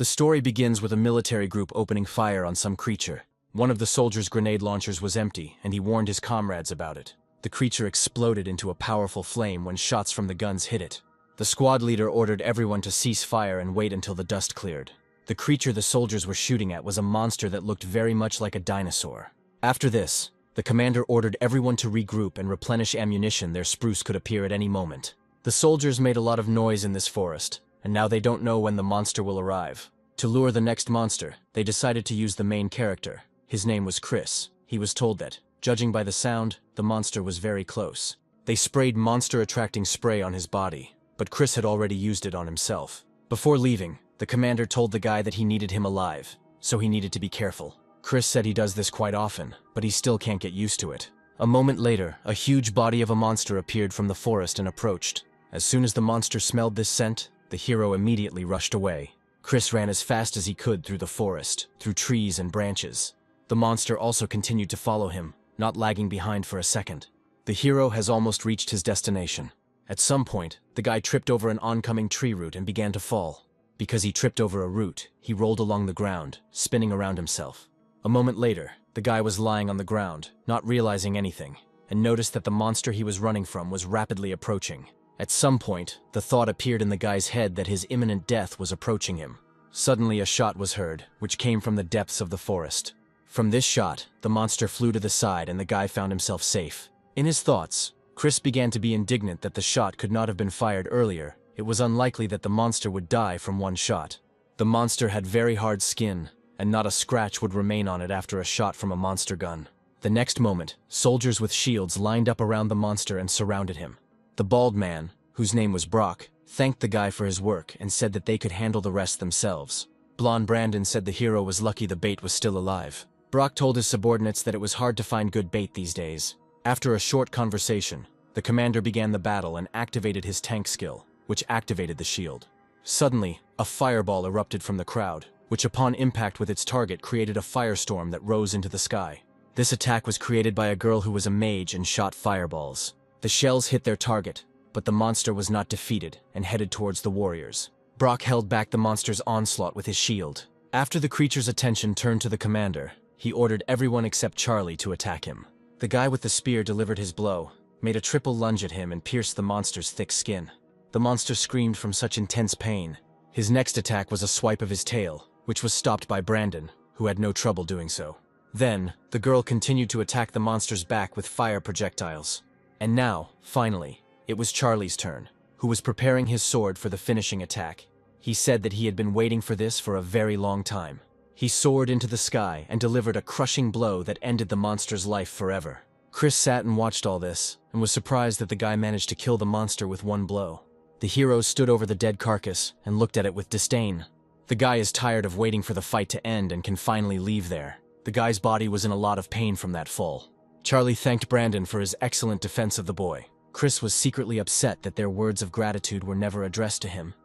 The story begins with a military group opening fire on some creature. One of the soldiers' grenade launchers was empty, and he warned his comrades about it. The creature exploded into a powerful flame when shots from the guns hit it. The squad leader ordered everyone to cease fire and wait until the dust cleared. The creature the soldiers were shooting at was a monster that looked very much like a dinosaur. After this, the commander ordered everyone to regroup and replenish ammunition. Their spruce could appear at any moment. The soldiers made a lot of noise in this forest, and now they don't know when the monster will arrive. To lure the next monster, they decided to use the main character. His name was Chris. He was told that, judging by the sound, the monster was very close. They sprayed monster-attracting spray on his body, but Chris had already used it on himself. Before leaving, the commander told the guy that he needed him alive, so he needed to be careful. Chris said he does this quite often, but he still can't get used to it. A moment later, a huge body of a monster appeared from the forest and approached. As soon as the monster smelled this scent, the hero immediately rushed away. Chris ran as fast as he could through the forest, through trees and branches. The monster also continued to follow him, not lagging behind for a second. The hero has almost reached his destination. At some point, the guy tripped over an oncoming tree root and began to fall. Because he tripped over a root, he rolled along the ground, spinning around himself. A moment later, the guy was lying on the ground, not realizing anything, and noticed that the monster he was running from was rapidly approaching. At some point, the thought appeared in the guy's head that his imminent death was approaching him. Suddenly a shot was heard, which came from the depths of the forest. From this shot, the monster flew to the side and the guy found himself safe. In his thoughts, Chris began to be indignant that the shot could not have been fired earlier. It was unlikely that the monster would die from one shot. The monster had very hard skin, and not a scratch would remain on it after a shot from a monster gun. The next moment, soldiers with shields lined up around the monster and surrounded him. The bald man, whose name was Brock, thanked the guy for his work and said that they could handle the rest themselves. Blonde Brandon said the hero was lucky the bait was still alive. Brock told his subordinates that it was hard to find good bait these days. After a short conversation, the commander began the battle and activated his tank skill, which activated the shield. Suddenly, a fireball erupted from the crowd, which upon impact with its target created a firestorm that rose into the sky. This attack was created by a girl who was a mage and shot fireballs. The shells hit their target, but the monster was not defeated and headed towards the warriors. Brock held back the monster's onslaught with his shield. After the creature's attention turned to the commander, he ordered everyone except Charlie to attack him. The guy with the spear delivered his blow, made a triple lunge at him and pierced the monster's thick skin. The monster screamed from such intense pain. His next attack was a swipe of his tail, which was stopped by Brandon, who had no trouble doing so. Then, the girl continued to attack the monster's back with fire projectiles. And now, finally, it was Charlie's turn, who was preparing his sword for the finishing attack. He said that he had been waiting for this for a very long time. He soared into the sky and delivered a crushing blow that ended the monster's life forever. Chris sat and watched all this, and was surprised that the guy managed to kill the monster with one blow. The hero stood over the dead carcass and looked at it with disdain. The guy is tired of waiting for the fight to end and can finally leave there. The guy's body was in a lot of pain from that fall. Charlie thanked Brandon for his excellent defense of the boy. Chris was secretly upset that their words of gratitude were never addressed to him.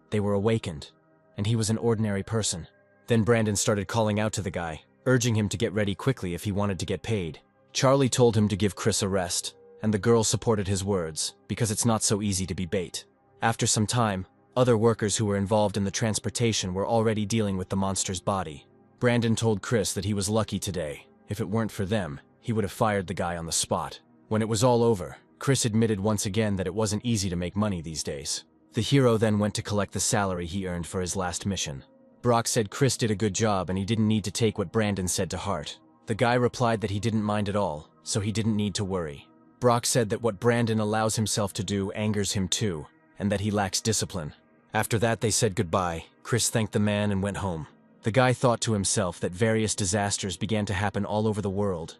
They were awakened, and he was an ordinary person. Then Brandon started calling out to the guy, urging him to get ready quickly if he wanted to get paid. Charlie told him to give Chris a rest, and the girl supported his words, because it's not so easy to be bait. After some time, other workers who were involved in the transportation were already dealing with the monster's body. Brandon told Chris that he was lucky today. If it weren't for them, he would have fired the guy on the spot. When it was all over, Chris admitted once again that it wasn't easy to make money these days. The hero then went to collect the salary he earned for his last mission. Brock said Chris did a good job and he didn't need to take what Brandon said to heart. The guy replied that he didn't mind at all, so he didn't need to worry. Brock said that what Brandon allows himself to do angers him too, and that he lacks discipline. After that they said goodbye. Chris thanked the man and went home. The guy thought to himself that various disasters began to happen all over the world,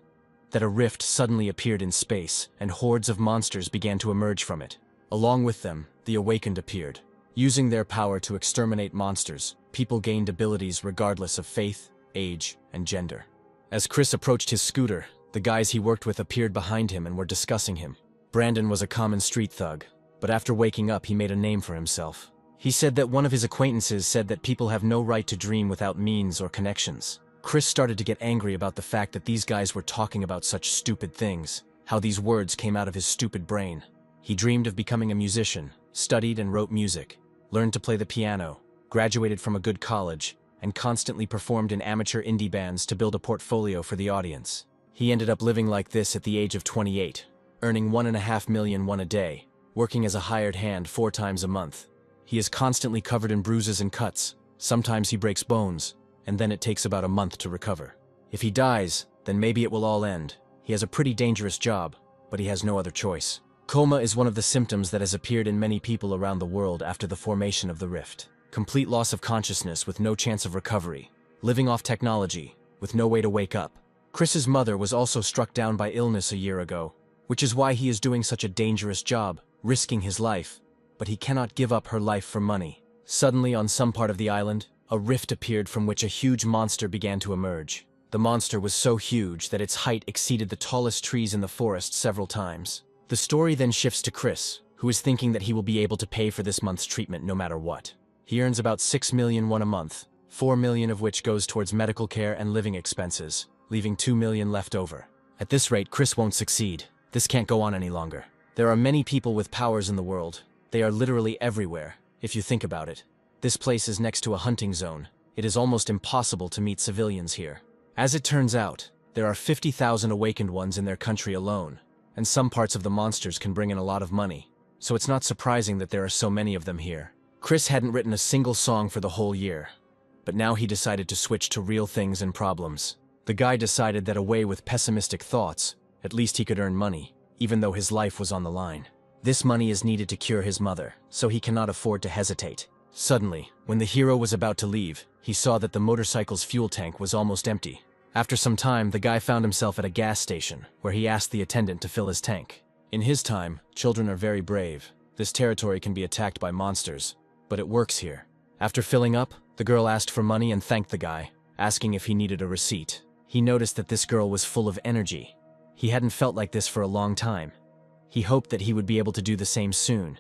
that a rift suddenly appeared in space, and hordes of monsters began to emerge from it. Along with them, the Awakened appeared. Using their power to exterminate monsters, people gained abilities regardless of faith, age, and gender. As Chris approached his scooter, the guys he worked with appeared behind him and were discussing him. Brandon was a common street thug, but after waking up he made a name for himself. He said that one of his acquaintances said that people have no right to dream without means or connections. Chris started to get angry about the fact that these guys were talking about such stupid things, how these words came out of his stupid brain. He dreamed of becoming a musician, studied and wrote music, learned to play the piano, graduated from a good college, and constantly performed in amateur indie bands to build a portfolio for the audience. He ended up living like this at the age of 28, earning $1.5 million a day, working as a hired hand 4 times a month. He is constantly covered in bruises and cuts. Sometimes he breaks bones, and then it takes about a month to recover. If he dies, then maybe it will all end. He has a pretty dangerous job, but he has no other choice. Coma is one of the symptoms that has appeared in many people around the world after the formation of the rift. Complete loss of consciousness with no chance of recovery. Living off technology, with no way to wake up. Chris's mother was also struck down by illness a year ago, which is why he is doing such a dangerous job, risking his life. But he cannot give up her life for money. Suddenly, on some part of the island, a rift appeared from which a huge monster began to emerge. The monster was so huge that its height exceeded the tallest trees in the forest several times. The story then shifts to Chris, who is thinking that he will be able to pay for this month's treatment no matter what. He earns about $6 million a month, $4 million of which goes towards medical care and living expenses, leaving $2 million left over. At this rate, Chris won't succeed. This can't go on any longer. There are many people with powers in the world. They are literally everywhere, if you think about it. This place is next to a hunting zone. It is almost impossible to meet civilians here. As it turns out, there are 50,000 awakened ones in their country alone, and some parts of the monsters can bring in a lot of money. So it's not surprising that there are so many of them here. Chris hadn't written a single song for the whole year, but now he decided to switch to real things and problems. The guy decided that away with pessimistic thoughts, at least he could earn money, even though his life was on the line. This money is needed to cure his mother, so he cannot afford to hesitate. Suddenly, when the hero was about to leave, he saw that the motorcycle's fuel tank was almost empty. After some time, the guy found himself at a gas station, where he asked the attendant to fill his tank. In his time, children are very brave. This territory can be attacked by monsters, but it works here. After filling up, the girl asked for money and thanked the guy, asking if he needed a receipt. He noticed that this girl was full of energy. He hadn't felt like this for a long time. He hoped that he would be able to do the same soon,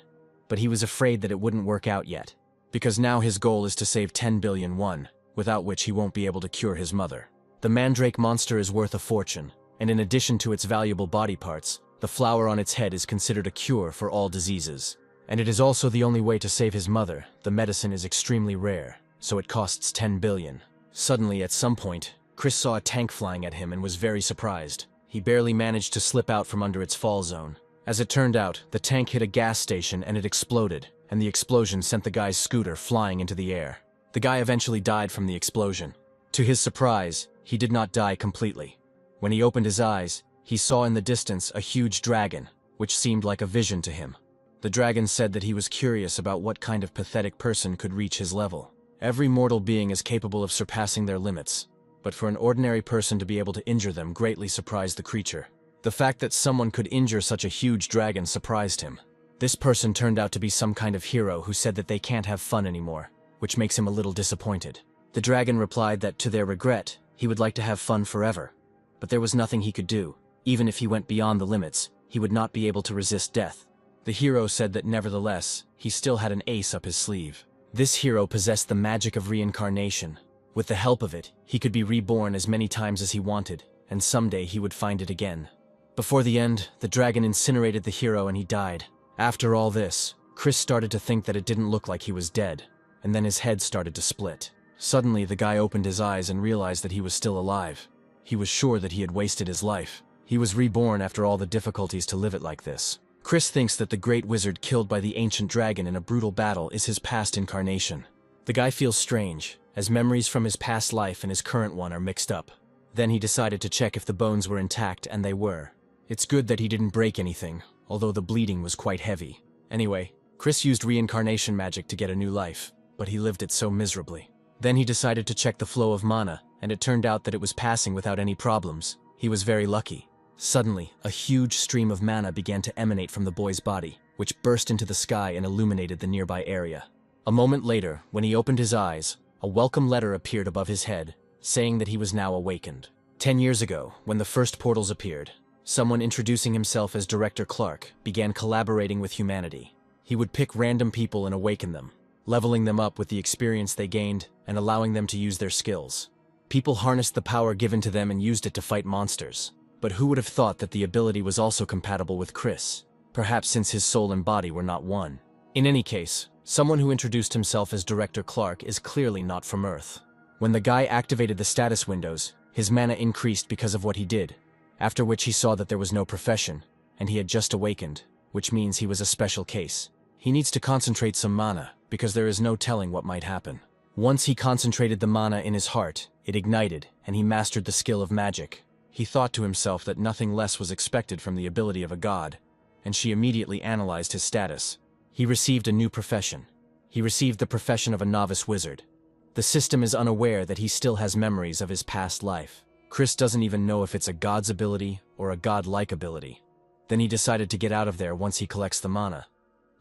but he was afraid that it wouldn't work out yet, because now his goal is to save 10 billion won, without which he won't be able to cure his mother. The mandrake monster is worth a fortune, and in addition to its valuable body parts, the flower on its head is considered a cure for all diseases. And it is also the only way to save his mother. The medicine is extremely rare, so it costs 10 billion. Suddenly, at some point, Chris saw a tank flying at him and was very surprised. He barely managed to slip out from under its fall zone. As it turned out, the tank hit a gas station and it exploded, and the explosion sent the guy's scooter flying into the air. The guy eventually died from the explosion. To his surprise, he did not die completely. When he opened his eyes, he saw in the distance a huge dragon, which seemed like a vision to him. The dragon said that he was curious about what kind of pathetic person could reach his level. Every mortal being is capable of surpassing their limits, but for an ordinary person to be able to injure them greatly surprised the creature. The fact that someone could injure such a huge dragon surprised him. This person turned out to be some kind of hero who said that they can't have fun anymore, which makes him a little disappointed. The dragon replied that, to their regret, he would like to have fun forever, but there was nothing he could do. Even if he went beyond the limits, he would not be able to resist death. The hero said that nevertheless, he still had an ace up his sleeve. This hero possessed the magic of reincarnation. With the help of it, he could be reborn as many times as he wanted, and someday he would find it again. Before the end, the dragon incinerated the hero and he died. After all this, Chris started to think that it didn't look like he was dead, and then his head started to split. Suddenly, the guy opened his eyes and realized that he was still alive. He was sure that he had wasted his life. He was reborn after all the difficulties to live it like this. Chris thinks that the great wizard killed by the ancient dragon in a brutal battle is his past incarnation. The guy feels strange, as memories from his past life and his current one are mixed up. Then he decided to check if the bones were intact, and they were. It's good that he didn't break anything, although the bleeding was quite heavy. Anyway, Chris used reincarnation magic to get a new life, but he lived it so miserably. Then he decided to check the flow of mana, and it turned out that it was passing without any problems. He was very lucky. Suddenly, a huge stream of mana began to emanate from the boy's body, which burst into the sky and illuminated the nearby area. A moment later, when he opened his eyes, a welcome letter appeared above his head, saying that he was now awakened. 10 years ago, when the first portals appeared, someone introducing himself as Director Clark began collaborating with humanity. He would pick random people and awaken them, leveling them up with the experience they gained and allowing them to use their skills. People harnessed the power given to them and used it to fight monsters. But who would have thought that the ability was also compatible with Chris? Perhaps since his soul and body were not one. In any case, someone who introduced himself as Director Clark is clearly not from Earth. When the guy activated the status windows, his mana increased because of what he did, after which he saw that there was no profession, and he had just awakened, which means he was a special case. He needs to concentrate some mana, because there is no telling what might happen. Once he concentrated the mana in his heart, it ignited, and he mastered the skill of magic. He thought to himself that nothing less was expected from the ability of a god, and she immediately analyzed his status. He received a new profession. He received the profession of a novice wizard. The system is unaware that he still has memories of his past life. Chris doesn't even know if it's a god's ability or a god-like ability. Then he decided to get out of there once he collects the mana,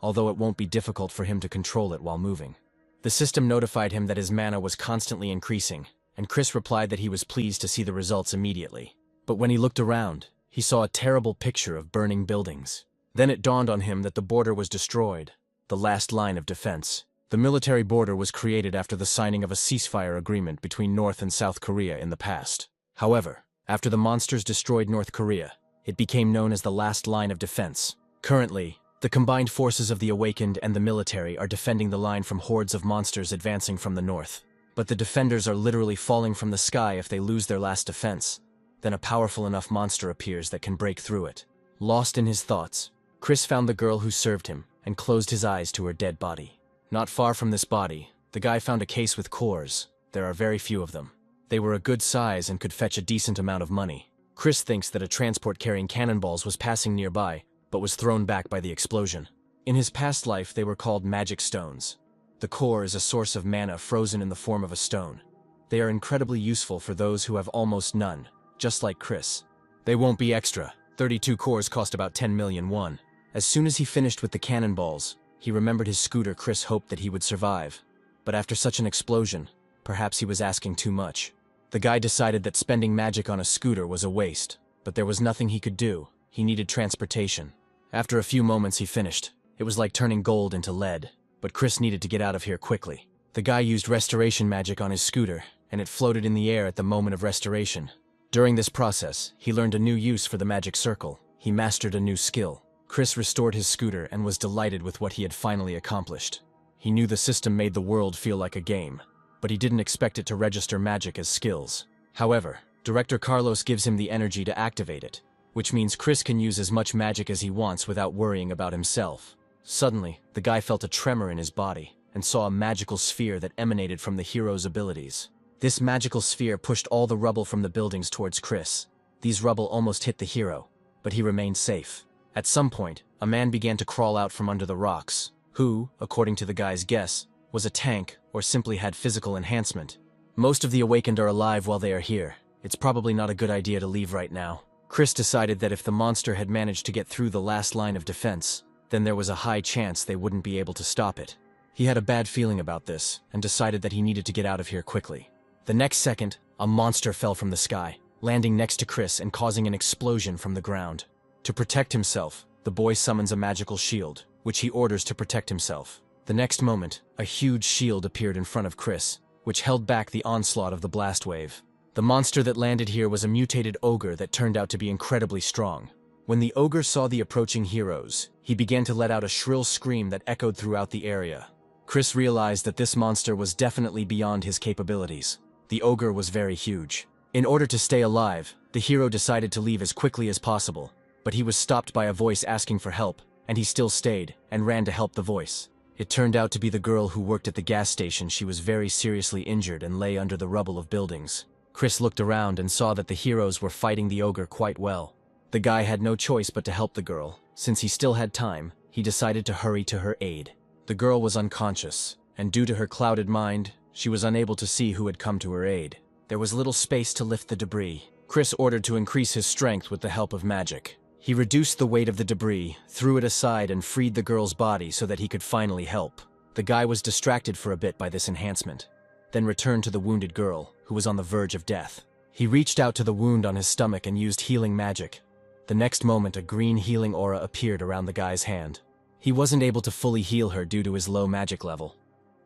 although it won't be difficult for him to control it while moving. The system notified him that his mana was constantly increasing, and Chris replied that he was pleased to see the results immediately. But when he looked around, he saw a terrible picture of burning buildings. Then it dawned on him that the border was destroyed, the last line of defense. The military border was created after the signing of a ceasefire agreement between North and South Korea in the past. However, after the monsters destroyed North Korea, it became known as the last line of defense. Currently, the combined forces of the Awakened and the military are defending the line from hordes of monsters advancing from the north. But the defenders are literally falling from the sky if they lose their last defense. Then a powerful enough monster appears that can break through it. Lost in his thoughts, Chris found the girl who served him and closed his eyes to her dead body. Not far from this body, the guy found a case with cores. There are very few of them. They were a good size and could fetch a decent amount of money. Chris thinks that a transport carrying cannonballs was passing nearby, but was thrown back by the explosion. In his past life, they were called magic stones. The core is a source of mana frozen in the form of a stone. They are incredibly useful for those who have almost none, just like Chris. They won't be extra. 32 cores cost about 10 million won. As soon as he finished with the cannonballs, he remembered his scooter. Chris hoped that he would survive. But after such an explosion, perhaps he was asking too much. The guy decided that spending magic on a scooter was a waste, but there was nothing he could do. He needed transportation. After a few moments he finished. It was like turning gold into lead, but Chris needed to get out of here quickly. The guy used restoration magic on his scooter, and it floated in the air at the moment of restoration. During this process, he learned a new use for the magic circle. He mastered a new skill. Chris restored his scooter and was delighted with what he had finally accomplished. He knew the system made the world feel like a game, but he didn't expect it to register magic as skills. However, Director Carlos gives him the energy to activate it, which means Chris can use as much magic as he wants without worrying about himself. Suddenly, the guy felt a tremor in his body and saw a magical sphere that emanated from the hero's abilities. This magical sphere pushed all the rubble from the buildings towards Chris. These rubble almost hit the hero, but he remained safe. At some point, a man began to crawl out from under the rocks, who, according to the guy's guess, was a tank or simply had physical enhancement. Most of the Awakened are alive while they are here. It's probably not a good idea to leave right now. Chris decided that if the monster had managed to get through the last line of defense, then there was a high chance they wouldn't be able to stop it. He had a bad feeling about this and decided that he needed to get out of here quickly. The next second, a monster fell from the sky, landing next to Chris and causing an explosion from the ground. To protect himself, the boy summons a magical shield, which he orders to protect himself. The next moment, a huge shield appeared in front of Chris, which held back the onslaught of the blast wave. The monster that landed here was a mutated ogre that turned out to be incredibly strong. When the ogre saw the approaching heroes, he began to let out a shrill scream that echoed throughout the area. Chris realized that this monster was definitely beyond his capabilities. The ogre was very huge. In order to stay alive, the hero decided to leave as quickly as possible, but he was stopped by a voice asking for help, and he still stayed and ran to help the voice. It turned out to be the girl who worked at the gas station. She was very seriously injured and lay under the rubble of buildings. Chris looked around and saw that the heroes were fighting the ogre quite well. The guy had no choice but to help the girl. Since he still had time, he decided to hurry to her aid. The girl was unconscious, and due to her clouded mind, she was unable to see who had come to her aid. There was little space to lift the debris. Chris ordered to increase his strength with the help of magic. He reduced the weight of the debris, threw it aside, and freed the girl's body so that he could finally help. The guy was distracted for a bit by this enhancement, then returned to the wounded girl, who was on the verge of death. He reached out to the wound on his stomach and used healing magic. The next moment, a green healing aura appeared around the guy's hand. He wasn't able to fully heal her due to his low magic level,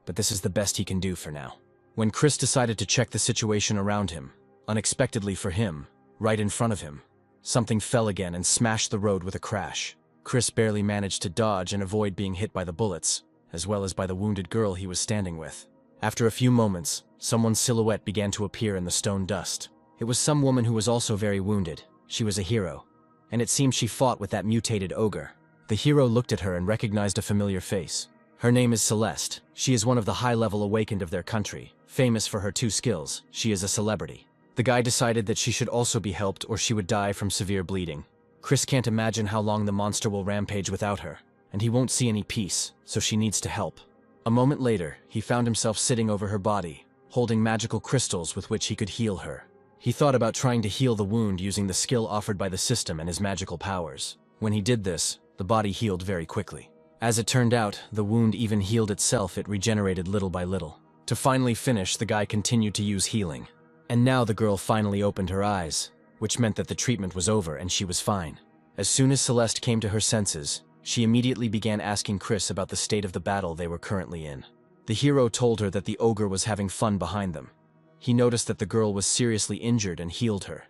but this is the best he can do for now. When Chris decided to check the situation around him, unexpectedly for him, right in front of him, something fell again and smashed the road with a crash. Chris barely managed to dodge and avoid being hit by the bullets, as well as by the wounded girl he was standing with. After a few moments, someone's silhouette began to appear in the stone dust. It was some woman who was also very wounded. She was a hero, and it seemed she fought with that mutated ogre. The hero looked at her and recognized a familiar face. Her name is Celeste. She is one of the high-level awakened of their country, famous for her 2 skills. She is a celebrity. The guy decided that she should also be helped or she would die from severe bleeding. Chris can't imagine how long the monster will rampage without her, and he won't see any peace, so she needs to help. A moment later, he found himself sitting over her body, holding magical crystals with which he could heal her. He thought about trying to heal the wound using the skill offered by the system and his magical powers. When he did this, the body healed very quickly. As it turned out, the wound even healed itself. It regenerated little by little. To finally finish, the guy continued to use healing. And now the girl finally opened her eyes, which meant that the treatment was over and she was fine. As soon as Celeste came to her senses, she immediately began asking Chris about the state of the battle they were currently in. The hero told her that the ogre was having fun behind them. He noticed that the girl was seriously injured and healed her.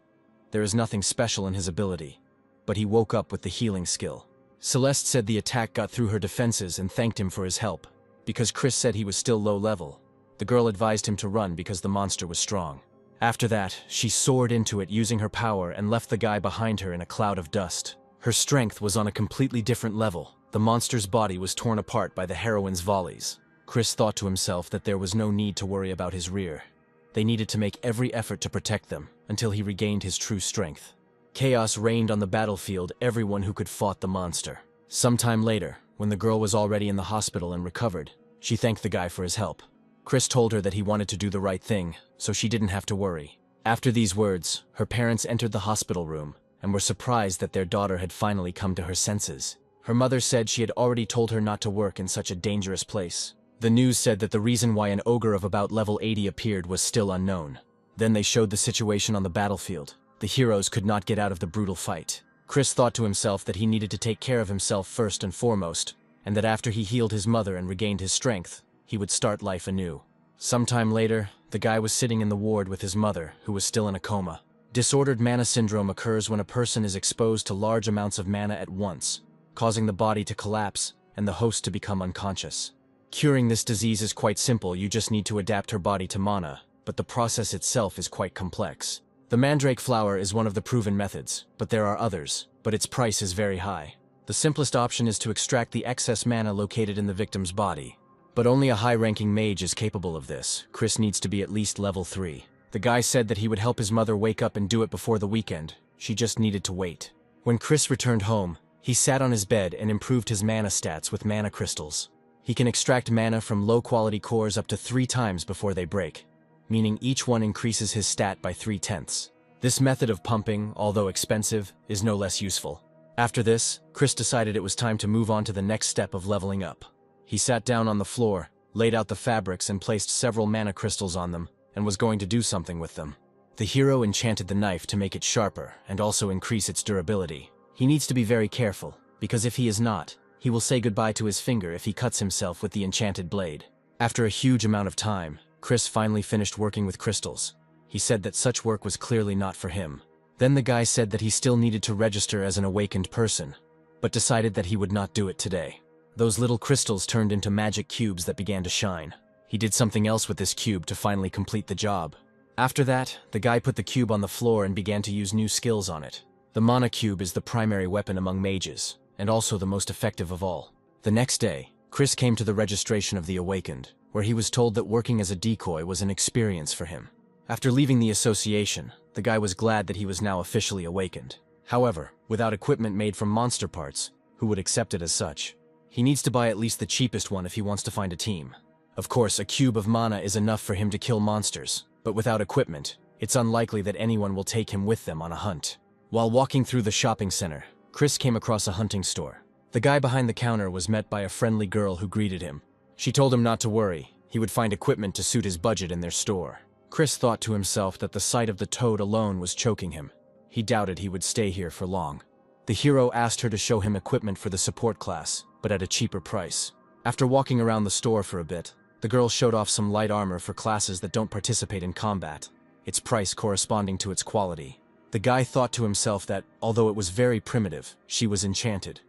There is nothing special in his ability, but he woke up with the healing skill. Celeste said the attack got through her defenses and thanked him for his help. Because Chris said he was still low level, the girl advised him to run because the monster was strong. After that, she soared into it using her power and left the guy behind her in a cloud of dust. Her strength was on a completely different level. The monster's body was torn apart by the heroine's volleys. Chris thought to himself that there was no need to worry about his rear. They needed to make every effort to protect them until he regained his true strength. Chaos reigned on the battlefield. Everyone who could fought the monster. Sometime later, when the girl was already in the hospital and recovered, she thanked the guy for his help. Chris told her that he wanted to do the right thing, so she didn't have to worry. After these words, her parents entered the hospital room and were surprised that their daughter had finally come to her senses. Her mother said she had already told her not to work in such a dangerous place. The news said that the reason why an ogre of about level 80 appeared was still unknown. Then they showed the situation on the battlefield. The heroes could not get out of the brutal fight. Chris thought to himself that he needed to take care of himself first and foremost, and that after he healed his mother and regained his strength, he would start life anew. Sometime later, the guy was sitting in the ward with his mother, who was still in a coma. Disordered mana syndrome occurs when a person is exposed to large amounts of mana at once, causing the body to collapse and the host to become unconscious. Curing this disease is quite simple. You just need to adapt her body to mana, but the process itself is quite complex. The mandrake flower is one of the proven methods, but there are others, but its price is very high. The simplest option is to extract the excess mana located in the victim's body. But only a high-ranking mage is capable of this. Chris needs to be at least level 3. The guy said that he would help his mother wake up and do it before the weekend. She just needed to wait. When Chris returned home, he sat on his bed and improved his mana stats with mana crystals. He can extract mana from low-quality cores up to 3 times before they break, meaning each one increases his stat by 3/10. This method of pumping, although expensive, is no less useful. After this, Chris decided it was time to move on to the next step of leveling up. He sat down on the floor, laid out the fabrics and placed several mana crystals on them, and was going to do something with them. The hero enchanted the knife to make it sharper and also increase its durability. He needs to be very careful, because if he is not, he will say goodbye to his finger if he cuts himself with the enchanted blade. After a huge amount of time, Chris finally finished working with crystals. He said that such work was clearly not for him. Then the guy said that he still needed to register as an awakened person, but decided that he would not do it today. Those little crystals turned into magic cubes that began to shine. He did something else with this cube to finally complete the job. After that, the guy put the cube on the floor and began to use new skills on it. The mana cube is the primary weapon among mages, and also the most effective of all. The next day, Chris came to the registration of the awakened, where he was told that working as a decoy was an experience for him. After leaving the association, the guy was glad that he was now officially awakened. However, without equipment made from monster parts, who would accept it as such? He needs to buy at least the cheapest one if he wants to find a team. Of course, a cube of mana is enough for him to kill monsters, but without equipment, it's unlikely that anyone will take him with them on a hunt. While walking through the shopping center, Chris came across a hunting store. The guy behind the counter was met by a friendly girl who greeted him. She told him not to worry, he would find equipment to suit his budget in their store. Chris thought to himself that the sight of the toad alone was choking him. He doubted he would stay here for long. The hero asked her to show him equipment for the support class, but at a cheaper price. After walking around the store for a bit, the girl showed off some light armor for classes that don't participate in combat, its price corresponding to its quality. The guy thought to himself that, although it was very primitive, she was enchanted.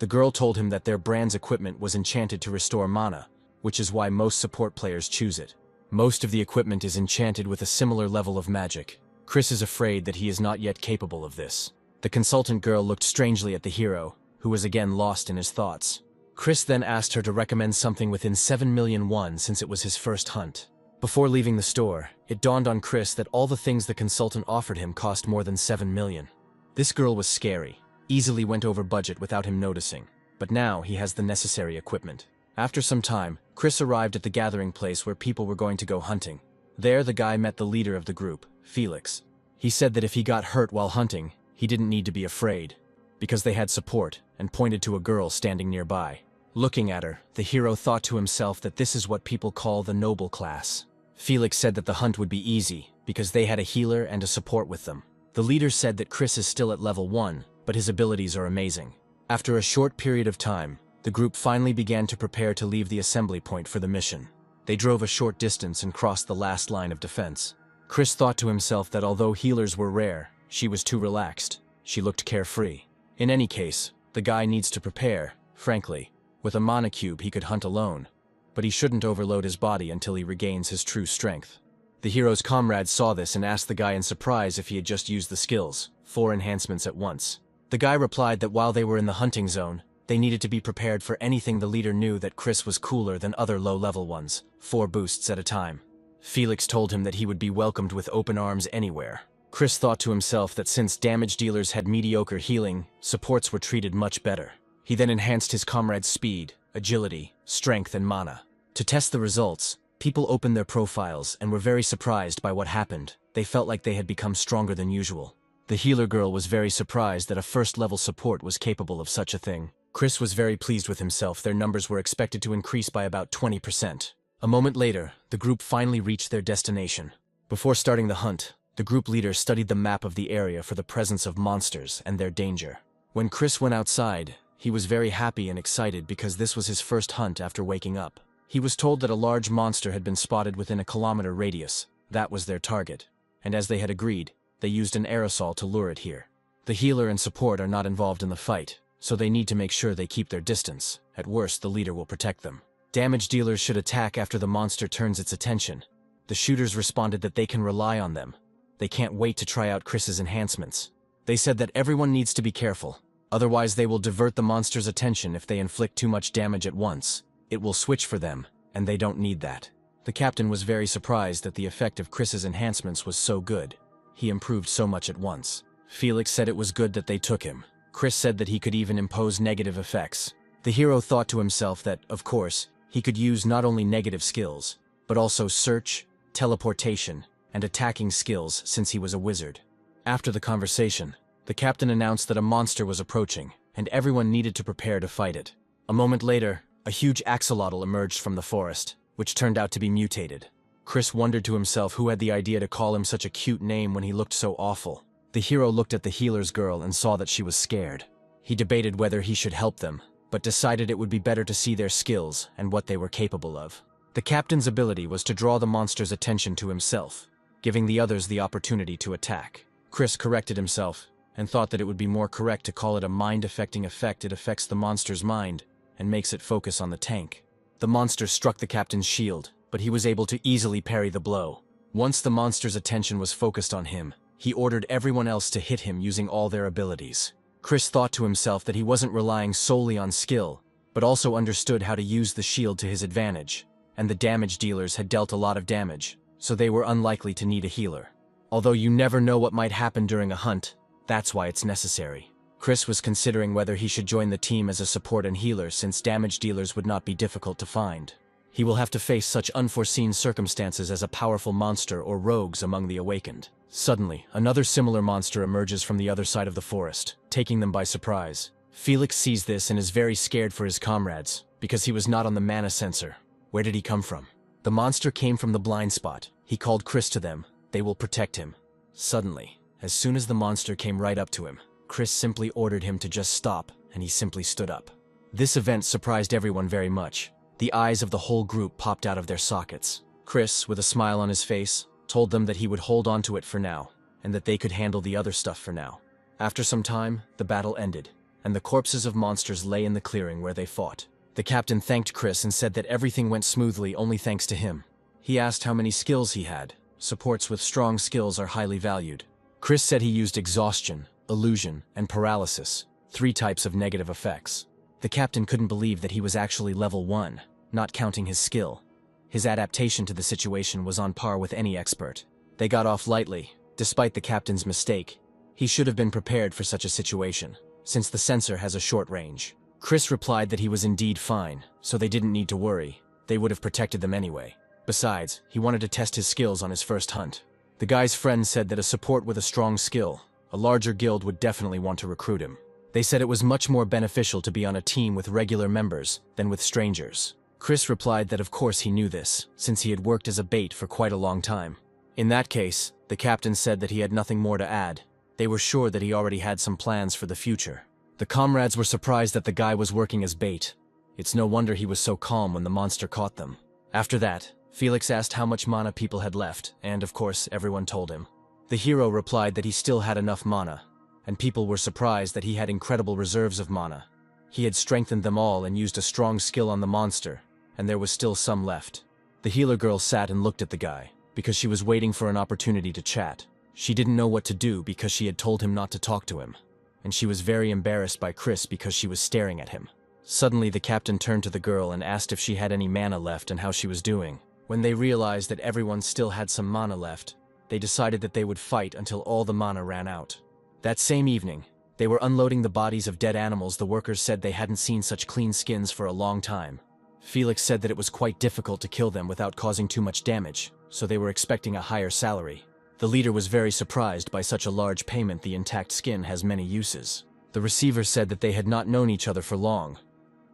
The girl told him that their brand's equipment was enchanted to restore mana, which is why most support players choose it. Most of the equipment is enchanted with a similar level of magic. Chris is afraid that he is not yet capable of this. The consultant girl looked strangely at the hero, who was again lost in his thoughts. Chris then asked her to recommend something within 7 million won since it was his first hunt. Before leaving the store, it dawned on Chris that all the things the consultant offered him cost more than 7 million. This girl was scary, easily went over budget without him noticing, but now he has the necessary equipment. After some time, Chris arrived at the gathering place where people were going to go hunting. There the guy met the leader of the group, Felix. He said that if he got hurt while hunting, he didn't need to be afraid, because they had support, and pointed to a girl standing nearby. Looking at her, the hero thought to himself that this is what people call the noble class. Felix said that the hunt would be easy, because they had a healer and a support with them. The leader said that Chris is still at level 1, but his abilities are amazing. After a short period of time, the group finally began to prepare to leave the assembly point for the mission. They drove a short distance and crossed the last line of defense. Chris thought to himself that although healers were rare, she was too relaxed. She looked carefree. In any case, the guy needs to prepare, frankly. With a mana cube he could hunt alone, but he shouldn't overload his body until he regains his true strength. The hero's comrades saw this and asked the guy in surprise if he had just used the skills, 4 enhancements at once. The guy replied that while they were in the hunting zone, they needed to be prepared for anything. The leader knew that Chris was cooler than other low-level ones, 4 boosts at a time. Felix told him that he would be welcomed with open arms anywhere. Chris thought to himself that since damage dealers had mediocre healing, supports were treated much better. He then enhanced his comrades' speed, agility, strength, and mana. To test the results, people opened their profiles and were very surprised by what happened. They felt like they had become stronger than usual. The healer girl was very surprised that a first-level support was capable of such a thing. Chris was very pleased with himself. Their numbers were expected to increase by about 20%. A moment later, the group finally reached their destination. Before starting the hunt, the group leader studied the map of the area for the presence of monsters and their danger. When Chris went outside, he was very happy and excited because this was his first hunt after waking up. He was told that a large monster had been spotted within a kilometer radius. That was their target. And as they had agreed, they used an aerosol to lure it here. The healer and support are not involved in the fight, so they need to make sure they keep their distance. At worst, the leader will protect them. Damage dealers should attack after the monster turns its attention. The shooters responded that they can rely on them. They can't wait to try out Chris's enhancements. They said that everyone needs to be careful. Otherwise, they will divert the monster's attention if they inflict too much damage at once. It will switch for them, and they don't need that. The captain was very surprised that the effect of Chris's enhancements was so good. He improved so much at once. Felix said it was good that they took him. Chris said that he could even impose negative effects. The hero thought to himself that, of course, he could use not only negative skills, but also search, teleportation, and attacking skills since he was a wizard. After the conversation, the captain announced that a monster was approaching, and everyone needed to prepare to fight it. A moment later, a huge axolotl emerged from the forest, which turned out to be mutated. Chris wondered to himself who had the idea to call him such a cute name when he looked so awful. The hero looked at the healer's girl and saw that she was scared. He debated whether he should help them, but decided it would be better to see their skills and what they were capable of. The captain's ability was to draw the monster's attention to himself, giving the others the opportunity to attack. Chris corrected himself and thought that it would be more correct to call it a mind-affecting effect. It affects the monster's mind and makes it focus on the tank. The monster struck the captain's shield, but he was able to easily parry the blow. Once the monster's attention was focused on him, he ordered everyone else to hit him using all their abilities. Chris thought to himself that he wasn't relying solely on skill, but also understood how to use the shield to his advantage, and the damage dealers had dealt a lot of damage, so they were unlikely to need a healer. Although you never know what might happen during a hunt, that's why it's necessary. Chris was considering whether he should join the team as a support and healer since damage dealers would not be difficult to find. He will have to face such unforeseen circumstances as a powerful monster or rogues among the awakened. Suddenly, another similar monster emerges from the other side of the forest, taking them by surprise. Felix sees this and is very scared for his comrades, because he was not on the mana sensor. Where did he come from? The monster came from the blind spot. He called Chris to them. They will protect him. Suddenly, as soon as the monster came right up to him, Chris simply ordered him to just stop, and he simply stood up. This event surprised everyone very much. The eyes of the whole group popped out of their sockets. Chris, with a smile on his face, told them that he would hold on to it for now, and that they could handle the other stuff for now. After some time, the battle ended, and the corpses of monsters lay in the clearing where they fought. The captain thanked Chris and said that everything went smoothly only thanks to him. He asked how many skills he had. Supports with strong skills are highly valued. Chris said he used exhaustion, illusion, and paralysis, 3 types of negative effects. The captain couldn't believe that he was actually level 1, not counting his skill. His adaptation to the situation was on par with any expert. They got off lightly, despite the captain's mistake. He should have been prepared for such a situation, since the sensor has a short range. Chris replied that he was indeed fine, so they didn't need to worry. They would have protected them anyway. Besides, he wanted to test his skills on his first hunt. The guy's friend said that a support with a strong skill, a larger guild would definitely want to recruit him. They said it was much more beneficial to be on a team with regular members than with strangers. Chris replied that of course he knew this, since he had worked as a bait for quite a long time. In that case, the captain said that he had nothing more to add. They were sure that he already had some plans for the future. The comrades were surprised that the guy was working as bait. It's no wonder he was so calm when the monster caught them. After that, Felix asked how much mana people had left, and of course, everyone told him. The hero replied that he still had enough mana, and people were surprised that he had incredible reserves of mana. He had strengthened them all and used a strong skill on the monster, and there was still some left. The healer girl sat and looked at the guy, because she was waiting for an opportunity to chat. She didn't know what to do because she had told him not to talk to him, and she was very embarrassed by Chris because she was staring at him. Suddenly the captain turned to the girl and asked if she had any mana left and how she was doing. When they realized that everyone still had some mana left, they decided that they would fight until all the mana ran out. That same evening, they were unloading the bodies of dead animals. The workers said they hadn't seen such clean skins for a long time. Felix said that it was quite difficult to kill them without causing too much damage, so they were expecting a higher salary. The leader was very surprised by such a large payment. The intact skin has many uses. The receiver said that they had not known each other for long,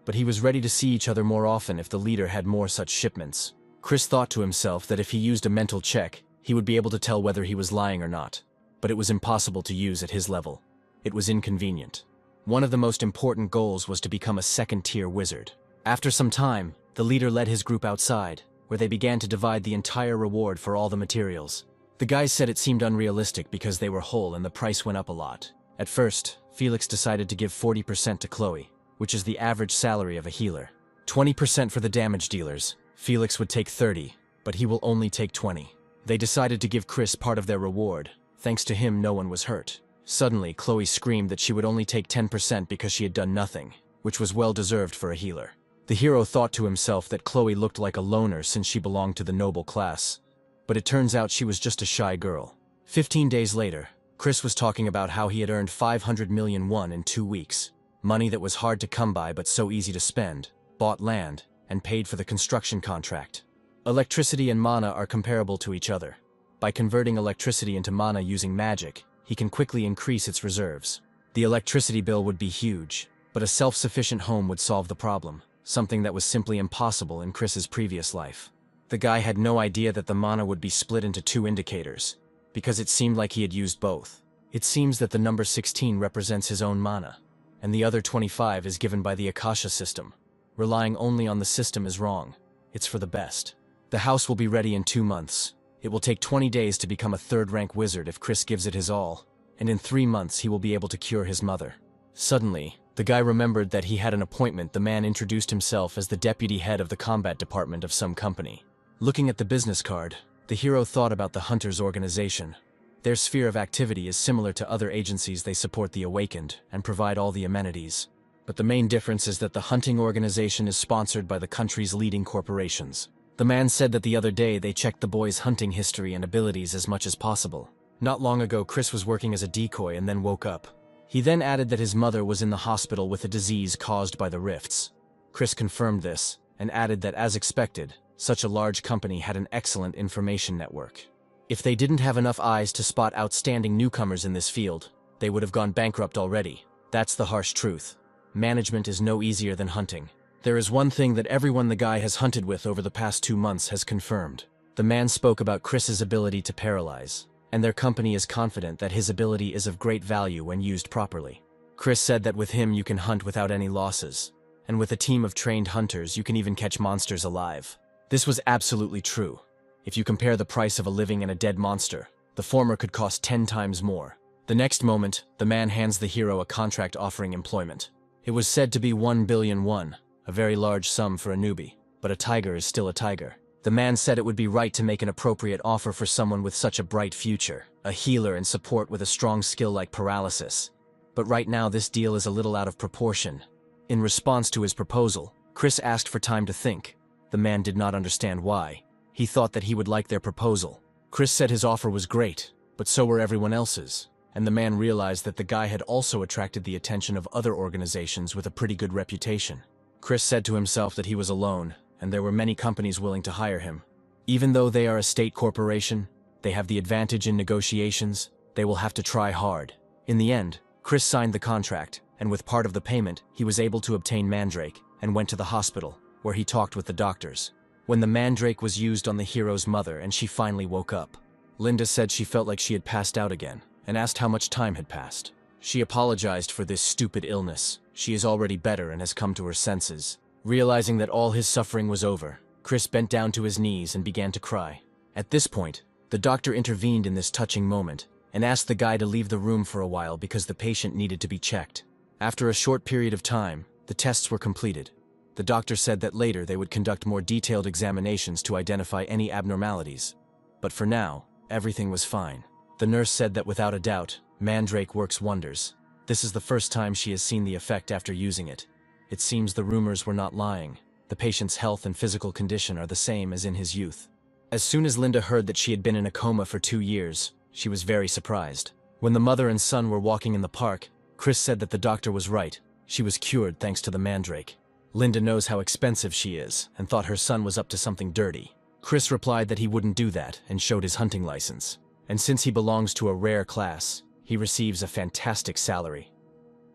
but he was ready to see each other more often if the leader had more such shipments. Chris thought to himself that if he used a mental check, he would be able to tell whether he was lying or not, but it was impossible to use at his level. It was inconvenient. One of the most important goals was to become a second-tier wizard. After some time, the leader led his group outside, where they began to divide the entire reward for all the materials. The guys said it seemed unrealistic because they were whole and the price went up a lot. At first, Felix decided to give 40% to Chloe, which is the average salary of a healer. 20% for the damage dealers. Felix would take 30, but he will only take 20. They decided to give Chris part of their reward. Thanks to him, no one was hurt. Suddenly, Chloe screamed that she would only take 10% because she had done nothing, which was well deserved for a healer. The hero thought to himself that Chloe looked like a loner since she belonged to the noble class, but it turns out she was just a shy girl. 15 days later, Chris was talking about how he had earned 500 million won in 2 weeks. Money that was hard to come by but so easy to spend, bought land, and paid for the construction contract. Electricity and mana are comparable to each other. By converting electricity into mana using magic, he can quickly increase its reserves. The electricity bill would be huge, but a self-sufficient home would solve the problem, something that was simply impossible in Chris's previous life. The guy had no idea that the mana would be split into 2 indicators, because it seemed like he had used both. It seems that the number 16 represents his own mana, and the other 25 is given by the Akasha system. Relying only on the system is wrong. It's for the best. The house will be ready in 2 months. It will take 20 days to become a 3rd-rank wizard if Chris gives it his all, and in 3 months he will be able to cure his mother. Suddenly, the guy remembered that he had an appointment. The man introduced himself as the deputy head of the combat department of some company. Looking at the business card, the hero thought about the Hunters organization. Their sphere of activity is similar to other agencies. They support the awakened and provide all the amenities. But the main difference is that the hunting organization is sponsored by the country's leading corporations. The man said that the other day they checked the boy's hunting history and abilities as much as possible. Not long ago, Chris was working as a decoy and then woke up. He then added that his mother was in the hospital with a disease caused by the rifts. Chris confirmed this and added that, as expected, such a large company had an excellent information network. If they didn't have enough eyes to spot outstanding newcomers in this field, they would have gone bankrupt already. That's the harsh truth. Management is no easier than hunting. There is one thing that everyone the guy has hunted with over the past 2 months has confirmed. The man spoke about Chris's ability to paralyze, and their company is confident that his ability is of great value when used properly. Chris said that with him you can hunt without any losses, and with a team of trained hunters you can even catch monsters alive. This was absolutely true. If you compare the price of a living and a dead monster, the former could cost 10 times more. The next moment, the man hands the hero a contract offering employment. It was said to be 1 billion won, a very large sum for a newbie, but a tiger is still a tiger. The man said it would be right to make an appropriate offer for someone with such a bright future, a healer and support with a strong skill like paralysis. But right now this deal is a little out of proportion. In response to his proposal, Chris asked for time to think. The man did not understand why. He thought that he would like their proposal. Chris said his offer was great, but so were everyone else's, and the man realized that the guy had also attracted the attention of other organizations with a pretty good reputation. Chris said to himself that he was alone, and there were many companies willing to hire him. Even though they are a state corporation, they have the advantage in negotiations, they will have to try hard. In the end, Chris signed the contract, and with part of the payment, he was able to obtain Mandrake, and went to the hospital, where he talked with the doctors. When the Mandrake was used on the hero's mother and she finally woke up, Linda said she felt like she had passed out again, and asked how much time had passed. She apologized for this stupid illness. She is already better and has come to her senses. Realizing that all his suffering was over, Chris bent down to his knees and began to cry. At this point, the doctor intervened in this touching moment, and asked the guy to leave the room for a while because the patient needed to be checked. After a short period of time, the tests were completed. The doctor said that later they would conduct more detailed examinations to identify any abnormalities. But for now, everything was fine. The nurse said that without a doubt, Mandrake works wonders. This is the first time she has seen the effect after using it. It seems the rumors were not lying. The patient's health and physical condition are the same as in his youth. As soon as Linda heard that she had been in a coma for 2 years, she was very surprised. When the mother and son were walking in the park, Chris said that the doctor was right. She was cured thanks to the Mandrake. Linda knows how expensive she is, and thought her son was up to something dirty. Chris replied that he wouldn't do that, and showed his hunting license. And since he belongs to a rare class, he receives a fantastic salary.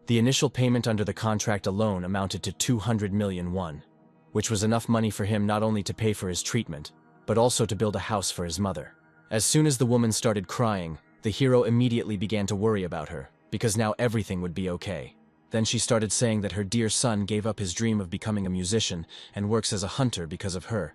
The initial payment under the contract alone amounted to 200 million won, which was enough money for him not only to pay for his treatment, but also to build a house for his mother. As soon as the woman started crying, the hero immediately began to worry about her, because now everything would be okay. Then she started saying that her dear son gave up his dream of becoming a musician and works as a hunter because of her.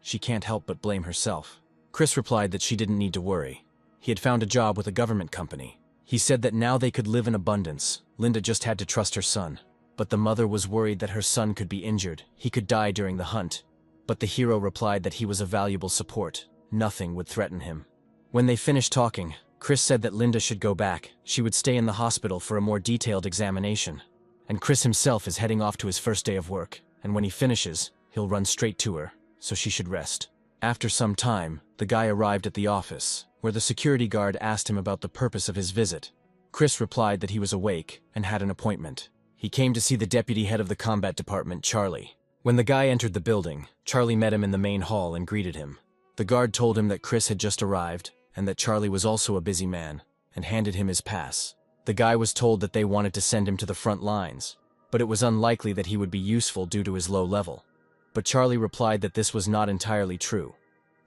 She can't help but blame herself. Chris replied that she didn't need to worry. He had found a job with a government company. He said that now they could live in abundance. Linda just had to trust her son. But the mother was worried that her son could be injured. He could die during the hunt. But the hero replied that he was a valuable support. Nothing would threaten him. When they finished talking, Chris said that Linda should go back. She would stay in the hospital for a more detailed examination. And Chris himself is heading off to his first day of work, and when he finishes, he'll run straight to her, so she should rest. After some time, the guy arrived at the office, where the security guard asked him about the purpose of his visit. Chris replied that he was awake and had an appointment. He came to see the deputy head of the combat department, Charlie. When the guy entered the building, Charlie met him in the main hall and greeted him. The guard told him that Chris had just arrived, and that Charlie was also a busy man, and handed him his pass. The guy was told that they wanted to send him to the front lines, but it was unlikely that he would be useful due to his low level. But Charlie replied that this was not entirely true.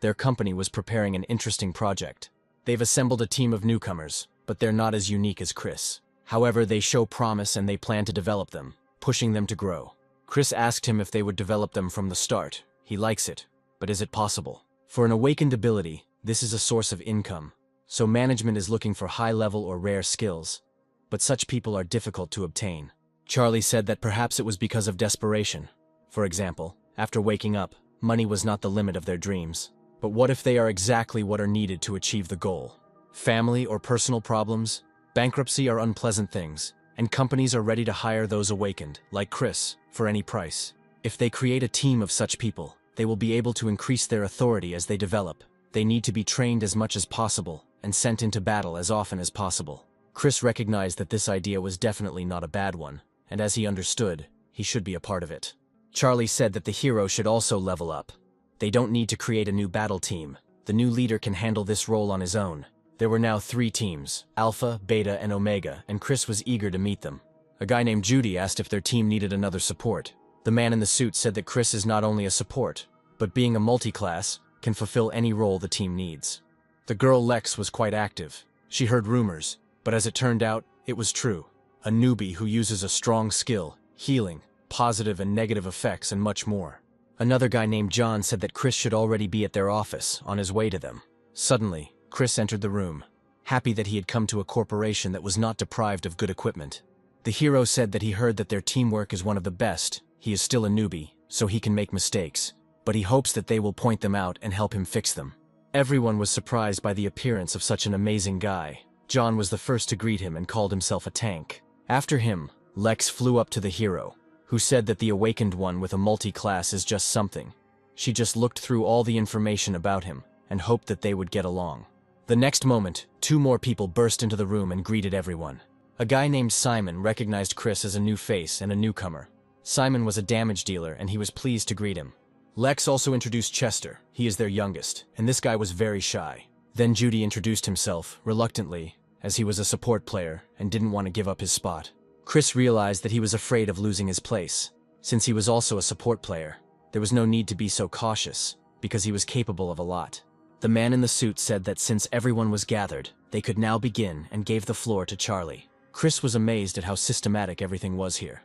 Their company was preparing an interesting project. They've assembled a team of newcomers, but they're not as unique as Chris. However, they show promise and they plan to develop them, pushing them to grow. Chris asked him if they would develop them from the start. He likes it, but is it possible? For an awakened ability, this is a source of income, so management is looking for high-level or rare skills, but such people are difficult to obtain. Charlie said that perhaps it was because of desperation. For example, after waking up, money was not the limit of their dreams. But what if they are exactly what are needed to achieve the goal? Family or personal problems, bankruptcy are unpleasant things, and companies are ready to hire those awakened, like Chris, for any price. If they create a team of such people, they will be able to increase their authority as they develop. They need to be trained as much as possible and sent into battle as often as possible. Chris recognized that this idea was definitely not a bad one, and as he understood, he should be a part of it. Charlie said that the hero should also level up. They don't need to create a new battle team. The new leader can handle this role on his own. There were now 3 teams, Alpha, Beta, and Omega, and Chris was eager to meet them. A guy named Judy asked if their team needed another support. The man in the suit said that Chris is not only a support, but being a multi-class, can fulfill any role the team needs. The girl Lex was quite active. She heard rumors, but as it turned out, it was true. A newbie who uses a strong skill, healing, positive and negative effects, and much more. Another guy named John said that Chris should already be at their office, on his way to them. Suddenly, Chris entered the room. happy that he had come to a corporation that was not deprived of good equipment. The hero said that he heard that their teamwork is one of the best. He is still a newbie, so he can make mistakes, but he hopes that they will point them out and help him fix them. Everyone was surprised by the appearance of such an amazing guy. John was the first to greet him and called himself a tank. After him, Lex flew up to the hero, who said that the awakened one with a multi-class is just something. She just looked through all the information about him and hoped that they would get along. The next moment, 2 more people burst into the room and greeted everyone. A guy named Simon recognized Chris as a new face and a newcomer. Simon was a damage dealer and he was pleased to greet him. Lex also introduced Chester, he is their youngest, and this guy was very shy. Then Judy introduced himself, reluctantly, as he was a support player and didn't want to give up his spot. Chris realized that he was afraid of losing his place. Since he was also a support player, there was no need to be so cautious, because he was capable of a lot. The man in the suit said that since everyone was gathered, they could now begin and gave the floor to Charlie. Chris was amazed at how systematic everything was here.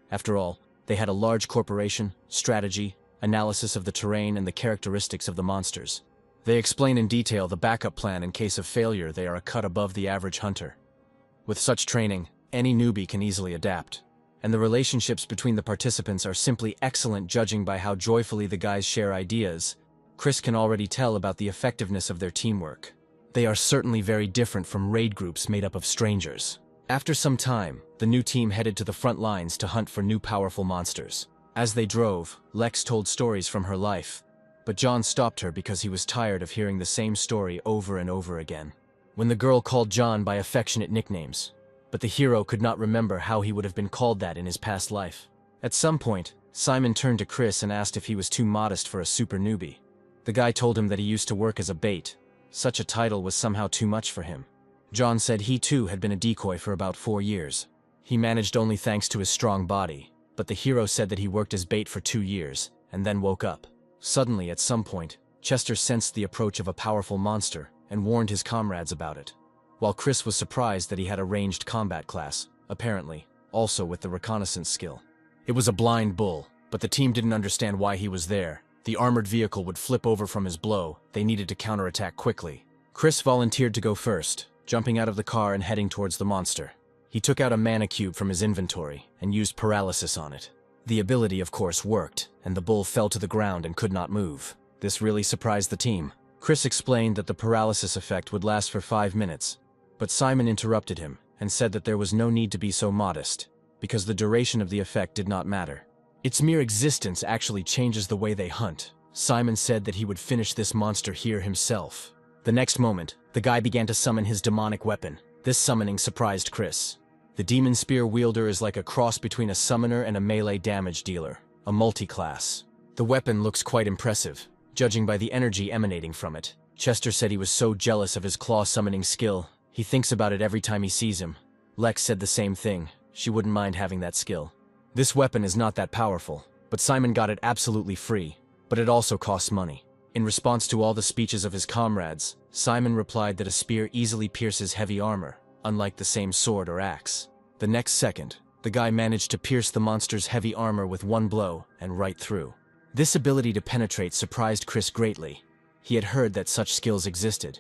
After all, they had a large corporation, strategy, analysis of the terrain and the characteristics of the monsters. They explain in detail the backup plan in case of failure. They are a cut above the average hunter. With such training, any newbie can easily adapt. And the relationships between the participants are simply excellent, judging by how joyfully the guys share ideas. Chris can already tell about the effectiveness of their teamwork. They are certainly very different from raid groups made up of strangers. After some time, the new team headed to the front lines to hunt for new powerful monsters. As they drove, Lex told stories from her life, but John stopped her because he was tired of hearing the same story over and over again. When the girl called John by affectionate nicknames, but the hero could not remember how he would have been called that in his past life. At some point, Simon turned to Chris and asked if he was too modest for a super newbie. The guy told him that he used to work as a bait. Such a title was somehow too much for him. John said he too had been a decoy for about 4 years. He managed only thanks to his strong body, but the hero said that he worked as bait for 2 years, and then woke up. Suddenly, at some point, Chester sensed the approach of a powerful monster and warned his comrades about it. While Chris was surprised that he had a ranged combat class, apparently, also with the reconnaissance skill. It was a blind bull, but the team didn't understand why he was there. The armored vehicle would flip over from his blow. They needed to counterattack quickly. Chris volunteered to go first, jumping out of the car and heading towards the monster. He took out a mana cube from his inventory and used paralysis on it. The ability, of course, worked, and the bull fell to the ground and could not move. This really surprised the team. Chris explained that the paralysis effect would last for 5 minutes, but Simon interrupted him and said that there was no need to be so modest, because the duration of the effect did not matter. Its mere existence actually changes the way they hunt. Simon said that he would finish this monster here himself. The next moment, the guy began to summon his demonic weapon. This summoning surprised Chris. The demon spear wielder is like a cross between a summoner and a melee damage dealer, a multi-class. The weapon looks quite impressive, judging by the energy emanating from it. Chester said he was so jealous of his claw summoning skill. He thinks about it every time he sees him. Lex said the same thing. She wouldn't mind having that skill. This weapon is not that powerful, but Simon got it absolutely free, but it also costs money. In response to all the speeches of his comrades, Simon replied that a spear easily pierces heavy armor, unlike the same sword or axe. The next second, the guy managed to pierce the monster's heavy armor with one blow and right through. This ability to penetrate surprised Chris greatly. He had heard that such skills existed,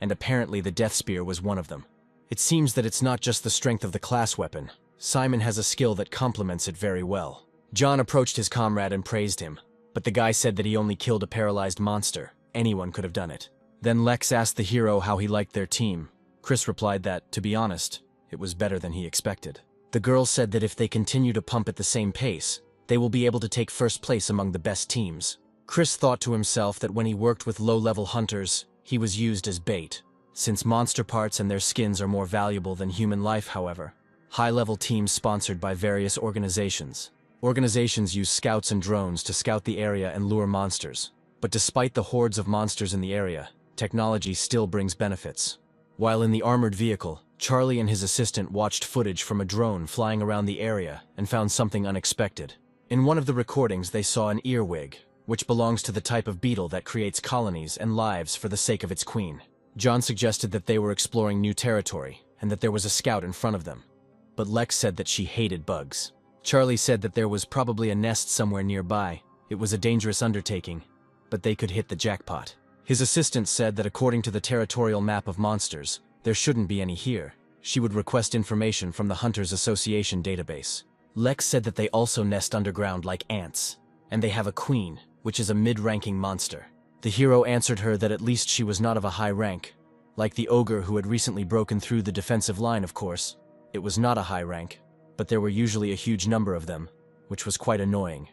and apparently the death spear was one of them. It seems that it's not just the strength of the class weapon. Simon has a skill that complements it very well. John approached his comrade and praised him, but the guy said that he only killed a paralyzed monster. Anyone could have done it. Then Lex asked the hero how he liked their team. Chris replied that, to be honest, it was better than he expected. The girl said that if they continue to pump at the same pace, they will be able to take first place among the best teams. Chris thought to himself that when he worked with low-level hunters, he was used as bait. Since monster parts and their skins are more valuable than human life, however, high-level teams sponsored by various organizations. Organizations use scouts and drones to scout the area and lure monsters. But despite the hordes of monsters in the area, technology still brings benefits. While in the armored vehicle, Charlie and his assistant watched footage from a drone flying around the area and found something unexpected. In one of the recordings, they saw an earwig, which belongs to the type of beetle that creates colonies and lives for the sake of its queen. John suggested that they were exploring new territory and that there was a scout in front of them. But Lex said that she hated bugs. Charlie said that there was probably a nest somewhere nearby. It was a dangerous undertaking, but they could hit the jackpot. His assistant said that according to the territorial map of monsters, There shouldn't be any here. She would request information from the Hunters Association database. Lex said that they also nest underground like ants, and they have a queen, which is a mid-ranking monster. The hero answered her that at least she was not of a high rank. Like the ogre who had recently broken through the defensive line, of course. It was not a high rank, but there were usually a huge number of them, which was quite annoying,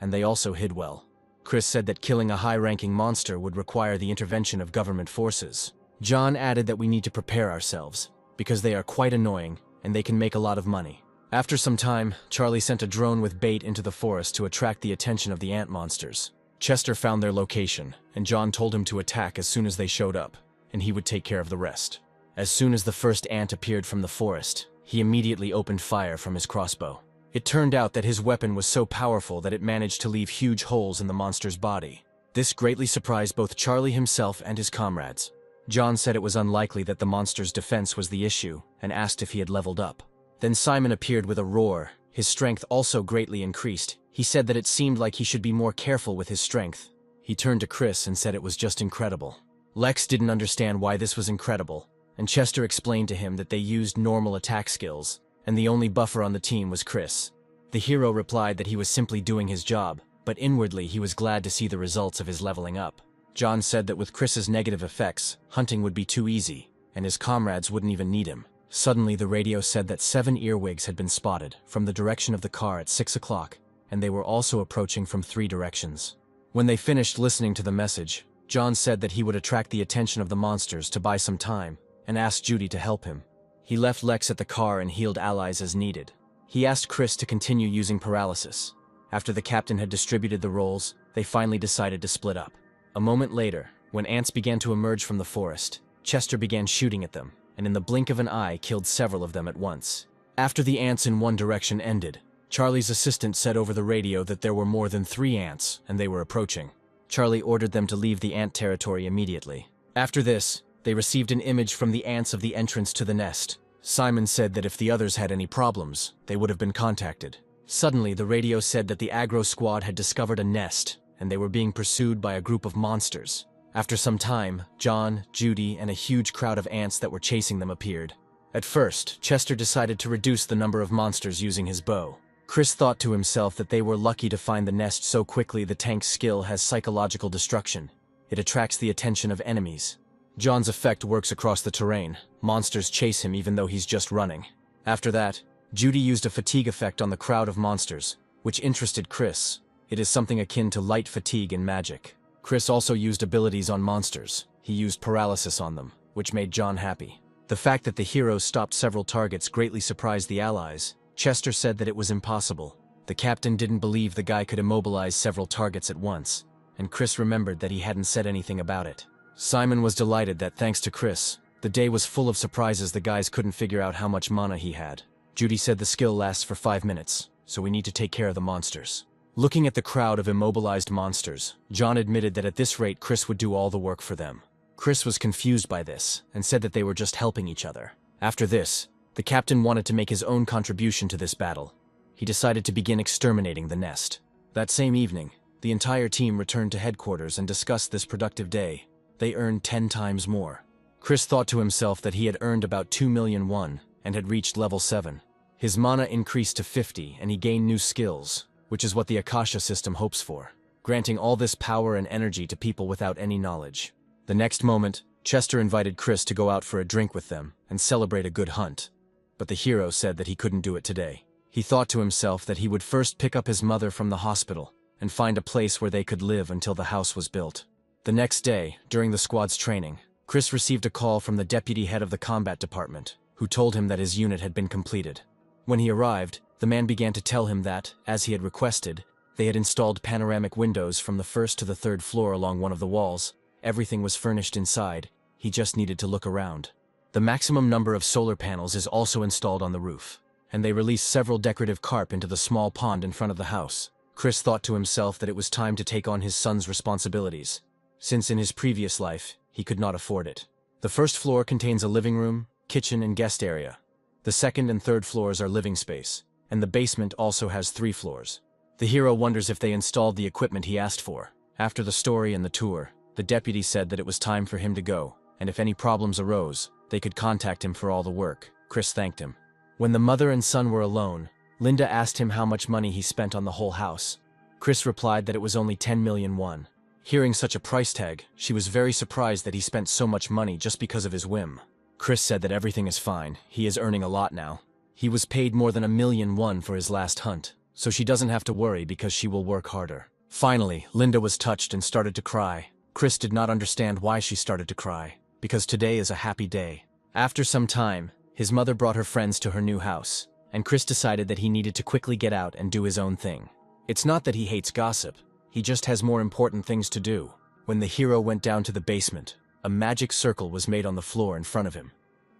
and they also hid well. Chris said that killing a high-ranking monster would require the intervention of government forces. John added that we need to prepare ourselves, because they are quite annoying, and they can make a lot of money. After some time, Charlie sent a drone with bait into the forest to attract the attention of the ant monsters. Chester found their location, and John told him to attack as soon as they showed up, and he would take care of the rest. As soon as the first ant appeared from the forest, he immediately opened fire from his crossbow. It turned out that his weapon was so powerful that it managed to leave huge holes in the monster's body. This greatly surprised both Charlie himself and his comrades. John said it was unlikely that the monster's defense was the issue, and asked if he had leveled up. Then Simon appeared with a roar. His strength also greatly increased. He said that it seemed like he should be more careful with his strength. He turned to Chris and said it was just incredible. Lex didn't understand why this was incredible, and Chester explained to him that they used normal attack skills, and the only buffer on the team was Chris. The hero replied that he was simply doing his job, but inwardly he was glad to see the results of his leveling up. John said that with Chris's negative effects, hunting would be too easy, and his comrades wouldn't even need him. Suddenly the radio said that 7 earwigs had been spotted from the direction of the car at 6 o'clock, and they were also approaching from 3 directions. When they finished listening to the message, John said that he would attract the attention of the monsters to buy some time, and asked Judy to help him. He left Lex at the car and healed allies as needed. He asked Chris to continue using paralysis. After the captain had distributed the roles, they finally decided to split up. A moment later, when ants began to emerge from the forest, Chester began shooting at them, and in the blink of an eye killed several of them at once. After the ants in one direction ended, Charlie's assistant said over the radio that there were more than 3 ants, and they were approaching. Charlie ordered them to leave the ant territory immediately. After this, they received an image from the ants of the entrance to the nest. Simon said that if the others had any problems, they would have been contacted. Suddenly, the radio said that the aggro squad had discovered a nest, and they were being pursued by a group of monsters. After some time, John, Judy, and a huge crowd of ants that were chasing them appeared. At first, Chester decided to reduce the number of monsters using his bow. Chris thought to himself that they were lucky to find the nest so quickly. The tank's skill has psychological destruction. It attracts the attention of enemies. John's effect works across the terrain. Monsters chase him even though he's just running. After that, Judy used a fatigue effect on the crowd of monsters, which interested Chris. It is something akin to light fatigue in magic. Chris also used abilities on monsters. He used paralysis on them, which made John happy. The fact that the heroes stopped several targets greatly surprised the allies. Chester said that it was impossible. The captain didn't believe the guy could immobilize several targets at once, and Chris remembered that he hadn't said anything about it. Simon was delighted that thanks to Chris, the day was full of surprises. The guys couldn't figure out how much mana he had. Judy said the skill lasts for 5 minutes, so we need to take care of the monsters. Looking at the crowd of immobilized monsters, John admitted that at this rate Chris would do all the work for them. Chris was confused by this, and said that they were just helping each other. After this, the captain wanted to make his own contribution to this battle. He decided to begin exterminating the nest. That same evening, the entire team returned to headquarters and discussed this productive day. They earned 10 times more. Chris thought to himself that he had earned about 2 million won, and had reached level 7. His mana increased to 50, and he gained new skills, which is what the Akasha system hopes for, granting all this power and energy to people without any knowledge. The next moment, Chester invited Chris to go out for a drink with them and celebrate a good hunt. But the hero said that he couldn't do it today. He thought to himself that he would first pick up his mother from the hospital and find a place where they could live until the house was built. The next day, during the squad's training, Chris received a call from the deputy head of the combat department, who told him that his unit had been completed. When he arrived, the man began to tell him that, as he had requested, they had installed panoramic windows from the 1st to the 3rd floor along one of the walls. Everything was furnished inside. He just needed to look around. The maximum number of solar panels is also installed on the roof, and they released several decorative carp into the small pond in front of the house. Chris thought to himself that it was time to take on his son's responsibilities, since in his previous life, he could not afford it. The 1st floor contains a living room, kitchen, and guest area. The 2nd and 3rd floors are living space, and the basement also has 3 floors. The hero wonders if they installed the equipment he asked for. After the story and the tour, the deputy said that it was time for him to go, and if any problems arose, they could contact him for all the work. Chris thanked him. When the mother and son were alone, Linda asked him how much money he spent on the whole house. Chris replied that it was only 10 million won. Hearing such a price tag, she was very surprised that he spent so much money just because of his whim. Chris said that everything is fine, he is earning a lot now. He was paid more than 1 million won for his last hunt, so she doesn't have to worry because she will work harder. Finally, Linda was touched and started to cry. Chris did not understand why she started to cry, because today is a happy day. After some time, his mother brought her friends to her new house, and Chris decided that he needed to quickly get out and do his own thing. It's not that he hates gossip, he just has more important things to do. When the hero went down to the basement, a magic circle was made on the floor in front of him,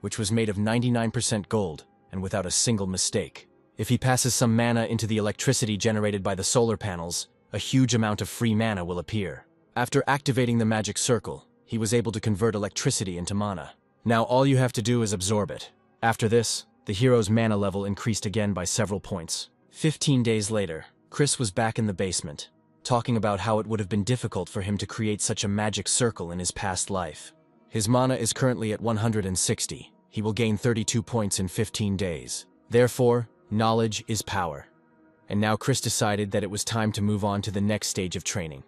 which was made of 99% gold and without a single mistake. If he passes some mana into the electricity generated by the solar panels, a huge amount of free mana will appear. After activating the magic circle, he was able to convert electricity into mana. Now all you have to do is absorb it. After this, the hero's mana level increased again by several points. 15 days later, Chris was back in the basement, talking about how it would have been difficult for him to create such a magic circle in his past life. His mana is currently at 160. He will gain 32 points in 15 days. Therefore, knowledge is power. And now Chris decided that it was time to move on to the next stage of training.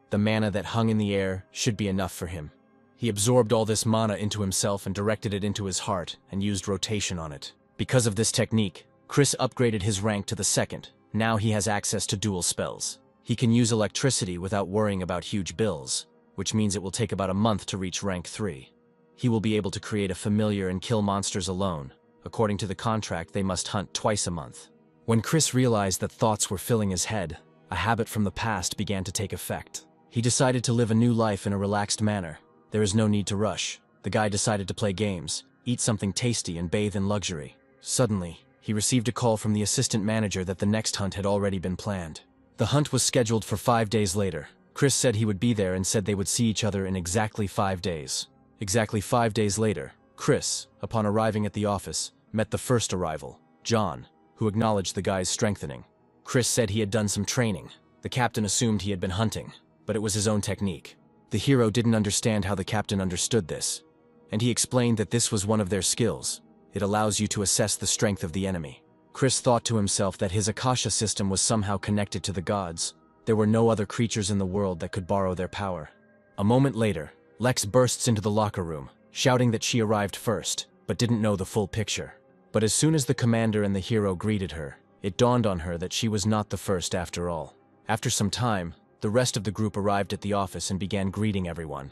The mana that hung in the air should be enough for him. He absorbed all this mana into himself and directed it into his heart and used rotation on it. Because of this technique, Chris upgraded his rank to the 2nd. Now he has access to dual spells. He can use electricity without worrying about huge bills, which means it will take about a month to reach rank 3. He will be able to create a familiar and kill monsters alone. According to the contract, they must hunt twice a month. When Chris realized that thoughts were filling his head, a habit from the past began to take effect. He decided to live a new life in a relaxed manner. There is no need to rush. The guy decided to play games, eat something tasty, and bathe in luxury. Suddenly, he received a call from the assistant manager that the next hunt had already been planned. The hunt was scheduled for 5 days later. Chris said he would be there and said they would see each other in exactly 5 days. Exactly 5 days later, Chris, upon arriving at the office, met the first arrival, John, who acknowledged the guy's strengthening. Chris said he had done some training. The captain assumed he had been hunting, but it was his own technique. The hero didn't understand how the captain understood this, and he explained that this was one of their skills. It allows you to assess the strength of the enemy. Chris thought to himself that his Akasha system was somehow connected to the gods. There were no other creatures in the world that could borrow their power. A moment later, Lex bursts into the locker room, shouting that she arrived first, but didn't know the full picture. But as soon as the commander and the hero greeted her, it dawned on her that she was not the first after all. After some time, the rest of the group arrived at the office and began greeting everyone.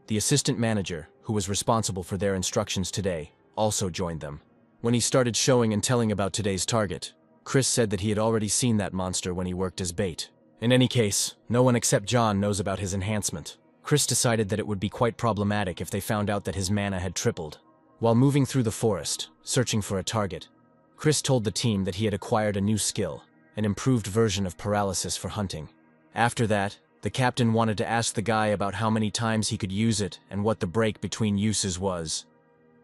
The assistant manager, who was responsible for their instructions today, also joined them. When he started showing and telling about today's target, Chris said that he had already seen that monster when he worked as bait. In any case, no one except John knows about his enhancement. Chris decided that it would be quite problematic if they found out that his mana had tripled. While moving through the forest, searching for a target, Chris told the team that he had acquired a new skill, an improved version of paralysis for hunting. After that, the captain wanted to ask the guy about how many times he could use it and what the break between uses was.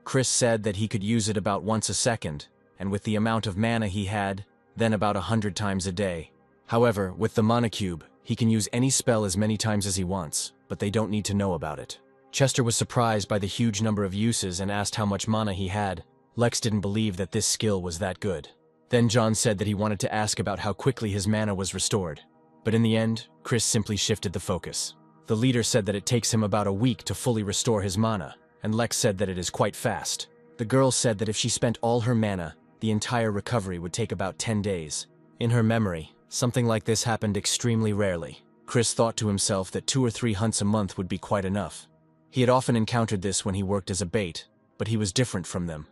Chris said that he could use it about once a second, and with the amount of mana he had, then about 100 times a day. However, with the mana cube, he can use any spell as many times as he wants, but they don't need to know about it. Chester was surprised by the huge number of uses and asked how much mana he had. Lex didn't believe that this skill was that good. Then John said that he wanted to ask about how quickly his mana was restored. But in the end, Chris simply shifted the focus. The leader said that it takes him about a week to fully restore his mana, and Lex said that it is quite fast. The girl said that if she spent all her mana, the entire recovery would take about 10 days. In her memory, something like this happened extremely rarely. Chris thought to himself that 2 or 3 hunts a month would be quite enough. He had often encountered this when he worked as a bait, but he was different from them.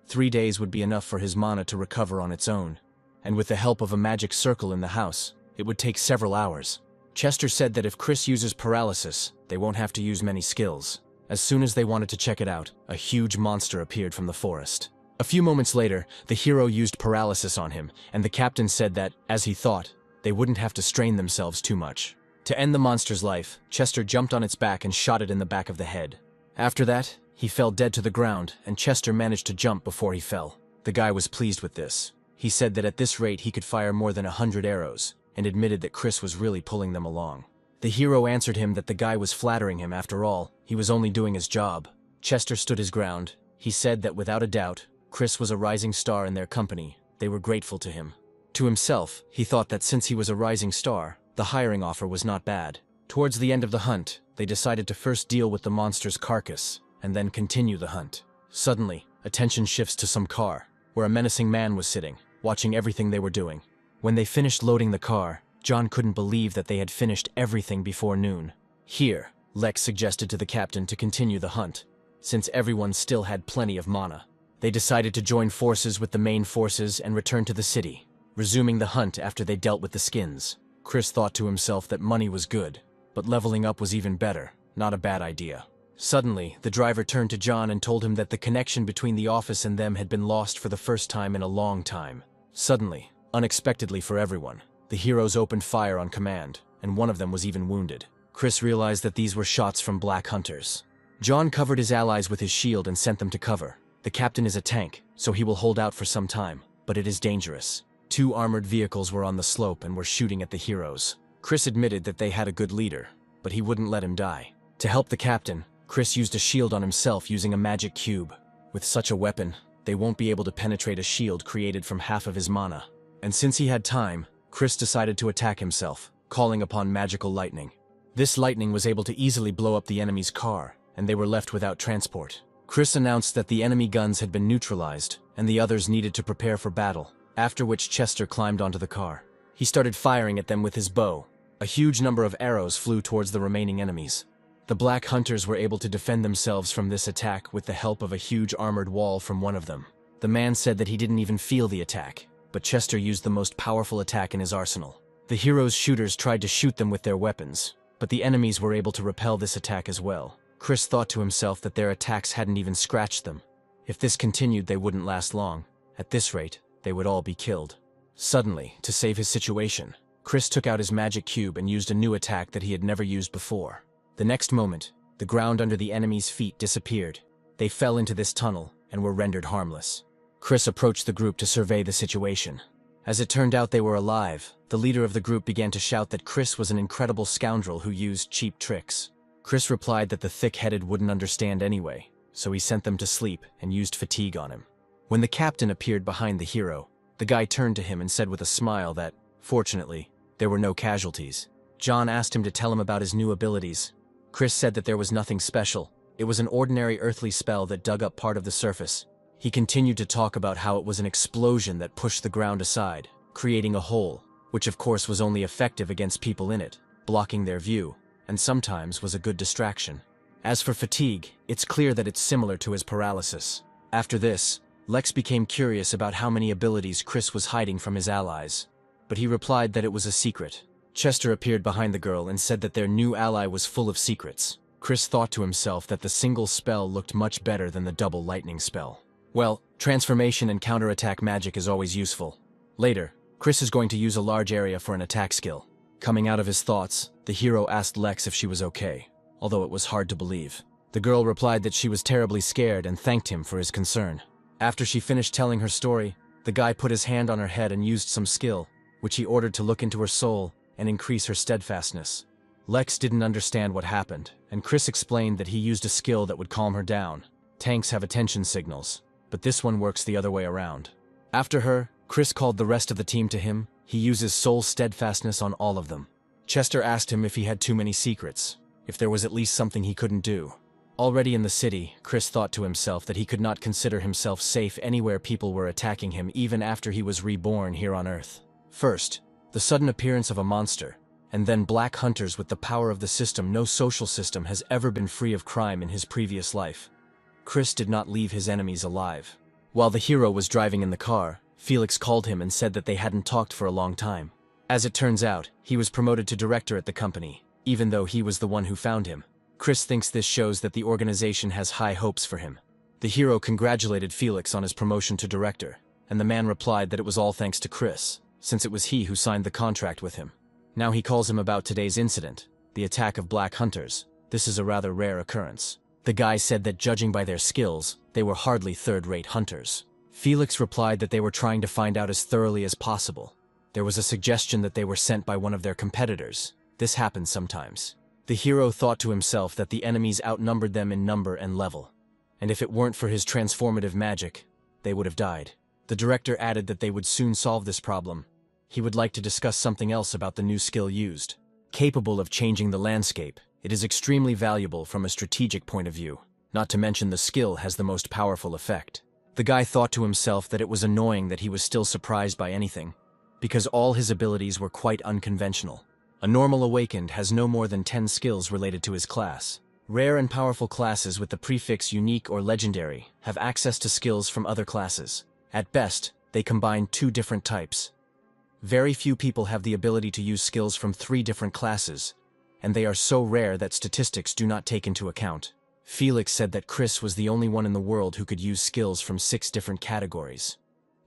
3 days would be enough for his mana to recover on its own, and with the help of a magic circle in the house, it would take several hours. Chester said that if Chris uses paralysis, they won't have to use many skills. As soon as they wanted to check it out, a huge monster appeared from the forest. A few moments later, the hero used paralysis on him, and the captain said that, as he thought, they wouldn't have to strain themselves too much. To end the monster's life, Chester jumped on its back and shot it in the back of the head. After that, he fell dead to the ground, and Chester managed to jump before he fell. The guy was pleased with this. He said that at this rate he could fire more than 100 arrows, and admitted that Chris was really pulling them along. The hero answered him that the guy was flattering him after all, he was only doing his job. Chester stood his ground. He said that without a doubt, Chris was a rising star in their company. They were grateful to him. To himself, he thought that since he was a rising star, the hiring offer was not bad. Towards the end of the hunt, they decided to first deal with the monster's carcass, and then continue the hunt. Suddenly, attention shifts to some car, where a menacing man was sitting, watching everything they were doing. When they finished loading the car, John couldn't believe that they had finished everything before noon. Here, Lex suggested to the captain to continue the hunt, since everyone still had plenty of mana. They decided to join forces with the main forces and return to the city, resuming the hunt after they dealt with the skins. Chris thought to himself that money was good, but leveling up was even better, not a bad idea. Suddenly, the driver turned to John and told him that the connection between the office and them had been lost for the first time in a long time. Suddenly, unexpectedly for everyone, the heroes opened fire on command, and one of them was even wounded. Chris realized that these were shots from Black Hunters. John covered his allies with his shield and sent them to cover. The captain is a tank, so he will hold out for some time, but it is dangerous. 2 armored vehicles were on the slope and were shooting at the heroes. Chris admitted that they had a good leader, but he wouldn't let him die. To help the captain, Chris used a shield on himself using a magic cube. With such a weapon, they won't be able to penetrate a shield created from half of his mana. And since he had time, Chris decided to attack himself, calling upon magical lightning. This lightning was able to easily blow up the enemy's car, and they were left without transport. Chris announced that the enemy guns had been neutralized, and the others needed to prepare for battle, after which Chester climbed onto the car. He started firing at them with his bow. A huge number of arrows flew towards the remaining enemies. The Black Hunters were able to defend themselves from this attack with the help of a huge armored wall from one of them. The man said that he didn't even feel the attack, but Chester used the most powerful attack in his arsenal. The heroes' shooters tried to shoot them with their weapons, but the enemies were able to repel this attack as well. Chris thought to himself that their attacks hadn't even scratched them. If this continued, they wouldn't last long. At this rate, they would all be killed. Suddenly, to save his situation, Chris took out his magic cube and used a new attack that he had never used before. The next moment, the ground under the enemy's feet disappeared. They fell into this tunnel and were rendered harmless. Chris approached the group to survey the situation. As it turned out, they were alive. The leader of the group began to shout that Chris was an incredible scoundrel who used cheap tricks. Chris replied that the thick-headed wouldn't understand anyway, so he sent them to sleep and used fatigue on him. When the captain appeared behind the hero, the guy turned to him and said with a smile that, fortunately, there were no casualties. John asked him to tell him about his new abilities. Chris said that there was nothing special. It was an ordinary earthly spell that dug up part of the surface. He continued to talk about how it was an explosion that pushed the ground aside, creating a hole, which of course was only effective against people in it, blocking their view, and sometimes was a good distraction. As for fatigue, it's clear that it's similar to his paralysis. After this, Lex became curious about how many abilities Chris was hiding from his allies, but he replied that it was a secret. Chester appeared behind the girl and said that their new ally was full of secrets. Chris thought to himself that the single spell looked much better than the double lightning spell. Well, transformation and counterattack magic is always useful. Later, Chris is going to use a large area for an attack skill. Coming out of his thoughts, the hero asked Lex if she was okay, although it was hard to believe. The girl replied that she was terribly scared and thanked him for his concern. After she finished telling her story, the guy put his hand on her head and used some skill, which he ordered to look into her soul and increase her steadfastness. Lex didn't understand what happened, and Chris explained that he used a skill that would calm her down. Tanks have attention signals, but this one works the other way around. After her, Chris called the rest of the team to him. He uses soul steadfastness on all of them. Chester asked him if he had too many secrets, if there was at least something he couldn't do. Already in the city, Chris thought to himself that he could not consider himself safe anywhere people were attacking him even after he was reborn here on Earth. First, the sudden appearance of a monster, and then Black Hunters with the power of the system. No social system has ever been free of crime in his previous life. Chris did not leave his enemies alive. While the hero was driving in the car, Felix called him and said that they hadn't talked for a long time. As it turns out, he was promoted to director at the company, even though he was the one who found him. Chris thinks this shows that the organization has high hopes for him. The hero congratulated Felix on his promotion to director, and the man replied that it was all thanks to Chris, since it was he who signed the contract with him. Now he calls him about today's incident, the attack of Black Hunters. This is a rather rare occurrence. The guy said that judging by their skills, they were hardly third-rate hunters. Felix replied that they were trying to find out as thoroughly as possible. There was a suggestion that they were sent by one of their competitors. This happens sometimes. The hero thought to himself that the enemies outnumbered them in number and level. and if it weren't for his transformative magic, they would have died. The director added that they would soon solve this problem. He would like to discuss something else about the new skill used. Capable of changing the landscape, it is extremely valuable from a strategic point of view. Not to mention the skill has the most powerful effect. The guy thought to himself that it was annoying that he was still surprised by anything, because all his abilities were quite unconventional. A normal awakened has no more than 10 skills related to his class. Rare and powerful classes with the prefix unique or legendary have access to skills from other classes. At best, they combine 2 different types. Very few people have the ability to use skills from 3 different classes, and they are so rare that statistics do not take into account. Felix said that Chris was the only one in the world who could use skills from 6 different categories.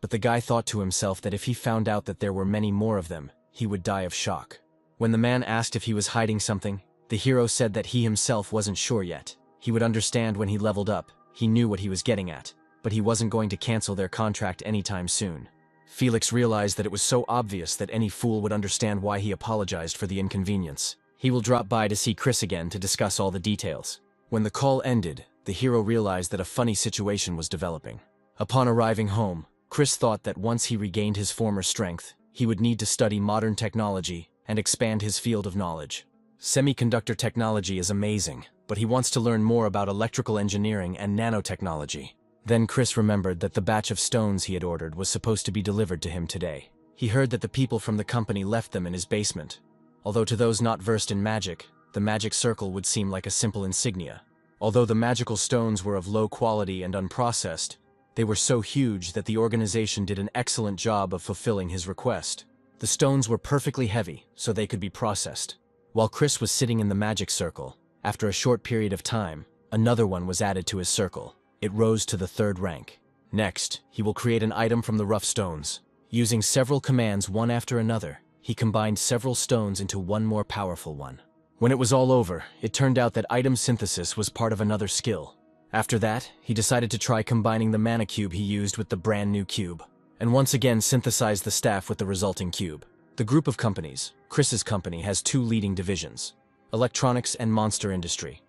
But the guy thought to himself that if he found out that there were many more of them, he would die of shock. When the man asked if he was hiding something, the hero said that he himself wasn't sure yet. He would understand when he leveled up. He knew what he was getting at, but he wasn't going to cancel their contract anytime soon. Felix realized that it was so obvious that any fool would understand why he apologized for the inconvenience. He will drop by to see Chris again to discuss all the details. When the call ended, the hero realized that a funny situation was developing. Upon arriving home, Chris thought that once he regained his former strength, he would need to study modern technology and expand his field of knowledge. Semiconductor technology is amazing, but he wants to learn more about electrical engineering and nanotechnology. Then Chris remembered that the batch of stones he had ordered was supposed to be delivered to him today. He heard that the people from the company left them in his basement. Although to those not versed in magic, the magic circle would seem like a simple insignia. Although the magical stones were of low quality and unprocessed, they were so huge that the organization did an excellent job of fulfilling his request. The stones were perfectly heavy, so they could be processed. While Chris was sitting in the magic circle, after a short period of time, another one was added to his circle. It rose to the 3rd rank. Next, he will create an item from the rough stones. Using several commands one after another, he combined several stones into one more powerful one. When it was all over, it turned out that item synthesis was part of another skill. After that, he decided to try combining the mana cube he used with the brand new cube, and once again synthesized the staff with the resulting cube. The group of companies, Chris's company, has 2 leading divisions: electronics and monster industry.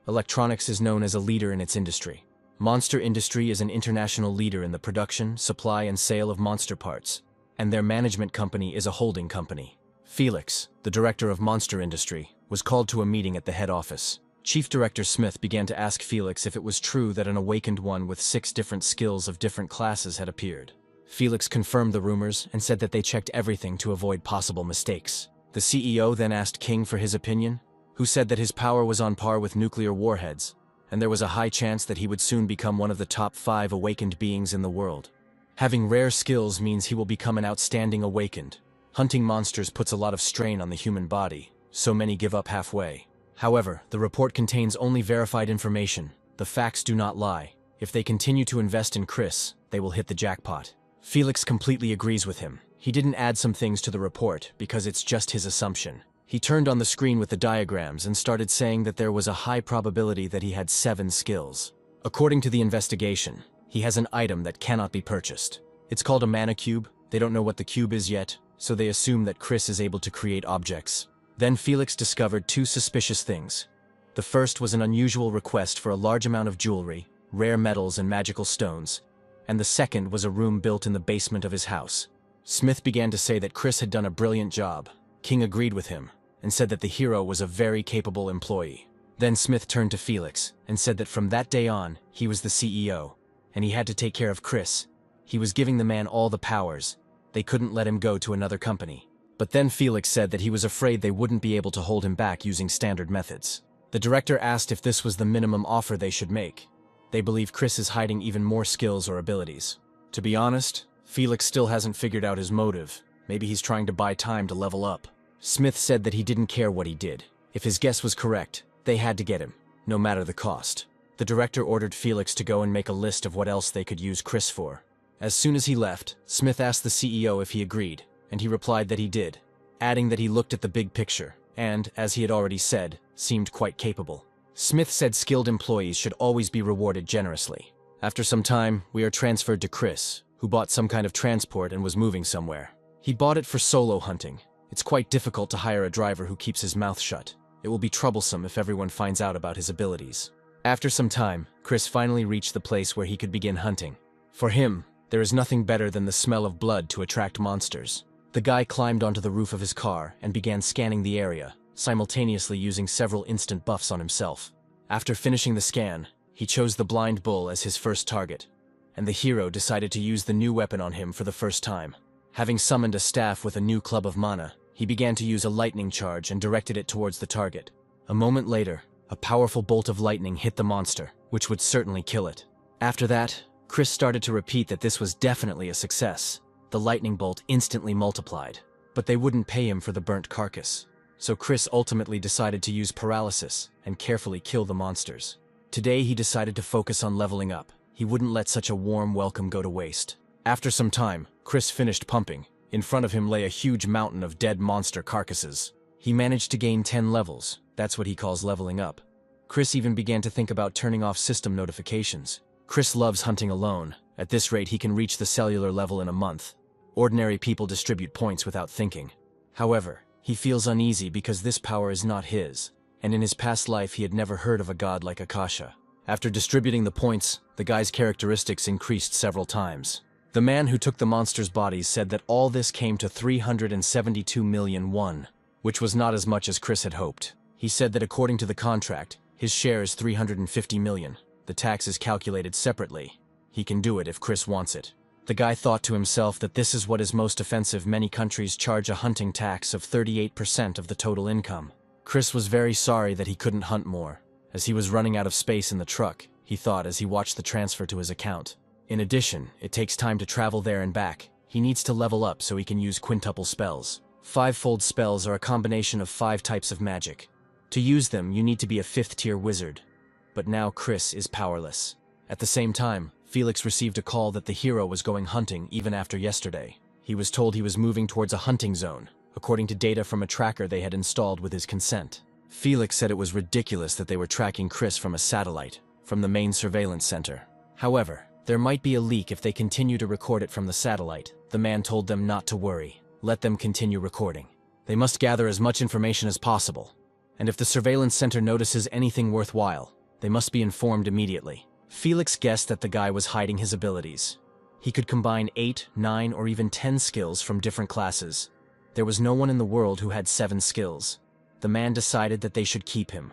Electronics is known as a leader in its industry. Monster Industry is an international leader in the production, supply, and sale of monster parts, and their management company is a holding company. Felix, the director of Monster Industry, was called to a meeting at the head office. Chief Director Smith began to ask Felix if it was true that an awakened one with 6 different skills of different classes had appeared. Felix confirmed the rumors and said that they checked everything to avoid possible mistakes. The CEO then asked King for his opinion, who said that his power was on par with nuclear warheads, and there was a high chance that he would soon become one of the top 5 awakened beings in the world. Having rare skills means he will become an outstanding awakened. Hunting monsters puts a lot of strain on the human body, so many give up halfway. However, the report contains only verified information. The facts do not lie. If they continue to invest in Chris, they will hit the jackpot. Felix completely agrees with him. He didn't add some things to the report because it's just his assumption. He turned on the screen with the diagrams and started saying that there was a high probability that he had 7 skills. According to the investigation, he has an item that cannot be purchased. It's called a mana cube. They don't know what the cube is yet, so they assume that Chris is able to create objects. Then Felix discovered 2 suspicious things. The first was an unusual request for a large amount of jewelry, rare metals and magical stones, and the second was a room built in the basement of his house. Smith began to say that Chris had done a brilliant job. King agreed with him and said that the hero was a very capable employee. Then Smith turned to Felix and said that from that day on, he was the CEO, and he had to take care of Chris. He was giving the man all the powers. They couldn't let him go to another company. But then Felix said that he was afraid they wouldn't be able to hold him back using standard methods. The director asked if this was the minimum offer they should make. They believe Chris is hiding even more skills or abilities. To be honest, Felix still hasn't figured out his motive. Maybe he's trying to buy time to level up. Smith said that he didn't care what he did. If his guess was correct, they had to get him, no matter the cost. The director ordered Felix to go and make a list of what else they could use Chris for. As soon as he left, Smith asked the CEO if he agreed, and he replied that he did, adding that he looked at the big picture and, as he had already said, seemed quite capable. Smith said skilled employees should always be rewarded generously. After some time, we are transferred to Chris, who bought some kind of transport and was moving somewhere. He bought it for solo hunting. It's quite difficult to hire a driver who keeps his mouth shut. It will be troublesome if everyone finds out about his abilities. After some time, Chris finally reached the place where he could begin hunting. For him, there is nothing better than the smell of blood to attract monsters. The guy climbed onto the roof of his car and began scanning the area, simultaneously using several instant buffs on himself. After finishing the scan, he chose the blind bull as his first target, and the hero decided to use the new weapon on him for the first time. Having summoned a staff with a new club of mana, he began to use a lightning charge and directed it towards the target. A moment later, a powerful bolt of lightning hit the monster, which would certainly kill it. After that, Chris started to repeat that this was definitely a success. The lightning bolt instantly multiplied, but they wouldn't pay him for the burnt carcass. So Chris ultimately decided to use paralysis and carefully kill the monsters. Today he decided to focus on leveling up. He wouldn't let such a warm welcome go to waste. After some time, Chris finished pumping. In front of him lay a huge mountain of dead monster carcasses. He managed to gain 10 levels. That's what he calls leveling up. Chris even began to think about turning off system notifications. Chris loves hunting alone. At this rate, he can reach the cellular level in a month. Ordinary people distribute points without thinking. However, he feels uneasy because this power is not his, and in his past life he had never heard of a god like Akasha. After distributing the points, the guy's characteristics increased several times. The man who took the monsters' bodies said that all this came to 372 million won, which was not as much as Chris had hoped. He said that according to the contract, his share is 350 million. The tax is calculated separately. He can do it if Chris wants it. The guy thought to himself that this is what is most offensive. Many countries charge a hunting tax of 38% of the total income. Chris was very sorry that he couldn't hunt more. As he was running out of space in the truck, he thought as he watched the transfer to his account. In addition, it takes time to travel there and back. He needs to level up so he can use quintuple spells. Five-fold spells are a combination of 5 types of magic. To use them, you need to be a 5th-tier wizard. But now Chris is powerless. At the same time, Felix received a call that the hero was going hunting even after yesterday. He was told he was moving towards a hunting zone, according to data from a tracker they had installed with his consent. Felix said it was ridiculous that they were tracking Chris from a satellite, from the main surveillance center. However, there might be a leak if they continue to record it from the satellite. The man told them not to worry. Let them continue recording. They must gather as much information as possible. And if the surveillance center notices anything worthwhile, they must be informed immediately. Felix guessed that the guy was hiding his abilities. He could combine 8, 9, or even 10 skills from different classes. There was no one in the world who had 7 skills. The man decided that they should keep him.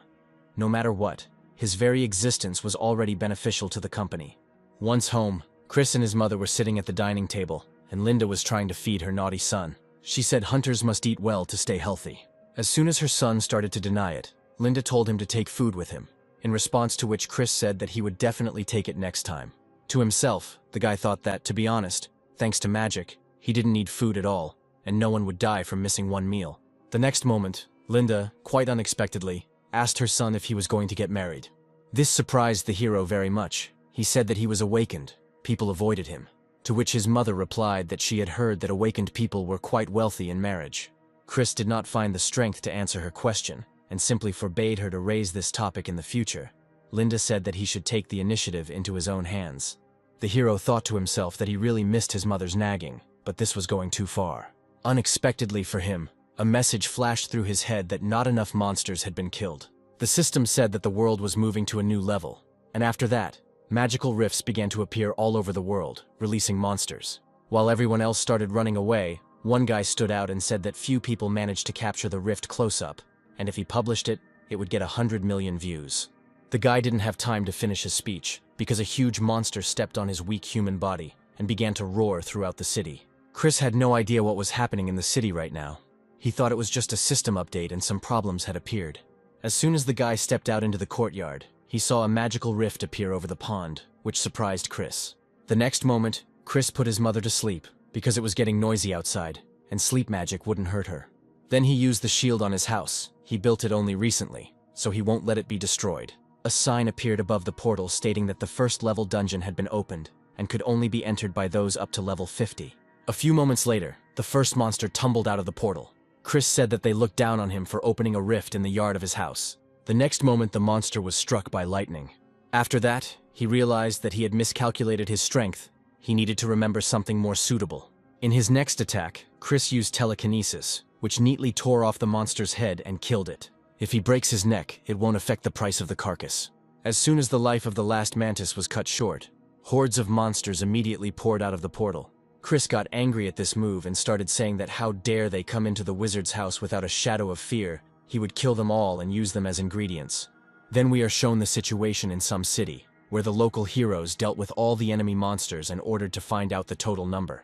No matter what, his very existence was already beneficial to the company. Once home, Chris and his mother were sitting at the dining table, and Linda was trying to feed her naughty son. She said hunters must eat well to stay healthy. As soon as her son started to deny it, Linda told him to take food with him, in response to which Chris said that he would definitely take it next time. To himself, the guy thought that, to be honest, thanks to magic, he didn't need food at all, and no one would die from missing one meal. The next moment, Linda, quite unexpectedly, asked her son if he was going to get married. This surprised the hero very much. He said that he was awakened. People avoided him. To which his mother replied that she had heard that awakened people were quite wealthy in marriage. Chris did not find the strength to answer her question, and simply forbade her to raise this topic in the future. Linda said that he should take the initiative into his own hands. The hero thought to himself that he really missed his mother's nagging, but this was going too far. Unexpectedly for him, a message flashed through his head that not enough monsters had been killed. The system said that the world was moving to a new level, and after that, magical rifts began to appear all over the world, releasing monsters. While everyone else started running away, one guy stood out and said that few people managed to capture the rift close-up, and if he published it, it would get 100 million views. The guy didn't have time to finish his speech, because a huge monster stepped on his weak human body and began to roar throughout the city. Chris had no idea what was happening in the city right now. He thought it was just a system update and some problems had appeared. As soon as the guy stepped out into the courtyard, he saw a magical rift appear over the pond, which surprised Chris. The next moment, Chris put his mother to sleep, because it was getting noisy outside, and sleep magic wouldn't hurt her. Then he used the shield on his house. He built it only recently, so he won't let it be destroyed. A sign appeared above the portal stating that the first level dungeon had been opened, and could only be entered by those up to level 50. A few moments later, the first monster tumbled out of the portal. Chris said that they looked down on him for opening a rift in the yard of his house. The next moment the monster was struck by lightning. After that, he realized that he had miscalculated his strength. He needed to remember something more suitable. In his next attack, Chris used telekinesis, which neatly tore off the monster's head and killed it. If he breaks his neck, it won't affect the price of the carcass. As soon as the life of the last mantis was cut short, hordes of monsters immediately poured out of the portal. Chris got angry at this move and started saying that how dare they come into the wizard's house without a shadow of fear, he would kill them all and use them as ingredients. Then we are shown the situation in some city, where the local heroes dealt with all the enemy monsters and ordered to find out the total number.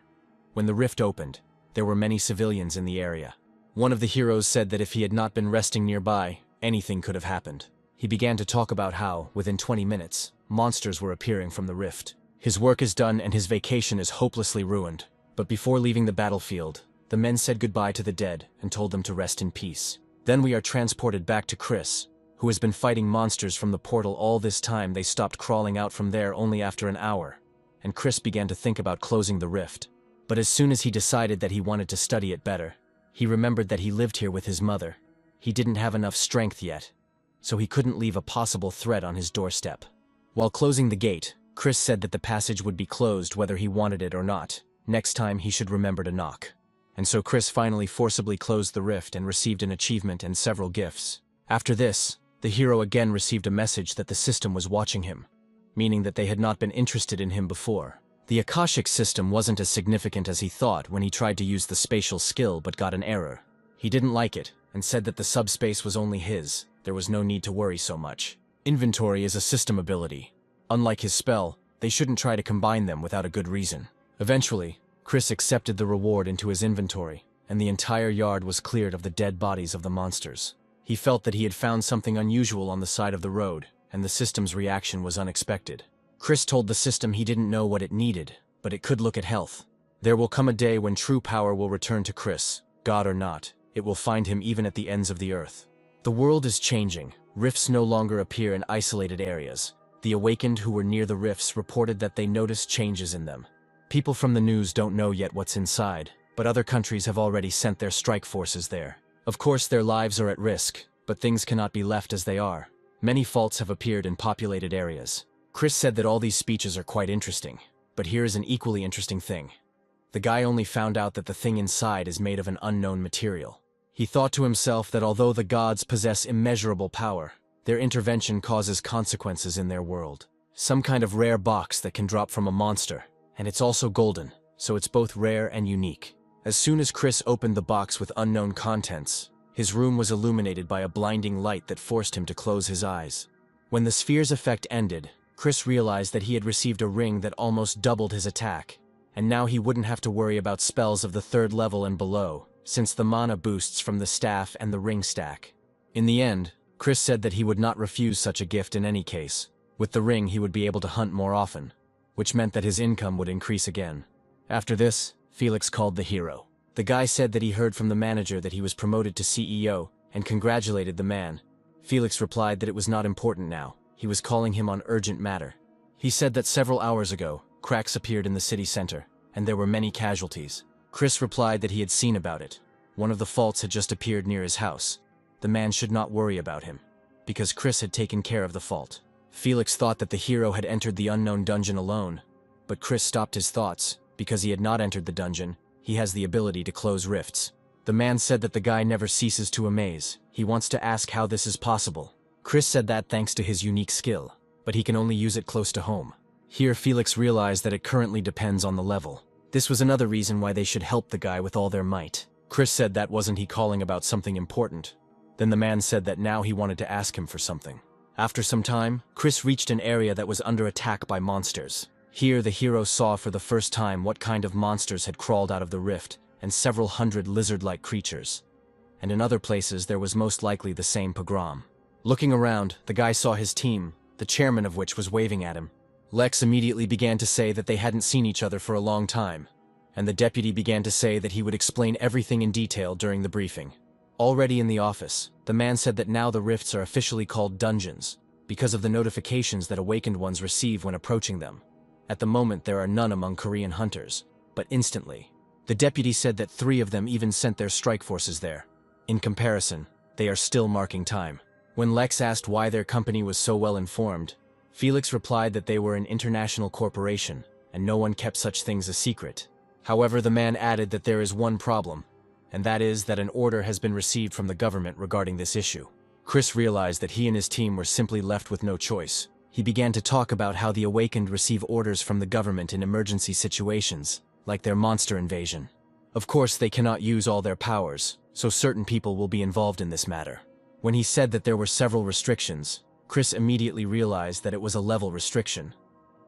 When the rift opened, there were many civilians in the area. One of the heroes said that if he had not been resting nearby, anything could have happened. He began to talk about how, within 20 minutes, monsters were appearing from the rift. His work is done and his vacation is hopelessly ruined. But before leaving the battlefield, the men said goodbye to the dead and told them to rest in peace. Then we are transported back to Chris, who has been fighting monsters from the portal all this time. They stopped crawling out from there only after an hour, and Chris began to think about closing the rift. But as soon as he decided that he wanted to study it better, he remembered that he lived here with his mother. He didn't have enough strength yet, so he couldn't leave a possible threat on his doorstep. While closing the gate, Chris said that the passage would be closed whether he wanted it or not. Next time he should remember to knock. And so Chris finally forcibly closed the rift and received an achievement and several gifts. After this, the hero again received a message that the system was watching him, meaning that they had not been interested in him before. The Akashic system wasn't as significant as he thought when he tried to use the spatial skill but got an error. He didn't like it and said that the subspace was only his. There was no need to worry so much. Inventory is a system ability. Unlike his spell, they shouldn't try to combine them without a good reason. Eventually, Chris accepted the reward into his inventory, and the entire yard was cleared of the dead bodies of the monsters. He felt that he had found something unusual on the side of the road, and the system's reaction was unexpected. Chris told the system he didn't know what it needed, but it could look at health. There will come a day when true power will return to Chris. God or not, it will find him even at the ends of the earth. The world is changing. Rifts no longer appear in isolated areas. The awakened who were near the rifts reported that they noticed changes in them. People from the news don't know yet what's inside, but other countries have already sent their strike forces there. Of course, their lives are at risk, but things cannot be left as they are. Many faults have appeared in populated areas. Chris said that all these speeches are quite interesting, but here is an equally interesting thing. The guy only found out that the thing inside is made of an unknown material. He thought to himself that although the gods possess immeasurable power, their intervention causes consequences in their world. Some kind of rare box that can drop from a monster, and it's also golden, so it's both rare and unique. As soon as Chris opened the box with unknown contents, his room was illuminated by a blinding light that forced him to close his eyes. When the sphere's effect ended, Chris realized that he had received a ring that almost doubled his attack, and now he wouldn't have to worry about spells of the 3rd level and below, since the mana boosts from the staff and the ring stack. In the end, Chris said that he would not refuse such a gift in any case. With the ring, he would be able to hunt more often, which meant that his income would increase again. After this, Felix called the hero. The guy said that he heard from the manager that he was promoted to CEO and congratulated the man. Felix replied that it was not important now. He was calling him on urgent matter. He said that several hours ago, cracks appeared in the city center, and there were many casualties. Chris replied that he had seen about it. One of the faults had just appeared near his house. The man should not worry about him, because Chris had taken care of the fault. Felix thought that the hero had entered the unknown dungeon alone, but Chris stopped his thoughts. Because he had not entered the dungeon, he has the ability to close rifts. The man said that the guy never ceases to amaze. He wants to ask how this is possible. Chris said that thanks to his unique skill, but he can only use it close to home. Here Felix realized that it currently depends on the level. This was another reason why they should help the guy with all their might. Chris said that wasn't he calling about something important. Then the man said that now he wanted to ask him for something. After some time, Chris reached an area that was under attack by monsters. Here the hero saw for the first time what kind of monsters had crawled out of the rift, and several hundred lizard-like creatures. And in other places there was most likely the same pogrom. Looking around, the guy saw his team, the chairman of which was waving at him. Lex immediately began to say that they hadn't seen each other for a long time, and the deputy began to say that he would explain everything in detail during the briefing. Already in the office, the man said that now the rifts are officially called dungeons, because of the notifications that awakened ones receive when approaching them. At the moment there are none among Korean hunters, but instantly. The deputy said that 3 of them even sent their strike forces there. In comparison, they are still marking time. When Lex asked why their company was so well informed, Felix replied that they were an international corporation, and no one kept such things a secret. However, the man added that there is one problem, and that is that an order has been received from the government regarding this issue. Chris realized that he and his team were simply left with no choice. He began to talk about how the awakened receive orders from the government in emergency situations, like their monster invasion. Of course, they cannot use all their powers, so certain people will be involved in this matter. When he said that there were several restrictions, Chris immediately realized that it was a level restriction.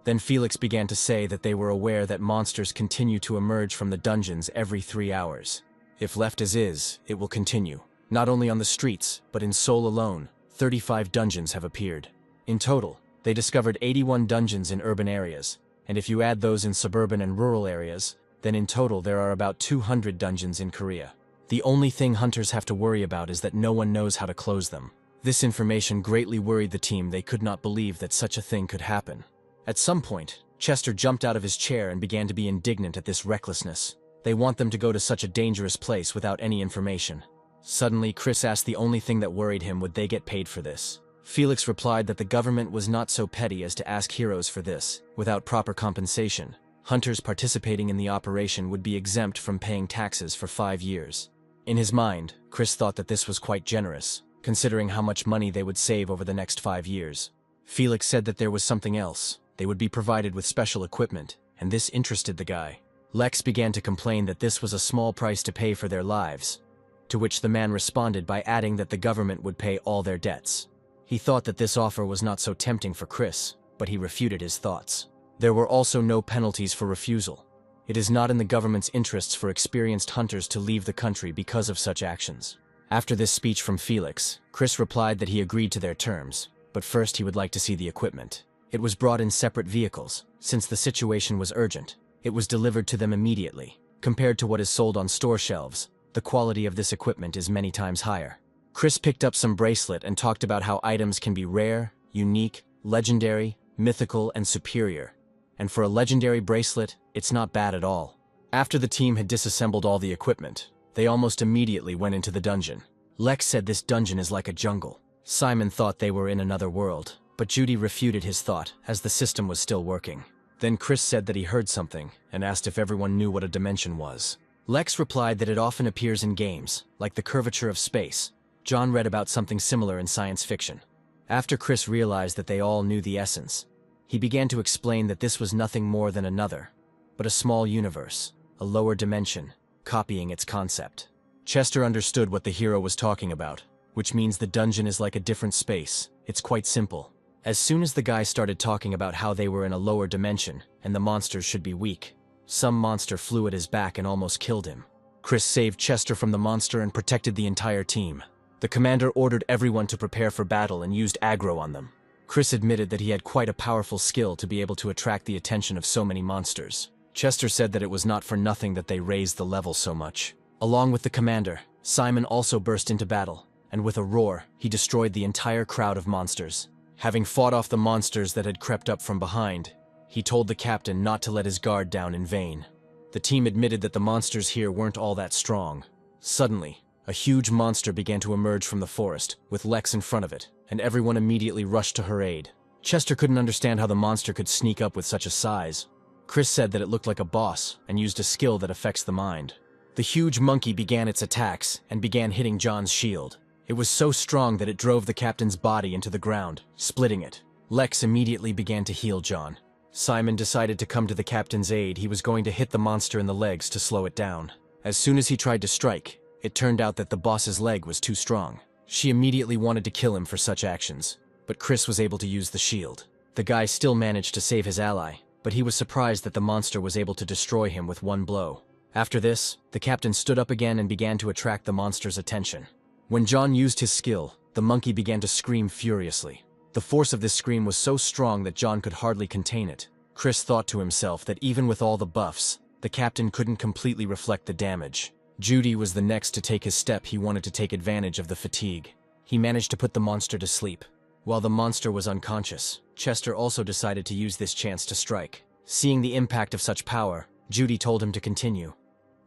Then Felix began to say that they were aware that monsters continue to emerge from the dungeons every 3 hours. If left as is, it will continue. Not only on the streets, but in Seoul alone, 35 dungeons have appeared. In total, they discovered 81 dungeons in urban areas, and if you add those in suburban and rural areas, then in total there are about 200 dungeons in Korea. The only thing hunters have to worry about is that no one knows how to close them. This information greatly worried the team. They could not believe that such a thing could happen. At some point, Chester jumped out of his chair and began to be indignant at this recklessness. They want them to go to such a dangerous place without any information. Suddenly, Chris asked the only thing that worried him: would they get paid for this? Felix replied that the government was not so petty as to ask heroes for this. Without proper compensation, hunters participating in the operation would be exempt from paying taxes for 5 years. In his mind, Chris thought that this was quite generous, considering how much money they would save over the next 5 years. Felix said that there was something else. They would be provided with special equipment, and this interested the guy. Lex began to complain that this was a small price to pay for their lives, to which the man responded by adding that the government would pay all their debts. He thought that this offer was not so tempting for Chris, but he refuted his thoughts. There were also no penalties for refusal. It is not in the government's interests for experienced hunters to leave the country because of such actions. After this speech from Felix, Chris replied that he agreed to their terms, but first he would like to see the equipment. It was brought in separate vehicles. Since the situation was urgent, it was delivered to them immediately. Compared to what is sold on store shelves, the quality of this equipment is many times higher. Chris picked up some bracelet and talked about how items can be rare, unique, legendary, mythical, and superior. And for a legendary bracelet, it's not bad at all. After the team had disassembled all the equipment, they almost immediately went into the dungeon. Lex said this dungeon is like a jungle. Simon thought they were in another world, but Judy refuted his thought, as the system was still working. Then Chris said that he heard something, and asked if everyone knew what a dimension was. Lex replied that it often appears in games, like the curvature of space. John read about something similar in science fiction. After Chris realized that they all knew the essence, he began to explain that this was nothing more than another, but a small universe, a lower dimension, copying its concept. Chester understood what the hero was talking about, which means the dungeon is like a different space. It's quite simple. As soon as the guy started talking about how they were in a lower dimension, and the monsters should be weak, some monster flew at his back and almost killed him. Chris saved Chester from the monster and protected the entire team. The commander ordered everyone to prepare for battle and used aggro on them. Chris admitted that he had quite a powerful skill to be able to attract the attention of so many monsters. Chester said that it was not for nothing that they raised the level so much. Along with the commander, Simon also burst into battle, and with a roar, he destroyed the entire crowd of monsters. Having fought off the monsters that had crept up from behind, he told the captain not to let his guard down in vain. The team admitted that the monsters here weren't all that strong. Suddenly, a huge monster began to emerge from the forest, with Lex in front of it, and everyone immediately rushed to her aid. Chester couldn't understand how the monster could sneak up with such a size. Chris said that it looked like a boss, and used a skill that affects the mind. The huge monkey began its attacks, and began hitting John's shield. It was so strong that it drove the captain's body into the ground, splitting it. Lex immediately began to heal John. Simon decided to come to the captain's aid. He was going to hit the monster in the legs to slow it down. As soon as he tried to strike, it turned out that the boss's leg was too strong. She immediately wanted to kill him for such actions, but Chris was able to use the shield. The guy still managed to save his ally, but he was surprised that the monster was able to destroy him with one blow. After this, the captain stood up again and began to attract the monster's attention. When John used his skill, the monkey began to scream furiously. The force of this scream was so strong that John could hardly contain it. Chris thought to himself that even with all the buffs, the captain couldn't completely reflect the damage. Judy was the next to take his step. He wanted to take advantage of the fatigue. He managed to put the monster to sleep. While the monster was unconscious, Chester also decided to use this chance to strike. Seeing the impact of such power, Judy told him to continue.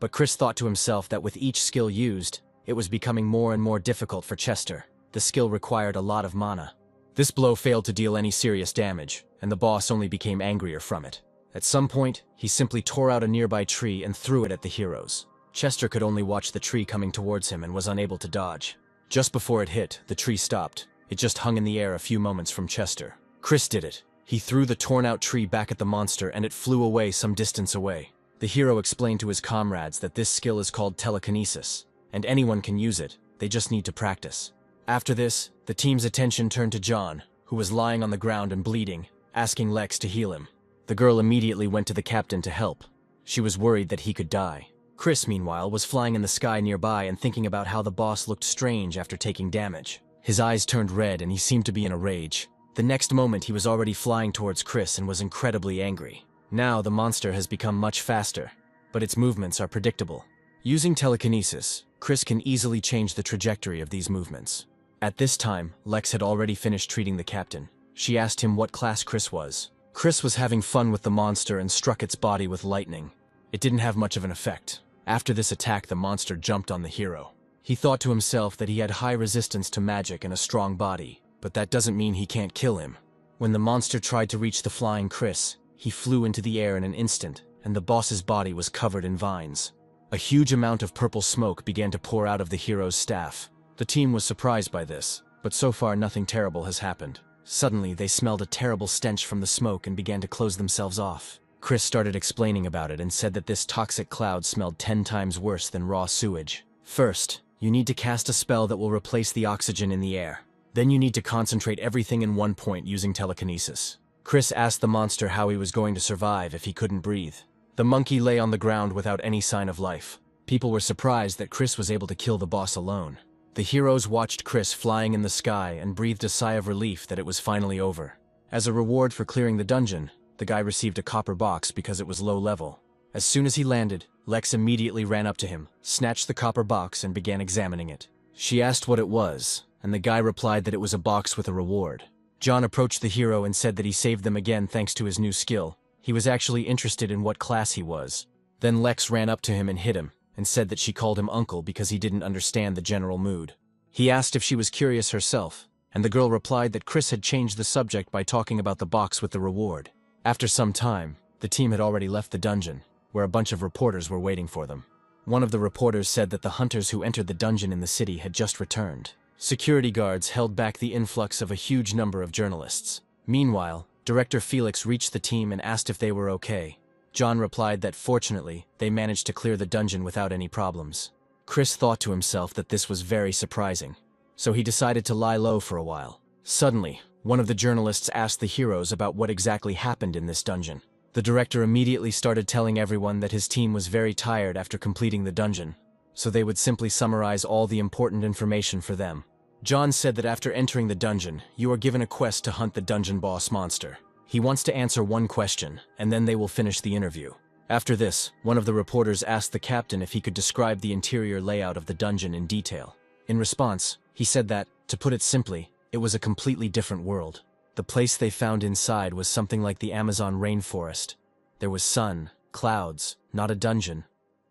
But Chris thought to himself that with each skill used, it was becoming more and more difficult for Chester. The skill required a lot of mana. This blow failed to deal any serious damage, and the boss only became angrier from it. At some point, he simply tore out a nearby tree and threw it at the heroes. Chester could only watch the tree coming towards him and was unable to dodge. Just before it hit, the tree stopped. It just hung in the air a few moments from Chester. Chris did it. He threw the torn-out tree back at the monster and it flew away some distance away. The hero explained to his comrades that this skill is called telekinesis, and anyone can use it, they just need to practice. After this, the team's attention turned to John, who was lying on the ground and bleeding, asking Lex to heal him. The girl immediately went to the captain to help. She was worried that he could die. Chris, meanwhile, was flying in the sky nearby and thinking about how the boss looked strange after taking damage. His eyes turned red and he seemed to be in a rage. The next moment he was already flying towards Chris and was incredibly angry. Now the monster has become much faster, but its movements are predictable. Using telekinesis, Chris can easily change the trajectory of these movements. At this time, Lex had already finished treating the captain. She asked him what class Chris was. Chris was having fun with the monster and struck its body with lightning. It didn't have much of an effect. After this attack, the monster jumped on the hero. He thought to himself that he had high resistance to magic and a strong body, but that doesn't mean he can't kill him. When the monster tried to reach the flying Chris, he flew into the air in an instant, and the boss's body was covered in vines. A huge amount of purple smoke began to pour out of the hero's staff. The team was surprised by this, but so far nothing terrible has happened. Suddenly, they smelled a terrible stench from the smoke and began to close themselves off. Chris started explaining about it and said that this toxic cloud smelled 10 times worse than raw sewage. First, you need to cast a spell that will replace the oxygen in the air. Then you need to concentrate everything in one point using telekinesis. Chris asked the monster how he was going to survive if he couldn't breathe. The monkey lay on the ground without any sign of life. People were surprised that Chris was able to kill the boss alone. The heroes watched Chris flying in the sky and breathed a sigh of relief that it was finally over. As a reward for clearing the dungeon, the guy received a copper box because it was low level. As soon as he landed, Lex immediately ran up to him, snatched the copper box and began examining it. She asked what it was, and the guy replied that it was a box with a reward. John approached the hero and said that he saved them again thanks to his new skill. He was actually interested in what class he was. Then Lex ran up to him and hit him, and said that she called him uncle because he didn't understand the general mood. He asked if she was curious herself, and the girl replied that Chris had changed the subject by talking about the box with the reward. After some time, the team had already left the dungeon, where a bunch of reporters were waiting for them. One of the reporters said that the hunters who entered the dungeon in the city had just returned. Security guards held back the influx of a huge number of journalists. Meanwhile, Director Felix reached the team and asked if they were okay. John replied that fortunately, they managed to clear the dungeon without any problems. Chris thought to himself that this was very surprising, so he decided to lie low for a while. Suddenly, one of the journalists asked the heroes about what exactly happened in this dungeon. The director immediately started telling everyone that his team was very tired after completing the dungeon, so they would simply summarize all the important information for them. John said that after entering the dungeon, you are given a quest to hunt the dungeon boss monster. He wants to answer one question, and then they will finish the interview. After this, one of the reporters asked the captain if he could describe the interior layout of the dungeon in detail. In response, he said that, to put it simply, it was a completely different world. The place they found inside was something like the Amazon rainforest. There was sun, clouds, not a dungeon,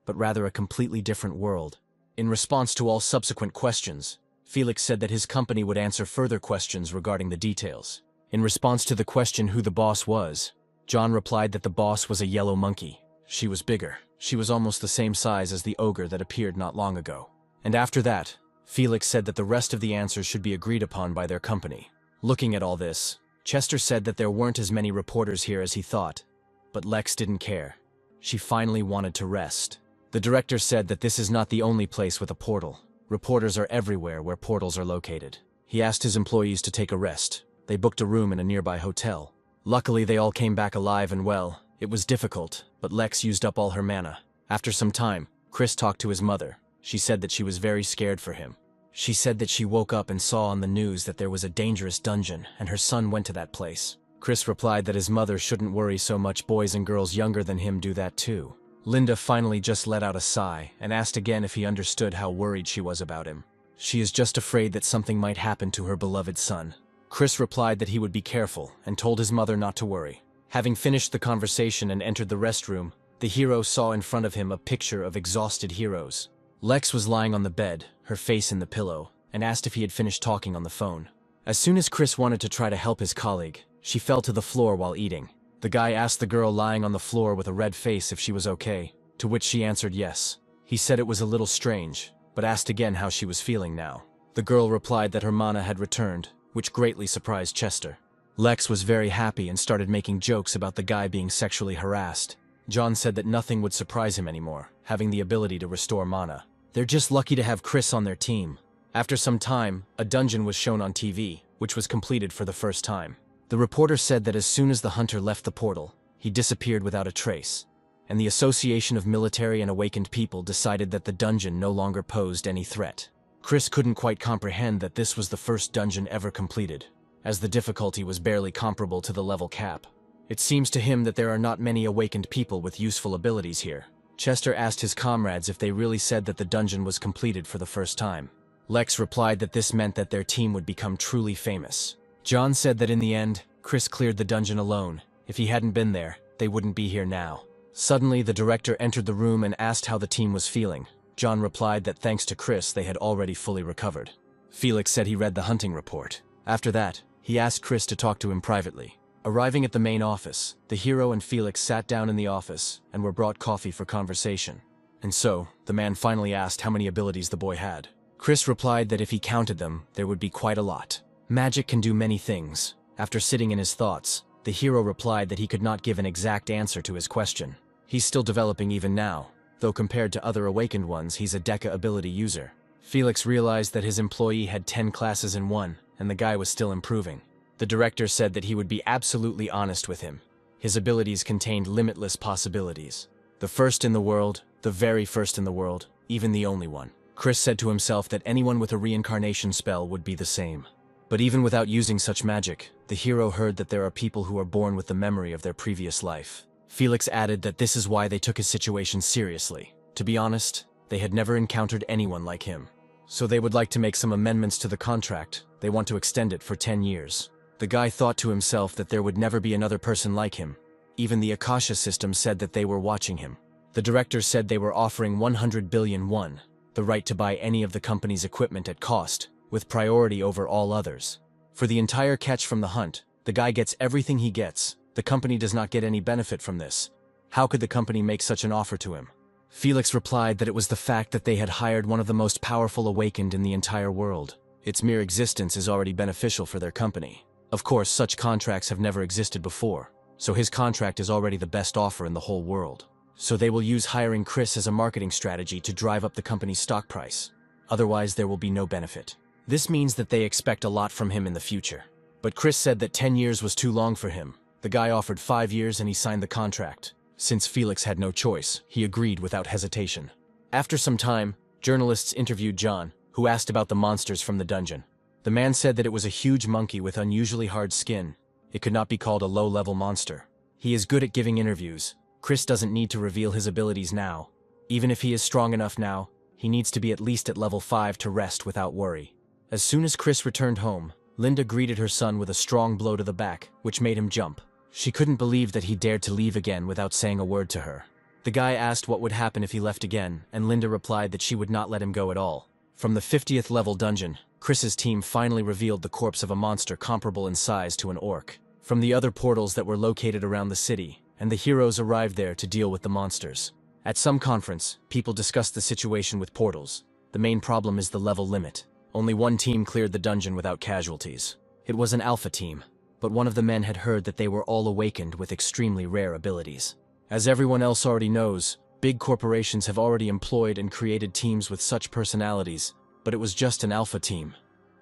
but rather a completely different world. In response to all subsequent questions, Felix said that his company would answer further questions regarding the details. In response to the question who the boss was, John replied that the boss was a yellow monkey. She was bigger. She was almost the same size as the ogre that appeared not long ago. And after that, Felix said that the rest of the answers should be agreed upon by their company. Looking at all this, Chester said that there weren't as many reporters here as he thought, but Lex didn't care. She finally wanted to rest. The director said that this is not the only place with a portal. Reporters are everywhere where portals are located. He asked his employees to take a rest. They booked a room in a nearby hotel. Luckily, they all came back alive and well. It was difficult, but Lex used up all her mana. After some time, Chris talked to his mother. She said that she was very scared for him. She said that she woke up and saw on the news that there was a dangerous dungeon, and her son went to that place. Chris replied that his mother shouldn't worry so much. Boys and girls younger than him do that too. Linda finally just let out a sigh and asked again if he understood how worried she was about him. She is just afraid that something might happen to her beloved son. Chris replied that he would be careful and told his mother not to worry. Having finished the conversation and entered the restroom, the hero saw in front of him a picture of exhausted heroes. Lex was lying on the bed, her face in the pillow, and asked if he had finished talking on the phone. As soon as Chris wanted to try to help his colleague, she fell to the floor while eating. The guy asked the girl lying on the floor with a red face if she was okay, to which she answered yes. He said it was a little strange, but asked again how she was feeling now. The girl replied that her mana had returned, which greatly surprised Chester. Lex was very happy and started making jokes about the guy being sexually harassed. John said that nothing would surprise him anymore, having the ability to restore mana. They're just lucky to have Chris on their team. After some time, a dungeon was shown on TV, which was completed for the first time. The reporter said that as soon as the hunter left the portal, he disappeared without a trace, and the Association of Military and Awakened People decided that the dungeon no longer posed any threat. Chris couldn't quite comprehend that this was the first dungeon ever completed, as the difficulty was barely comparable to the level cap. It seems to him that there are not many awakened people with useful abilities here. Chester asked his comrades if they really said that the dungeon was completed for the first time. Lex replied that this meant that their team would become truly famous. John said that in the end, Chris cleared the dungeon alone. If he hadn't been there, they wouldn't be here now. Suddenly, the director entered the room and asked how the team was feeling. John replied that thanks to Chris, they had already fully recovered. Felix said he read the hunting report. After that, he asked Chris to talk to him privately. Arriving at the main office, the hero and Felix sat down in the office and were brought coffee for conversation. And so, the man finally asked how many abilities the boy had. Chris replied that if he counted them, there would be quite a lot. Magic can do many things. After sitting in his thoughts, the hero replied that he could not give an exact answer to his question. He's still developing even now, though compared to other awakened ones, he's a Deca ability user. Felix realized that his employee had 10 classes in one, and the guy was still improving. The director said that he would be absolutely honest with him. His abilities contained limitless possibilities. The first in the world, the very first in the world, even the only one. Chris said to himself that anyone with a reincarnation spell would be the same. But even without using such magic, the hero heard that there are people who are born with the memory of their previous life. Felix added that this is why they took his situation seriously. To be honest, they had never encountered anyone like him. So they would like to make some amendments to the contract. They want to extend it for 10 years. The guy thought to himself that there would never be another person like him. Even the Akasha system said that they were watching him. The director said they were offering 100 billion won, the right to buy any of the company's equipment at cost, with priority over all others. For the entire catch from the hunt, the guy gets everything he gets. The company does not get any benefit from this. How could the company make such an offer to him? Felix replied that it was the fact that they had hired one of the most powerful awakened in the entire world. Its mere existence is already beneficial for their company. Of course, such contracts have never existed before, so his contract is already the best offer in the whole world. So they will use hiring Chris as a marketing strategy to drive up the company's stock price. Otherwise, there will be no benefit. This means that they expect a lot from him in the future. But Chris said that 10 years was too long for him. The guy offered 5 years and he signed the contract. Since Felix had no choice, he agreed without hesitation. After some time, journalists interviewed John, who asked about the monsters from the dungeon. The man said that it was a huge monkey with unusually hard skin. It could not be called a low-level monster. He is good at giving interviews. Chris doesn't need to reveal his abilities now. Even if he is strong enough now, he needs to be at least at level 5 to rest without worry. As soon as Chris returned home, Linda greeted her son with a strong blow to the back, which made him jump. She couldn't believe that he dared to leave again without saying a word to her. The guy asked what would happen if he left again, and Linda replied that she would not let him go at all. From the 50th level dungeon, Chris's team finally revealed the corpse of a monster comparable in size to an orc. From the other portals that were located around the city, and the heroes arrived there to deal with the monsters. At some conference, people discussed the situation with portals. The main problem is the level limit. Only one team cleared the dungeon without casualties. It was an alpha team, but one of the men had heard that they were all awakened with extremely rare abilities. As everyone else already knows, big corporations have already employed and created teams with such personalities, but it was just an alpha team.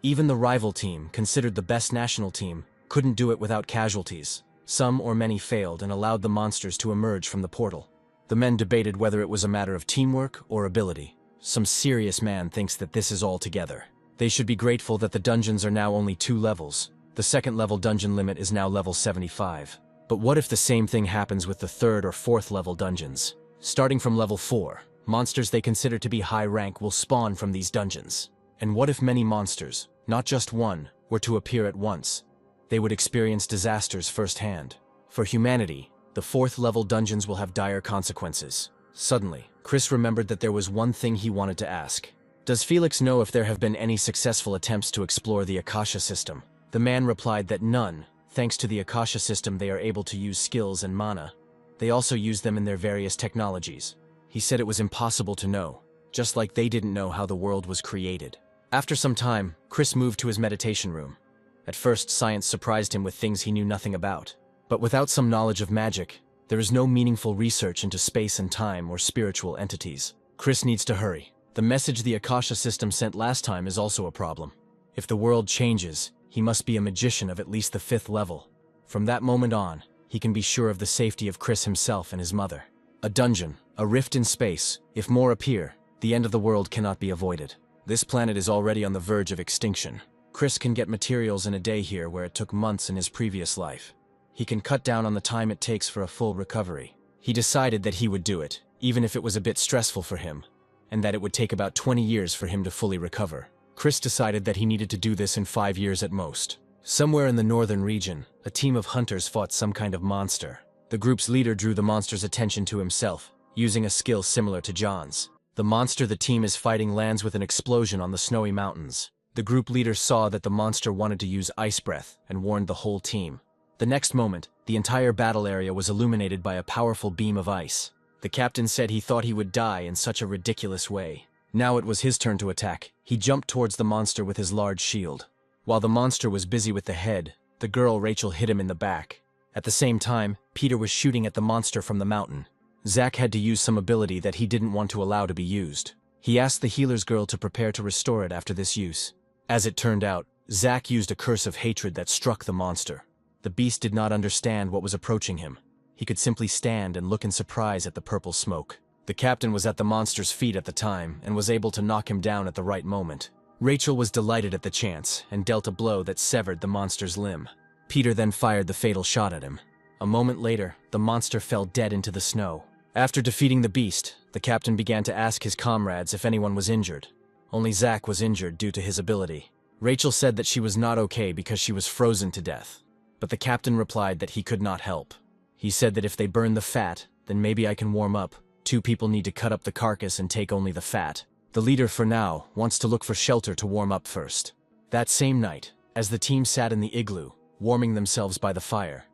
Even the rival team, considered the best national team, couldn't do it without casualties. Some or many failed and allowed the monsters to emerge from the portal. The men debated whether it was a matter of teamwork or ability. Some serious man thinks that this is all together. They should be grateful that the dungeons are now only 2 levels. The second level dungeon limit is now level 75. But what if the same thing happens with the 3rd or 4th level dungeons? Starting from level 4, monsters they consider to be high rank will spawn from these dungeons. And what if many monsters, not just one, were to appear at once? They would experience disasters firsthand. For humanity, the 4th level dungeons will have dire consequences. Suddenly, Chris remembered that there was one thing he wanted to ask. Does Felix know if there have been any successful attempts to explore the Akasha system? The man replied that none. Thanks to the Akasha system, they are able to use skills and mana. They also use them in their various technologies. He said it was impossible to know, just like they didn't know how the world was created. After some time, Chris moved to his meditation room. At first, science surprised him with things he knew nothing about. But without some knowledge of magic, there is no meaningful research into space and time or spiritual entities. Chris needs to hurry. The message the Akasha system sent last time is also a problem. If the world changes, he must be a magician of at least the 5th level. From that moment on, he can be sure of the safety of Chris himself and his mother. A dungeon, a rift in space. If more appear, the end of the world cannot be avoided. This planet is already on the verge of extinction. Chris can get materials in a day here where it took months in his previous life. He can cut down on the time it takes for a full recovery. He decided that he would do it, even if it was a bit stressful for him, and that it would take about 20 years for him to fully recover. Chris decided that he needed to do this in 5 years at most. Somewhere in the northern region, a team of hunters fought some kind of monster. The group's leader drew the monster's attention to himself, using a skill similar to John's. The monster the team is fighting lands with an explosion on the snowy mountains. The group leader saw that the monster wanted to use ice breath and warned the whole team. The next moment, the entire battle area was illuminated by a powerful beam of ice. The captain said he thought he would die in such a ridiculous way. Now it was his turn to attack. He jumped towards the monster with his large shield. While the monster was busy with the head, the girl Rachel hit him in the back. At the same time, Peter was shooting at the monster from the mountain. Zach had to use some ability that he didn't want to allow to be used. He asked the healer's girl to prepare to restore it after this use. As it turned out, Zach used a curse of hatred that struck the monster. The beast did not understand what was approaching him. He could simply stand and look in surprise at the purple smoke. The captain was at the monster's feet at the time and was able to knock him down at the right moment. Rachel was delighted at the chance and dealt a blow that severed the monster's limb. Peter then fired the fatal shot at him. A moment later, the monster fell dead into the snow. After defeating the beast, the captain began to ask his comrades if anyone was injured. Only Zach was injured due to his ability. Rachel said that she was not okay because she was frozen to death. But the captain replied that he could not help. He said that if they burn the fat, then maybe I can warm up. 2 people need to cut up the carcass and take only the fat. The leader, for now, wants to look for shelter to warm up first. That same night, as the team sat in the igloo, warming themselves by the fire,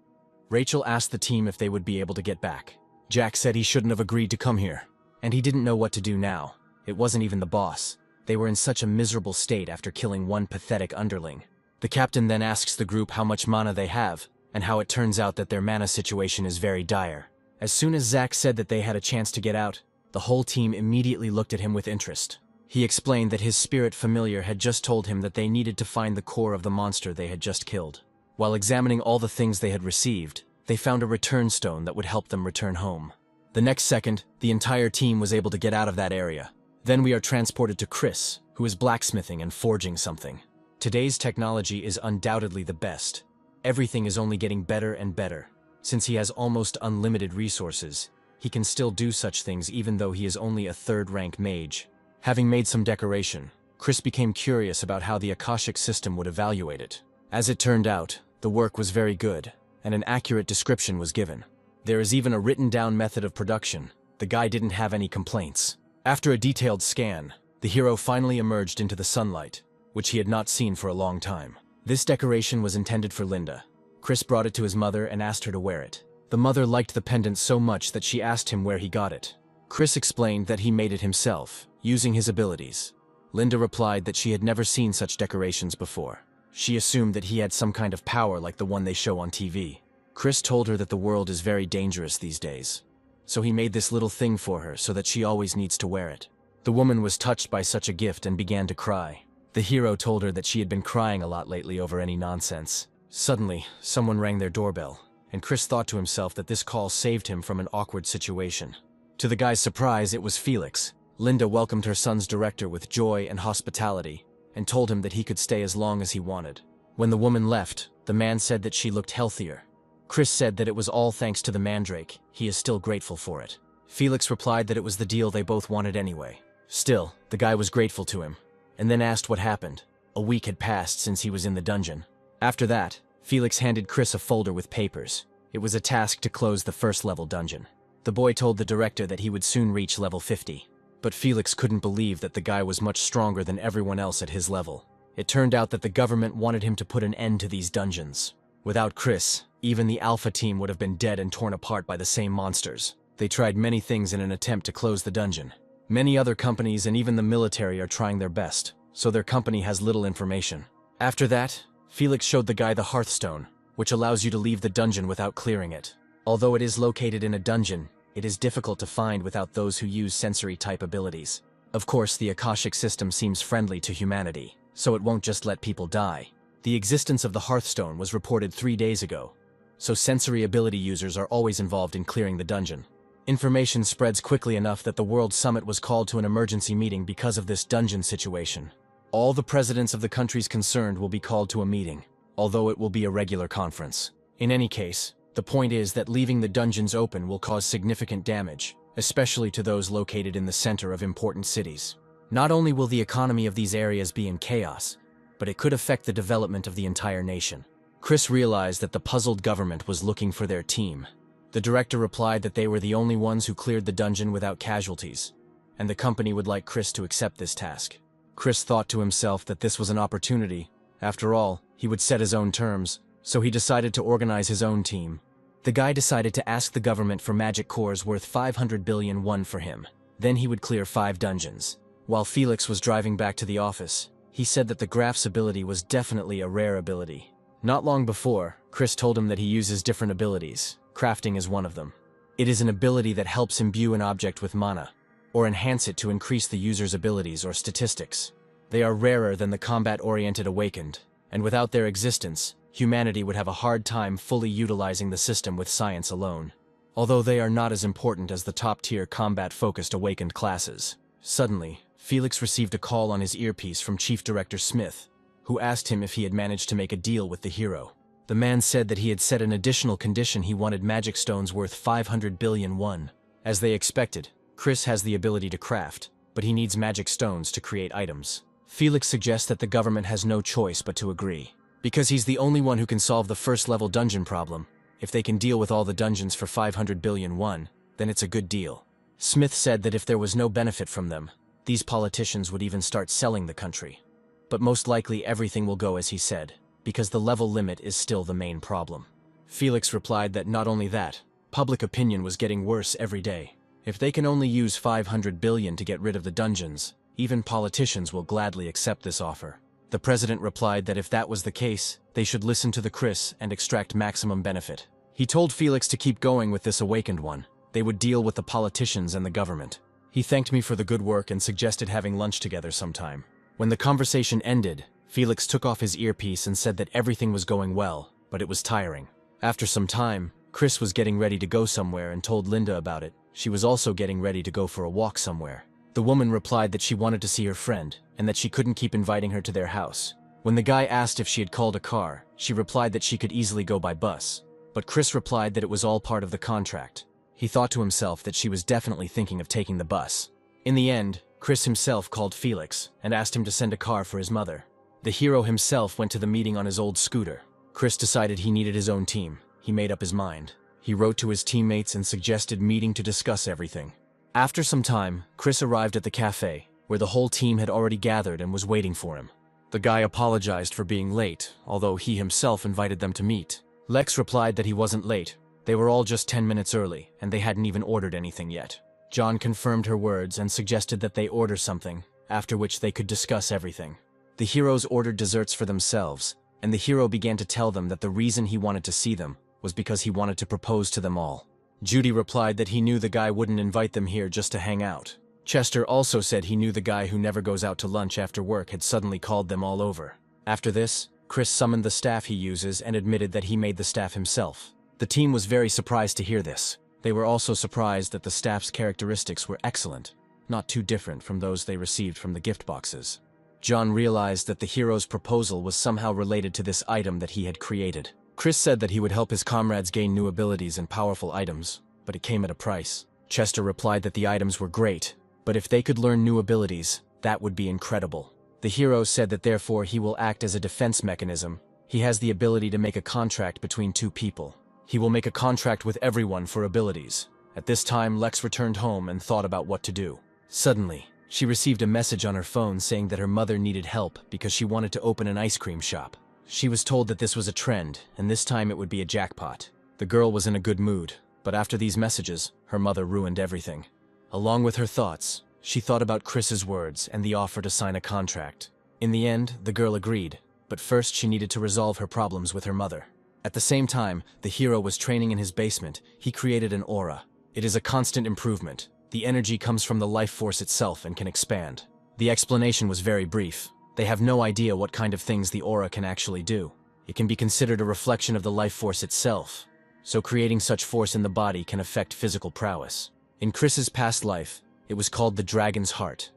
Rachel asked the team if they would be able to get back. Jack said he shouldn't have agreed to come here, and he didn't know what to do now. It wasn't even the boss. They were in such a miserable state after killing one pathetic underling. The captain then asks the group how much mana they have, and how it turns out that their mana situation is very dire. As soon as Zach said that they had a chance to get out, the whole team immediately looked at him with interest. He explained that his spirit familiar had just told him that they needed to find the core of the monster they had just killed. While examining all the things they had received, they found a return stone that would help them return home. The next second, the entire team was able to get out of that area. Then we are transported to Chris, who is blacksmithing and forging something. Today's technology is undoubtedly the best. Everything is only getting better and better. Since he has almost unlimited resources, he can still do such things even though he is only a 3rd-rank mage. Having made some decoration, Chris became curious about how the Akashic system would evaluate it. As it turned out, the work was very good, and an accurate description was given. There is even a written-down method of production. The guy didn't have any complaints. After a detailed scan, the hero finally emerged into the sunlight, which he had not seen for a long time. This decoration was intended for Linda. Chris brought it to his mother and asked her to wear it. The mother liked the pendant so much that she asked him where he got it. Chris explained that he made it himself, using his abilities. Linda replied that she had never seen such decorations before. She assumed that he had some kind of power like the one they show on TV. Chris told her that the world is very dangerous these days. So he made this little thing for her so that she always needs to wear it. The woman was touched by such a gift and began to cry. The hero told her that she had been crying a lot lately over any nonsense. Suddenly, someone rang their doorbell, and Chris thought to himself that this call saved him from an awkward situation. To the guy's surprise, it was Felix. Linda welcomed her son's director with joy and hospitality, and told him that he could stay as long as he wanted. When the woman left, the man said that she looked healthier. Chris said that it was all thanks to the mandrake. He is still grateful for it. Felix replied that it was the deal they both wanted anyway. Still, the guy was grateful to him, and then asked what happened. A week had passed since he was in the dungeon. After that, Felix handed Chris a folder with papers. It was a task to close the first-level dungeon. The boy told the director that he would soon reach level 50. But Felix couldn't believe that the guy was much stronger than everyone else at his level. It turned out that the government wanted him to put an end to these dungeons. Without Chris, even the Alpha team would have been dead and torn apart by the same monsters. They tried many things in an attempt to close the dungeon. Many other companies and even the military are trying their best. so their company has little information. After that, Felix showed the guy the Hearthstone, which allows you to leave the dungeon without clearing it. Although it is located in a dungeon, it is difficult to find without those who use sensory-type abilities. Of course, the Akashic system seems friendly to humanity, so it won't just let people die. The existence of the Hearthstone was reported 3 days ago, so sensory ability users are always involved in clearing the dungeon. Information spreads quickly enough that the World Summit was called to an emergency meeting because of this dungeon situation. All the presidents of the countries concerned will be called to a meeting, although it will be a regular conference. In any case, the point is that leaving the dungeons open will cause significant damage, especially to those located in the center of important cities. Not only will the economy of these areas be in chaos, but it could affect the development of the entire nation. Chris realized that the puzzled government was looking for their team. The director replied that they were the only ones who cleared the dungeon without casualties, and the company would like Chris to accept this task. Chris thought to himself that this was an opportunity. After all, he would set his own terms, so he decided to organize his own team. The guy decided to ask the government for magic cores worth 500 billion won for him. Then he would clear 5 dungeons. While Felix was driving back to the office, he said that the Graph's ability was definitely a rare ability. Not long before, Chris told him that he uses different abilities. Crafting is one of them. It is an ability that helps imbue an object with mana, or enhance it to increase the user's abilities or statistics. They are rarer than the combat-oriented Awakened, and without their existence, humanity would have a hard time fully utilizing the system with science alone. Although they are not as important as the top-tier combat-focused Awakened classes. Suddenly, Felix received a call on his earpiece from Chief Director Smith, who asked him if he had managed to make a deal with the hero. The man said that he had set an additional condition: he wanted magic stones worth 500 billion won. As they expected, Chris has the ability to craft, but he needs magic stones to create items. Felix suggests that the government has no choice but to agree. Because he's the only one who can solve the first-level dungeon problem. If they can deal with all the dungeons for 500 billion won, then it's a good deal. Smith said that if there was no benefit from them, these politicians would even start selling the country. But most likely everything will go as he said, because the level limit is still the main problem. Felix replied that not only that, public opinion was getting worse every day. If they can only use 500 billion to get rid of the dungeons, even politicians will gladly accept this offer. The president replied that if that was the case, they should listen to the Chris and extract maximum benefit. He told Felix to keep going with this Awakened one. They would deal with the politicians and the government. He thanked me for the good work and suggested having lunch together sometime. When the conversation ended, Felix took off his earpiece and said that everything was going well, but it was tiring. After some time, Chris was getting ready to go somewhere and told Linda about it. She was also getting ready to go for a walk somewhere. The woman replied that she wanted to see her friend, and that she couldn't keep inviting her to their house. When the guy asked if she had called a car, she replied that she could easily go by bus. But Chris replied that it was all part of the contract. He thought to himself that she was definitely thinking of taking the bus. In the end, Chris himself called Felix and asked him to send a car for his mother. The hero himself went to the meeting on his old scooter. Chris decided he needed his own team. He made up his mind. He wrote to his teammates and suggested meeting to discuss everything. After some time, Chris arrived at the cafe, where the whole team had already gathered and was waiting for him. The guy apologized for being late, although he himself invited them to meet. Lex replied that he wasn't late. They were all just 10 minutes early, and they hadn't even ordered anything yet. John confirmed her words and suggested that they order something, after which they could discuss everything. The heroes ordered desserts for themselves, and the hero began to tell them that the reason he wanted to see them was because he wanted to propose to them all. Judy replied that he knew the guy wouldn't invite them here just to hang out. Chester also said he knew the guy who never goes out to lunch after work had suddenly called them all over. After this, Chris summoned the staff he uses and admitted that he made the staff himself. The team was very surprised to hear this. They were also surprised that the staff's characteristics were excellent, not too different from those they received from the gift boxes. John realized that the hero's proposal was somehow related to this item that he had created. Chris said that he would help his comrades gain new abilities and powerful items, but it came at a price. Chester replied that the items were great, but if they could learn new abilities, that would be incredible. The hero said that therefore he will act as a defense mechanism. He has the ability to make a contract between two people. He will make a contract with everyone for abilities. At this time, Lex returned home and thought about what to do. Suddenly, she received a message on her phone saying that her mother needed help because she wanted to open an ice cream shop. She was told that this was a trend, and this time it would be a jackpot. The girl was in a good mood, but after these messages, her mother ruined everything. Along with her thoughts, she thought about Chris's words and the offer to sign a contract. In the end, the girl agreed, but first she needed to resolve her problems with her mother. At the same time, the hero was training in his basement. He created an aura. It is a constant improvement. The energy comes from the life force itself and can expand. The explanation was very brief. They have no idea what kind of things the aura can actually do. It can be considered a reflection of the life force itself. So creating such force in the body can affect physical prowess. In Chris's past life, it was called the Dragon's Heart.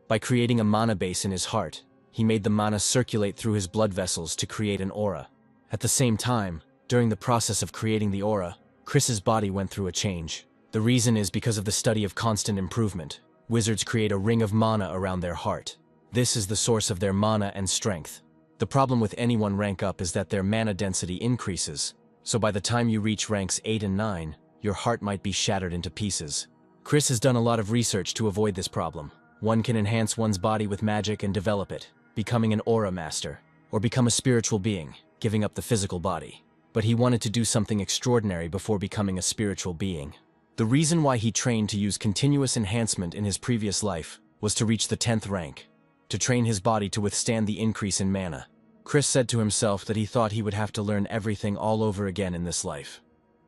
By creating a mana base in his heart, he made the mana circulate through his blood vessels to create an aura. At the same time, during the process of creating the aura, Chris's body went through a change. The reason is because of the study of constant improvement. Wizards create a ring of mana around their heart. This is the source of their mana and strength. The problem with anyone rank up is that their mana density increases, so by the time you reach ranks 8 and 9, your heart might be shattered into pieces. Chris has done a lot of research to avoid this problem. One can enhance one's body with magic and develop it, becoming an aura master, or become a spiritual being, giving up the physical body. But he wanted to do something extraordinary before becoming a spiritual being. The reason why he trained to use continuous enhancement in his previous life was to reach the 10th rank, to train his body to withstand the increase in mana. Chris said to himself that he thought he would have to learn everything all over again in this life.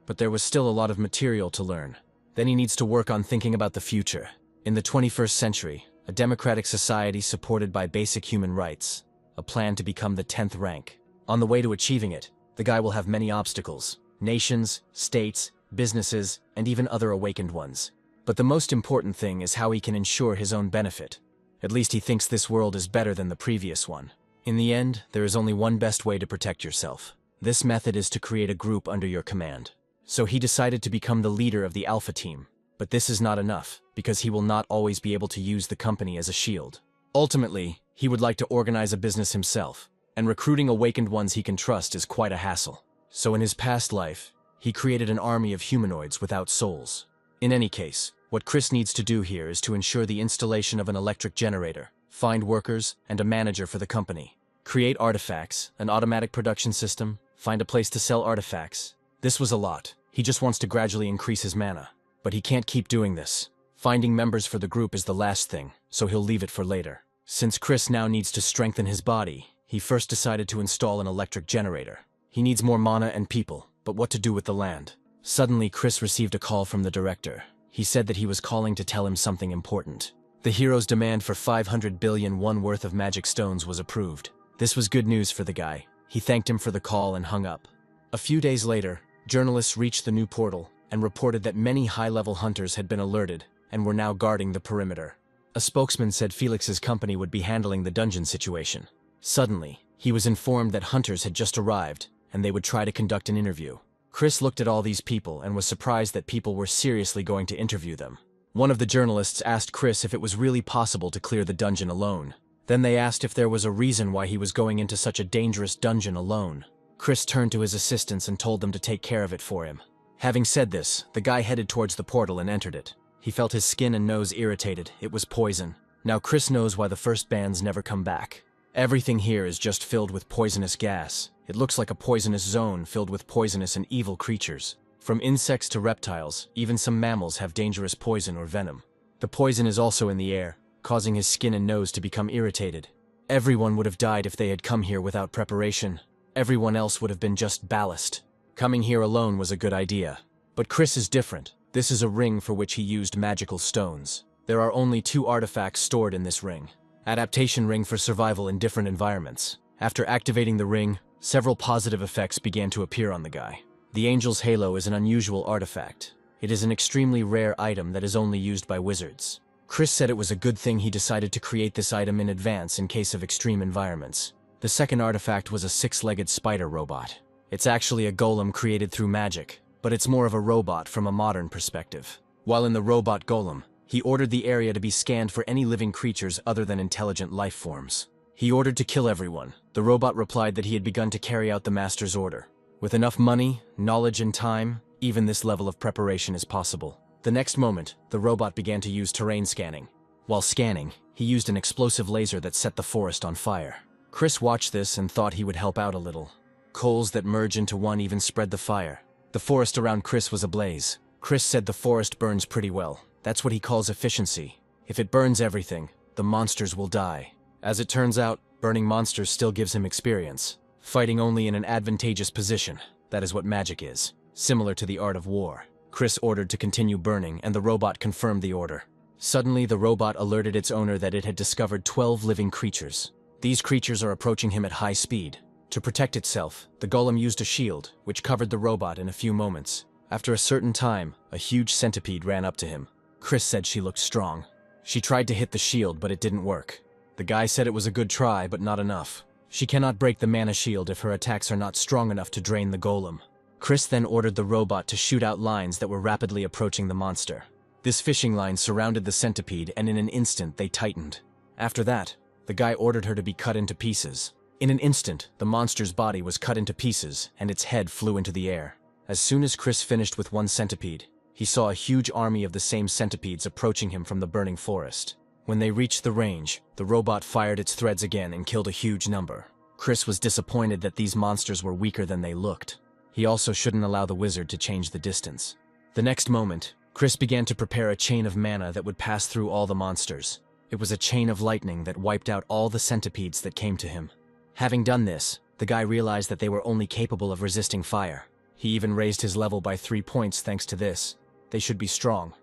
But there was still a lot of material to learn. Then he needs to work on thinking about the future. In the 21st century, a democratic society supported by basic human rights, a plan to become the 10th rank. On the way to achieving it, the guy will have many obstacles: nations, states, businesses, and even other awakened ones. But the most important thing is how he can ensure his own benefit. At least he thinks this world is better than the previous one. In the end, there is only one best way to protect yourself. This method is to create a group under your command. So he decided to become the leader of the Alpha team. But this is not enough, because he will not always be able to use the company as a shield. Ultimately, he would like to organize a business himself, and recruiting awakened ones he can trust is quite a hassle. So in his past life, he created an army of humanoids without souls. In any case, what Chris needs to do here is to ensure the installation of an electric generator, find workers, and a manager for the company. Create artifacts, an automatic production system, find a place to sell artifacts. This was a lot. He just wants to gradually increase his mana. But he can't keep doing this. Finding members for the group is the last thing, so he'll leave it for later. Since Chris now needs to strengthen his body, he first decided to install an electric generator. He needs more mana and people, but what to do with the land? Suddenly, Chris received a call from the director. He said that he was calling to tell him something important. The hero's demand for 500 billion won worth of magic stones was approved. This was good news for the guy. He thanked him for the call and hung up. A few days later, journalists reached the new portal and reported that many high-level hunters had been alerted and were now guarding the perimeter. A spokesman said Felix's company would be handling the dungeon situation. Suddenly, he was informed that hunters had just arrived and they would try to conduct an interview. Chris looked at all these people and was surprised that people were seriously going to interview them. One of the journalists asked Chris if it was really possible to clear the dungeon alone. Then they asked if there was a reason why he was going into such a dangerous dungeon alone. Chris turned to his assistants and told them to take care of it for him. Having said this, the guy headed towards the portal and entered it. He felt his skin and nose irritated. It was poison. Now Chris knows why the first bands never come back. Everything here is just filled with poisonous gas. It looks like a poisonous zone filled with poisonous and evil creatures. From insects to reptiles, even some mammals have dangerous poison or venom. The poison is also in the air, causing his skin and nose to become irritated. Everyone would have died if they had come here without preparation. Everyone else would have been just ballast. Coming here alone was a good idea. But Chris is different. This is a ring for which he used magical stones. There are only 2 artifacts stored in this ring. Adaptation ring for survival in different environments. After activating the ring, several positive effects began to appear on the guy. The Angel's Halo is an unusual artifact. It is an extremely rare item that is only used by wizards. Chris said it was a good thing he decided to create this item in advance in case of extreme environments. The second artifact was a 6-legged spider robot. It's actually a golem created through magic, but it's more of a robot from a modern perspective. While in the robot golem, he ordered the area to be scanned for any living creatures other than intelligent life forms. He ordered to kill everyone. The robot replied that he had begun to carry out the master's order. With enough money, knowledge, and time, even this level of preparation is possible. The next moment, the robot began to use terrain scanning. While scanning, he used an explosive laser that set the forest on fire. Chris watched this and thought he would help out a little. Coals that merge into one even spread the fire. The forest around Chris was ablaze. Chris said the forest burns pretty well. That's what he calls efficiency. If it burns everything, the monsters will die. As it turns out, Burning monsters still gives him experience. Fighting only in an advantageous position. That is what magic is. Similar to the art of war. Chris ordered to continue burning, and the robot confirmed the order. Suddenly, the robot alerted its owner that it had discovered 12 living creatures. These creatures are approaching him at high speed. To protect itself, the golem used a shield, which covered the robot in a few moments. After a certain time, a huge centipede ran up to him. Chris said she looked strong. She tried to hit the shield, but it didn't work. The guy said it was a good try, but not enough. She cannot break the mana shield if her attacks are not strong enough to drain the golem. Chris then ordered the robot to shoot out lines that were rapidly approaching the monster. This fishing line surrounded the centipede, and in an instant they tightened. After that, the guy ordered her to be cut into pieces. In an instant, the monster's body was cut into pieces, and its head flew into the air. As soon as Chris finished with one centipede, he saw a huge army of the same centipedes approaching him from the burning forest. When they reached the range, the robot fired its threads again and killed a huge number. Chris was disappointed that these monsters were weaker than they looked. He also shouldn't allow the wizard to change the distance. The next moment, Chris began to prepare a chain of mana that would pass through all the monsters. It was a chain of lightning that wiped out all the centipedes that came to him. Having done this, the guy realized that they were only capable of resisting fire. He even raised his level by 3 points thanks to this. They should be strong,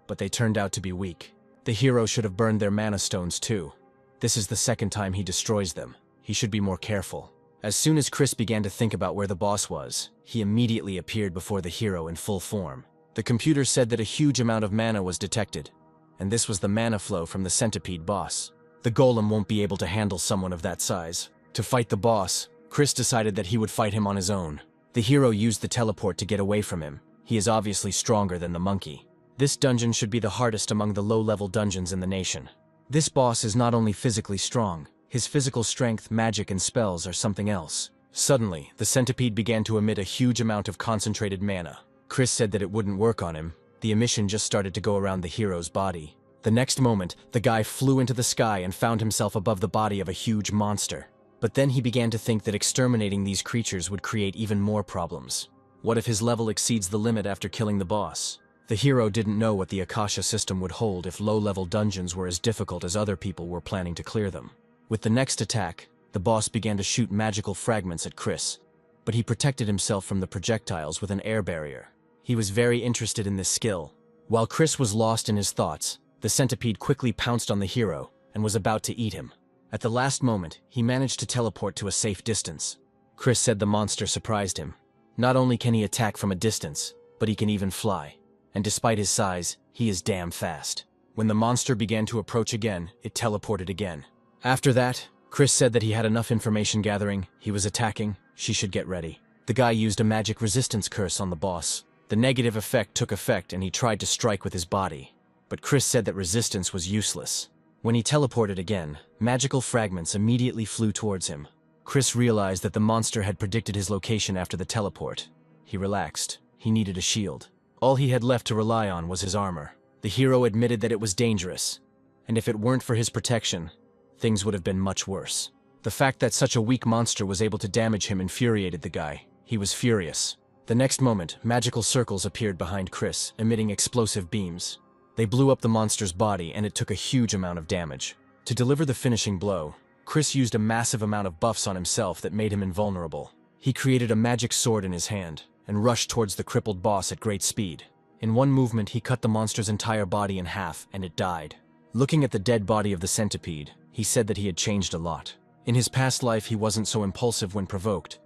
but they turned out to be weak. The hero should have burned their mana stones too. This is the second time he destroys them. He should be more careful. As soon as Chris began to think about where the boss was, he immediately appeared before the hero in full form. The computer said that a huge amount of mana was detected, and this was the mana flow from the centipede boss. The golem won't be able to handle someone of that size. To fight the boss, Chris decided that he would fight him on his own. The hero used the teleport to get away from him. He is obviously stronger than the monkey. This dungeon should be the hardest among the low-level dungeons in the nation. This boss is not only physically strong, his physical strength, magic, and spells are something else. Suddenly, the centipede began to emit a huge amount of concentrated mana. Chris said that it wouldn't work on him. The emission just started to go around the hero's body. The next moment, the guy flew into the sky and found himself above the body of a huge monster. But then he began to think that exterminating these creatures would create even more problems. What if his level exceeds the limit after killing the boss? The hero didn't know what the Akasha system would hold if low-level dungeons were as difficult as other people were planning to clear them. With the next attack, the boss began to shoot magical fragments at Chris, but he protected himself from the projectiles with an air barrier. He was very interested in this skill. While Chris was lost in his thoughts, the centipede quickly pounced on the hero and was about to eat him. At the last moment, he managed to teleport to a safe distance. Chris said the monster surprised him. Not only can he attack from a distance, but he can even fly. And despite his size, he is damn fast. When the monster began to approach again, it teleported again. After that, Chris said that he had enough information gathering, he was attacking, she should get ready. The guy used a magic resistance curse on the boss. The negative effect took effect and he tried to strike with his body. But Chris said that resistance was useless. When he teleported again, magical fragments immediately flew towards him. Chris realized that the monster had predicted his location after the teleport. He relaxed. He needed a shield. All he had left to rely on was his armor. The hero admitted that it was dangerous, and if it weren't for his protection, things would have been much worse. The fact that such a weak monster was able to damage him infuriated the guy. He was furious. The next moment, magical circles appeared behind Chris, emitting explosive beams. They blew up the monster's body, and it took a huge amount of damage. To deliver the finishing blow, Chris used a massive amount of buffs on himself that made him invulnerable. He created a magic sword in his hand, and rushed towards the crippled boss at great speed. In one movement, he cut the monster's entire body in half, and it died. Looking at the dead body of the centipede, he said that he had changed a lot. In his past life, he wasn't so impulsive when provoked,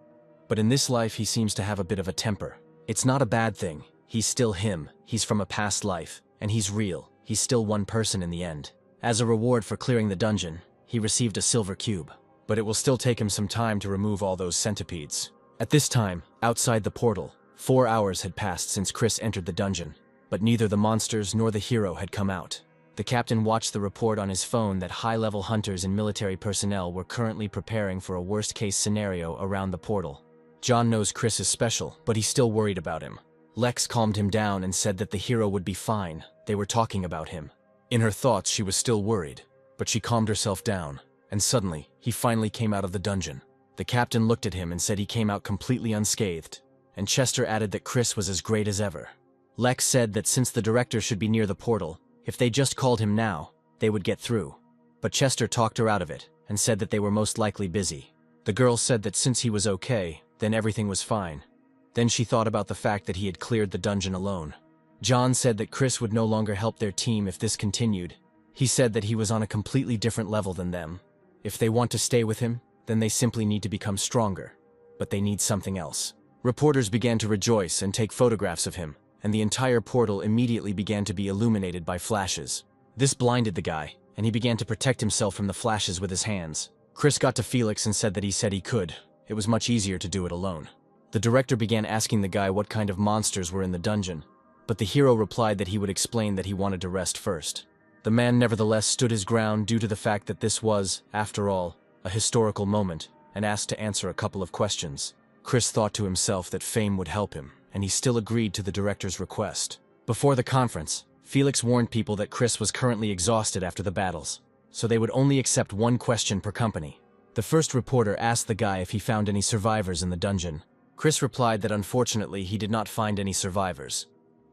but in this life, he seems to have a bit of a temper. It's not a bad thing. He's still him. He's from a past life, and he's real. He's still one person in the end. As a reward for clearing the dungeon, he received a silver cube, but it will still take him some time to remove all those centipedes. At this time, outside the portal, 4 hours had passed since Chris entered the dungeon, but neither the monsters nor the hero had come out. The captain watched the report on his phone that high-level hunters and military personnel were currently preparing for a worst-case scenario around the portal. John knows Chris is special, but he's still worried about him. Lex calmed him down and said that the hero would be fine. They were talking about him. In her thoughts, she was still worried, but she calmed herself down, and suddenly, he finally came out of the dungeon. The captain looked at him and said he came out completely unscathed, and Chester added that Chris was as great as ever. Lex said that since the director should be near the portal, if they just called him now, they would get through. But Chester talked her out of it. and said that they were most likely busy. The girl said that since he was okay, then everything was fine. Then she thought about the fact that he had cleared the dungeon alone. John said that Chris would no longer help their team if this continued. He said that he was on a completely different level than them. If they want to stay with him, then they simply need to become stronger. But they need something else. Reporters began to rejoice and take photographs of him, and the entire portal immediately began to be illuminated by flashes. This blinded the guy, and he began to protect himself from the flashes with his hands. Chris got to Felix and said that he said he could. It was much easier to do it alone. The director began asking the guy what kind of monsters were in the dungeon, but the hero replied that he would explain that he wanted to rest first. The man nevertheless stood his ground due to the fact that this was, after all, a historical moment, and asked to answer a couple of questions. Chris thought to himself that fame would help him, and he still agreed to the director's request. Before the conference, Felix warned people that Chris was currently exhausted after the battles, so they would only accept one question per company. The first reporter asked the guy if he found any survivors in the dungeon. Chris replied that unfortunately he did not find any survivors,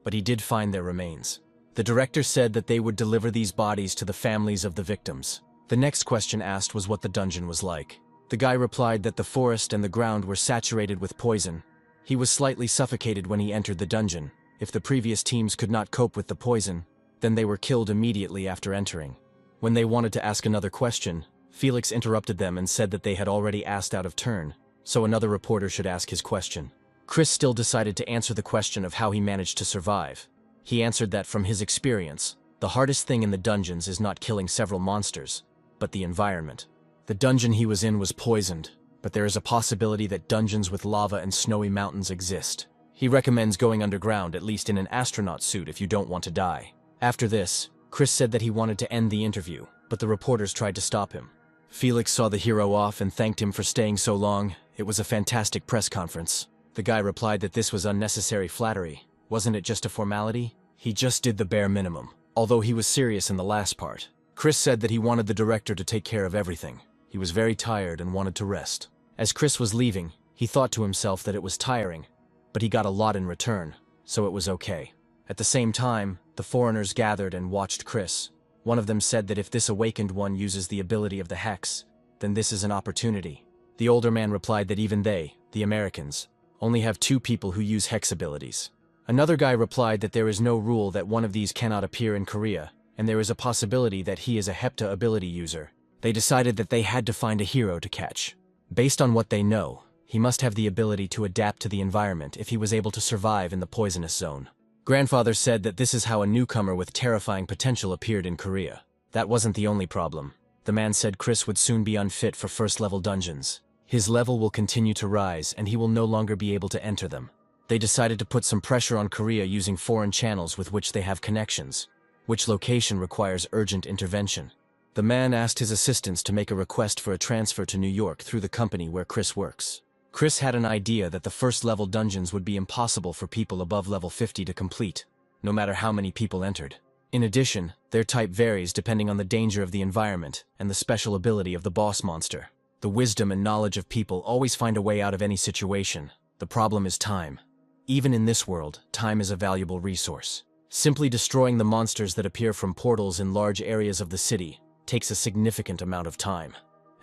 but he did find their remains. The director said that they would deliver these bodies to the families of the victims. The next question asked was what the dungeon was like. The guy replied that the forest and the ground were saturated with poison. He was slightly suffocated when he entered the dungeon. If the previous teams could not cope with the poison, then they were killed immediately after entering. When they wanted to ask another question, Felix interrupted them and said that they had already asked out of turn, so another reporter should ask his question. Chris still decided to answer the question of how he managed to survive. He answered that from his experience, the hardest thing in the dungeons is not killing several monsters, but the environment. The dungeon he was in was poisoned, but there is a possibility that dungeons with lava and snowy mountains exist. He recommends going underground, at least in an astronaut suit, if you don't want to die. After this, Chris said that he wanted to end the interview, but the reporters tried to stop him. Felix saw the hero off and thanked him for staying so long. It was a fantastic press conference. The guy replied that this was unnecessary flattery. Wasn't it just a formality? He just did the bare minimum, although he was serious in the last part. Chris said that he wanted the director to take care of everything. He was very tired and wanted to rest. As Chris was leaving, he thought to himself that it was tiring, but he got a lot in return, so it was okay. At the same time, the foreigners gathered and watched Chris. One of them said that if this awakened one uses the ability of the hex, then this is an opportunity. The older man replied that even they, the Americans, only have 2 people who use hex abilities. Another guy replied that there is no rule that one of these cannot appear in Korea, and there is a possibility that he is a hepta ability user. They decided that they had to find a hero to catch. Based on what they know, he must have the ability to adapt to the environment if he was able to survive in the poisonous zone. Grandfather said that this is how a newcomer with terrifying potential appeared in Korea. That wasn't the only problem. The man said Chris would soon be unfit for first-level dungeons. His level will continue to rise, and he will no longer be able to enter them. They decided to put some pressure on Korea using foreign channels with which they have connections. Which location requires urgent intervention? The man asked his assistants to make a request for a transfer to New York through the company where Chris works. Chris had an idea that the first-level dungeons would be impossible for people above level 50 to complete, no matter how many people entered. In addition, their type varies depending on the danger of the environment and the special ability of the boss monster. The wisdom and knowledge of people always find a way out of any situation. The problem is time. Even in this world, time is a valuable resource. Simply destroying the monsters that appear from portals in large areas of the city takes a significant amount of time.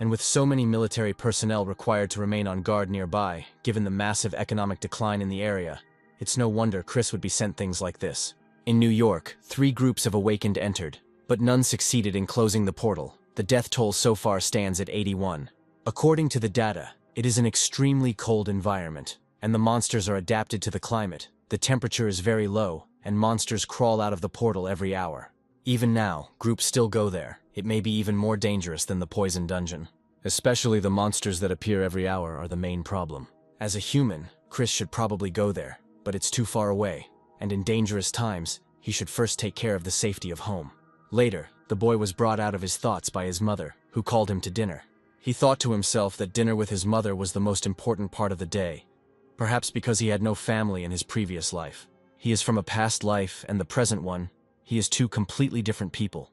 And with so many military personnel required to remain on guard nearby, given the massive economic decline in the area, it's no wonder Chris would be sent things like this. In New York, 3 groups of awakened entered, but none succeeded in closing the portal. The death toll so far stands at 81. According to the data, it is an extremely cold environment, and the monsters are adapted to the climate. The temperature is very low, and monsters crawl out of the portal every hour. Even now, groups still go there. It may be even more dangerous than the poison dungeon. Especially the monsters that appear every hour are the main problem. As a human, Chris should probably go there, but it's too far away, and in dangerous times, he should first take care of the safety of home. Later, the boy was brought out of his thoughts by his mother, who called him to dinner. He thought to himself that dinner with his mother was the most important part of the day, perhaps because he had no family in his previous life. He is from a past life and the present one. He is 2 completely different people.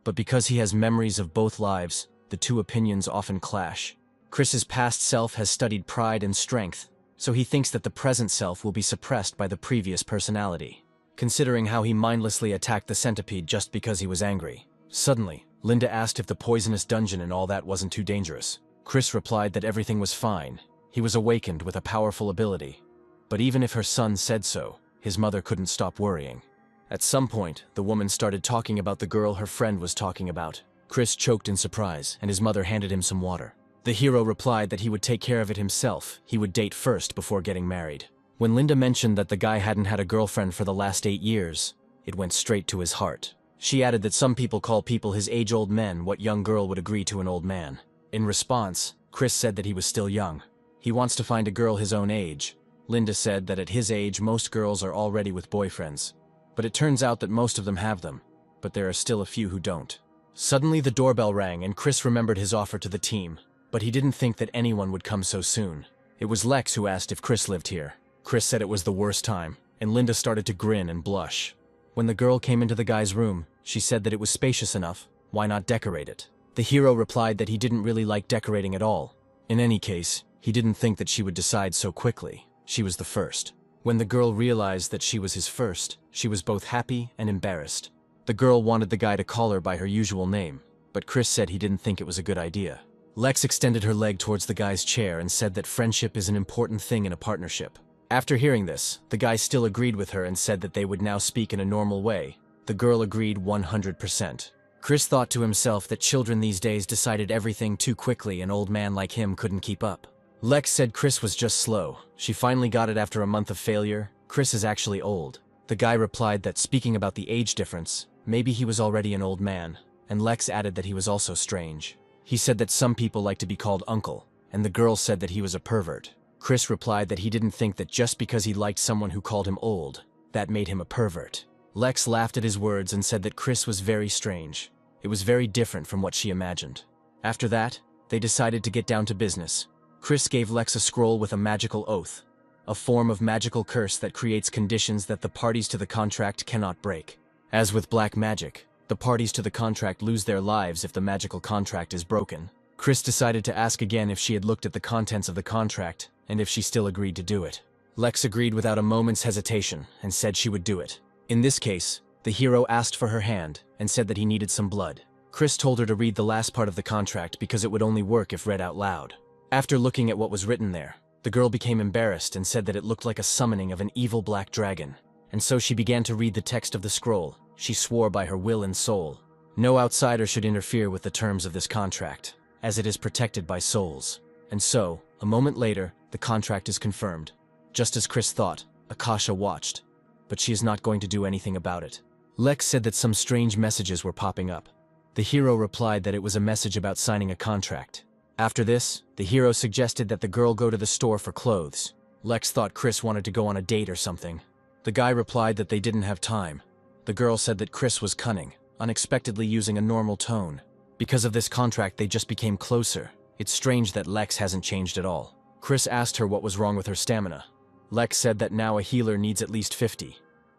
But because he has memories of both lives, the 2 opinions often clash. Chris's past self has studied pride and strength, so he thinks that the present self will be suppressed by the previous personality. Considering how he mindlessly attacked the centipede just because he was angry. Suddenly, Linda asked if the poisonous dungeon and all that wasn't too dangerous. Chris replied that everything was fine. He was awakened with a powerful ability. But even if her son said so, his mother couldn't stop worrying. At some point, the woman started talking about the girl her friend was talking about. Chris choked in surprise, and his mother handed him some water. The hero replied that he would take care of it himself. He would date first before getting married. When Linda mentioned that the guy hadn't had a girlfriend for the last 8 years, it went straight to his heart. She added that some people call people his age-old men what young girl would agree to an old man. In response, Chris said that he was still young. He wants to find a girl his own age. Linda said that at his age, most girls are already with boyfriends. But it turns out that most of them have them, but there are still a few who don't. Suddenly the doorbell rang and Chris remembered his offer to the team, but he didn't think that anyone would come so soon. It was Lex who asked if Chris lived here. Chris said it was the worst time, and Linda started to grin and blush. When the girl came into the guy's room, she said that it was spacious enough, why not decorate it? The hero replied that he didn't really like decorating at all. In any case, he didn't think that she would decide so quickly. She was the first. When the girl realized that she was his first, she was both happy and embarrassed. The girl wanted the guy to call her by her usual name, but Chris said he didn't think it was a good idea. Lex extended her leg towards the guy's chair and said that friendship is an important thing in a partnership. After hearing this, the guy still agreed with her and said that they would now speak in a normal way. The girl agreed 100%. Chris thought to himself that children these days decided everything too quickly, an old man like him couldn't keep up. Lex said Chris was just slow. She finally got it after a month of failure. Chris is actually old. The guy replied that speaking about the age difference, maybe he was already an old man, and Lex added that he was also strange. He said that some people like to be called uncle, and the girl said that he was a pervert. Chris replied that he didn't think that just because he liked someone who called him old, that made him a pervert. Lex laughed at his words and said that Chris was very strange. It was very different from what she imagined. After that, they decided to get down to business. Chris gave Lex a scroll with a magical oath, a form of magical curse that creates conditions that the parties to the contract cannot break. As with black magic, the parties to the contract lose their lives if the magical contract is broken. Chris decided to ask again if she had looked at the contents of the contract, and if she still agreed to do it. Lex agreed without a moment's hesitation, and said she would do it. In this case, the hero asked for her hand, and said that he needed some blood. Chris told her to read the last part of the contract because it would only work if read out loud. After looking at what was written there, the girl became embarrassed and said that it looked like a summoning of an evil black dragon. And so she began to read the text of the scroll. She swore by her will and soul. No outsider should interfere with the terms of this contract, as it is protected by souls. And so, a moment later, the contract is confirmed. Just as Chris thought, Akasha watched, but she is not going to do anything about it. Lex said that some strange messages were popping up. The hero replied that it was a message about signing a contract. After this, the hero suggested that the girl go to the store for clothes. Lex thought Chris wanted to go on a date or something. The guy replied that they didn't have time. The girl said that Chris was cunning, unexpectedly using a normal tone. Because of this contract, they just became closer. It's strange that Lex hasn't changed at all. Chris asked her what was wrong with her stamina. Lex said that now a healer needs at least 50.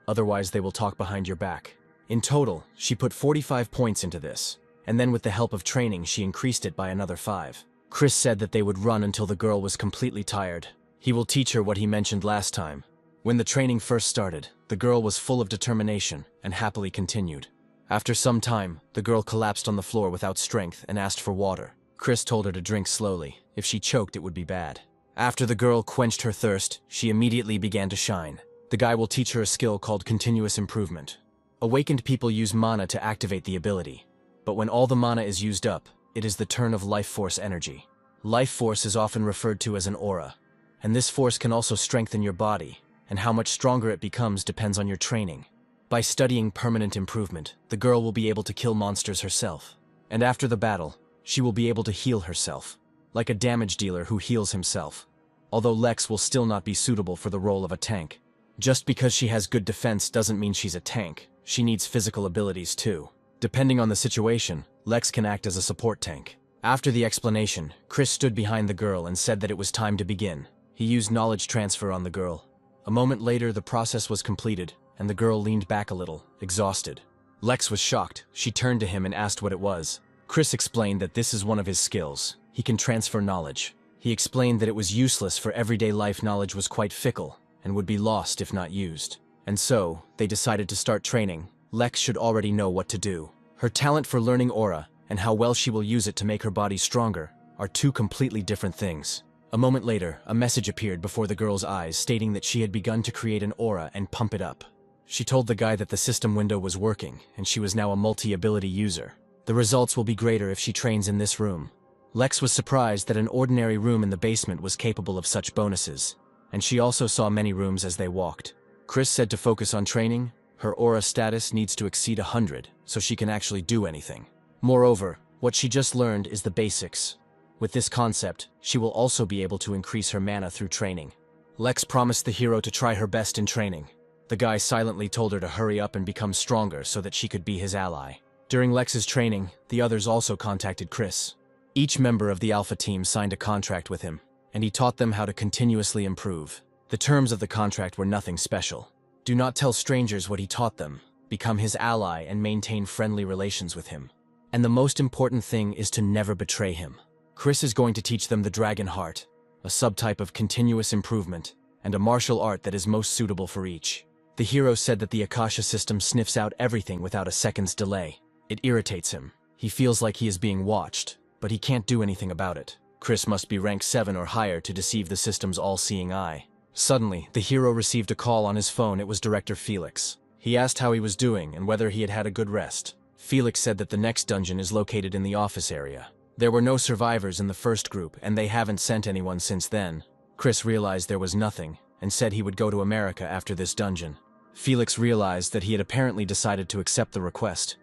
Otherwise, they will talk behind your back. In total, she put 45 points into this, and then with the help of training, she increased it by another 5. Chris said that they would run until the girl was completely tired. He will teach her what he mentioned last time. When the training first started, the girl was full of determination and happily continued. After some time, the girl collapsed on the floor without strength and asked for water. Chris told her to drink slowly. If she choked, it would be bad. After the girl quenched her thirst, she immediately began to shine. The guy will teach her a skill called continuous improvement. Awakened people use mana to activate the ability. But when all the mana is used up, it is the turn of life force energy. Life force is often referred to as an aura, and this force can also strengthen your body, and how much stronger it becomes depends on your training. By studying permanent improvement, the girl will be able to kill monsters herself. And after the battle, she will be able to heal herself, like a damage dealer who heals himself. Although Lex will still not be suitable for the role of a tank. Just because she has good defense doesn't mean she's a tank. She needs physical abilities too. Depending on the situation, Lex can act as a support tank. After the explanation, Chris stood behind the girl and said that it was time to begin. He used knowledge transfer on the girl. A moment later, the process was completed, and the girl leaned back a little, exhausted. Lex was shocked. She turned to him and asked what it was. Chris explained that this is one of his skills. He can transfer knowledge. He explained that it was useless for everyday life. Knowledge was quite fickle and would be lost if not used. And so, they decided to start training. Lex should already know what to do. Her talent for learning aura and how well she will use it to make her body stronger are two completely different things. A moment later, a message appeared before the girl's eyes stating that she had begun to create an aura and pump it up. She told the guy that the system window was working and she was now a multi-ability user. The results will be greater if she trains in this room. Lex was surprised that an ordinary room in the basement was capable of such bonuses, and she also saw many rooms as they walked. Chris said to focus on training. Her aura status needs to exceed 100 so she can actually do anything. Moreover, what she just learned is the basics. With this concept, she will also be able to increase her mana through training. Lex promised the hero to try her best in training. The guy silently told her to hurry up and become stronger so that she could be his ally. During Lex's training, the others also contacted Chris. Each member of the Alpha team signed a contract with him, and he taught them how to continuously improve. The terms of the contract were nothing special. Do not tell strangers what he taught them, become his ally and maintain friendly relations with him. And the most important thing is to never betray him. Chris is going to teach them the Dragon Heart, a subtype of continuous improvement, and a martial art that is most suitable for each. The hero said that the Akasha system sniffs out everything without a second's delay. It irritates him. He feels like he is being watched, but he can't do anything about it. Chris must be rank 7 or higher to deceive the system's all-seeing eye. Suddenly, the hero received a call on his phone. It was Director Felix. He asked how he was doing and whether he had had a good rest. Felix said that the next dungeon is located in the office area. There were no survivors in the first group, and they haven't sent anyone since then. Chris realized there was nothing, and said he would go to America after this dungeon. Felix realized that he had apparently decided to accept the request.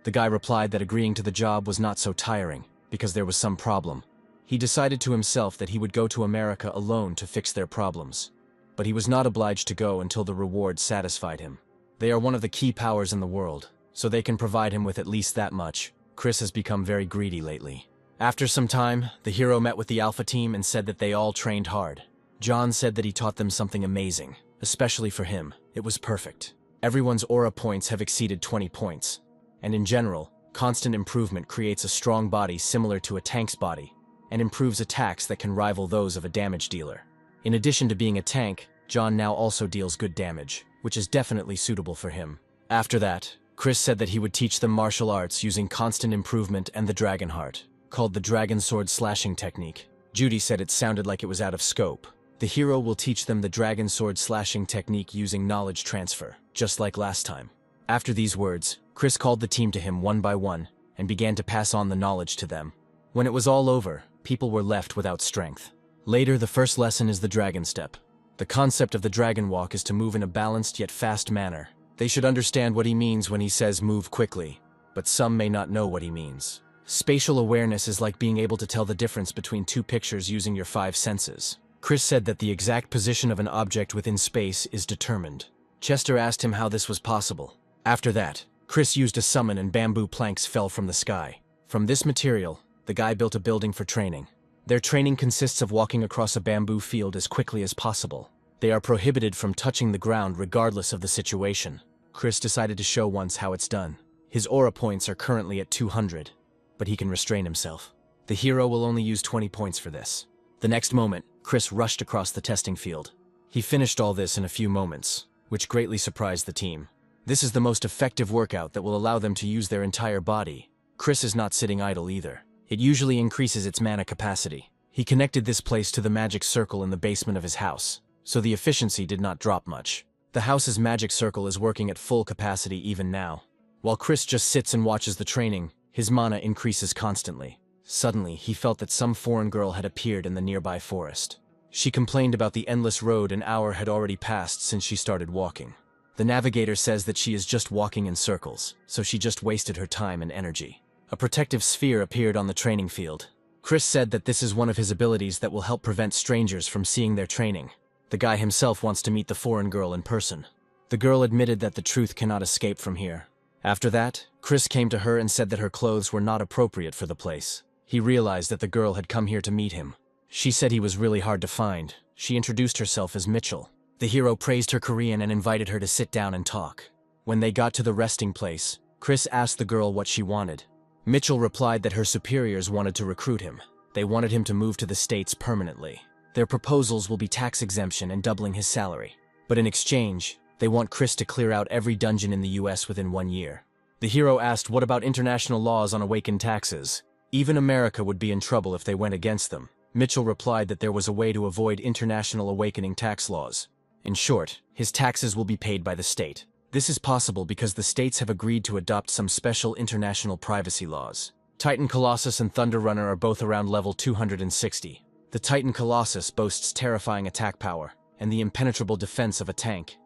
The guy replied that agreeing to the job was not so tiring, because there was some problem. He decided to himself that he would go to America alone to fix their problems. But he was not obliged to go until the reward satisfied him. They are one of the key powers in the world, so they can provide him with at least that much. Chris has become very greedy lately. After some time, the hero met with the Alpha team and said that they all trained hard. John said that he taught them something amazing, especially for him. It was perfect. Everyone's aura points have exceeded 20 points. And in general, constant improvement creates a strong body similar to a tank's body, and improves attacks that can rival those of a damage dealer. In addition to being a tank, John now also deals good damage, which is definitely suitable for him. After that, Chris said that he would teach them martial arts using constant improvement and the Dragon Heart, called the Dragon Sword Slashing Technique. Judy said it sounded like it was out of scope. The hero will teach them the Dragon Sword Slashing Technique using knowledge transfer, just like last time. After these words, Chris called the team to him one by one, and began to pass on the knowledge to them. When it was all over, people were left without strength. Later, the first lesson is the Dragon Step. The concept of the Dragon Walk is to move in a balanced yet fast manner. They should understand what he means when he says move quickly, but some may not know what he means. Spatial awareness is like being able to tell the difference between two pictures using your 5 senses. Chris said that the exact position of an object within space is determined. Chester asked him how this was possible. After that, Chris used a summon and bamboo planks fell from the sky. From this material, the guy built a building for training. Their training consists of walking across a bamboo field as quickly as possible. They are prohibited from touching the ground regardless of the situation. Chris decided to show once how it's done. His aura points are currently at 200, but he can restrain himself. The hero will only use 20 points for this. The next moment, Chris rushed across the testing field. He finished all this in a few moments, which greatly surprised the team. This is the most effective workout that will allow them to use their entire body. Chris is not sitting idle either. It usually increases its mana capacity. He connected this place to the magic circle in the basement of his house, so the efficiency did not drop much. The house's magic circle is working at full capacity even now. While Chris just sits and watches the training, his mana increases constantly. Suddenly, he felt that some foreign girl had appeared in the nearby forest. She complained about the endless road. An hour had already passed since she started walking. The navigator says that she is just walking in circles, so she just wasted her time and energy. A protective sphere appeared on the training field. Chris said that this is one of his abilities that will help prevent strangers from seeing their training. The guy himself wants to meet the foreign girl in person. The girl admitted that the truth cannot escape from here. After that, Chris came to her and said that her clothes were not appropriate for the place. He realized that the girl had come here to meet him. She said he was really hard to find. She introduced herself as Mitchell. The hero praised her Korean and invited her to sit down and talk. When they got to the resting place, Chris asked the girl what she wanted. Mitchell replied that her superiors wanted to recruit him. They wanted him to move to the States permanently. Their proposals will be tax exemption and doubling his salary. But in exchange, they want Chris to clear out every dungeon in the US within 1 year. The hero asked what about international laws on awakened taxes. Even America would be in trouble if they went against them. Mitchell replied that there was a way to avoid international awakening tax laws. In short, his taxes will be paid by the state. This is possible because the states have agreed to adopt some special international privacy laws. Titan Colossus and Thunder Runner are both around level 260. The Titan Colossus boasts terrifying attack power and the impenetrable defense of a tank.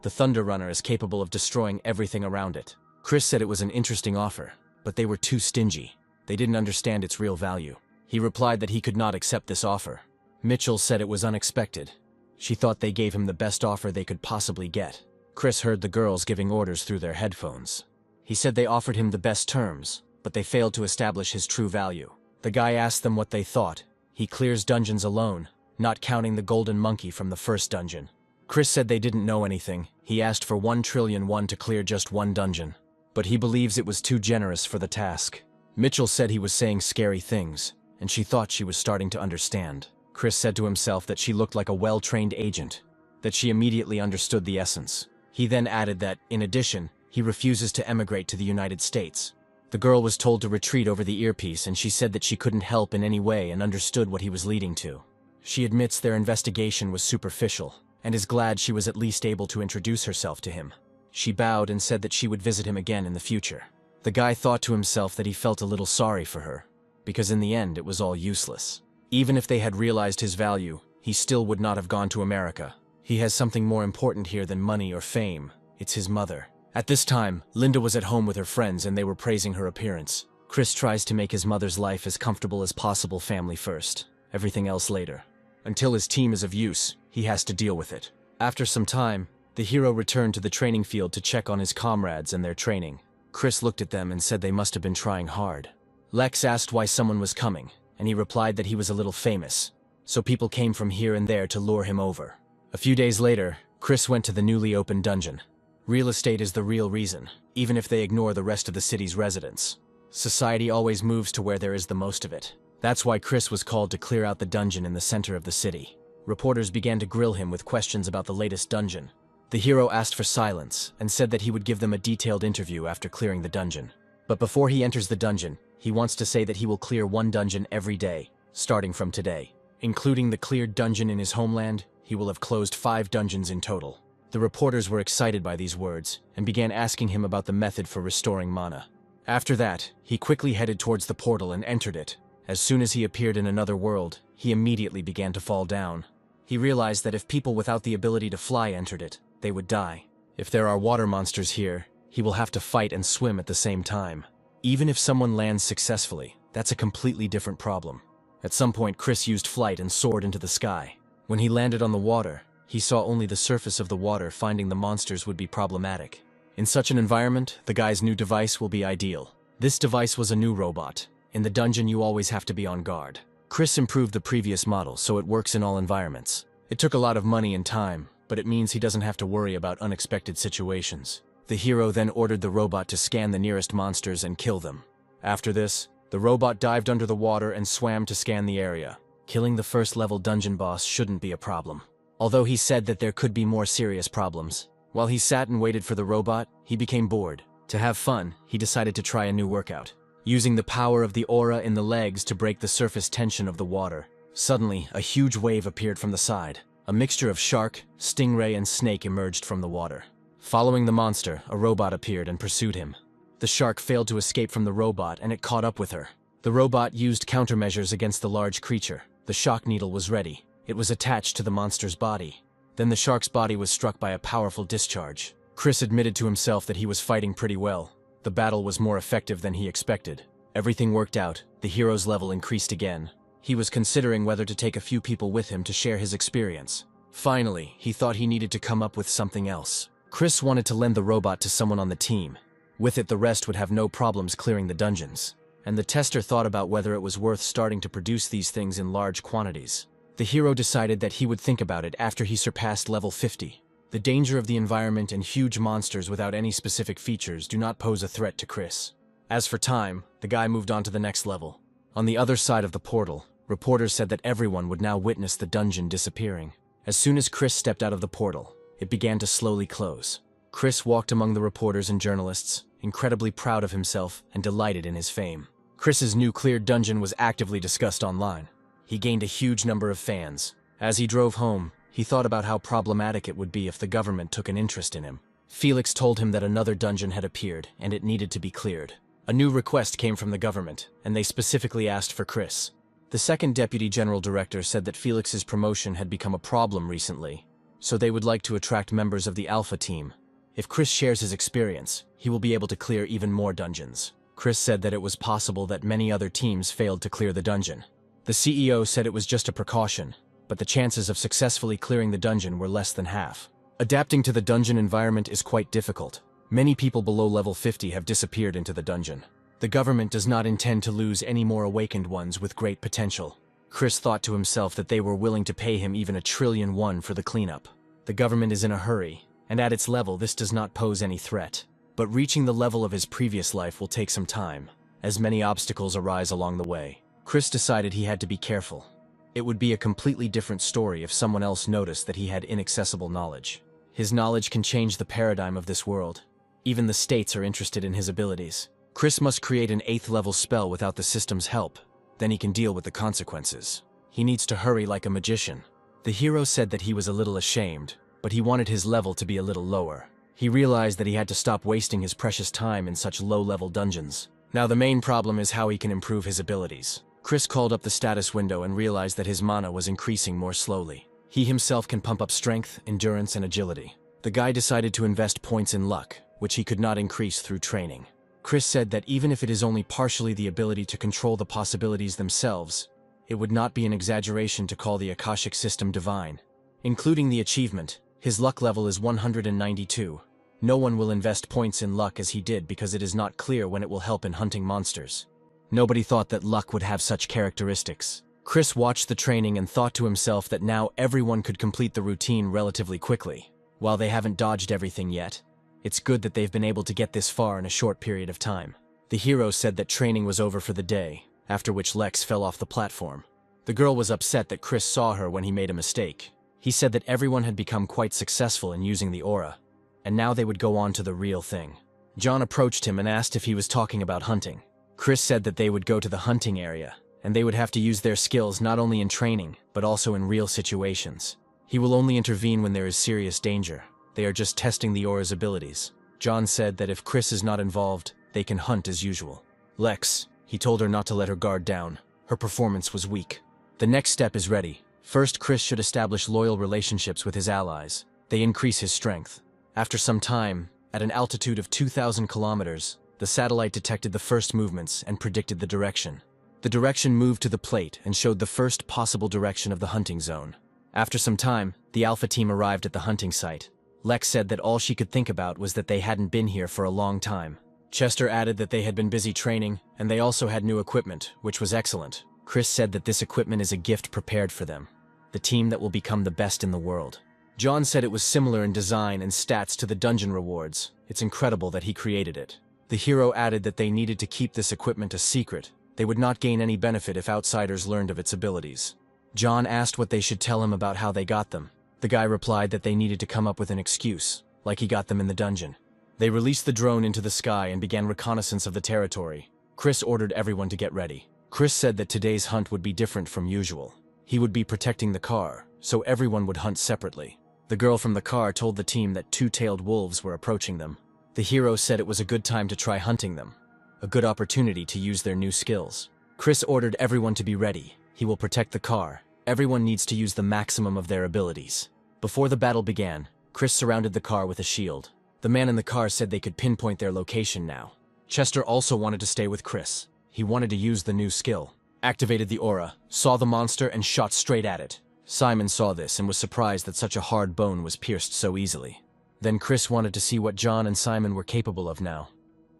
The Thunder Runner is capable of destroying everything around it. Chris said it was an interesting offer, but they were too stingy. They didn't understand its real value. He replied that he could not accept this offer. Mitchell said it was unexpected. She thought they gave him the best offer they could possibly get. Chris heard the girls giving orders through their headphones. He said they offered him the best terms, but they failed to establish his true value. The guy asked them what they thought. He clears dungeons alone, not counting the golden monkey from the first dungeon. Chris said they didn't know anything. He asked for 1,000,000,000,000 to clear just one dungeon, but he believes it was too generous for the task. Mitchell said he was saying scary things, and she thought she was starting to understand. Chris said to himself that she looked like a well-trained agent, that she immediately understood the essence. He then added that, in addition, he refuses to emigrate to the United States. The girl was told to retreat over the earpiece, and she said that she couldn't help in any way and understood what he was leading to. She admits their investigation was superficial, and is glad she was at least able to introduce herself to him. She bowed and said that she would visit him again in the future. The guy thought to himself that he felt a little sorry for her, because in the end it was all useless. Even if they had realized his value, he still would not have gone to America. He has something more important here than money or fame. It's his mother. At this time, Linda was at home with her friends and they were praising her appearance. Chris tries to make his mother's life as comfortable as possible, family first, everything else later. Until his team is of use, he has to deal with it. After some time, the hero returned to the training field to check on his comrades and their training. Chris looked at them and said they must have been trying hard. Lex asked why someone was coming, and he replied that he was a little famous, so people came from here and there to lure him over. A few days later, Chris went to the newly opened dungeon. Real estate is the real reason, even if they ignore the rest of the city's residents. Society always moves to where there is the most of it. That's why Chris was called to clear out the dungeon in the center of the city. Reporters began to grill him with questions about the latest dungeon. The hero asked for silence and said that he would give them a detailed interview after clearing the dungeon. But before he enters the dungeon, he wants to say that he will clear one dungeon every day, starting from today. Including the cleared dungeon in his homeland, he will have closed 5 dungeons in total. The reporters were excited by these words and began asking him about the method for restoring mana. After that, he quickly headed towards the portal and entered it. As soon as he appeared in another world, he immediately began to fall down. He realized that if people without the ability to fly entered it, they would die. If there are water monsters here, he will have to fight and swim at the same time. Even if someone lands successfully, that's a completely different problem. At some point, Chris used flight and soared into the sky. When he landed on the water, he saw only the surface of the water. Finding the monsters would be problematic. In such an environment, the guy's new device will be ideal. This device was a new robot. In the dungeon, you always have to be on guard. Chris improved the previous model, so it works in all environments. It took a lot of money and time, but it means he doesn't have to worry about unexpected situations. The hero then ordered the robot to scan the nearest monsters and kill them. After this, the robot dived under the water and swam to scan the area. Killing the first-level dungeon boss shouldn't be a problem, although he said that there could be more serious problems. While he sat and waited for the robot, he became bored. To have fun, he decided to try a new workout, using the power of the aura in the legs to break the surface tension of the water. Suddenly, a huge wave appeared from the side. A mixture of shark, stingray, and snake emerged from the water. Following the monster, a robot appeared and pursued him. The shark failed to escape from the robot and it caught up with her. The robot used countermeasures against the large creature. The shock needle was ready. It was attached to the monster's body. Then the shark's body was struck by a powerful discharge. Chris admitted to himself that he was fighting pretty well. The battle was more effective than he expected. Everything worked out. The hero's level increased again. He was considering whether to take a few people with him to share his experience. Finally, he thought he needed to come up with something else. Chris wanted to lend the robot to someone on the team. With it, the rest would have no problems clearing the dungeons. And the tester thought about whether it was worth starting to produce these things in large quantities. The hero decided that he would think about it after he surpassed level 50. The danger of the environment and huge monsters without any specific features do not pose a threat to Chris. As for time, the guy moved on to the next level. On the other side of the portal, reporters said that everyone would now witness the dungeon disappearing. As soon as Chris stepped out of the portal, it began to slowly close. Chris walked among the reporters and journalists, incredibly proud of himself and delighted in his fame. Chris's new cleared dungeon was actively discussed online. He gained a huge number of fans. As he drove home, he thought about how problematic it would be if the government took an interest in him. Felix told him that another dungeon had appeared and it needed to be cleared. A new request came from the government, and they specifically asked for Chris. The second deputy general director said that Felix's promotion had become a problem recently, so they would like to attract members of the Alpha team. If Chris shares his experience, he will be able to clear even more dungeons. Chris said that it was possible that many other teams failed to clear the dungeon. The CEO said it was just a precaution, but the chances of successfully clearing the dungeon were less than half. Adapting to the dungeon environment is quite difficult. Many people below level 50 have disappeared into the dungeon. The government does not intend to lose any more awakened ones with great potential. Chris thought to himself that they were willing to pay him even 1,000,000,000,000 for the cleanup. The government is in a hurry, and at its level this does not pose any threat. But reaching the level of his previous life will take some time, as many obstacles arise along the way. Chris decided he had to be careful. It would be a completely different story if someone else noticed that he had inaccessible knowledge. His knowledge can change the paradigm of this world. Even the states are interested in his abilities. Chris must create an 8th level spell without the system's help. Then he can deal with the consequences. He needs to hurry like a magician. The hero said that he was a little ashamed, but he wanted his level to be a little lower. He realized that he had to stop wasting his precious time in such low-level dungeons. Now the main problem is how he can improve his abilities. Chris called up the status window and realized that his mana was increasing more slowly. He himself can pump up strength, endurance, and agility. The guy decided to invest points in luck, which he could not increase through training. Chris said that even if it is only partially the ability to control the possibilities themselves, it would not be an exaggeration to call the Akashic system divine. Including the achievement, his luck level is 192. No one will invest points in luck as he did because it is not clear when it will help in hunting monsters. Nobody thought that luck would have such characteristics. Chris watched the training and thought to himself that now everyone could complete the routine relatively quickly. While they haven't dodged everything yet, it's good that they've been able to get this far in a short period of time. The hero said that training was over for the day, after which Lex fell off the platform. The girl was upset that Chris saw her when he made a mistake. He said that everyone had become quite successful in using the aura, and now they would go on to the real thing. John approached him and asked if he was talking about hunting. Chris said that they would go to the hunting area, and they would have to use their skills not only in training, but also in real situations. He will only intervene when there is serious danger. They are just testing the aura's abilities. John said that if Chris is not involved, they can hunt as usual. Lex, he told her not to let her guard down. Her performance was weak. The next step is ready. First, Chris should establish loyal relationships with his allies. They increase his strength. After some time, at an altitude of 2,000 kilometers, the satellite detected the first movements and predicted the direction. The direction moved to the plate and showed the first possible direction of the hunting zone. After some time, the Alpha team arrived at the hunting site. Lex said that all she could think about was that they hadn't been here for a long time. Chester added that they had been busy training, and they also had new equipment, which was excellent. Chris said that this equipment is a gift prepared for them, the team that will become the best in the world. John said it was similar in design and stats to the dungeon rewards. It's incredible that he created it. The hero added that they needed to keep this equipment a secret. They would not gain any benefit if outsiders learned of its abilities. John asked what they should tell him about how they got them. The guy replied that they needed to come up with an excuse, like he got them in the dungeon. They released the drone into the sky and began reconnaissance of the territory. Chris ordered everyone to get ready. Chris said that today's hunt would be different from usual. He would be protecting the car, so everyone would hunt separately. The girl from the car told the team that 2-tailed wolves were approaching them. The hero said it was a good time to try hunting them, a good opportunity to use their new skills. Chris ordered everyone to be ready. He will protect the car. Everyone needs to use the maximum of their abilities. Before the battle began, Chris surrounded the car with a shield. The man in the car said they could pinpoint their location now. Chester also wanted to stay with Chris. He wanted to use the new skill. Activated the aura, saw the monster, and shot straight at it. Simon saw this and was surprised that such a hard bone was pierced so easily. Then Chris wanted to see what John and Simon were capable of now.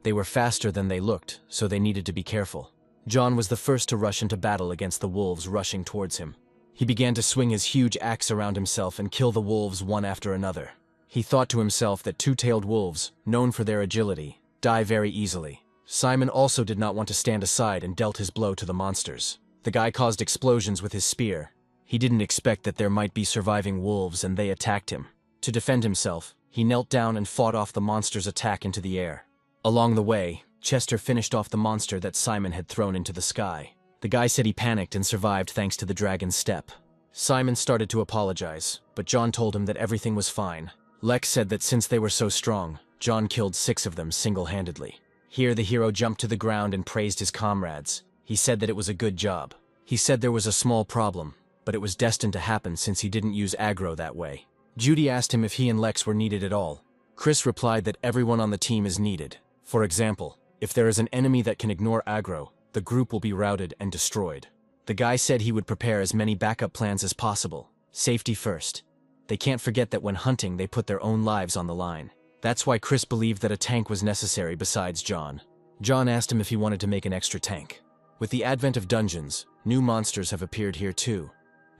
They were faster than they looked, so they needed to be careful. John was the first to rush into battle against the wolves rushing towards him. He began to swing his huge axe around himself and kill the wolves one after another. He thought to himself that 2-tailed wolves, known for their agility, die very easily. Simon also did not want to stand aside and dealt his blow to the monsters. The guy caused explosions with his spear. He didn't expect that there might be surviving wolves and they attacked him. To defend himself, He knelt down and fought off the monster's attack into the air. Along the way, Chester finished off the monster that Simon had thrown into the sky. The guy said he panicked and survived thanks to the dragon's step. Simon started to apologize, but John told him that everything was fine. Lex said that since they were so strong, John killed 6 of them single-handedly. Here the hero jumped to the ground and praised his comrades. He said that it was a good job. He said there was a small problem, but it was destined to happen since he didn't use aggro that way. Judy asked him if he and Lex were needed at all. Chris replied that everyone on the team is needed. For example, if there is an enemy that can ignore aggro, the group will be routed and destroyed. The guy said he would prepare as many backup plans as possible. Safety first. They can't forget that when hunting they put their own lives on the line. That's why Chris believed that a tank was necessary besides John. John asked him if he wanted to make an extra tank. With the advent of dungeons, new monsters have appeared here too.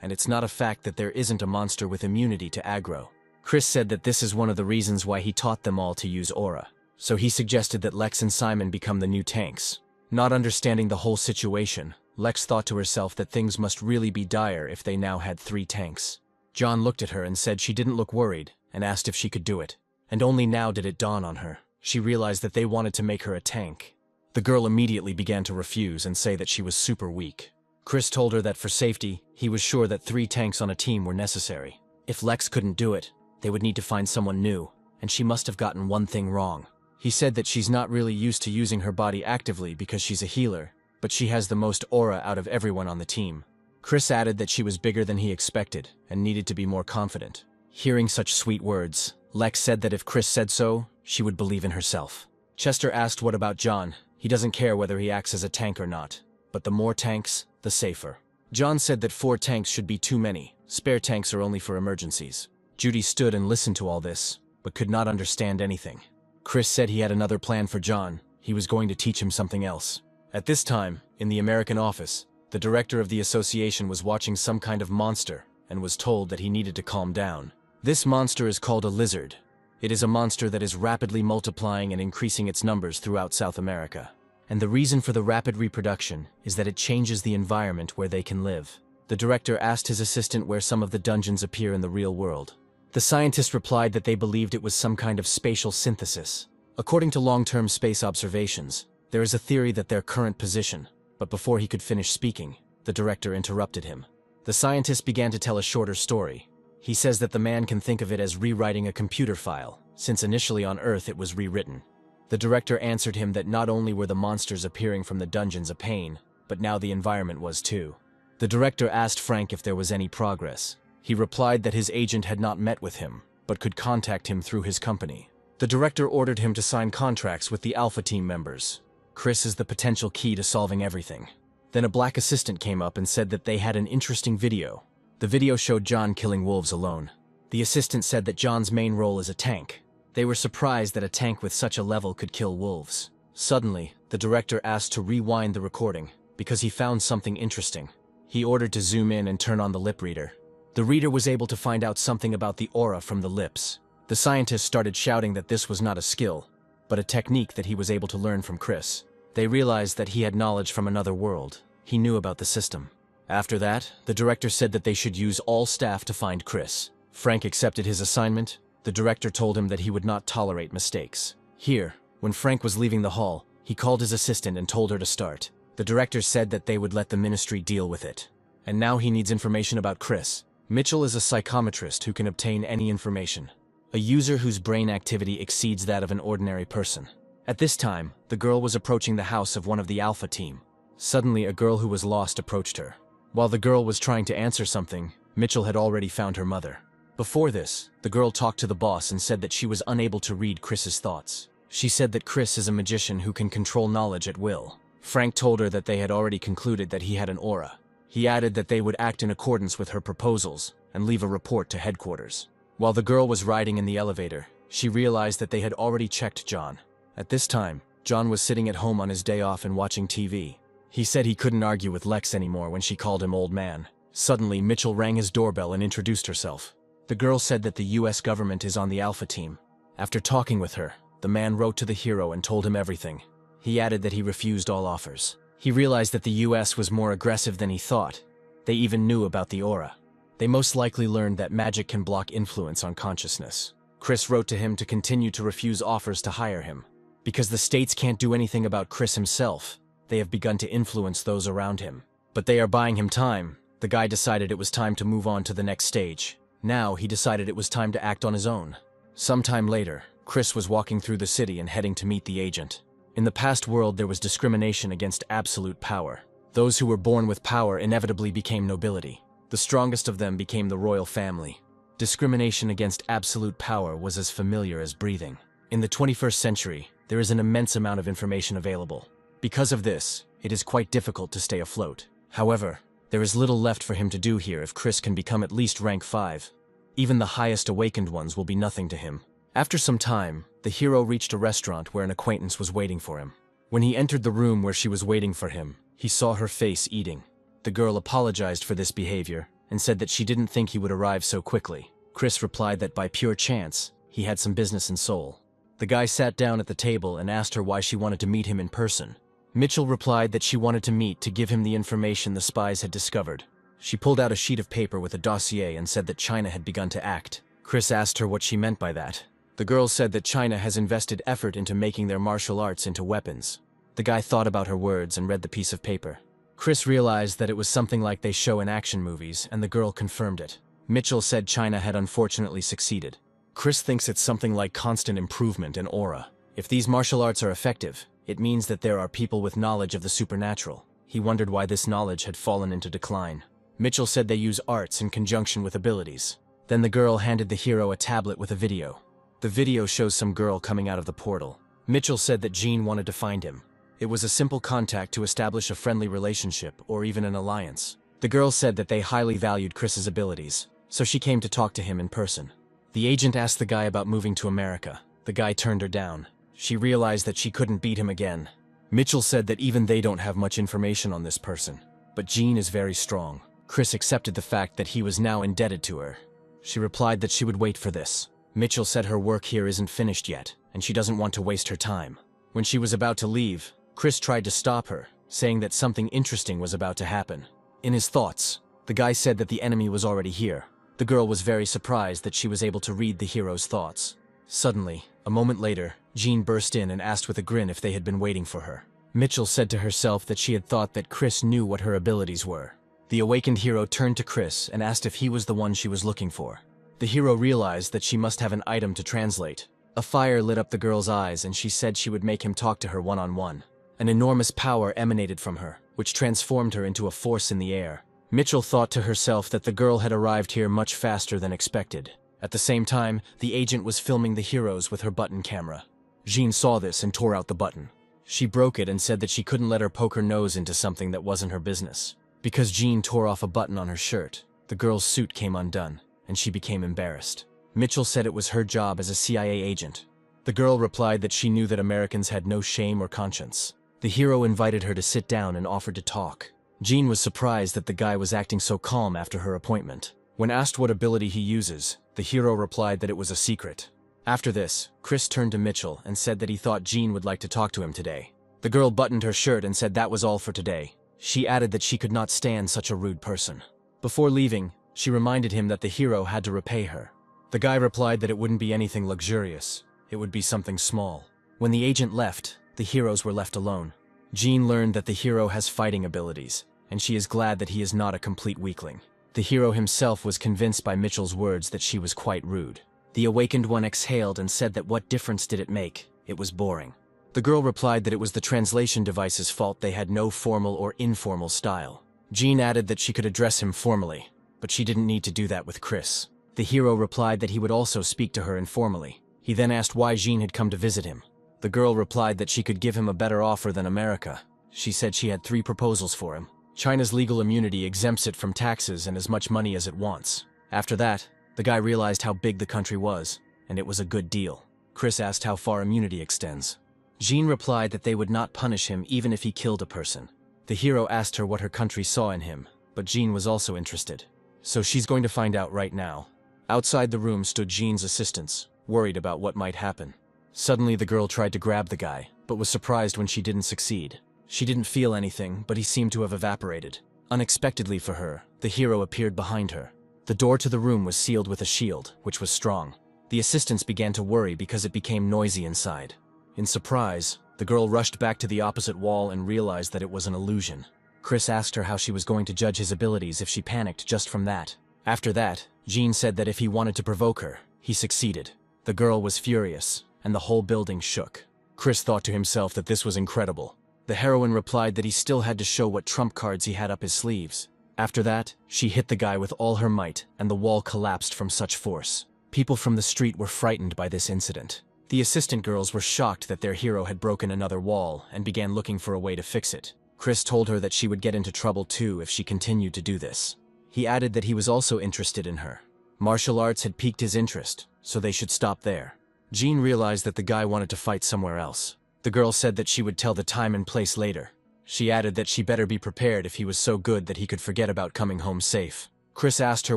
And it's not a fact that there isn't a monster with immunity to aggro. Chris said that this is one of the reasons why he taught them all to use aura. So he suggested that Lex and Simon become the new tanks. Not understanding the whole situation, Lex thought to herself that things must really be dire if they now had 3 tanks. John looked at her and said she didn't look worried, and asked if she could do it. And only now did it dawn on her. She realized that they wanted to make her a tank. The girl immediately began to refuse and say that she was super weak. Chris told her that for safety, he was sure that 3 tanks on a team were necessary. If Lex couldn't do it, they would need to find someone new, and she must have gotten one thing wrong. He said that she's not really used to using her body actively because she's a healer, but she has the most aura out of everyone on the team. Chris added that she was bigger than he expected and needed to be more confident. Hearing such sweet words, Lex said that if Chris said so, she would believe in herself. Chester asked what about John. He doesn't care whether he acts as a tank or not, but the more tanks, the safer. John said that 4 tanks should be too many. Spare tanks are only for emergencies. Judy stood and listened to all this, but could not understand anything. Chris said he had another plan for John. He was going to teach him something else. At this time, in the American office, the director of the association was watching some kind of monster and was told that he needed to calm down. This monster is called a lizard. It is a monster that is rapidly multiplying and increasing its numbers throughout South America. And the reason for the rapid reproduction is that it changes the environment where they can live. The director asked his assistant where some of the dungeons appear in the real world. The scientist replied that they believed it was some kind of spatial synthesis. According to long-term space observations, there is a theory that their current position, but before he could finish speaking, the director interrupted him. The scientist began to tell a shorter story. He says that the man can think of it as rewriting a computer file, since initially on Earth it was rewritten. The director answered him that not only were the monsters appearing from the dungeons a pain, but now the environment was too. The director asked Frank if there was any progress. He replied that his agent had not met with him, but could contact him through his company. The director ordered him to sign contracts with the Alpha Team members. Chris is the potential key to solving everything. Then a black assistant came up and said that they had an interesting video. The video showed John killing wolves alone. The assistant said that John's main role is a tank. They were surprised that a tank with such a level could kill wolves. Suddenly, the director asked to rewind the recording, because he found something interesting. He ordered to zoom in and turn on the lip reader. The reader was able to find out something about the aura from the lips. The scientist started shouting that this was not a skill, but a technique that he was able to learn from Chris. They realized that he had knowledge from another world. He knew about the system. After that, the director said that they should use all staff to find Chris. Frank accepted his assignment. The director told him that he would not tolerate mistakes. Here, when Frank was leaving the hall, he called his assistant and told her to start. The director said that they would let the ministry deal with it. And now he needs information about Chris. Mitchell is a psychometrist who can obtain any information. A user whose brain activity exceeds that of an ordinary person. At this time, the girl was approaching the house of one of the Alpha Team. Suddenly, a girl who was lost approached her. While the girl was trying to answer something, Mitchell had already found her mother. Before this, the girl talked to the boss and said that she was unable to read Chris's thoughts. She said that Chris is a magician who can control knowledge at will. Frank told her that they had already concluded that he had an aura. He added that they would act in accordance with her proposals and leave a report to headquarters. While the girl was riding in the elevator, she realized that they had already checked John. At this time, John was sitting at home on his day off and watching TV. He said he couldn't argue with Lex anymore when she called him old man. Suddenly, Mitchell rang his doorbell and introduced herself. The girl said that the US government is on the Alpha Team. After talking with her, the man wrote to the hero and told him everything. He added that he refused all offers. He realized that the US was more aggressive than he thought. They even knew about the aura. They most likely learned that magic can block influence on consciousness. Chris wrote to him to continue to refuse offers to hire him. Because the states can't do anything about Chris himself, they have begun to influence those around him. But they are buying him time. The guy decided it was time to move on to the next stage. Now he decided it was time to act on his own. Sometime later, Chris was walking through the city and heading to meet the agent. In the past world, there was discrimination against absolute power. Those who were born with power inevitably became nobility. The strongest of them became the royal family. Discrimination against absolute power was as familiar as breathing. In the 21st century, there is an immense amount of information available. Because of this, it is quite difficult to stay afloat. However, there is little left for him to do here if Chris can become at least rank 5. Even the highest awakened ones will be nothing to him. After some time, the hero reached a restaurant where an acquaintance was waiting for him. When he entered the room where she was waiting for him, he saw her face eating. The girl apologized for this behavior and said that she didn't think he would arrive so quickly. Chris replied that by pure chance, he had some business in Seoul. The guy sat down at the table and asked her why she wanted to meet him in person. Mitchell replied that she wanted to meet to give him the information the spies had discovered. She pulled out a sheet of paper with a dossier and said that China had begun to act. Chris asked her what she meant by that. The girl said that China has invested effort into making their martial arts into weapons. The guy thought about her words and read the piece of paper. Chris realized that it was something like they show in action movies, and the girl confirmed it. Mitchell said China had unfortunately succeeded. Chris thinks it's something like constant improvement and aura. If these martial arts are effective, it means that there are people with knowledge of the supernatural. He wondered why this knowledge had fallen into decline. Mitchell said they use arts in conjunction with abilities. Then the girl handed the hero a tablet with a video. The video shows some girl coming out of the portal. Mitchell said that Jean wanted to find him. It was a simple contact to establish a friendly relationship or even an alliance. The girl said that they highly valued Chris's abilities, so she came to talk to him in person. The agent asked the guy about moving to America. The guy turned her down. She realized that she couldn't beat him again. Mitchell said that even they don't have much information on this person. But Jean is very strong. Chris accepted the fact that he was now indebted to her. She replied that she would wait for this. Mitchell said her work here isn't finished yet, and she doesn't want to waste her time. When she was about to leave, Chris tried to stop her, saying that something interesting was about to happen. In his thoughts, the guy said that the enemy was already here. The girl was very surprised that she was able to read the hero's thoughts. Suddenly, a moment later, Jean burst in and asked with a grin if they had been waiting for her. Mitchell said to herself that she had thought that Chris knew what her abilities were. The awakened hero turned to Chris and asked if he was the one she was looking for. The hero realized that she must have an item to translate. A fire lit up the girl's eyes and she said she would make him talk to her one-on-one. An enormous power emanated from her, which transformed her into a force in the air. Mitchell thought to herself that the girl had arrived here much faster than expected. At the same time, the agent was filming the heroes with her button camera. Jean saw this and tore out the button. She broke it and said that she couldn't let her poke her nose into something that wasn't her business. Because Jean tore off a button on her shirt, the girl's suit came undone, and she became embarrassed. Mitchell said it was her job as a CIA agent. The girl replied that she knew that Americans had no shame or conscience. The hero invited her to sit down and offered to talk. Jean was surprised that the guy was acting so calm after her appointment. When asked what ability he uses, the hero replied that it was a secret. After this, Chris turned to Mitchell and said that he thought Jean would like to talk to him today. The girl buttoned her shirt and said that was all for today. She added that she could not stand such a rude person. Before leaving, she reminded him that the hero had to repay her. The guy replied that it wouldn't be anything luxurious. It would be something small. When the agent left, the heroes were left alone. Jean learned that the hero has fighting abilities, and she is glad that he is not a complete weakling. The hero himself was convinced by Mitchell's words that she was quite rude. The awakened one exhaled and said that what difference did it make? It was boring. The girl replied that it was the translation device's fault they had no formal or informal style. Jean added that she could address him formally, but she didn't need to do that with Chris. The hero replied that he would also speak to her informally. He then asked why Jean had come to visit him. The girl replied that she could give him a better offer than America. She said she had 3 proposals for him. China's legal immunity exempts it from taxes and as much money as it wants. After that, the guy realized how big the country was, and it was a good deal. Chris asked how far immunity extends. Jean replied that they would not punish him even if he killed a person. The hero asked her what her country saw in him, but Jean was also interested. So she's going to find out right now. Outside the room stood Jean's assistants, worried about what might happen. Suddenly the girl tried to grab the guy, but was surprised when she didn't succeed. She didn't feel anything, but he seemed to have evaporated. Unexpectedly for her, the hero appeared behind her. The door to the room was sealed with a shield, which was strong. The assistants began to worry because it became noisy inside. In surprise, the girl rushed back to the opposite wall and realized that it was an illusion. Chris asked her how she was going to judge his abilities if she panicked just from that. After that, Jean said that if he wanted to provoke her, he succeeded. The girl was furious, and the whole building shook. Chris thought to himself that this was incredible. The heroine replied that he still had to show what trump cards he had up his sleeves. After that, she hit the guy with all her might, and the wall collapsed from such force. People from the street were frightened by this incident. The assistant girls were shocked that their hero had broken another wall and began looking for a way to fix it. Chris told her that she would get into trouble too if she continued to do this. He added that he was also interested in her. Martial arts had piqued his interest, so they should stop there. Jean realized that the guy wanted to fight somewhere else. The girl said that she would tell the time and place later. She added that she better be prepared if he was so good that he could forget about coming home safe. Chris asked her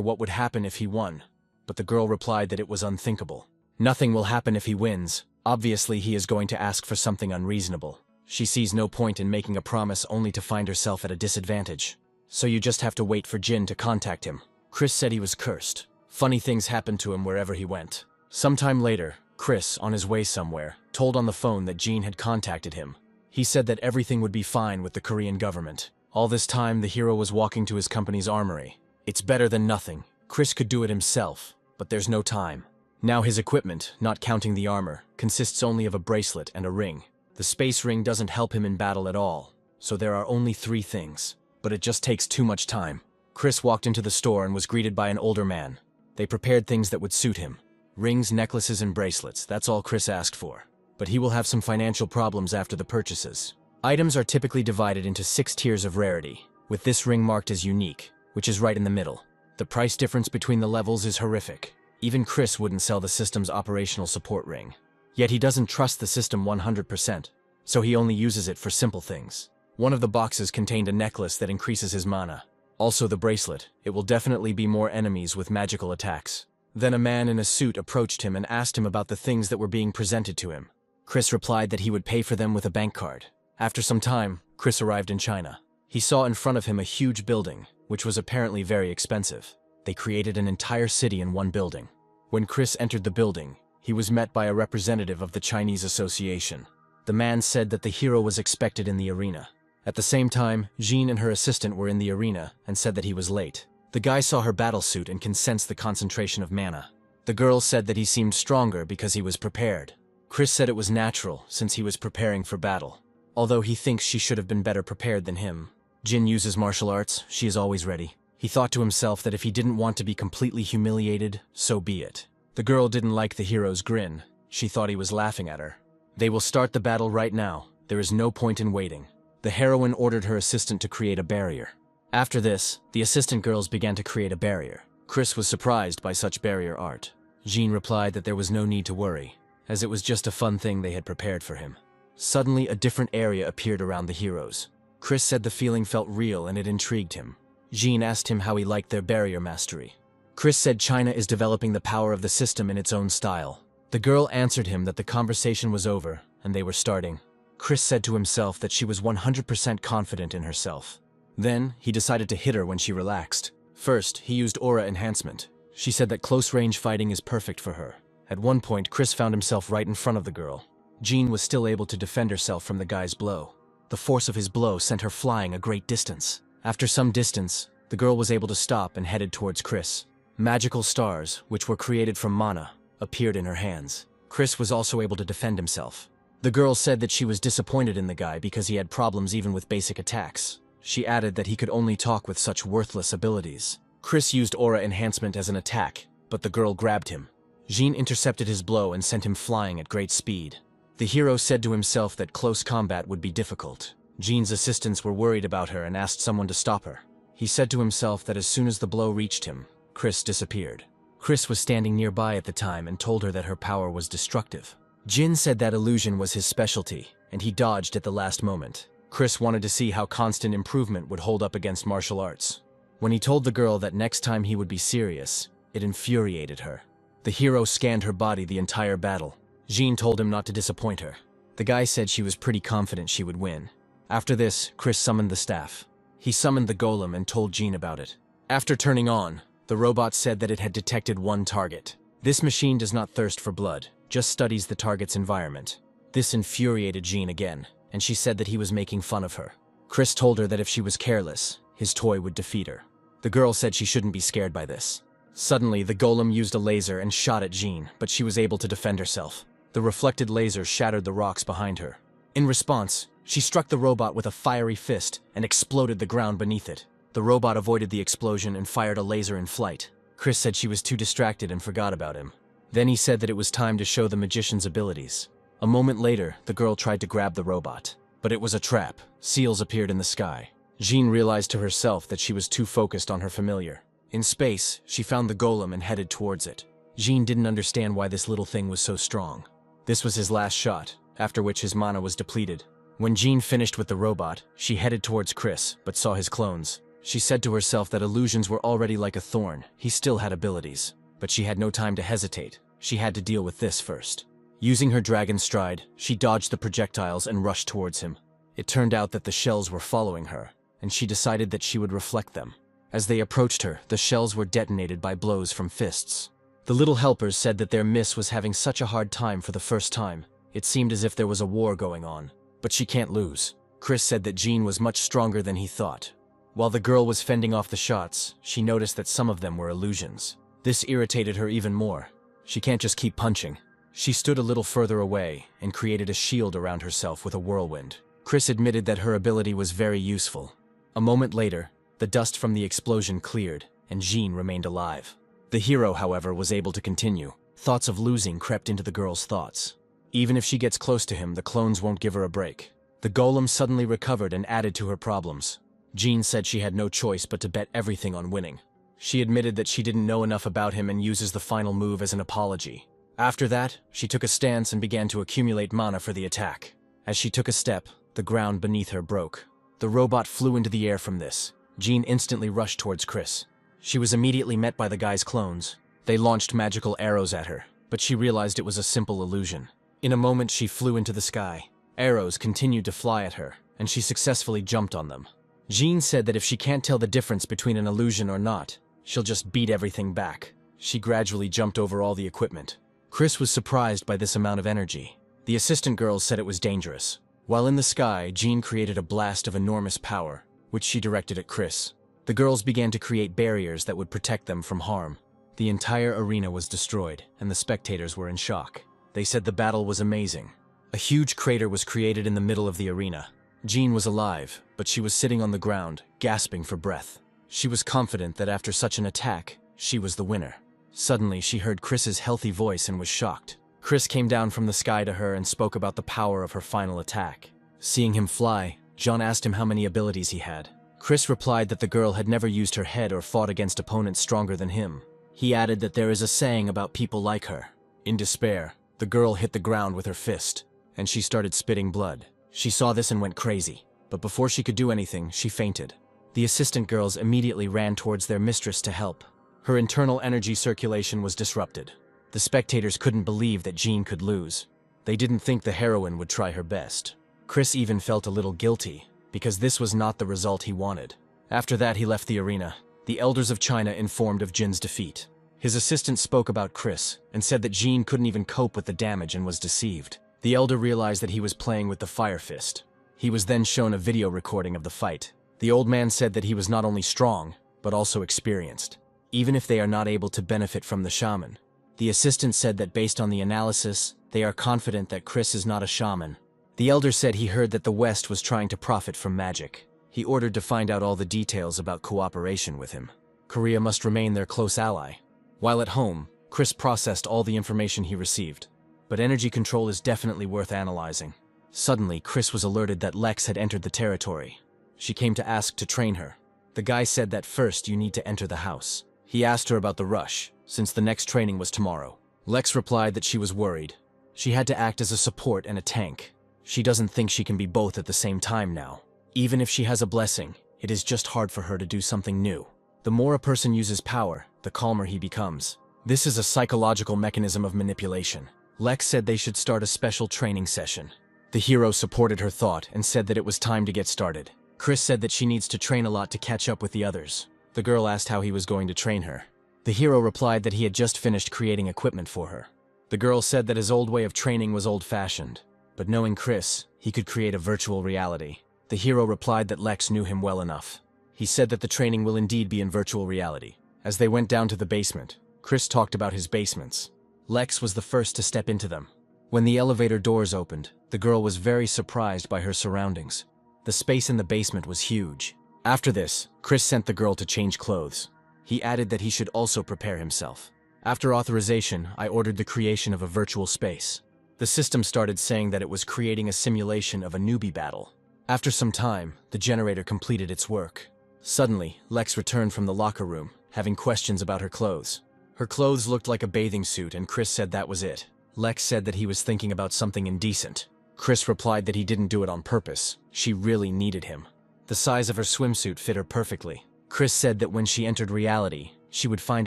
what would happen if he won, but the girl replied that it was unthinkable. Nothing will happen if he wins. Obviously, he is going to ask for something unreasonable. She sees no point in making a promise only to find herself at a disadvantage. So you just have to wait for Jin to contact him. Chris said he was cursed. Funny things happened to him wherever he went. Sometime later, Chris, on his way somewhere, told on the phone that Jin had contacted him. He said that everything would be fine with the Korean government. All this time, the hero was walking to his company's armory. It's better than nothing. Chris could do it himself, but there's no time. Now his equipment, not counting the armor, consists only of a bracelet and a ring. The space ring doesn't help him in battle at all, so there are only 3 things. But it just takes too much time. Chris walked into the store and was greeted by an older man. They prepared things that would suit him. Rings, necklaces, and bracelets, that's all Chris asked for. But he will have some financial problems after the purchases. Items are typically divided into 6 tiers of rarity, with this ring marked as unique, which is right in the middle. The price difference between the levels is horrific. Even Chris wouldn't sell the system's operational support ring. Yet he doesn't trust the system 100%, so he only uses it for simple things. One of the boxes contained a necklace that increases his mana. Also the bracelet. It will definitely be more enemies with magical attacks. Then a man in a suit approached him and asked him about the things that were being presented to him. Chris replied that he would pay for them with a bank card. After some time, Chris arrived in China. He saw in front of him a huge building, which was apparently very expensive. They created an entire city in one building. When Chris entered the building, he was met by a representative of the Chinese Association. The man said that the hero was expected in the arena. At the same time, Jean and her assistant were in the arena and said that he was late. The guy saw her battlesuit and can sense the concentration of mana. The girl said that he seemed stronger because he was prepared. Chris said it was natural since he was preparing for battle. Although he thinks she should have been better prepared than him. Jin uses martial arts, she is always ready. He thought to himself that if he didn't want to be completely humiliated, so be it. The girl didn't like the hero's grin. She thought he was laughing at her. They will start the battle right now. There is no point in waiting. The heroine ordered her assistant to create a barrier. After this, the assistant girls began to create a barrier. Chris was surprised by such barrier art. Jean replied that there was no need to worry, as it was just a fun thing they had prepared for him. Suddenly, a different area appeared around the heroes. Chris said the feeling felt real and it intrigued him. Jean asked him how he liked their barrier mastery. Chris said China is developing the power of the system in its own style. The girl answered him that the conversation was over and they were starting. Chris said to himself that she was 100% confident in herself. Then, he decided to hit her when she relaxed. First, he used aura enhancement. She said that close-range fighting is perfect for her. At one point, Chris found himself right in front of the girl. Jean was still able to defend herself from the guy's blow. The force of his blow sent her flying a great distance. After some distance, the girl was able to stop and headed towards Chris. Magical stars, which were created from mana, appeared in her hands. Chris was also able to defend himself. The girl said that she was disappointed in the guy because he had problems even with basic attacks. She added that he could only talk with such worthless abilities. Chris used aura enhancement as an attack, but the girl grabbed him. Jean intercepted his blow and sent him flying at great speed. The hero said to himself that close combat would be difficult. Jean's assistants were worried about her and asked someone to stop her. He said to himself that as soon as the blow reached him, Chris disappeared. Chris was standing nearby at the time and told her that her power was destructive. Jin said that illusion was his specialty, and he dodged at the last moment. Chris wanted to see how constant improvement would hold up against martial arts. When he told the girl that next time he would be serious, it infuriated her. The hero scanned her body the entire battle. Jean told him not to disappoint her. The guy said she was pretty confident she would win. After this, Chris summoned the staff. He summoned the golem and told Jean about it. After turning on, the robot said that it had detected one target. This machine does not thirst for blood, just studies the target's environment. This infuriated Jean again, and she said that he was making fun of her. Chris told her that if she was careless, his toy would defeat her. The girl said she shouldn't be scared by this. Suddenly, the golem used a laser and shot at Jean, but she was able to defend herself. The reflected laser shattered the rocks behind her. In response, she struck the robot with a fiery fist and exploded the ground beneath it. The robot avoided the explosion and fired a laser in flight. Chris said she was too distracted and forgot about him. Then he said that it was time to show the magician's abilities. A moment later, the girl tried to grab the robot. But it was a trap. Seals appeared in the sky. Jean realized to herself that she was too focused on her familiar. In space, she found the golem and headed towards it. Jean didn't understand why this little thing was so strong. This was his last shot, after which his mana was depleted. When Jean finished with the robot, she headed towards Chris, but saw his clones. She said to herself that illusions were already like a thorn. He still had abilities. But she had no time to hesitate. She had to deal with this first. Using her dragon stride, she dodged the projectiles and rushed towards him. It turned out that the shells were following her, and she decided that she would reflect them. As they approached her, the shells were detonated by blows from fists. The little helpers said that their miss was having such a hard time for the first time. It seemed as if there was a war going on. But she can't lose. Chris said that Jean was much stronger than he thought. While the girl was fending off the shots, she noticed that some of them were illusions. This irritated her even more. She can't just keep punching. She stood a little further away and created a shield around herself with a whirlwind. Chris admitted that her ability was very useful. A moment later, the dust from the explosion cleared, and Jean remained alive. The hero, however, was able to continue. Thoughts of losing crept into the girl's thoughts. Even if she gets close to him, the clones won't give her a break. The golem suddenly recovered and added to her problems. Jean said she had no choice but to bet everything on winning. She admitted that she didn't know enough about him and uses the final move as an apology. After that, she took a stance and began to accumulate mana for the attack. As she took a step, the ground beneath her broke. The robot flew into the air from this. Jean instantly rushed towards Chris. She was immediately met by the guy's clones. They launched magical arrows at her, but she realized it was a simple illusion. In a moment, she flew into the sky. Arrows continued to fly at her, and she successfully jumped on them. Jean said that if she can't tell the difference between an illusion or not, she'll just beat everything back. She gradually jumped over all the equipment. Chris was surprised by this amount of energy. The assistant girls said it was dangerous. While in the sky, Jean created a blast of enormous power, which she directed at Chris. The girls began to create barriers that would protect them from harm. The entire arena was destroyed, and the spectators were in shock. They said the battle was amazing. A huge crater was created in the middle of the arena. Jean was alive, but she was sitting on the ground, gasping for breath. She was confident that after such an attack, she was the winner. Suddenly, she heard Chris's healthy voice and was shocked. Chris came down from the sky to her and spoke about the power of her final attack. Seeing him fly, Jean asked him how many abilities he had. Chris replied that the girl had never used her head or fought against opponents stronger than him. He added that there is a saying about people like her. In despair, the girl hit the ground with her fist, and she started spitting blood. She saw this and went crazy, but before she could do anything, she fainted. The assistant girls immediately ran towards their mistress to help. Her internal energy circulation was disrupted. The spectators couldn't believe that Jean could lose. They didn't think the heroine would try her best. Chris even felt a little guilty, because this was not the result he wanted. After that, he left the arena. The elders of China informed of Jin's defeat. His assistant spoke about Chris and said that Jean couldn't even cope with the damage and was deceived. The elder realized that he was playing with the fire fist. He was then shown a video recording of the fight. The old man said that he was not only strong, but also experienced, even if they are not able to benefit from the shaman. The assistant said that based on the analysis, they are confident that Chris is not a shaman. The elder said he heard that the West was trying to profit from magic. He ordered to find out all the details about cooperation with him. Korea must remain their close ally. While at home, Chris processed all the information he received. But energy control is definitely worth analyzing. Suddenly, Chris was alerted that Lex had entered the territory. She came to ask to train her. The guy said that first you need to enter the house. He asked her about the rush, since the next training was tomorrow. Lex replied that she was worried. She had to act as a support and a tank. She doesn't think she can be both at the same time now. Even if she has a blessing, it is just hard for her to do something new. The more a person uses power, the calmer he becomes. This is a psychological mechanism of manipulation. Lex said they should start a special training session. The hero supported her thought and said that it was time to get started. Chris said that she needs to train a lot to catch up with the others. The girl asked how he was going to train her. The hero replied that he had just finished creating equipment for her. The girl said that his old way of training was old-fashioned, but knowing Chris, he could create a virtual reality. The hero replied that Lex knew him well enough. He said that the training will indeed be in virtual reality. As they went down to the basement, Chris talked about his basements. Lex was the first to step into them. When the elevator doors opened, the girl was very surprised by her surroundings. The space in the basement was huge. After this, Chris sent the girl to change clothes. He added that he should also prepare himself. After authorization, I ordered the creation of a virtual space. The system started saying that it was creating a simulation of a newbie battle. After some time, the generator completed its work. Suddenly, Lex returned from the locker room, having questions about her clothes. Her clothes looked like a bathing suit, and Chris said that was it. Lex said that he was thinking about something indecent. Chris replied that he didn't do it on purpose. She really needed him. The size of her swimsuit fit her perfectly. Chris said that when she entered reality, she would find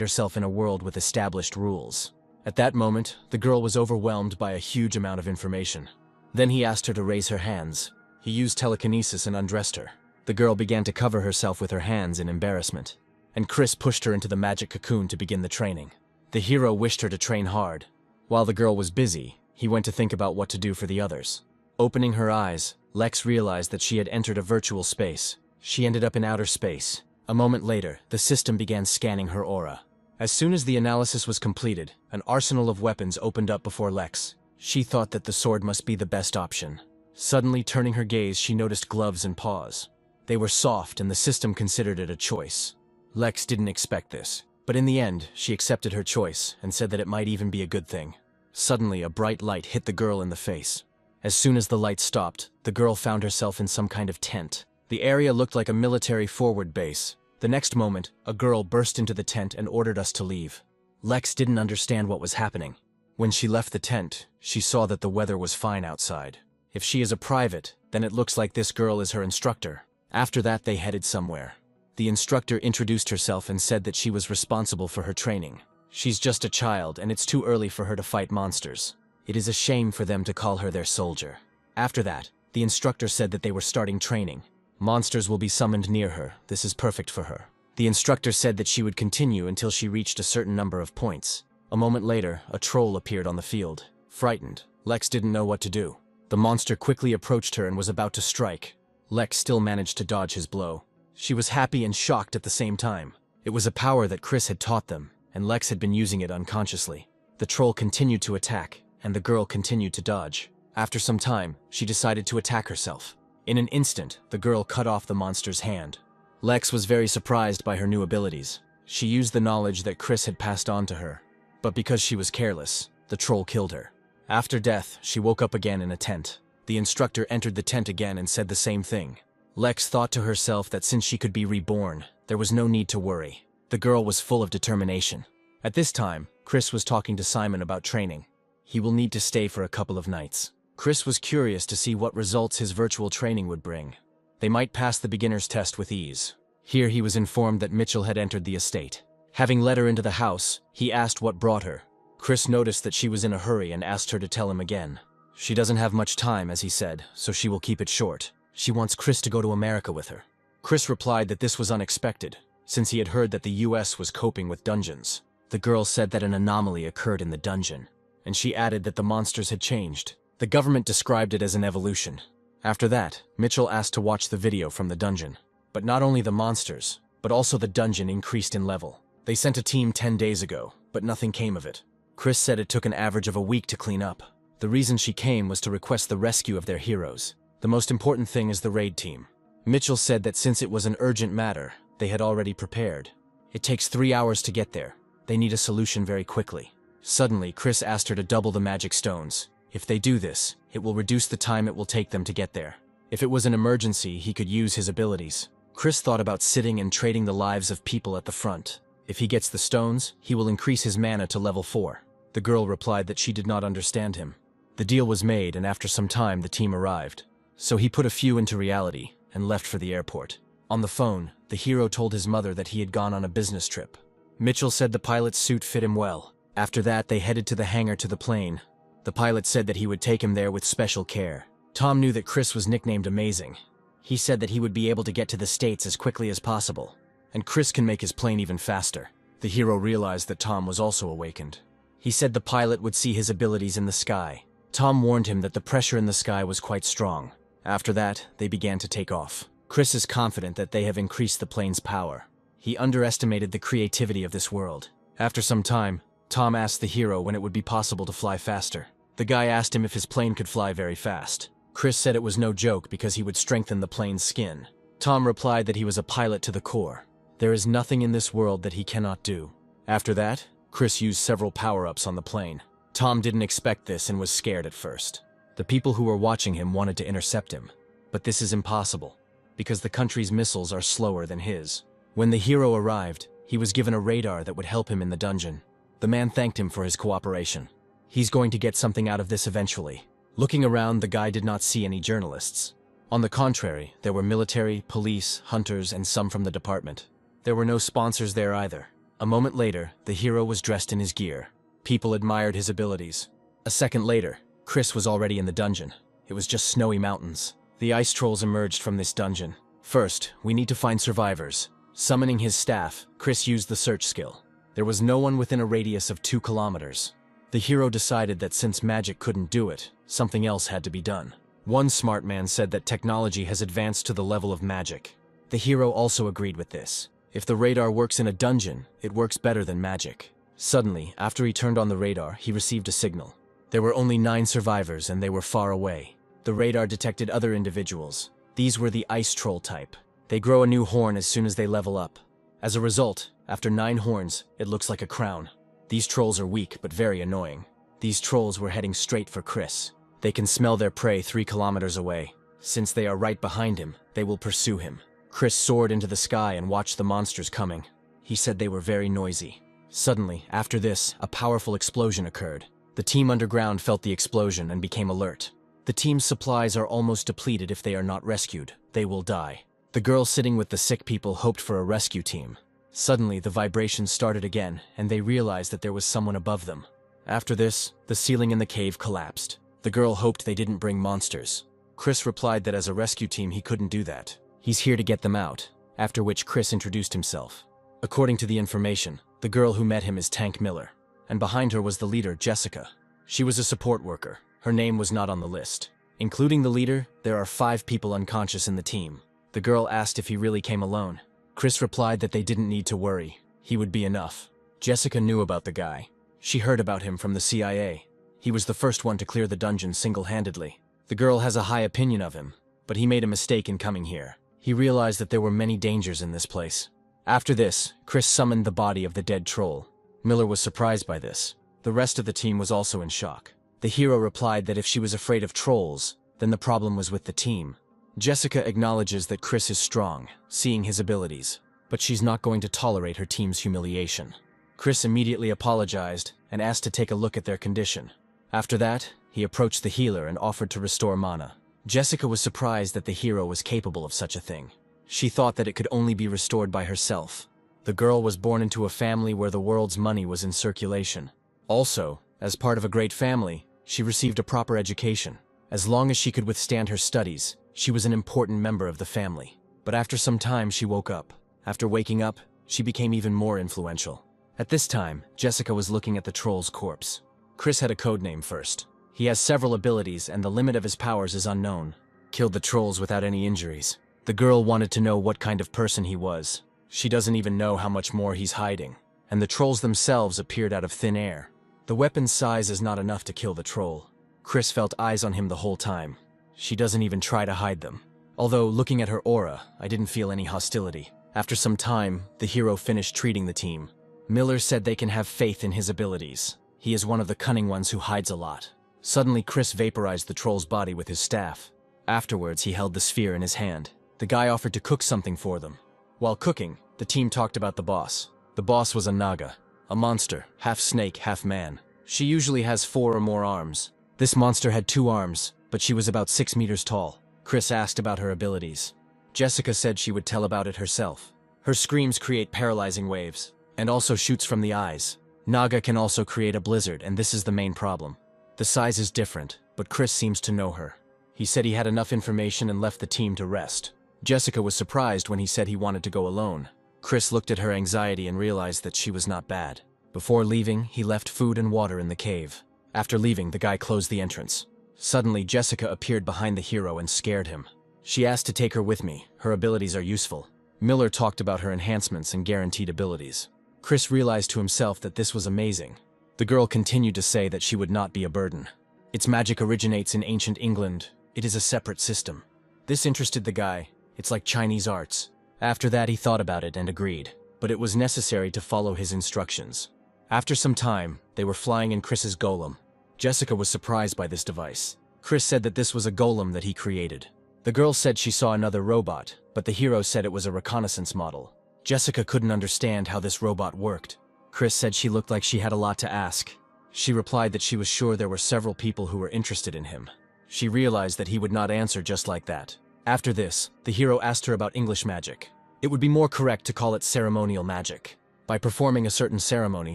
herself in a world with established rules. At that moment, the girl was overwhelmed by a huge amount of information. Then he asked her to raise her hands. He used telekinesis and undressed her. The girl began to cover herself with her hands in embarrassment, and Chris pushed her into the magic cocoon to begin the training. The hero wished her to train hard. While the girl was busy, he went to think about what to do for the others. Opening her eyes, Lex realized that she had entered a virtual space. She ended up in outer space. A moment later, the system began scanning her aura. As soon as the analysis was completed, an arsenal of weapons opened up before Lex. She thought that the sword must be the best option. Suddenly turning her gaze, she noticed gloves and paws. They were soft, and the system considered it a choice. Lex didn't expect this, but in the end, she accepted her choice and said that it might even be a good thing. Suddenly, a bright light hit the girl in the face. As soon as the light stopped, the girl found herself in some kind of tent. The area looked like a military forward base. The next moment, a girl burst into the tent and ordered us to leave. Lex didn't understand what was happening. When she left the tent, she saw that the weather was fine outside. If she is a private, then it looks like this girl is her instructor. After that, they headed somewhere. The instructor introduced herself and said that she was responsible for her training. She's just a child, and it's too early for her to fight monsters. It is a shame for them to call her their soldier. After that, the instructor said that they were starting training. Monsters will be summoned near her. This is perfect for her. The instructor said that she would continue until she reached a certain number of points. A moment later, a troll appeared on the field. Frightened, Lex didn't know what to do. The monster quickly approached her and was about to strike. Lex still managed to dodge his blow. She was happy and shocked at the same time. It was a power that Chris had taught them, and Lex had been using it unconsciously. The troll continued to attack, and the girl continued to dodge. After some time, she decided to attack herself. In an instant, the girl cut off the monster's hand. Lex was very surprised by her new abilities. She used the knowledge that Chris had passed on to her. But because she was careless, the troll killed her. After death, she woke up again in a tent. The instructor entered the tent again and said the same thing. Lex thought to herself that since she could be reborn, there was no need to worry. The girl was full of determination. At this time, Chris was talking to Simon about training. He will need to stay for a couple of nights. Chris was curious to see what results his virtual training would bring. They might pass the beginner's test with ease. Here he was informed that Mitchell had entered the estate. Having led her into the house, he asked what brought her. Chris noticed that she was in a hurry and asked her to tell him again. She doesn't have much time, as he said, so she will keep it short. She wants Chris to go to America with her. Chris replied that this was unexpected, since he had heard that the US was coping with dungeons. The girl said that an anomaly occurred in the dungeon, and she added that the monsters had changed. The government described it as an evolution. After that, Mitchell asked to watch the video from the dungeon. But not only the monsters, but also the dungeon increased in level. They sent a team 10 days ago, but nothing came of it. Chris said it took an average of a week to clean up. The reason she came was to request the rescue of their heroes. The most important thing is the raid team. Mitchell said that since it was an urgent matter, they had already prepared. It takes 3 hours to get there. They need a solution very quickly. Suddenly, Chris asked her to double the magic stones. If they do this, it will reduce the time it will take them to get there. If it was an emergency, he could use his abilities. Chris thought about sitting and trading the lives of people at the front. If he gets the stones, he will increase his mana to level 4. The girl replied that she did not understand him. The deal was made, and after some time the team arrived. So he put a few into reality and left for the airport. On the phone, the hero told his mother that he had gone on a business trip. Mitchell said the pilot's suit fit him well. After that, they headed to the hangar to the plane. The pilot said that he would take him there with special care. Tom knew that Chris was nicknamed Amazing. He said that he would be able to get to the States as quickly as possible, and Chris can make his plane even faster. The hero realized that Tom was also awakened. He said the pilot would see his abilities in the sky. Tom warned him that the pressure in the sky was quite strong. After that, they began to take off. Chris is confident that they have increased the plane's power. He underestimated the creativity of this world. After some time, Tom asked the hero when it would be possible to fly faster. The guy asked him if his plane could fly very fast. Chris said it was no joke because he would strengthen the plane's skin. Tom replied that he was a pilot to the core. There is nothing in this world that he cannot do. After that, Chris used several power-ups on the plane. Tom didn't expect this and was scared at first. The people who were watching him wanted to intercept him. But this is impossible, because the country's missiles are slower than his. When the hero arrived, he was given a radar that would help him in the dungeon. The man thanked him for his cooperation. He's going to get something out of this eventually. Looking around, the guy did not see any journalists. On the contrary, there were military, police, hunters, and some from the department. There were no sponsors there either. A moment later, the hero was dressed in his gear. People admired his abilities. A second later, Chris was already in the dungeon. It was just snowy mountains. The ice trolls emerged from this dungeon. First, we need to find survivors. Summoning his staff, Chris used the search skill. There was no one within a radius of 2 kilometers. The hero decided that since magic couldn't do it, something else had to be done. One smart man said that technology has advanced to the level of magic. The hero also agreed with this. If the radar works in a dungeon, it works better than magic. Suddenly, after he turned on the radar, he received a signal. There were only 9 survivors and they were far away. The radar detected other individuals. These were the ice troll type. They grow a new horn as soon as they level up. As a result, after 9 horns, it looks like a crown. These trolls are weak but very annoying. These trolls were heading straight for Chris. They can smell their prey 3 kilometers away. Since they are right behind him, they will pursue him. Chris soared into the sky and watched the monsters coming. He said they were very noisy. Suddenly, after this, a powerful explosion occurred. The team underground felt the explosion and became alert. The team's supplies are almost depleted if they are not rescued. They will die. The girl sitting with the sick people hoped for a rescue team. Suddenly, the vibrations started again, and they realized that there was someone above them. After this, the ceiling in the cave collapsed. The girl hoped they didn't bring monsters. Chris replied that as a rescue team he couldn't do that. He's here to get them out, after which Chris introduced himself. According to the information, the girl who met him is Tank Miller, and behind her was the leader, Jessica. She was a support worker. Her name was not on the list. Including the leader, there are 5 people unconscious in the team. The girl asked if he really came alone. Chris replied that they didn't need to worry. He would be enough. Jessica knew about the guy. She heard about him from the CIA. He was the first one to clear the dungeon single-handedly. The girl has a high opinion of him, but he made a mistake in coming here. He realized that there were many dangers in this place. After this, Chris summoned the body of the dead troll. Miller was surprised by this. The rest of the team was also in shock. The hero replied that if she was afraid of trolls, then the problem was with the team. Jessica acknowledges that Chris is strong, seeing his abilities, but she's not going to tolerate her team's humiliation. Chris immediately apologized and asked to take a look at their condition. After that, he approached the healer and offered to restore mana. Jessica was surprised that the hero was capable of such a thing. She thought that it could only be restored by herself. The girl was born into a family where the world's money was in circulation. Also, as part of a great family, she received a proper education. As long as she could withstand her studies, she was an important member of the family. But after some time, she woke up. After waking up, she became even more influential. At this time, Jessica was looking at the troll's corpse. Chris had a codename first. He has several abilities and the limit of his powers is unknown. Killed the trolls without any injuries. The girl wanted to know what kind of person he was. She doesn't even know how much more he's hiding. And the trolls themselves appeared out of thin air. The weapon's size is not enough to kill the troll. Chris felt eyes on him the whole time. She doesn't even try to hide them. Although, looking at her aura, I didn't feel any hostility. After some time, the hero finished treating the team. Miller said they can have faith in his abilities. He is one of the cunning ones who hides a lot. Suddenly, Chris vaporized the troll's body with his staff. Afterwards, he held the sphere in his hand. The guy offered to cook something for them. While cooking, the team talked about the boss. The boss was a Naga, a monster, half snake, half man. She usually has 4 or more arms. This monster had 2 arms, but she was about 6 meters tall. Chris asked about her abilities. Jessica said she would tell about it herself. Her screams create paralyzing waves, and also shoots from the eyes. Naga can also create a blizzard, and this is the main problem. The size is different, but Chris seems to know her. He said he had enough information and left the team to rest. Jessica was surprised when he said he wanted to go alone. Chris looked at her anxiety and realized that she was not bad. Before leaving, he left food and water in the cave. After leaving, the guy closed the entrance. Suddenly, Jessica appeared behind the hero and scared him. She asked to take her with me. Her abilities are useful. Miller talked about her enhancements and guaranteed abilities. Chris realized to himself that this was amazing. The girl continued to say that she would not be a burden. Its magic originates in ancient England. It is a separate system. This interested the guy. It's like Chinese arts. After that, he thought about it and agreed. But it was necessary to follow his instructions. After some time, they were flying in Chris's golem. Jessica was surprised by this device. Chris said that this was a golem that he created. The girl said she saw another robot, but the hero said it was a reconnaissance model. Jessica couldn't understand how this robot worked. Chris said she looked like she had a lot to ask. She replied that she was sure there were several people who were interested in him. She realized that he would not answer just like that. After this, the hero asked her about English magic. It would be more correct to call it ceremonial magic. By performing a certain ceremony,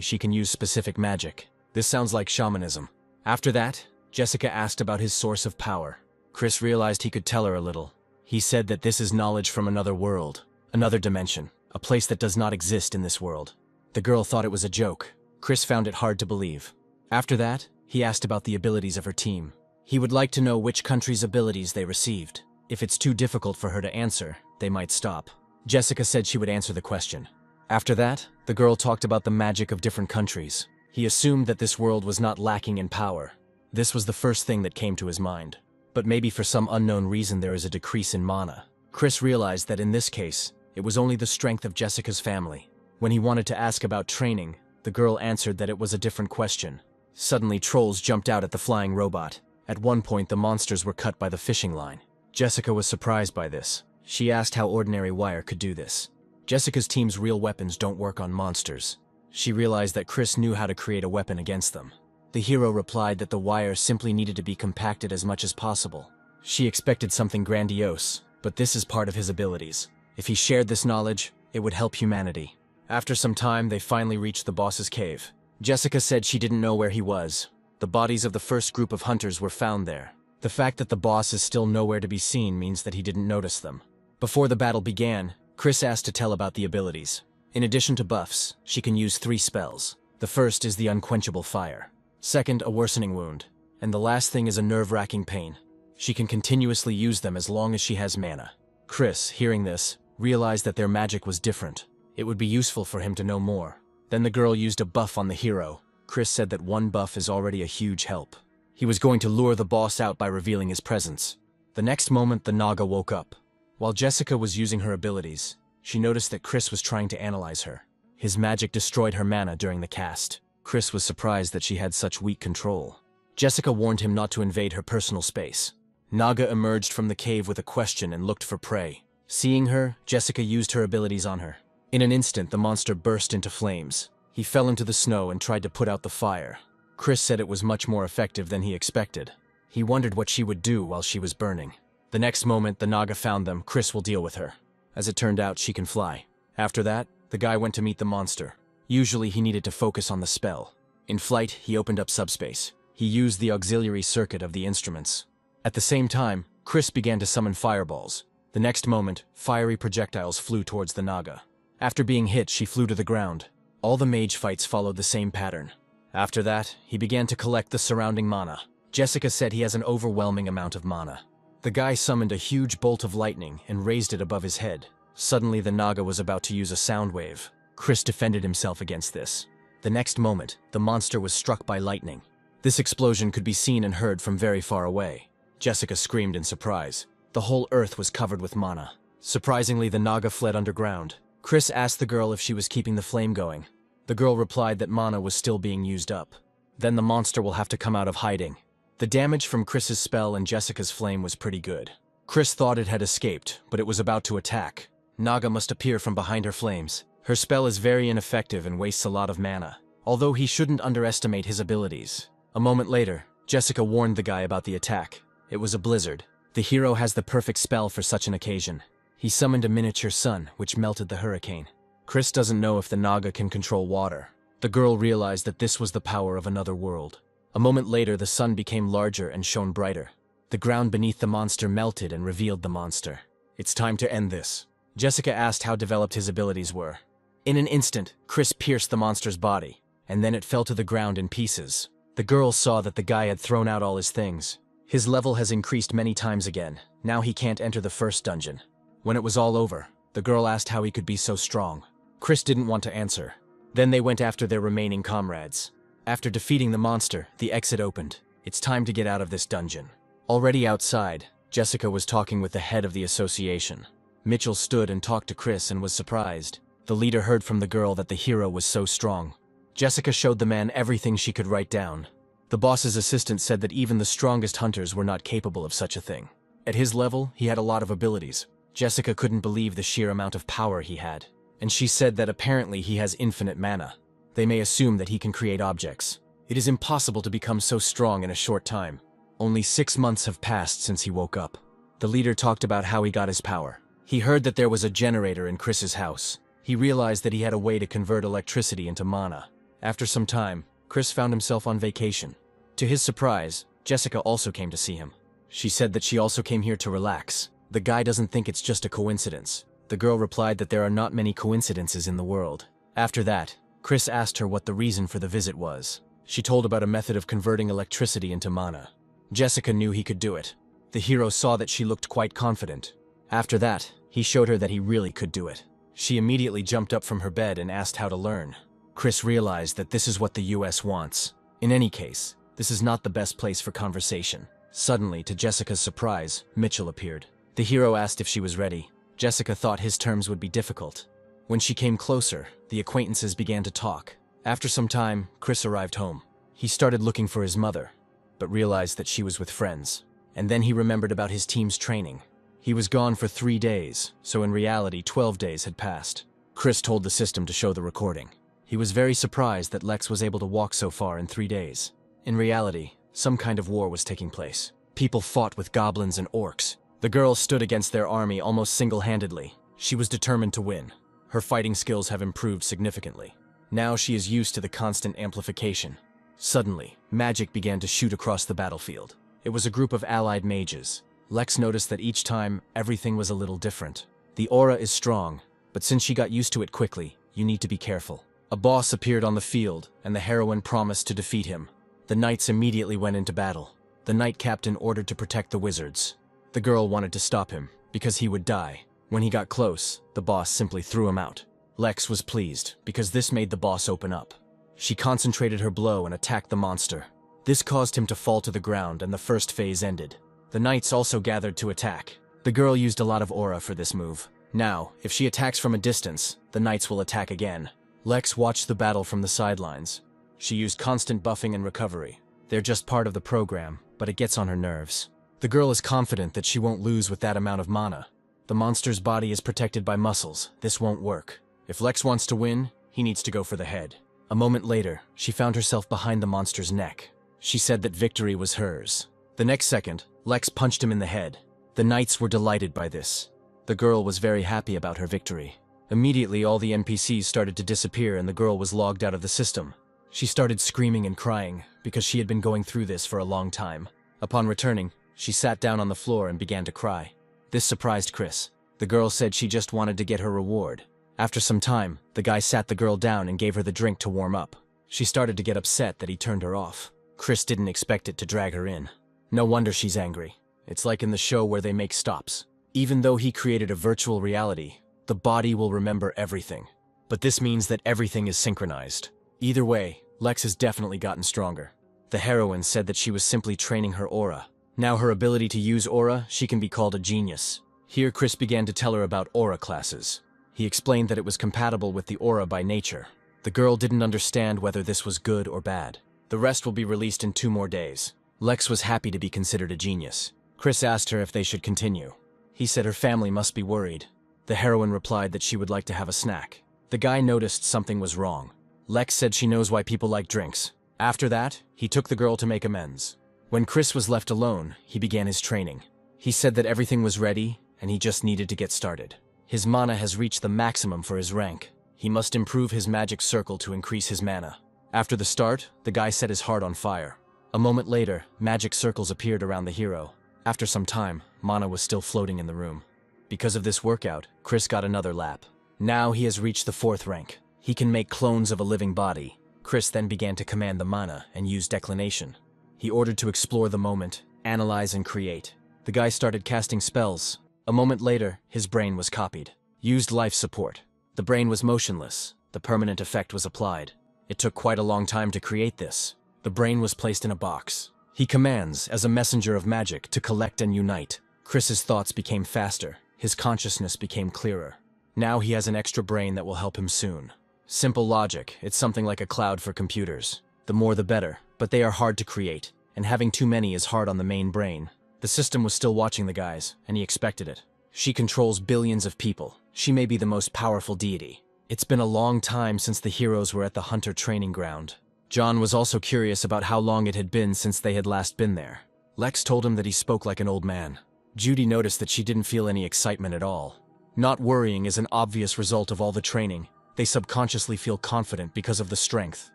she can use specific magic. This sounds like shamanism. After that, Jessica asked about his source of power. Chris realized he could tell her a little. He said that this is knowledge from another world, another dimension, a place that does not exist in this world. The girl thought it was a joke. Chris found it hard to believe. After that, he asked about the abilities of her team. He would like to know which country's abilities they received. If it's too difficult for her to answer, they might stop. Jessica said she would answer the question. After that, the girl talked about the magic of different countries. He assumed that this world was not lacking in power. This was the first thing that came to his mind. But maybe for some unknown reason there is a decrease in mana. Chris realized that in this case, it was only the strength of Jessica's family. When he wanted to ask about training, the girl answered that it was a different question. Suddenly, trolls jumped out at the flying robot. At one point, the monsters were cut by the fishing line. Jessica was surprised by this. She asked how ordinary wire could do this. Jessica's team's real weapons don't work on monsters. She realized that Chris knew how to create a weapon against them. The hero replied that the wire simply needed to be compacted as much as possible. She expected something grandiose, but this is part of his abilities. If he shared this knowledge, it would help humanity. After some time, they finally reached the boss's cave. Jessica said she didn't know where he was. The bodies of the first group of hunters were found there. The fact that the boss is still nowhere to be seen means that he didn't notice them. Before the battle began, Chris asked to tell about the abilities. In addition to buffs, she can use 3 spells. The first is the unquenchable fire. Second, a worsening wound. And the last thing is a nerve-wracking pain. She can continuously use them as long as she has mana. Chris, hearing this, realized that their magic was different. It would be useful for him to know more. Then the girl used a buff on the hero. Chris said that 1 buff is already a huge help. He was going to lure the boss out by revealing his presence. The next moment, the Naga woke up. While Jessica was using her abilities, she noticed that Chris was trying to analyze her. His magic destroyed her mana during the cast. Chris was surprised that she had such weak control. Jessica warned him not to invade her personal space. Naga emerged from the cave with a question and looked for prey. Seeing her, Jessica used her abilities on her. In an instant, the monster burst into flames. He fell into the snow and tried to put out the fire. Chris said it was much more effective than he expected. He wondered what she would do while she was burning. The next moment, the Naga found them. Chris will deal with her. As it turned out, she can fly. After that, the guy went to meet the monster. Usually, he needed to focus on the spell. In flight, he opened up subspace. He used the auxiliary circuit of the instruments. At the same time, Chris began to summon fireballs. The next moment, fiery projectiles flew towards the Naga. After being hit, she flew to the ground. All the mage fights followed the same pattern. After that, he began to collect the surrounding mana. Jessica said he has an overwhelming amount of mana. The guy summoned a huge bolt of lightning and raised it above his head. Suddenly, the Naga was about to use a sound wave. Chris defended himself against this. The next moment, the monster was struck by lightning. This explosion could be seen and heard from very far away. Jessica screamed in surprise. The whole earth was covered with mana. Surprisingly, the Naga fled underground. Chris asked the girl if she was keeping the flame going. The girl replied that mana was still being used up. Then the monster will have to come out of hiding. The damage from Chris's spell and Jessica's flame was pretty good. Chris thought it had escaped, but it was about to attack. Naga must appear from behind her flames. Her spell is very ineffective and wastes a lot of mana, although he shouldn't underestimate his abilities. A moment later, Jessica warned the guy about the attack. It was a blizzard. The hero has the perfect spell for such an occasion. He summoned a miniature sun, which melted the hurricane. Chris doesn't know if the Naga can control water. The girl realized that this was the power of another world. A moment later, the sun became larger and shone brighter. The ground beneath the monster melted and revealed the monster. It's time to end this. Jessica asked how developed his abilities were. In an instant, Chris pierced the monster's body, and then it fell to the ground in pieces. The girl saw that the guy had thrown out all his things. His level has increased many times again. Now he can't enter the first dungeon. When it was all over, the girl asked how he could be so strong. Chris didn't want to answer. Then they went after their remaining comrades. After defeating the monster, the exit opened. It's time to get out of this dungeon. Already outside, Jessica was talking with the head of the association. Mitchell stood and talked to Chris and was surprised. The leader heard from the girl that the hero was so strong. Jessica showed the man everything she could write down. The boss's assistant said that even the strongest hunters were not capable of such a thing. At his level, he had a lot of abilities. Jessica couldn't believe the sheer amount of power he had. And she said that apparently he has infinite mana. They may assume that he can create objects. It is impossible to become so strong in a short time. Only 6 months have passed since he woke up. The leader talked about how he got his power. He heard that there was a generator in Chris's house. He realized that he had a way to convert electricity into mana. After some time, Chris found himself on vacation. To his surprise, Jessica also came to see him. She said that she also came here to relax. The guy doesn't think it's just a coincidence. The girl replied that there are not many coincidences in the world. After that, Chris asked her what the reason for the visit was. She told about a method of converting electricity into mana. Jessica knew he could do it. The hero saw that she looked quite confident. After that, he showed her that he really could do it. She immediately jumped up from her bed and asked how to learn. Chris realized that this is what the US wants. In any case, this is not the best place for conversation. Suddenly, to Jessica's surprise, Mitchell appeared. The hero asked if she was ready. Jessica thought his terms would be difficult. When she came closer, the acquaintances began to talk. After some time, Chris arrived home. He started looking for his mother, but realized that she was with friends. And then he remembered about his team's training. He was gone for 3 days, so in reality 12 days had passed. Chris told the system to show the recording. He was very surprised that Lex was able to walk so far in 3 days. In reality, some kind of war was taking place. People fought with goblins and orcs. The girl stood against their army almost single-handedly. She was determined to win. Her fighting skills have improved significantly. Now she is used to the constant amplification. Suddenly, magic began to shoot across the battlefield. It was a group of allied mages. Lex noticed that each time, everything was a little different. The aura is strong, but since she got used to it quickly, you need to be careful. A boss appeared on the field, and the heroine promised to defeat him. The knights immediately went into battle. The knight captain ordered to protect the wizards. The girl wanted to stop him, because he would die. When he got close, the boss simply threw him out. Lex was pleased, because this made the boss open up. She concentrated her blow and attacked the monster. This caused him to fall to the ground, and the first phase ended. The knights also gathered to attack. The girl used a lot of aura for this move. Now, if she attacks from a distance, the knights will attack again. Lex watched the battle from the sidelines. She used constant buffing and recovery. They're just part of the program, but it gets on her nerves. The girl is confident that she won't lose with that amount of mana. The monster's body is protected by muscles. This won't work. If Lex wants to win, he needs to go for the head. A moment later, she found herself behind the monster's neck. She said that victory was hers. The next second, Lex punched him in the head. The knights were delighted by this. The girl was very happy about her victory. Immediately, all the NPCs started to disappear and the girl was logged out of the system. She started screaming and crying because she had been going through this for a long time. Upon returning, she sat down on the floor and began to cry. This surprised Chris. The girl said she just wanted to get her reward. After some time, the guy sat the girl down and gave her the drink to warm up. She started to get upset that he turned her off. Chris didn't expect it to drag her in. No wonder she's angry. It's like in the show where they make stops. Even though he created a virtual reality, the body will remember everything. But this means that everything is synchronized. Either way, Lex has definitely gotten stronger. The heroine said that she was simply training her aura. Now her ability to use aura, she can be called a genius. Here Chris began to tell her about aura classes. He explained that it was compatible with the aura by nature. The girl didn't understand whether this was good or bad. The rest will be released in 2 more days. Lex was happy to be considered a genius. Chris asked her if they should continue. He said her family must be worried. The heroine replied that she would like to have a snack. The guy noticed something was wrong. Lex said she knows why people like drinks. After that, he took the girl to make amends. When Chris was left alone, he began his training. He said that everything was ready, and he just needed to get started. His mana has reached the maximum for his rank. He must improve his magic circle to increase his mana. After the start, the guy set his heart on fire. A moment later, magic circles appeared around the hero. After some time, mana was still floating in the room. Because of this workout, Chris got another lap. Now he has reached the 4th rank. He can make clones of a living body. Chris then began to command the mana and use declination. He ordered to explore the moment, analyze and create. The guy started casting spells. A moment later, his brain was copied. Used life support. The brain was motionless. The permanent effect was applied. It took quite a long time to create this. The brain was placed in a box. He commands, as a messenger of magic, to collect and unite. Chris's thoughts became faster. His consciousness became clearer. Now he has an extra brain that will help him soon. Simple logic, it's something like a cloud for computers. The more the better, but they are hard to create, and having too many is hard on the main brain. The system was still watching the guys, and he expected it. She controls billions of people. She may be the most powerful deity. It's been a long time since the heroes were at the hunter training ground. John was also curious about how long it had been since they had last been there. Lex told him that he spoke like an old man. Judy noticed that she didn't feel any excitement at all. Not worrying is an obvious result of all the training. They subconsciously feel confident because of the strength.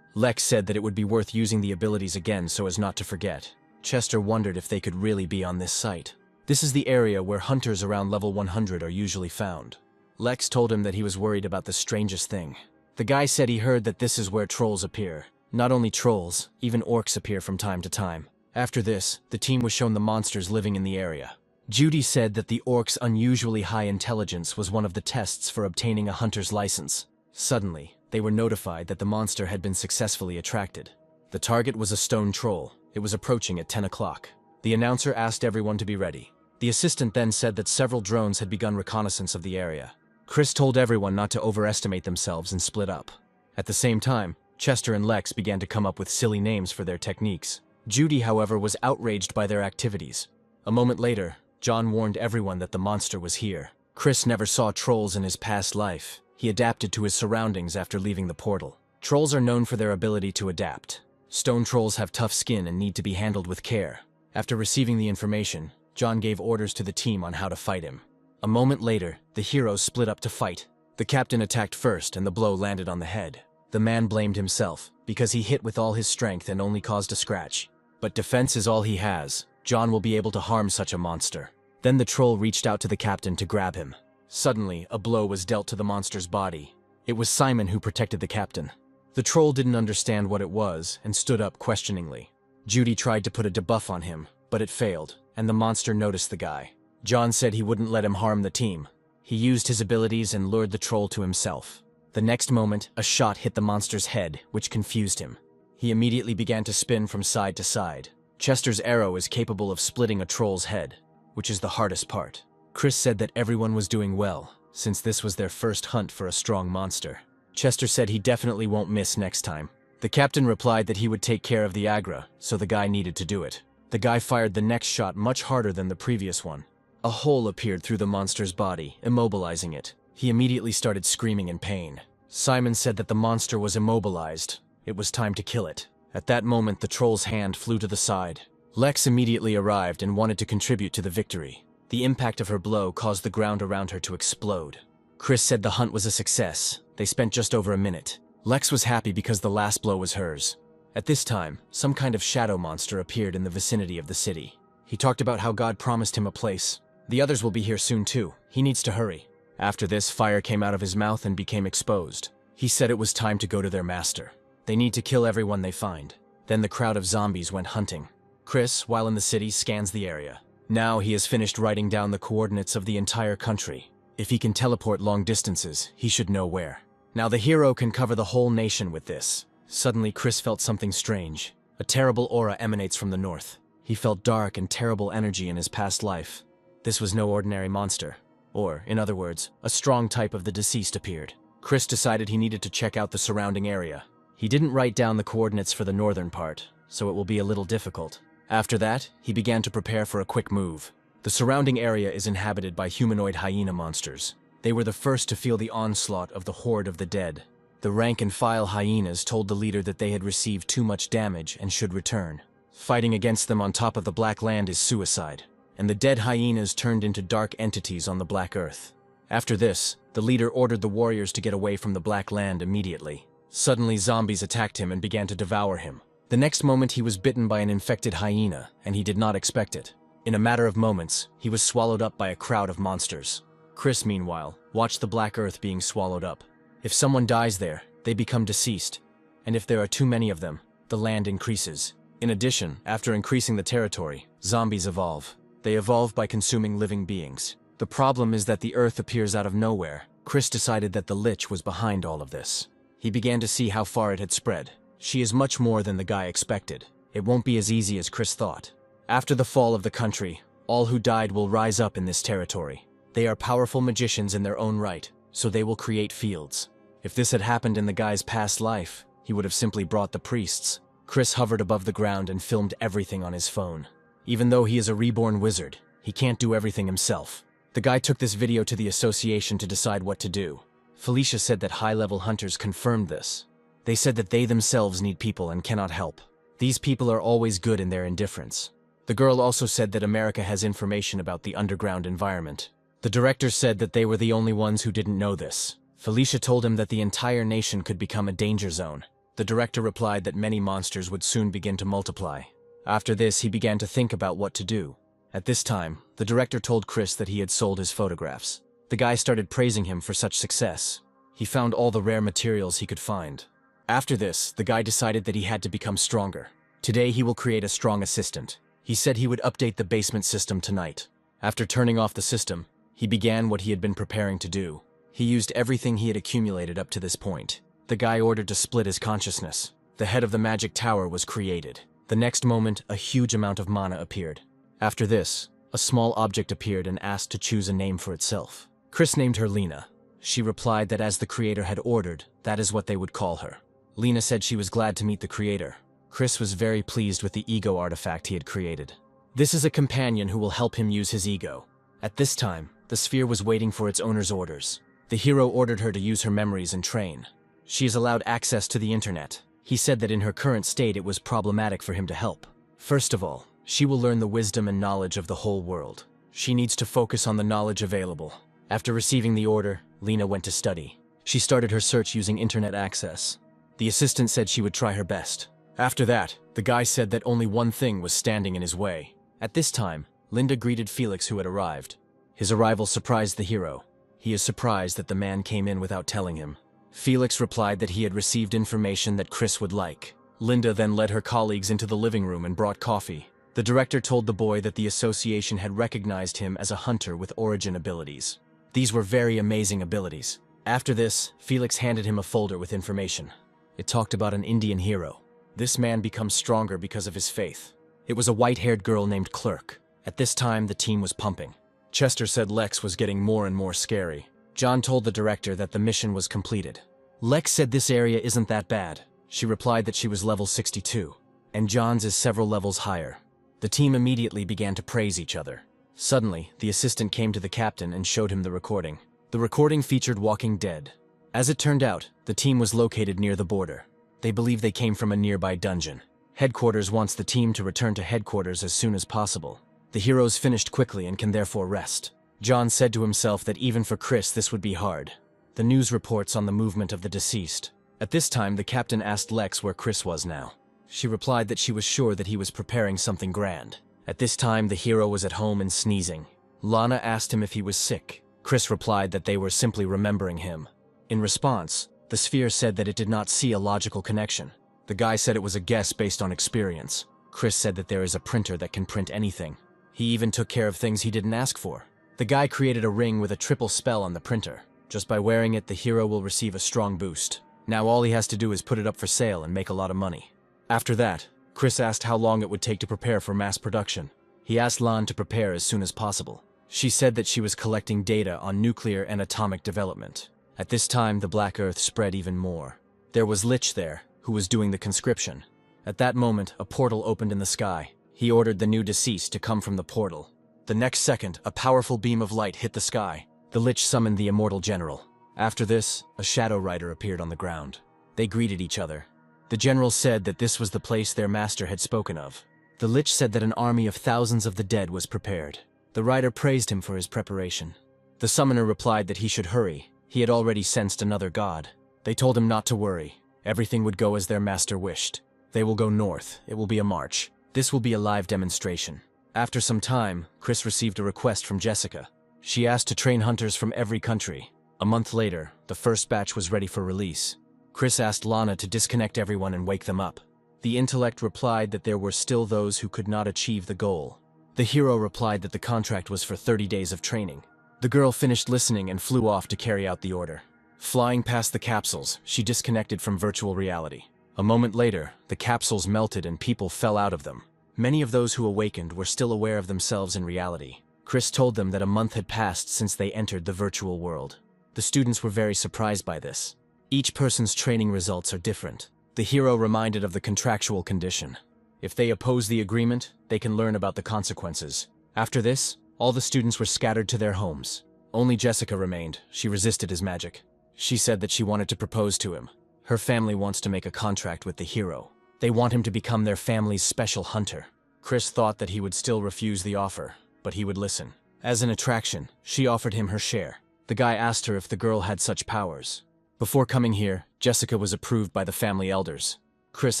Lex said that it would be worth using the abilities again so as not to forget. Chester wondered if they could really be on this site. This is the area where hunters around level 100 are usually found. Lex told him that he was worried about the strangest thing. The guy said he heard that this is where trolls appear. Not only trolls, even orcs appear from time to time. After this, the team was shown the monsters living in the area. Judy said that the orcs' unusually high intelligence was one of the tests for obtaining a hunter's license. Suddenly, they were notified that the monster had been successfully attracted. The target was a stone troll. It was approaching at 10 o'clock. The announcer asked everyone to be ready. The assistant then said that several drones had begun reconnaissance of the area. Chris told everyone not to overestimate themselves and split up. At the same time, Chester and Lex began to come up with silly names for their techniques. Judy, however, was outraged by their activities. A moment later, John warned everyone that the monster was here. Chris never saw trolls in his past life. He adapted to his surroundings after leaving the portal. Trolls are known for their ability to adapt. Stone trolls have tough skin and need to be handled with care. After receiving the information, John gave orders to the team on how to fight him. A moment later, the heroes split up to fight. The captain attacked first and the blow landed on the head. The man blamed himself, because he hit with all his strength and only caused a scratch. But defense is all he has. John will be able to harm such a monster. Then the troll reached out to the captain to grab him. Suddenly, a blow was dealt to the monster's body. It was Simon who protected the captain. The troll didn't understand what it was and stood up questioningly. Judy tried to put a debuff on him, but it failed, and the monster noticed the guy. John said he wouldn't let him harm the team. He used his abilities and lured the troll to himself. The next moment, a shot hit the monster's head, which confused him. He immediately began to spin from side to side. Chester's arrow is capable of splitting a troll's head, which is the hardest part. Chris said that everyone was doing well, since this was their first hunt for a strong monster. Chester said he definitely won't miss next time. The captain replied that he would take care of the Agra, so the guy needed to do it. The guy fired the next shot much harder than the previous one. A hole appeared through the monster's body, immobilizing it. He immediately started screaming in pain. Simon said that the monster was immobilized. It was time to kill it. At that moment, the troll's hand flew to the side. Lex immediately arrived and wanted to contribute to the victory. The impact of her blow caused the ground around her to explode. Chris said the hunt was a success. They spent just over a minute. Lex was happy because the last blow was hers. At this time, some kind of shadow monster appeared in the vicinity of the city. He talked about how God promised him a place. The others will be here soon too. He needs to hurry. After this, fire came out of his mouth and became exposed. He said it was time to go to their master. They need to kill everyone they find. Then the crowd of zombies went hunting. Chris, while in the city, scans the area. Now he has finished writing down the coordinates of the entire country. If he can teleport long distances, he should know where. Now the hero can cover the whole nation with this. Suddenly, Chris felt something strange. A terrible aura emanates from the north. He felt dark and terrible energy in his past life. This was no ordinary monster. Or, in other words, a strong type of the deceased appeared. Chris decided he needed to check out the surrounding area. He didn't write down the coordinates for the northern part, so it will be a little difficult. After that, he began to prepare for a quick move. The surrounding area is inhabited by humanoid hyena monsters. They were the first to feel the onslaught of the horde of the dead. The rank-and-file hyenas told the leader that they had received too much damage and should return. Fighting against them on top of the Black Land is suicide, and the dead hyenas turned into dark entities on the Black Earth. After this, the leader ordered the warriors to get away from the Black Land immediately. Suddenly, zombies attacked him and began to devour him. The next moment, he was bitten by an infected hyena, and he did not expect it. In a matter of moments, he was swallowed up by a crowd of monsters. Chris, meanwhile, watched the black earth being swallowed up. If someone dies there, they become deceased. And if there are too many of them, the land increases. In addition, after increasing the territory, zombies evolve. They evolve by consuming living beings. The problem is that the earth appears out of nowhere. Chris decided that the Lich was behind all of this. He began to see how far it had spread. She is much more than the guy expected. It won't be as easy as Chris thought. After the fall of the country, all who died will rise up in this territory. They are powerful magicians in their own right, so they will create fields. If this had happened in the guy's past life, he would have simply brought the priests. Chris hovered above the ground and filmed everything on his phone. Even though he is a reborn wizard, he can't do everything himself. The guy took this video to the association to decide what to do. Felicia said that high-level hunters confirmed this. They said that they themselves need people and cannot help. These people are always good in their indifference. The girl also said that America has information about the underground environment. The director said that they were the only ones who didn't know this. Felicia told him that the entire nation could become a danger zone. The director replied that many monsters would soon begin to multiply. After this, he began to think about what to do. At this time, the director told Chris that he had sold his photographs. The guy started praising him for such success. He found all the rare materials he could find. After this, the guy decided that he had to become stronger. Today, he will create a strong assistant. He said he would update the basement system tonight. After turning off the system, he began what he had been preparing to do. He used everything he had accumulated up to this point. The guy ordered to split his consciousness. The head of the magic tower was created. The next moment, a huge amount of mana appeared. After this, a small object appeared and asked to choose a name for itself. Chris named her Lena. She replied that as the creator had ordered, that is what they would call her. Lena said she was glad to meet the creator. Chris was very pleased with the ego artifact he had created. This is a companion who will help him use his ego. At this time, the sphere was waiting for its owner's orders. The hero ordered her to use her memories and train. She is allowed access to the internet. He said that in her current state it was problematic for him to help. First of all, she will learn the wisdom and knowledge of the whole world. She needs to focus on the knowledge available. After receiving the order, Lena went to study. She started her search using internet access. The assistant said she would try her best. After that, the guy said that only one thing was standing in his way. At this time, Linda greeted Felix, who had arrived. His arrival surprised the hero. He is surprised that the man came in without telling him. Felix replied that he had received information that Chris would like. Linda then led her colleagues into the living room and brought coffee. The director told the boy that the association had recognized him as a hunter with origin abilities. These were very amazing abilities. After this, Felix handed him a folder with information. It talked about an Indian hero. This man becomes stronger because of his faith. It was a white-haired girl named Clerk. At this time, the team was pumping. Chester said Lex was getting more and more scary. John told the director that the mission was completed. Lex said this area isn't that bad. She replied that she was level 62, and John's is several levels higher. The team immediately began to praise each other. Suddenly, the assistant came to the captain and showed him the recording. The recording featured Walking Dead. As it turned out, the team was located near the border. They believe they came from a nearby dungeon. Headquarters wants the team to return to headquarters as soon as possible. The heroes finished quickly and can therefore rest. John said to himself that even for Chris this would be hard. The news reports on the movement of the deceased. At this time, the captain asked Lex where Chris was now. She replied that she was sure that he was preparing something grand. At this time, the hero was at home and sneezing. Lana asked him if he was sick. Chris replied that they were simply remembering him. In response, the sphere said that it did not see a logical connection. The guy said it was a guess based on experience. Chris said that there is a printer that can print anything. He even took care of things he didn't ask for. The guy created a ring with a triple spell on the printer. Just by wearing it, the hero will receive a strong boost. Now all he has to do is put it up for sale and make a lot of money. After that, Chris asked how long it would take to prepare for mass production. He asked Lan to prepare as soon as possible. She said that she was collecting data on nuclear and atomic development. At this time, the Black Earth spread even more. There was Lich there, who was doing the conscription. At that moment, a portal opened in the sky. He ordered the new deceased to come from the portal. The next second, a powerful beam of light hit the sky. The Lich summoned the immortal general. After this, a shadow rider appeared on the ground. They greeted each other. The general said that this was the place their master had spoken of. The Lich said that an army of thousands of the dead was prepared. The rider praised him for his preparation. The summoner replied that he should hurry. He had already sensed another god. They told him not to worry. Everything would go as their master wished. They will go north. It will be a march. This will be a live demonstration. After some time, Chris received a request from Jessica. She asked to train hunters from every country. A month later, the first batch was ready for release. Chris asked Lana to disconnect everyone and wake them up. The intellect replied that there were still those who could not achieve the goal. The hero replied that the contract was for 30 days of training. The girl finished listening and flew off to carry out the order. Flying past the capsules, she disconnected from virtual reality. A moment later, the capsules melted and people fell out of them. Many of those who awakened were still aware of themselves in reality. Chris told them that a month had passed since they entered the virtual world. The students were very surprised by this. Each person's training results are different. The hero reminded of the contractual condition. If they oppose the agreement, they can learn about the consequences. After this, all the students were scattered to their homes. Only Jessica remained. She resisted his magic. She said that she wanted to propose to him. Her family wants to make a contract with the hero. They want him to become their family's special hunter. Chris thought that he would still refuse the offer, but he would listen. As an attraction, she offered him her share. The guy asked her if the girl had such powers. Before coming here, Jessica was approved by the family elders. Chris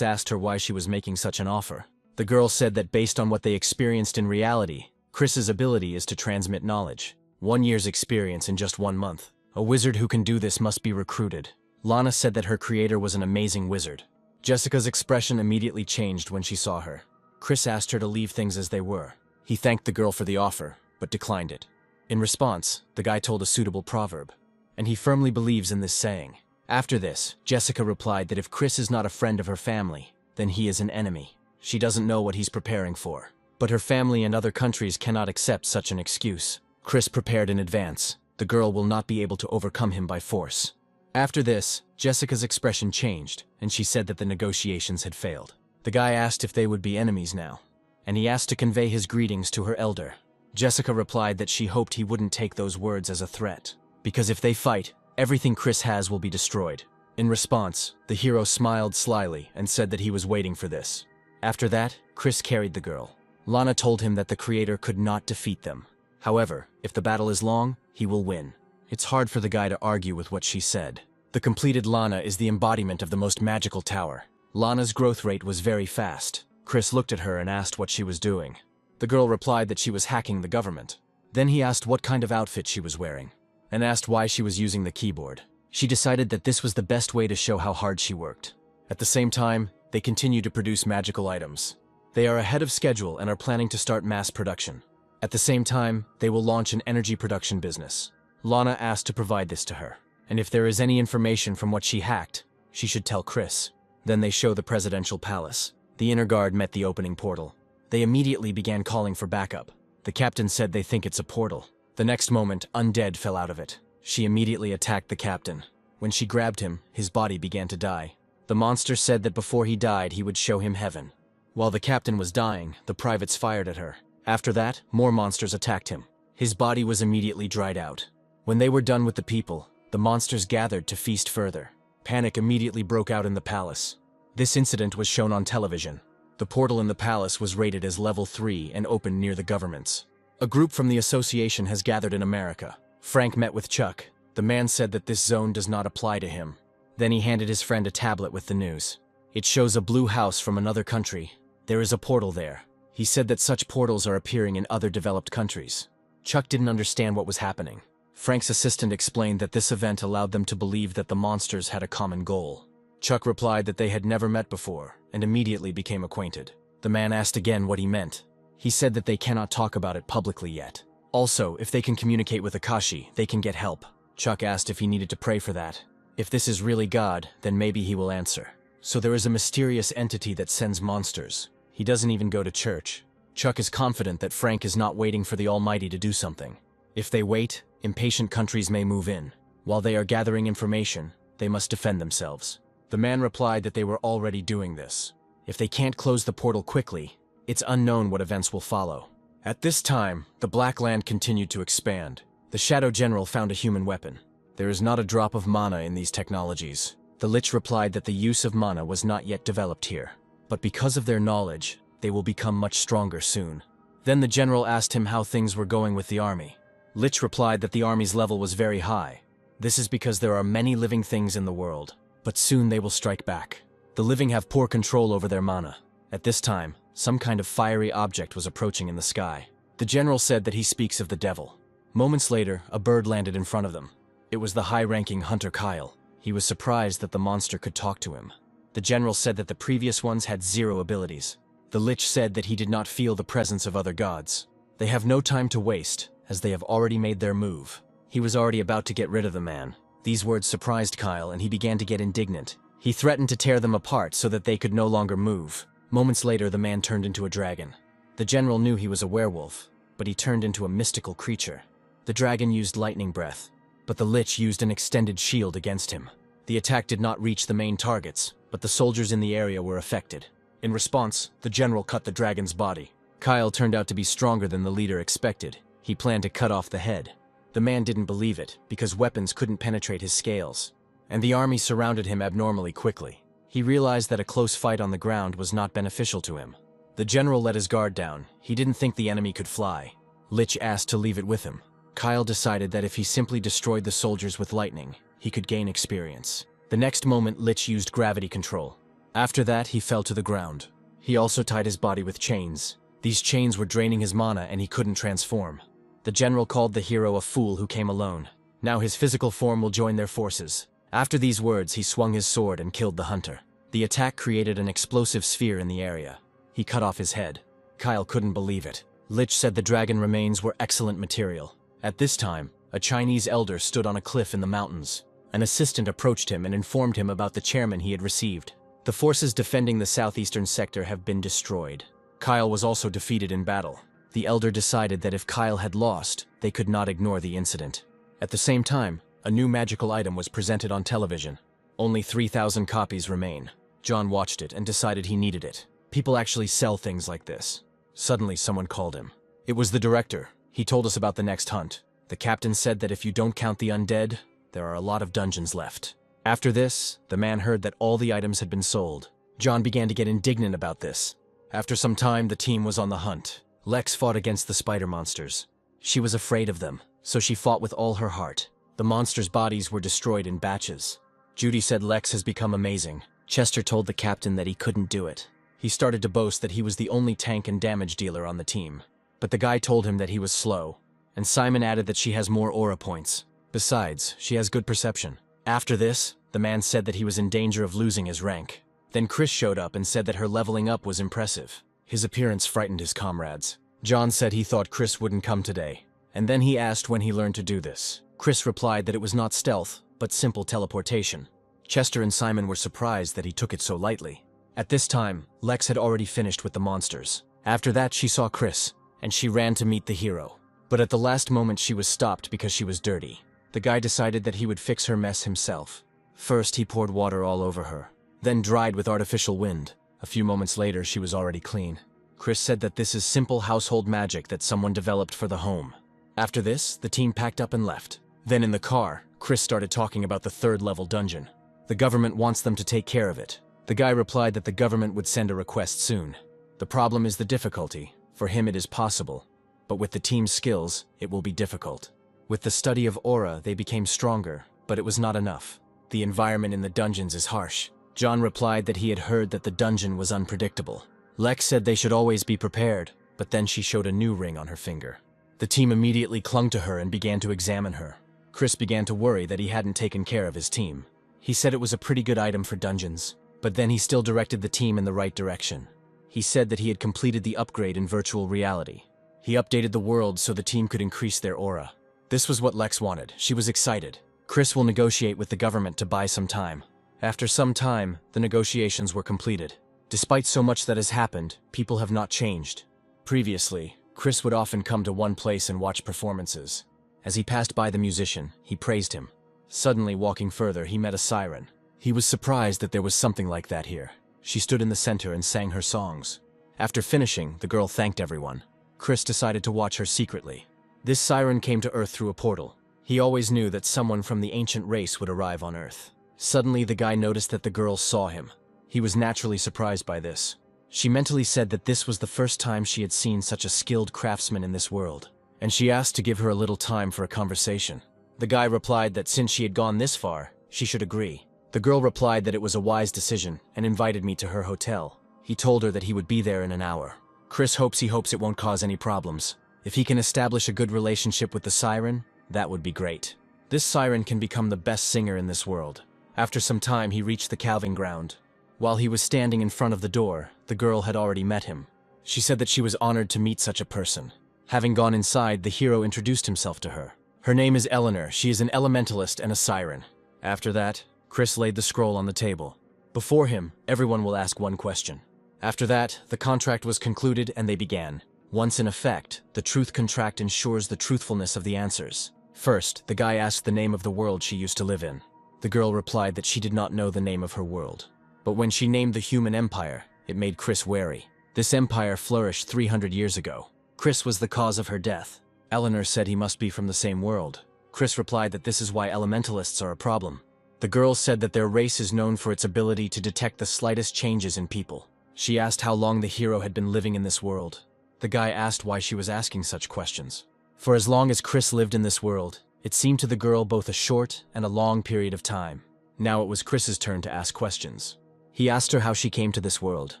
asked her why she was making such an offer. The girl said that based on what they experienced in reality, Chris's ability is to transmit knowledge. 1 year's experience in just 1 month. A wizard who can do this must be recruited. Lana said that her creator was an amazing wizard. Jessica's expression immediately changed when she saw her. Chris asked her to leave things as they were. He thanked the girl for the offer, but declined it. In response, the guy told a suitable proverb, and he firmly believes in this saying. After this, Jessica replied that if Chris is not a friend of her family, then he is an enemy. She doesn't know what he's preparing for. But her family and other countries cannot accept such an excuse. Chris prepared in advance. The girl will not be able to overcome him by force. After this, Jessica's expression changed, and she said that the negotiations had failed. The guy asked if they would be enemies now, and he asked to convey his greetings to her elder. Jessica replied that she hoped he wouldn't take those words as a threat, because if they fight, everything Chris has will be destroyed. In response, the hero smiled slyly and said that he was waiting for this. After that, Chris carried the girl. Lana told him that the creator could not defeat them. However, if the battle is long, he will win. It's hard for the guy to argue with what she said. The completed Lana is the embodiment of the most magical tower. Lana's growth rate was very fast. Chris looked at her and asked what she was doing. The girl replied that she was hacking the government. Then he asked what kind of outfit she was wearing, and asked why she was using the keyboard. She decided that this was the best way to show how hard she worked. At the same time, they continue to produce magical items. They are ahead of schedule and are planning to start mass production. At the same time, they will launch an energy production business. Lana asked to provide this to her, and if there is any information from what she hacked, she should tell Chris. Then they show the presidential palace. The inner guard met the opening portal. They immediately began calling for backup. The captain said they think it's a portal. The next moment, Undead fell out of it. She immediately attacked the captain. When she grabbed him, his body began to die. The monster said that before he died, he would show him heaven. While the captain was dying, the privates fired at her. After that, more monsters attacked him. His body was immediately dried out. When they were done with the people, the monsters gathered to feast further. Panic immediately broke out in the palace. This incident was shown on television. The portal in the palace was rated as level 3 and opened near the governments. A group from the association has gathered in America. Frank met with Chuck. The man said that this zone does not apply to him. Then he handed his friend a tablet with the news. It shows a blue house from another country. There is a portal there. He said that such portals are appearing in other developed countries. Chuck didn't understand what was happening. Frank's assistant explained that this event allowed them to believe that the monsters had a common goal. Chuck replied that they had never met before, and immediately became acquainted. The man asked again what he meant. He said that they cannot talk about it publicly yet. Also, if they can communicate with Akashi, they can get help. Chuck asked if he needed to pray for that. If this is really God, then maybe he will answer. So there is a mysterious entity that sends monsters. He doesn't even go to church. Chuck is confident that Frank is not waiting for the Almighty to do something. If they wait, impatient countries may move in. While they are gathering information, they must defend themselves. The man replied that they were already doing this. If they can't close the portal quickly, it's unknown what events will follow. At this time, the Black Land continued to expand. The Shadow General found a human weapon. There is not a drop of mana in these technologies. The Lich replied that the use of mana was not yet developed here. But because of their knowledge, they will become much stronger soon. Then the general asked him how things were going with the army. Lich replied that the army's level was very high. This is because there are many living things in the world, but soon they will strike back. The living have poor control over their mana. At this time, Some kind of fiery object was approaching in the sky. The general said that he speaks of the devil. Moments later, a bird landed in front of them. It was the high-ranking hunter Kyle. He was surprised that the monster could talk to him. The general said that the previous ones had 0 abilities. The Lich said that he did not feel the presence of other gods. They have no time to waste, as they have already made their move. He was already about to get rid of the man. These words surprised Kyle, and he began to get indignant. He threatened to tear them apart so that they could no longer move. Moments later, the man turned into a dragon. The general knew he was a werewolf, but he turned into a mystical creature. The dragon used lightning breath, but the Lich used an extended shield against him. The attack did not reach the main targets, but the soldiers in the area were affected. In response, the general cut the dragon's body. Kyle turned out to be stronger than the leader expected. He planned to cut off the head. The man didn't believe it, because weapons couldn't penetrate his scales, and the army surrounded him abnormally quickly. He realized that a close fight on the ground was not beneficial to him. The general let his guard down. He didn't think the enemy could fly. Lich asked to leave it with him. Kyle decided that if he simply destroyed the soldiers with lightning, he could gain experience. The next moment, Lich used gravity control. After that, he fell to the ground. He also tied his body with chains. These chains were draining his mana and he couldn't transform. The general called the hero a fool who came alone. Now his physical form will join their forces. After these words, he swung his sword and killed the hunter. The attack created an explosive sphere in the area. He cut off his head. Kyle couldn't believe it. Lich said the dragon remains were excellent material. At this time, a Chinese elder stood on a cliff in the mountains. An assistant approached him and informed him about the chairman he had received. The forces defending the southeastern sector have been destroyed. Kyle was also defeated in battle. The elder decided that if Kyle had lost, they could not ignore the incident. At the same time, a new magical item was presented on television. Only 3,000 copies remain. John watched it and decided he needed it. People actually sell things like this. Suddenly, someone called him. It was the director. He told us about the next hunt. The captain said that if you don't count the undead, there are a lot of dungeons left. After this, the man heard that all the items had been sold. John began to get indignant about this. After some time, the team was on the hunt. Lex fought against the spider monsters. She was afraid of them, so she fought with all her heart. The monsters' bodies were destroyed in batches. Judy said Lex has become amazing. Chester told the captain that he couldn't do it. He started to boast that he was the only tank and damage dealer on the team. But the guy told him that he was slow, and Simon added that she has more aura points. Besides, she has good perception. After this, the man said that he was in danger of losing his rank. Then Chris showed up and said that her leveling up was impressive. His appearance frightened his comrades. John said he thought Chris wouldn't come today, and then he asked when he learned to do this. Chris replied that it was not stealth, but simple teleportation. Chester and Simon were surprised that he took it so lightly. At this time, Lex had already finished with the monsters. After that, she saw Chris, and she ran to meet the hero. But at the last moment, she was stopped because she was dirty. The guy decided that he would fix her mess himself. First, he poured water all over her, then dried with artificial wind. A few moments later, she was already clean. Chris said that this is simple household magic that someone developed for the home. After this, the team packed up and left. Then in the car, Chris started talking about the 3rd level dungeon. The government wants them to take care of it. The guy replied that the government would send a request soon. The problem is the difficulty. For him it is possible, but with the team's skills, it will be difficult. With the study of aura, they became stronger, but it was not enough. The environment in the dungeons is harsh. John replied that he had heard that the dungeon was unpredictable. Lex said they should always be prepared, but then she showed a new ring on her finger. The team immediately clung to her and began to examine her. Chris began to worry that he hadn't taken care of his team. He said it was a pretty good item for dungeons, but then he still directed the team in the right direction. He said that he had completed the upgrade in virtual reality. He updated the world so the team could increase their aura. This was what Lex wanted. She was excited. Chris will negotiate with the government to buy some time. After some time, the negotiations were completed. Despite so much that has happened, people have not changed. Previously, Chris would often come to one place and watch performances. As he passed by the musician, he praised him. Suddenly, walking further, he met a siren. He was surprised that there was something like that here. She stood in the center and sang her songs. After finishing, the girl thanked everyone. Chris decided to watch her secretly. This siren came to Earth through a portal. He always knew that someone from the ancient race would arrive on Earth. Suddenly, the guy noticed that the girl saw him. He was naturally surprised by this. She mentally said that this was the first time she had seen such a skilled craftsman in this world, and she asked to give her a little time for a conversation. The guy replied that since she had gone this far, she should agree. The girl replied that it was a wise decision and invited me to her hotel. He told her that he would be there in an hour. Chris hopes it won't cause any problems. If he can establish a good relationship with the siren, that would be great. This siren can become the best singer in this world. After some time, he reached the calving ground. While he was standing in front of the door, the girl had already met him. She said that she was honored to meet such a person. Having gone inside, the hero introduced himself to her. Her name is Eleanor. She is an elementalist and a siren. After that, Chris laid the scroll on the table. Before him, everyone will ask one question. After that, the contract was concluded and they began. Once in effect, the truth contract ensures the truthfulness of the answers. First, the guy asked the name of the world she used to live in. The girl replied that she did not know the name of her world. But when she named the human empire, it made Chris wary. This empire flourished 300 years ago. Chris was the cause of her death. Eleanor said he must be from the same world. Chris replied that this is why elementalists are a problem. The girl said that their race is known for its ability to detect the slightest changes in people. She asked how long the hero had been living in this world. The guy asked why she was asking such questions. For as long as Chris lived in this world, it seemed to the girl both a short and a long period of time. Now it was Chris's turn to ask questions. He asked her how she came to this world.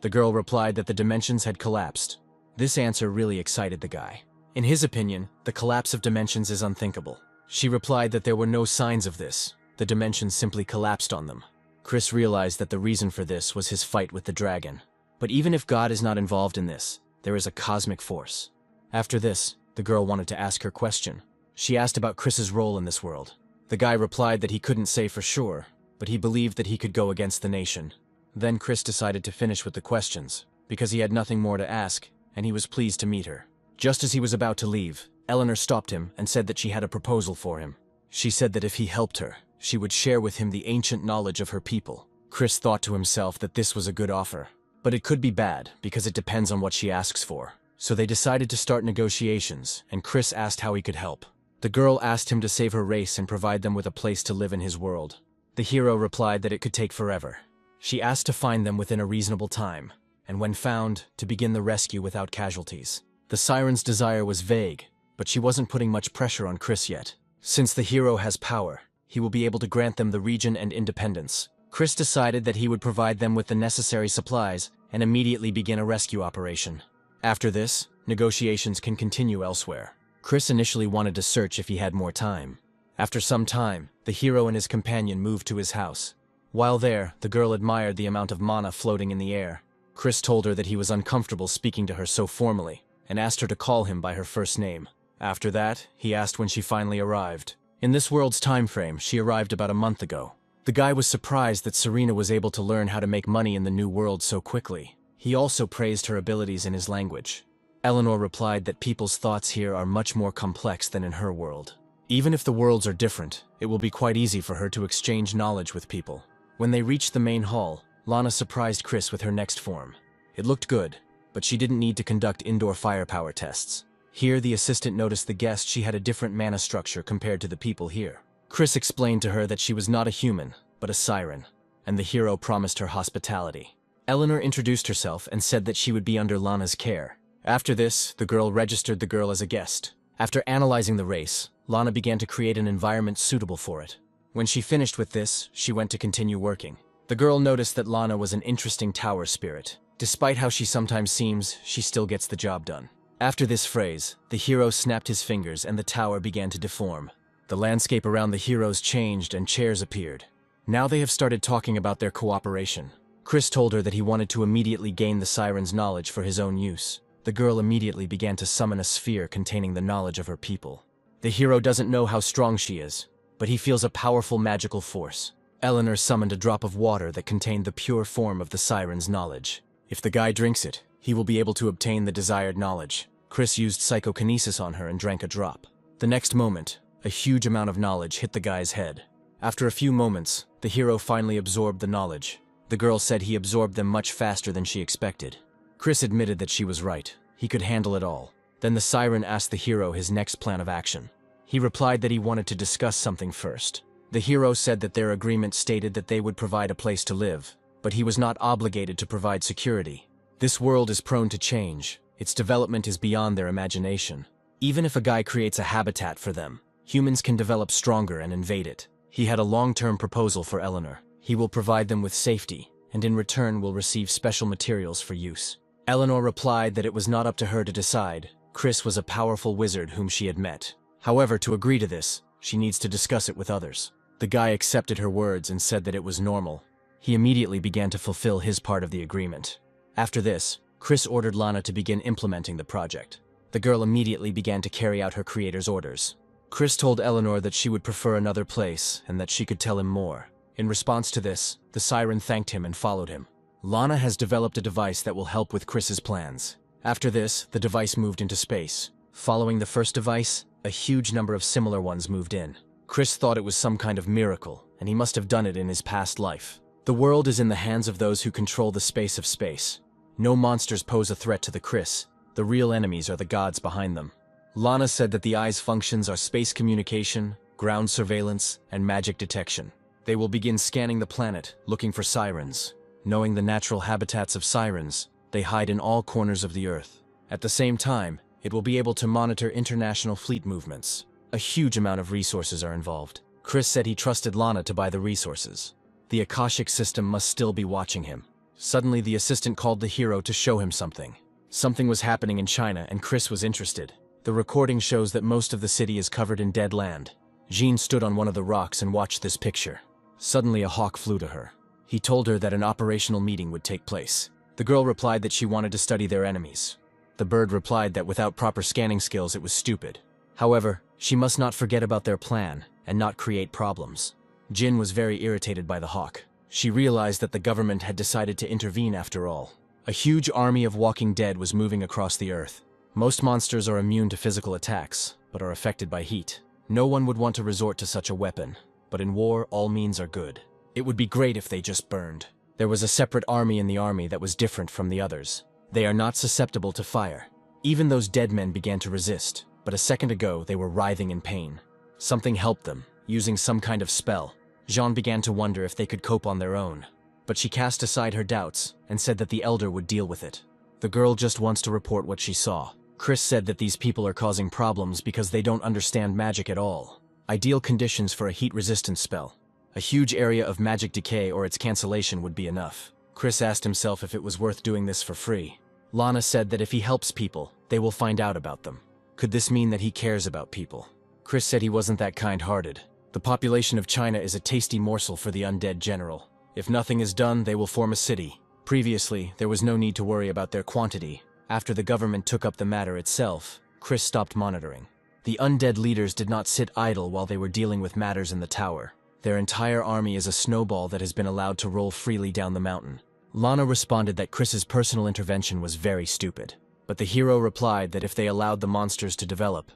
The girl replied that the dimensions had collapsed. This answer really excited the guy. In his opinion, the collapse of dimensions is unthinkable. She replied that there were no signs of this. The dimensions simply collapsed on them. Chris realized that the reason for this was his fight with the dragon. But even if God is not involved in this, there is a cosmic force. After this, the girl wanted to ask her question. She asked about Chris's role in this world. The guy replied that he couldn't say for sure, but he believed that he could go against the nation. Then Chris decided to finish with the questions, because he had nothing more to ask, and he was pleased to meet her. Just as he was about to leave, Eleanor stopped him and said that she had a proposal for him. She said that if he helped her, she would share with him the ancient knowledge of her people. Chris thought to himself that this was a good offer, but it could be bad because it depends on what she asks for. So they decided to start negotiations, and Chris asked how he could help. The girl asked him to save her race and provide them with a place to live in his world. The hero replied that it could take forever. She asked to find them within a reasonable time, and when found, to begin the rescue without casualties. The siren's desire was vague, but she wasn't putting much pressure on Chris yet. Since the hero has power, he will be able to grant them the region and independence. Chris decided that he would provide them with the necessary supplies and immediately begin a rescue operation. After this, negotiations can continue elsewhere. Chris initially wanted to search if he had more time. After some time, the hero and his companion moved to his house. While there, the girl admired the amount of mana floating in the air. Chris told her that he was uncomfortable speaking to her so formally, and asked her to call him by her first name. After that, he asked when she finally arrived. In this world's time frame, she arrived about a month ago. The guy was surprised that Serena was able to learn how to make money in the new world so quickly. He also praised her abilities in his language. Eleanor replied that people's thoughts here are much more complex than in her world. Even if the worlds are different, it will be quite easy for her to exchange knowledge with people. When they reached the main hall, Lana surprised Chris with her next form. It looked good, but she didn't need to conduct indoor firepower tests. Here, the assistant noticed the guest she had a different mana structure compared to the people here. Chris explained to her that she was not a human, but a siren, and the hero promised her hospitality. Eleanor introduced herself and said that she would be under Lana's care. After this, the girl registered the girl as a guest. After analyzing the race, Lana began to create an environment suitable for it. When she finished with this, she went to continue working. The girl noticed that Lana was an interesting tower spirit. Despite how she sometimes seems, she still gets the job done. After this phrase, the hero snapped his fingers and the tower began to deform. The landscape around the heroes changed and chairs appeared. Now they have started talking about their cooperation. Chris told her that he wanted to immediately gain the siren's knowledge for his own use. The girl immediately began to summon a sphere containing the knowledge of her people. The hero doesn't know how strong she is, but he feels a powerful magical force. Eleanor summoned a drop of water that contained the pure form of the siren's knowledge. If the guy drinks it, he will be able to obtain the desired knowledge. Chris used psychokinesis on her and drank a drop. The next moment, a huge amount of knowledge hit the guy's head. After a few moments, the hero finally absorbed the knowledge. The girl said he absorbed them much faster than she expected. Chris admitted that she was right. He could handle it all. Then the siren asked the hero his next plan of action. He replied that he wanted to discuss something first. The hero said that their agreement stated that they would provide a place to live, but he was not obligated to provide security. This world is prone to change. Its development is beyond their imagination. Even if a guy creates a habitat for them, humans can develop stronger and invade it. He had a long-term proposal for Eleanor. He will provide them with safety, and in return will receive special materials for use. Eleanor replied that it was not up to her to decide. Chris was a powerful wizard whom she had met. However, to agree to this, she needs to discuss it with others. The guy accepted her words and said that it was normal. He immediately began to fulfill his part of the agreement. After this, Chris ordered Lana to begin implementing the project. The girl immediately began to carry out her creator's orders. Chris told Eleanor that she would prefer another place and that she could tell him more. In response to this, the siren thanked him and followed him. Lana has developed a device that will help with Chris's plans. After this, the device moved into space. Following the first device, a huge number of similar ones moved in. Chris thought it was some kind of miracle, and he must have done it in his past life. The world is in the hands of those who control the space of space. No monsters pose a threat to the Chris. The real enemies are the gods behind them. Lana said that the eye's functions are space communication, ground surveillance, and magic detection. They will begin scanning the planet, looking for sirens. Knowing the natural habitats of sirens, they hide in all corners of the Earth. At the same time, it will be able to monitor international fleet movements. A huge amount of resources are involved. Chris said he trusted Lana to buy the resources. The Akashic system must still be watching him. Suddenly, the assistant called the hero to show him something. Something was happening in China, and Chris was interested. The recording shows that most of the city is covered in dead land. Jean stood on one of the rocks and watched this picture. Suddenly, a hawk flew to her. He told her that an operational meeting would take place. The girl replied that she wanted to study their enemies. The bird replied that without proper scanning skills, it was stupid. However, she must not forget about their plan and not create problems. Jin was very irritated by the hawk. She realized that the government had decided to intervene after all. A huge army of walking dead was moving across the earth. Most monsters are immune to physical attacks, but are affected by heat. No one would want to resort to such a weapon, but in war, all means are good. It would be great if they just burned. There was a separate army in the army that was different from the others. They are not susceptible to fire. Even those dead men began to resist, but a second ago they were writhing in pain. Something helped them, using some kind of spell. Jean began to wonder if they could cope on their own, but she cast aside her doubts and said that the elder would deal with it. The girl just wants to report what she saw. Chris said that these people are causing problems because they don't understand magic at all. Ideal conditions for a heat-resistant spell. A huge area of magic decay or its cancellation would be enough. Chris asked himself if it was worth doing this for free. Lana said that if he helps people, they will find out about them. Could this mean that he cares about people? Chris said he wasn't that kind-hearted. The population of China is a tasty morsel for the undead general. If nothing is done, they will form a city. Previously, there was no need to worry about their quantity. After the government took up the matter itself, Chris stopped monitoring. The undead leaders did not sit idle while they were dealing with matters in the tower. Their entire army is a snowball that has been allowed to roll freely down the mountain. Lana responded that Chris's personal intervention was very stupid. But the hero replied that if they allowed the monsters to develop,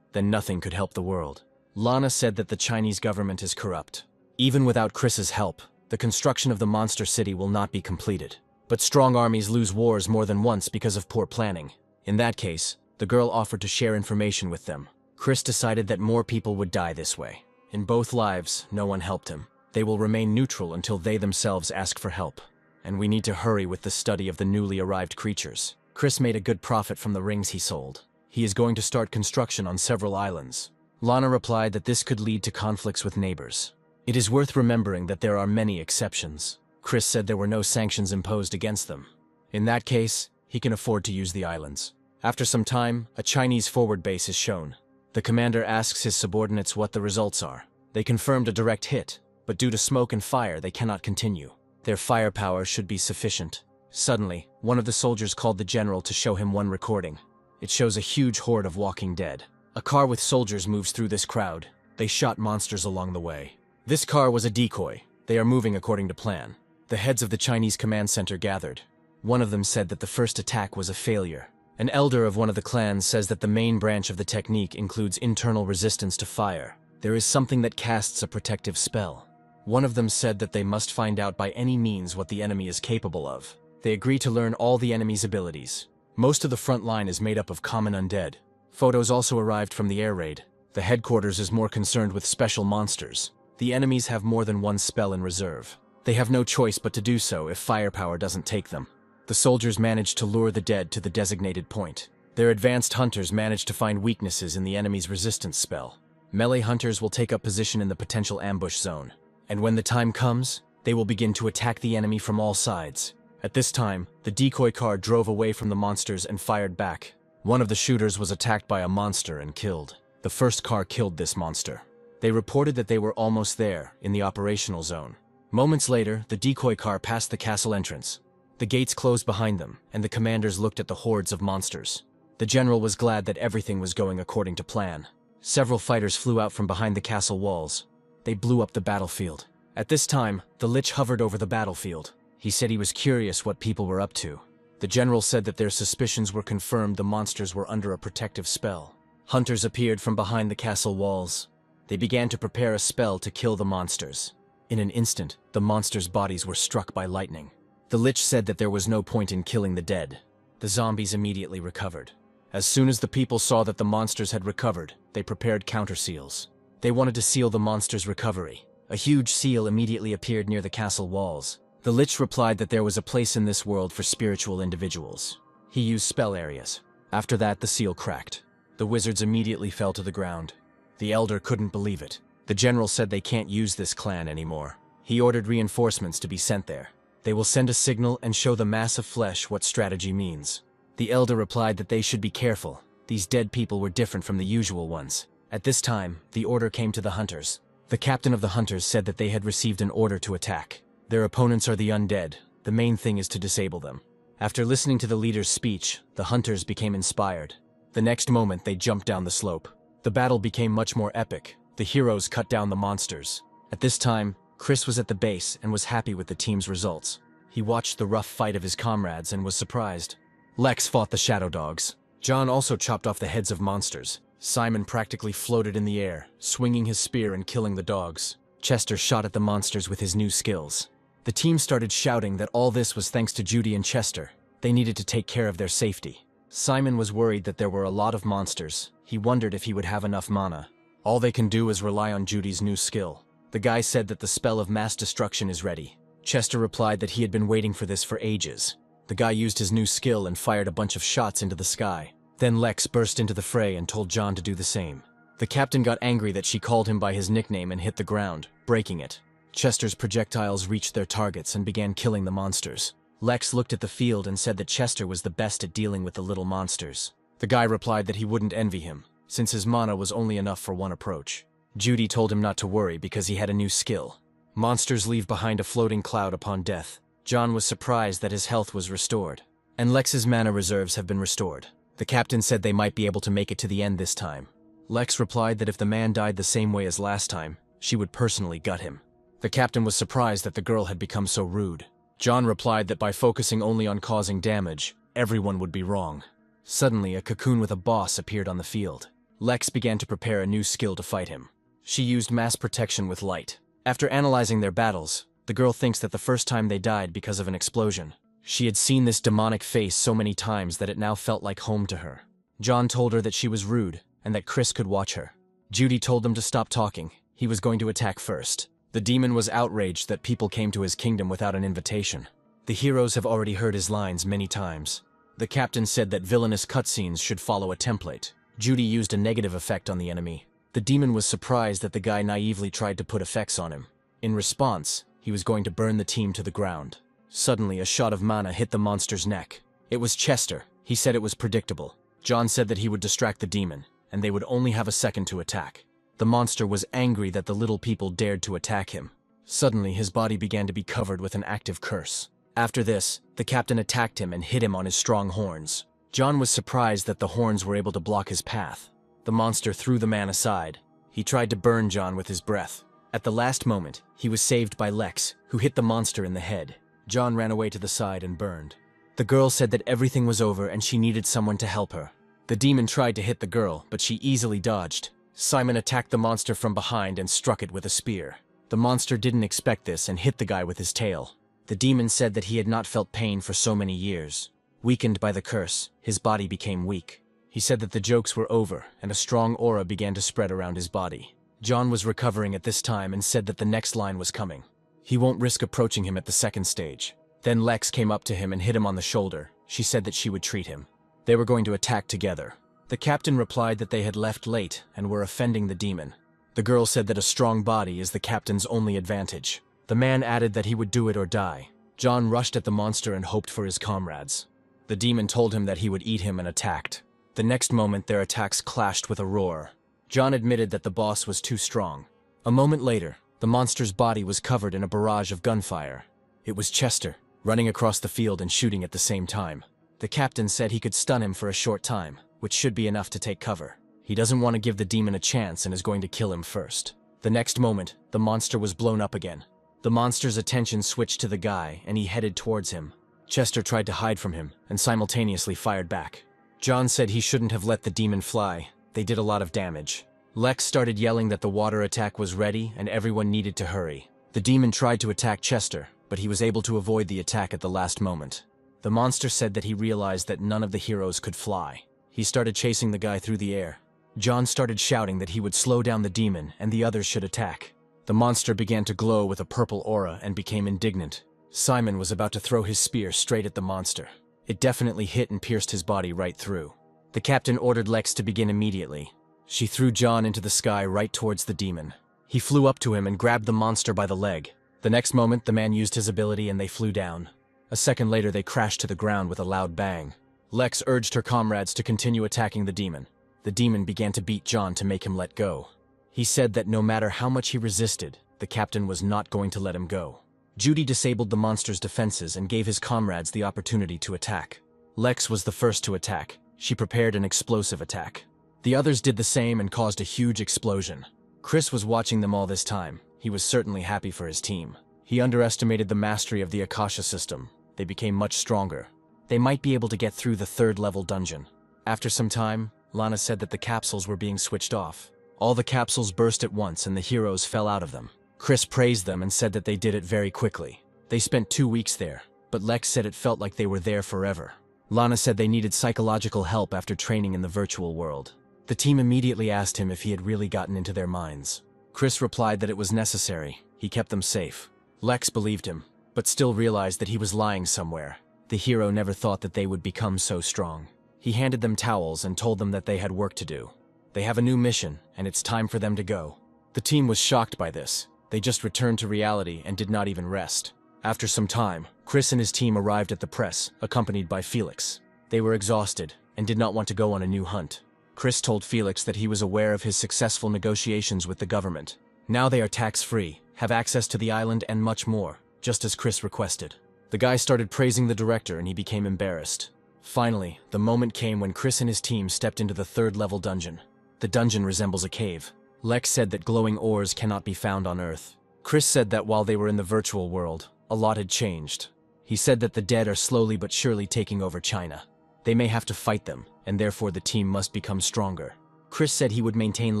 then nothing could help the world. Lana said that the Chinese government is corrupt. Even without Chris's help, the construction of the monster city will not be completed. But strong armies lose wars more than once because of poor planning. In that case, the girl offered to share information with them. Chris decided that more people would die this way. In both lives, no one helped him. They will remain neutral until they themselves ask for help. And we need to hurry with the study of the newly arrived creatures. Chris made a good profit from the rings he sold. He is going to start construction on several islands. Lana replied that this could lead to conflicts with neighbors. It is worth remembering that there are many exceptions. Chris said there were no sanctions imposed against them. In that case, he can afford to use the islands. After some time, a Chinese forward base is shown. The commander asks his subordinates what the results are. They confirmed a direct hit, but due to smoke and fire, they cannot continue. Their firepower should be sufficient. Suddenly, one of the soldiers called the general to show him one recording. It shows a huge horde of walking dead. A car with soldiers moves through this crowd. They shot monsters along the way. This car was a decoy. They are moving according to plan. The heads of the Chinese command center gathered. One of them said that the first attack was a failure. An elder of one of the clans says that the main branch of the technique includes internal resistance to fire. There is something that casts a protective spell. One of them said that they must find out by any means what the enemy is capable of. They agree to learn all the enemy's abilities. Most of the front line is made up of common undead. Photos also arrived from the air raid. The headquarters is more concerned with special monsters. The enemies have more than one spell in reserve. They have no choice but to do so if firepower doesn't take them. The soldiers managed to lure the dead to the designated point. Their advanced hunters managed to find weaknesses in the enemy's resistance spell. Melee hunters will take up position in the potential ambush zone. And when the time comes, They will begin to attack the enemy from all sides. At this time, the decoy car drove away from the monsters and fired back. One of the shooters was attacked by a monster and killed. The first car killed this monster. They reported that they were almost there, in the operational zone. Moments later, the decoy car passed the castle entrance. The gates closed behind them, and the commanders looked at the hordes of monsters. The general was glad that everything was going according to plan. Several fighters flew out from behind the castle walls. They blew up the battlefield. At this time, the Lich hovered over the battlefield. He said he was curious what people were up to. The general said that their suspicions were confirmed. The monsters were under a protective spell. Hunters appeared from behind the castle walls. They began to prepare a spell to kill the monsters. In an instant, the monsters' bodies were struck by lightning. The Lich said that there was no point in killing the dead. The zombies immediately recovered. As soon as the people saw that the monsters had recovered, they prepared counter-seals. They wanted to seal the monsters' recovery. A huge seal immediately appeared near the castle walls. The Lich replied that there was a place in this world for spiritual individuals. He used spell areas. After that, the seal cracked. The wizards immediately fell to the ground. The elder couldn't believe it. The general said they can't use this clan anymore. He ordered reinforcements to be sent there. They will send a signal and show the mass of flesh what strategy means. The elder replied that they should be careful. These dead people were different from the usual ones. At this time, the order came to the hunters. The captain of the hunters said that they had received an order to attack. Their opponents are the undead. The main thing is to disable them. After listening to the leader's speech, the hunters became inspired. The next moment, they jumped down the slope. The battle became much more epic. The heroes cut down the monsters. At this time, Chris was at the base and was happy with the team's results. He watched the rough fight of his comrades and was surprised. Lex fought the shadow dogs. John also chopped off the heads of monsters. Simon practically floated in the air, swinging his spear and killing the dogs. Chester shot at the monsters with his new skills. The team started shouting that all this was thanks to Judy and Chester. They needed to take care of their safety. Simon was worried that there were a lot of monsters. He wondered if he would have enough mana. All they can do is rely on Judy's new skill. The guy said that the spell of mass destruction is ready. Chester replied that he had been waiting for this for ages. The guy used his new skill and fired a bunch of shots into the sky. Then Lex burst into the fray and told John to do the same. The captain got angry that she called him by his nickname and hit the ground, breaking it. Chester's projectiles reached their targets and began killing the monsters. Lex looked at the field and said that Chester was the best at dealing with the little monsters. The guy replied that he wouldn't envy him, since his mana was only enough for one approach. Judy told him not to worry because he had a new skill. Monsters leave behind a floating cloud upon death. John was surprised that his health was restored, and Lex's mana reserves have been restored. The captain said they might be able to make it to the end this time. Lex replied that if the man died the same way as last time, she would personally gut him. The captain was surprised that the girl had become so rude. John replied that by focusing only on causing damage, everyone would be wrong. Suddenly, a cocoon with a boss appeared on the field. Lex began to prepare a new skill to fight him. She used mass protection with light. After analyzing their battles, the girl thinks that the first time they died because of an explosion. She had seen this demonic face so many times that it now felt like home to her. John told her that she was rude and that Chris could watch her. Judy told them to stop talking. He was going to attack first. The demon was outraged that people came to his kingdom without an invitation. The heroes have already heard his lines many times. The captain said that villainous cutscenes should follow a template. Judy used a negative effect on the enemy. The demon was surprised that the guy naively tried to put effects on him. In response, he was going to burn the team to the ground. Suddenly, a shot of mana hit the monster's neck. It was Chester. He said it was predictable. John said that he would distract the demon, and they would only have a second to attack. The monster was angry that the little people dared to attack him. Suddenly, his body began to be covered with an active curse. After this, the captain attacked him and hit him on his strong horns. John was surprised that the horns were able to block his path. The monster threw the man aside. He tried to burn John with his breath. At the last moment, he was saved by Lex, who hit the monster in the head. John ran away to the side and burned. The girl said that everything was over and she needed someone to help her. The demon tried to hit the girl, but she easily dodged. Simon attacked the monster from behind and struck it with a spear. The monster didn't expect this and hit the guy with his tail. The demon said that he had not felt pain for so many years. Weakened by the curse, his body became weak. He said that the jokes were over and a strong aura began to spread around his body. John was recovering at this time and said that the next line was coming. He won't risk approaching him at the second stage. Then Lex came up to him and hit him on the shoulder. She said that she would treat him. They were going to attack together. The captain replied that they had left late and were offending the demon. The girl said that a strong body is the captain's only advantage. The man added that he would do it or die. John rushed at the monster and hoped for his comrades. The demon told him that he would eat him and attacked. The next moment, their attacks clashed with a roar. John admitted that the boss was too strong. A moment later, the monster's body was covered in a barrage of gunfire. It was Chester, running across the field and shooting at the same time. The captain said he could stun him for a short time, which should be enough to take cover. He doesn't want to give the demon a chance and is going to kill him first. The next moment, the monster was blown up again. The monster's attention switched to the guy, and he headed towards him. Chester tried to hide from him, and simultaneously fired back. John said he shouldn't have let the demon fly. They did a lot of damage. Lex started yelling that the water attack was ready and everyone needed to hurry. The demon tried to attack Chester, but he was able to avoid the attack at the last moment. The monster said that he realized that none of the heroes could fly. He started chasing the guy through the air. John started shouting that he would slow down the demon and the others should attack. The monster began to glow with a purple aura and became indignant. Simon was about to throw his spear straight at the monster. It definitely hit and pierced his body right through. The captain ordered Lex to begin immediately. She threw John into the sky right towards the demon. He flew up to him and grabbed the monster by the leg. The next moment, the man used his ability and they flew down. A second later, they crashed to the ground with a loud bang. Lex urged her comrades to continue attacking the demon. The demon began to beat John to make him let go. He said that no matter how much he resisted, the captain was not going to let him go. Judy disabled the monster's defenses and gave his comrades the opportunity to attack. Lex was the first to attack. She prepared an explosive attack. The others did the same and caused a huge explosion. Chris was watching them all this time. He was certainly happy for his team. He underestimated the mastery of the Akasha system. They became much stronger. They might be able to get through the third-level dungeon. After some time, Lana said that the capsules were being switched off. All the capsules burst at once and the heroes fell out of them. Chris praised them and said that they did it very quickly. They spent 2 weeks there, but Lex said it felt like they were there forever. Lana said they needed psychological help after training in the virtual world. The team immediately asked him if he had really gotten into their minds. Chris replied that it was necessary. He kept them safe. Lex believed him, but still realized that he was lying somewhere. The hero never thought that they would become so strong. He handed them towels and told them that they had work to do. They have a new mission, and it's time for them to go. The team was shocked by this. They just returned to reality and did not even rest. After some time, Chris and his team arrived at the press, accompanied by Felix. They were exhausted and did not want to go on a new hunt. Chris told Felix that he was aware of his successful negotiations with the government. Now they are tax-free, have access to the island and much more, just as Chris requested. The guy started praising the director and he became embarrassed. Finally, the moment came when Chris and his team stepped into the third-level dungeon. The dungeon resembles a cave. Lex said that glowing ores cannot be found on Earth. Chris said that while they were in the virtual world, a lot had changed. He said that the dead are slowly but surely taking over China. They may have to fight them, and therefore the team must become stronger. Chris said he would maintain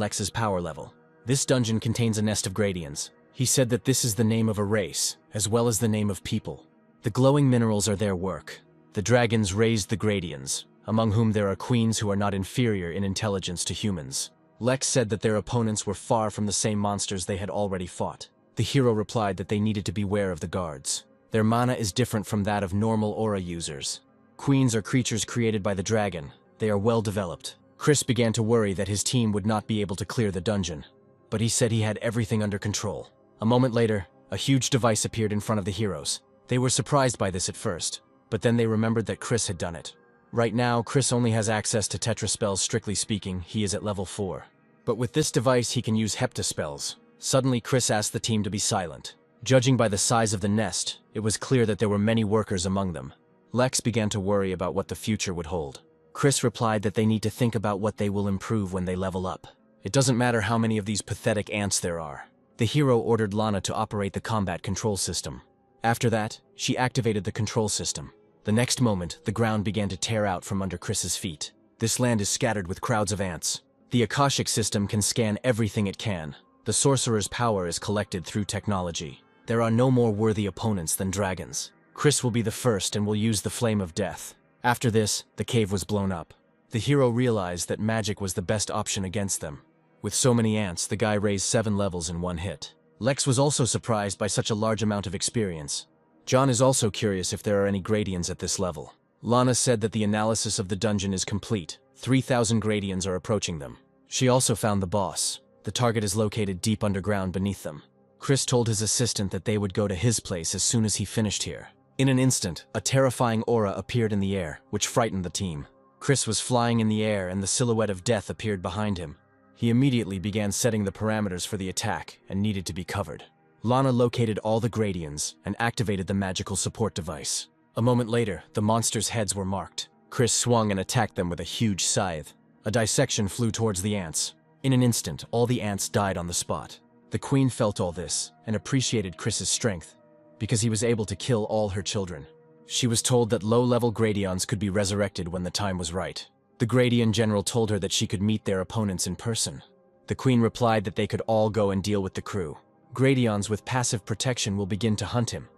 Lex's power level. This dungeon contains a nest of gradients. He said that this is the name of a race, as well as the name of people. The glowing minerals are their work. The dragons raised the gradients, among whom there are queens who are not inferior in intelligence to humans. Lex said that their opponents were far from the same monsters they had already fought. The hero replied that they needed to beware of the guards. Their mana is different from that of normal aura users. Queens are creatures created by the dragon. They are well developed. Chris began to worry that his team would not be able to clear the dungeon, but he said he had everything under control. A moment later, a huge device appeared in front of the heroes. They were surprised by this at first, but then they remembered that Chris had done it. Right now, Chris only has access to Tetra spells. Strictly speaking, he is at level 4. But with this device, he can use Hepta spells. Suddenly, Chris asked the team to be silent. Judging by the size of the nest, it was clear that there were many workers among them. Lex began to worry about what the future would hold. Chris replied that they need to think about what they will improve when they level up. It doesn't matter how many of these pathetic ants there are. The hero ordered Lana to operate the combat control system. After that, she activated the control system. The next moment, the ground began to tear out from under Chris's feet. This land is scattered with crowds of ants. The Akashic system can scan everything it can. The sorcerer's power is collected through technology. There are no more worthy opponents than dragons. Chris will be the first and will use the Flame of Death. After this, the cave was blown up. The hero realized that magic was the best option against them. With so many ants, the guy raised 7 levels in one hit. Lex was also surprised by such a large amount of experience. John is also curious if there are any gradients at this level. Lana said that the analysis of the dungeon is complete. 3,000 gradients are approaching them. She also found the boss. The target is located deep underground beneath them. Chris told his assistant that they would go to his place as soon as he finished here. In an instant, a terrifying aura appeared in the air, which frightened the team. Chris was flying in the air and the silhouette of death appeared behind him. He immediately began setting the parameters for the attack and needed to be covered. Lana located all the Gradients and activated the magical support device. A moment later, the monsters' heads were marked. Chris swung and attacked them with a huge scythe. A dissection flew towards the ants. In an instant, all the ants died on the spot. The queen felt all this and appreciated Chris's strength, because he was able to kill all her children. She was told that low-level Gradients could be resurrected when the time was right. The Gradient general told her that she could meet their opponents in person. The queen replied that they could all go and deal with the crew. Gradients with passive protection will begin to hunt him,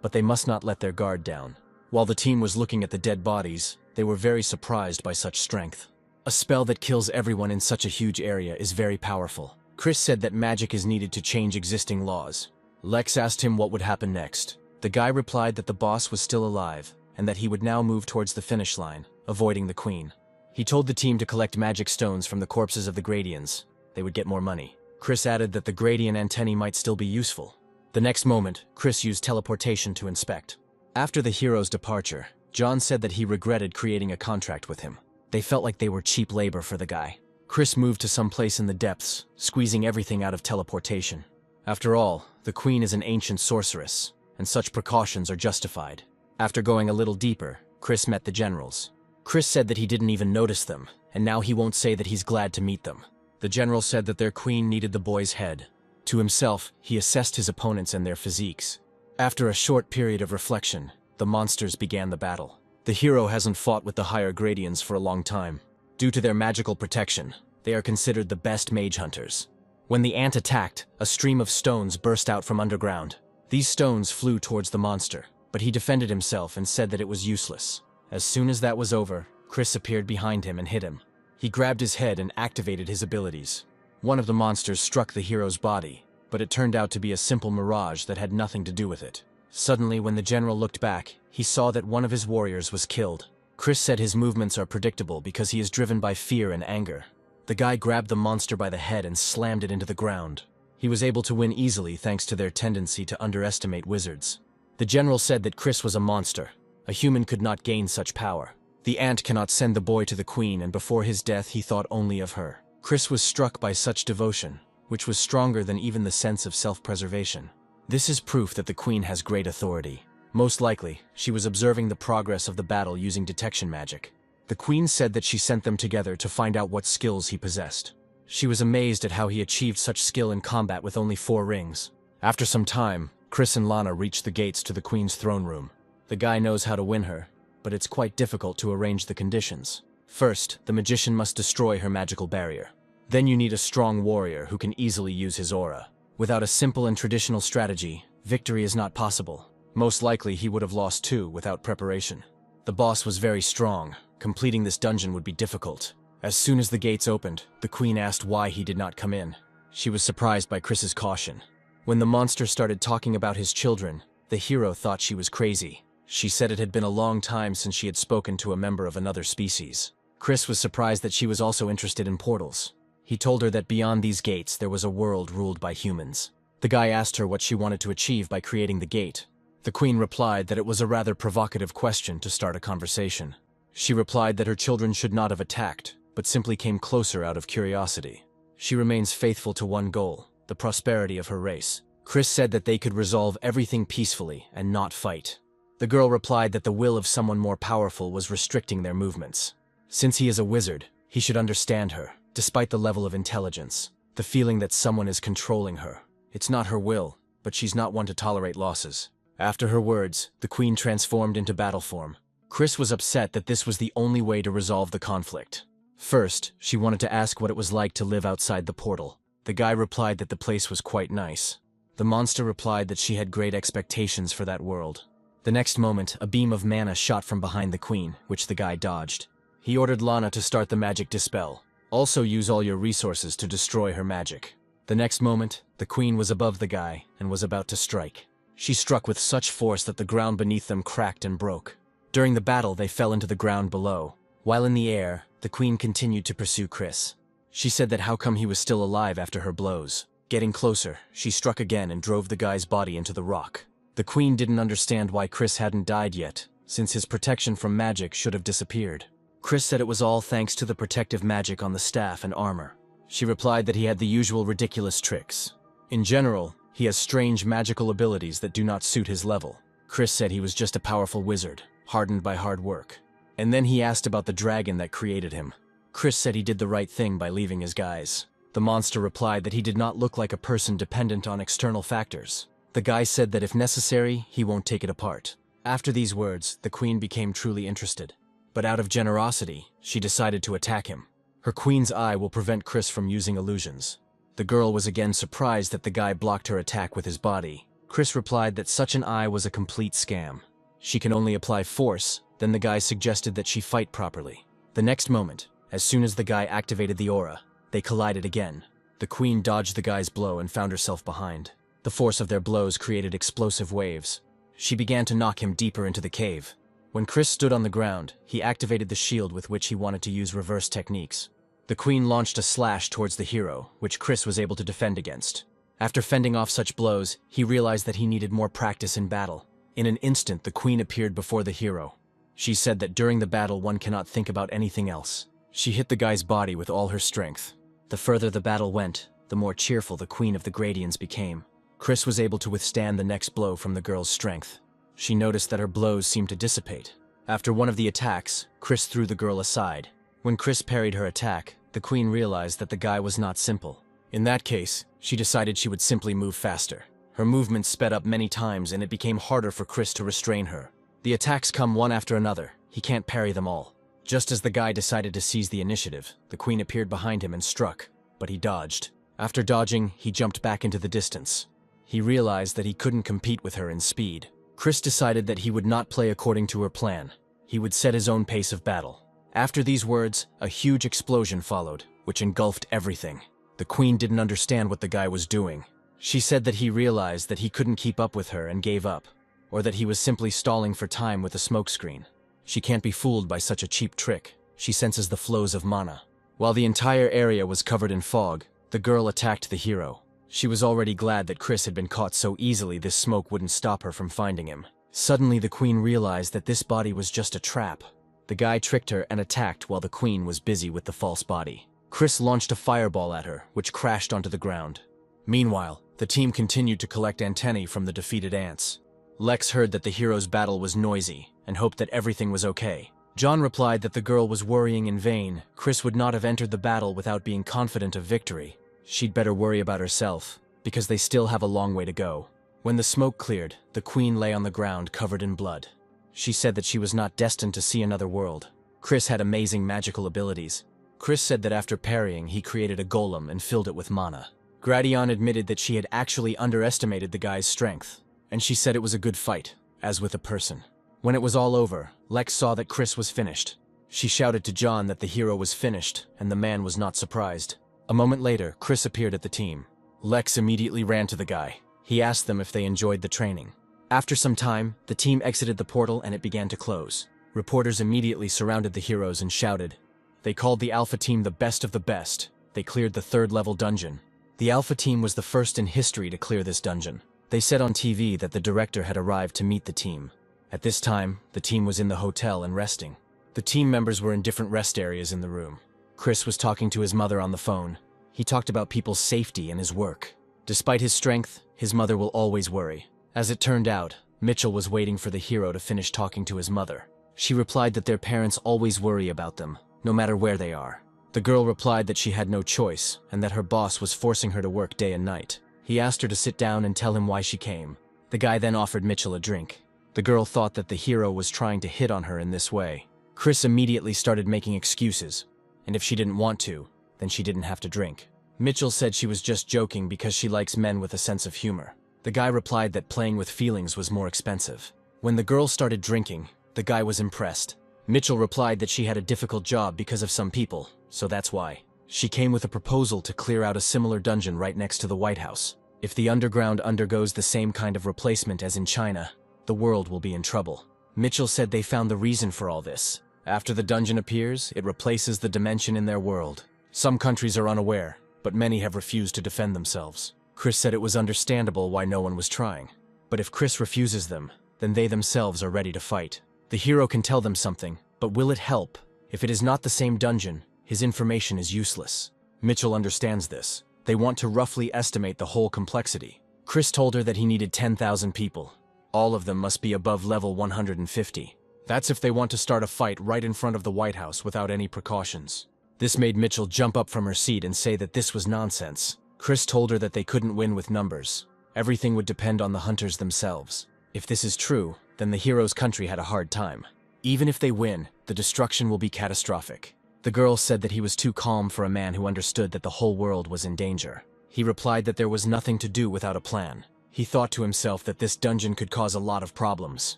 but they must not let their guard down. While the team was looking at the dead bodies, they were very surprised by such strength. A spell that kills everyone in such a huge area is very powerful. Chris said that magic is needed to change existing laws. Lex asked him what would happen next. The guy replied that the boss was still alive, and that he would now move towards the finish line, avoiding the queen. He told the team to collect magic stones from the corpses of the Gradients. They would get more money. Chris added that the Gradient antennae might still be useful. The next moment, Chris used teleportation to inspect. After the hero's departure, John said that he regretted creating a contract with him. They felt like they were cheap labor for the guy. Chris moved to some place in the depths, squeezing everything out of teleportation. After all, the queen is an ancient sorceress, and such precautions are justified. After going a little deeper, Chris met the generals. Chris said that he didn't even notice them, and now he won't say that he's glad to meet them. The general said that their queen needed the boy's head. To himself, he assessed his opponents and their physiques. After a short period of reflection, the monsters began the battle. The hero hasn't fought with the higher Gradients for a long time. Due to their magical protection, they are considered the best mage hunters. When the ant attacked, a stream of stones burst out from underground. These stones flew towards the monster, but he defended himself and said that it was useless. As soon as that was over, Chris appeared behind him and hit him. He grabbed his head and activated his abilities. One of the monsters struck the hero's body, but it turned out to be a simple mirage that had nothing to do with it. Suddenly, when the general looked back, he saw that one of his warriors was killed. Chris said his movements are predictable because he is driven by fear and anger. The guy grabbed the monster by the head and slammed it into the ground. He was able to win easily thanks to their tendency to underestimate wizards. The general said that Chris was a monster. A human could not gain such power. The ant cannot send the boy to the queen, and before his death he thought only of her. Chris was struck by such devotion, which was stronger than even the sense of self-preservation. This is proof that the queen has great authority. Most likely, she was observing the progress of the battle using detection magic. The queen said that she sent them together to find out what skills he possessed. She was amazed at how he achieved such skill in combat with only 4 rings. After some time, Chris and Lana reached the gates to the queen's throne room. The guy knows how to win her, but it's quite difficult to arrange the conditions. First, the magician must destroy her magical barrier. Then you need a strong warrior who can easily use his aura. Without a simple and traditional strategy, victory is not possible. Most likely he would have lost too without preparation. The boss was very strong. Completing this dungeon would be difficult. As soon as the gates opened, the queen asked why he did not come in. She was surprised by Chris's caution. When the monster started talking about his children, the hero thought she was crazy. She said it had been a long time since she had spoken to a member of another species. Chris was surprised that she was also interested in portals. He told her that beyond these gates there was a world ruled by humans. The guy asked her what she wanted to achieve by creating the gate. The queen replied that it was a rather provocative question to start a conversation. She replied that her children should not have attacked, but simply came closer out of curiosity. She remains faithful to one goal, the prosperity of her race. Chris said that they could resolve everything peacefully and not fight. The girl replied that the will of someone more powerful was restricting their movements. Since he is a wizard, he should understand her, despite the level of intelligence, the feeling that someone is controlling her. It's not her will, but she's not one to tolerate losses. After her words, the queen transformed into battle form. Chris was upset that this was the only way to resolve the conflict. First, she wanted to ask what it was like to live outside the portal. The guy replied that the place was quite nice. The monster replied that she had great expectations for that world. The next moment, a beam of mana shot from behind the queen, which the guy dodged. He ordered Lana to start the magic dispel. Also use all your resources to destroy her magic. The next moment, the queen was above the guy and was about to strike. She struck with such force that the ground beneath them cracked and broke. During the battle, they fell into the ground below. While in the air, the queen continued to pursue Chris. She said that how come he was still alive after her blows. Getting closer, she struck again and drove the guy's body into the rock. The queen didn't understand why Chris hadn't died yet, since his protection from magic should have disappeared. Chris said it was all thanks to the protective magic on the staff and armor. She replied that he had the usual ridiculous tricks. In general, he has strange magical abilities that do not suit his level. Chris said he was just a powerful wizard, hardened by hard work. And then he asked about the dragon that created him. Chris said he did the right thing by leaving his guys. The monster replied that he did not look like a person dependent on external factors. The guy said that if necessary, he won't take it apart. After these words, the queen became truly interested. But out of generosity, she decided to attack him. Her queen's eye will prevent Chris from using illusions. The girl was again surprised that the guy blocked her attack with his body. Chris replied that such an eye was a complete scam. She can only apply force, then the guy suggested that she fight properly. The next moment, as soon as the guy activated the aura, they collided again. The queen dodged the guy's blow and found herself behind. The force of their blows created explosive waves. She began to knock him deeper into the cave. When Chris stood on the ground, he activated the shield with which he wanted to use reverse techniques. The queen launched a slash towards the hero, which Chris was able to defend against. After fending off such blows, he realized that he needed more practice in battle. In an instant, the queen appeared before the hero. She said that during the battle one cannot think about anything else. She hit the guy's body with all her strength. The further the battle went, the more cheerful the Queen of the Gradients became. Chris was able to withstand the next blow from the girl's strength. She noticed that her blows seemed to dissipate. After one of the attacks, Chris threw the girl aside. When Chris parried her attack, the Queen realized that the guy was not simple. In that case, she decided she would simply move faster. Her movements sped up many times and it became harder for Chris to restrain her. The attacks come one after another. He can't parry them all. Just as the guy decided to seize the initiative, the queen appeared behind him and struck, but he dodged. After dodging, he jumped back into the distance. He realized that he couldn't compete with her in speed. Chris decided that he would not play according to her plan. He would set his own pace of battle. After these words, a huge explosion followed, which engulfed everything. The queen didn't understand what the guy was doing. She said that he realized that he couldn't keep up with her and gave up, or that he was simply stalling for time with a smokescreen. She can't be fooled by such a cheap trick. She senses the flows of mana. While the entire area was covered in fog, the girl attacked the hero. She was already glad that Chris had been caught so easily this smoke wouldn't stop her from finding him. Suddenly the queen realized that this body was just a trap. The guy tricked her and attacked while the queen was busy with the false body. Chris launched a fireball at her, which crashed onto the ground. Meanwhile, the team continued to collect antennae from the defeated ants. Lex heard that the hero's battle was noisy and hoped that everything was okay. John replied that the girl was worrying in vain. Chris would not have entered the battle without being confident of victory. She'd better worry about herself, because they still have a long way to go. When the smoke cleared, the queen lay on the ground covered in blood. She said that she was not destined to see another world. Chris had amazing magical abilities. Chris said that after parrying, he created a golem and filled it with mana. Gradion admitted that she had actually underestimated the guy's strength, and she said it was a good fight, as with a person. When it was all over, Lex saw that Chris was finished. She shouted to John that the hero was finished, and the man was not surprised. A moment later, Chris appeared at the team. Lex immediately ran to the guy. He asked them if they enjoyed the training. After some time, the team exited the portal and it began to close. Reporters immediately surrounded the heroes and shouted. They called the Alpha Team the best of the best. They cleared the 3rd level dungeon. The Alpha Team was the first in history to clear this dungeon. They said on TV that the director had arrived to meet the team. At this time, the team was in the hotel and resting. The team members were in different rest areas in the room. Chris was talking to his mother on the phone. He talked about people's safety and his work. Despite his strength, his mother will always worry. As it turned out, Mitchell was waiting for the hero to finish talking to his mother. She replied that their parents always worry about them, no matter where they are. The girl replied that she had no choice, and that her boss was forcing her to work day and night. He asked her to sit down and tell him why she came. The guy then offered Mitchell a drink. The girl thought that the hero was trying to hit on her in this way. Chris immediately started making excuses, and if she didn't want to, then she didn't have to drink. Mitchell said she was just joking because she likes men with a sense of humor. The guy replied that playing with feelings was more expensive. When the girl started drinking, the guy was impressed. Mitchell replied that she had a difficult job because of some people, so that's why. She came with a proposal to clear out a similar dungeon right next to the White House. If the underground undergoes the same kind of replacement as in China, the world will be in trouble. Mitchell said they found the reason for all this. After the dungeon appears, it replaces the dimension in their world. Some countries are unaware, but many have refused to defend themselves. Chris said it was understandable why no one was trying. But if Chris refuses them, then they themselves are ready to fight. The hero can tell them something, but will it help? If it is not the same dungeon, his information is useless. Mitchell understands this. They want to roughly estimate the whole complexity. Chris told her that he needed 10,000 people. All of them must be above level 150. That's if they want to start a fight right in front of the White House without any precautions. This made Mitchell jump up from her seat and say that this was nonsense. Chris told her that they couldn't win with numbers. Everything would depend on the hunters themselves. If this is true, then the hero's country had a hard time. Even if they win, the destruction will be catastrophic. The girl said that he was too calm for a man who understood that the whole world was in danger. He replied that there was nothing to do without a plan. He thought to himself that this dungeon could cause a lot of problems.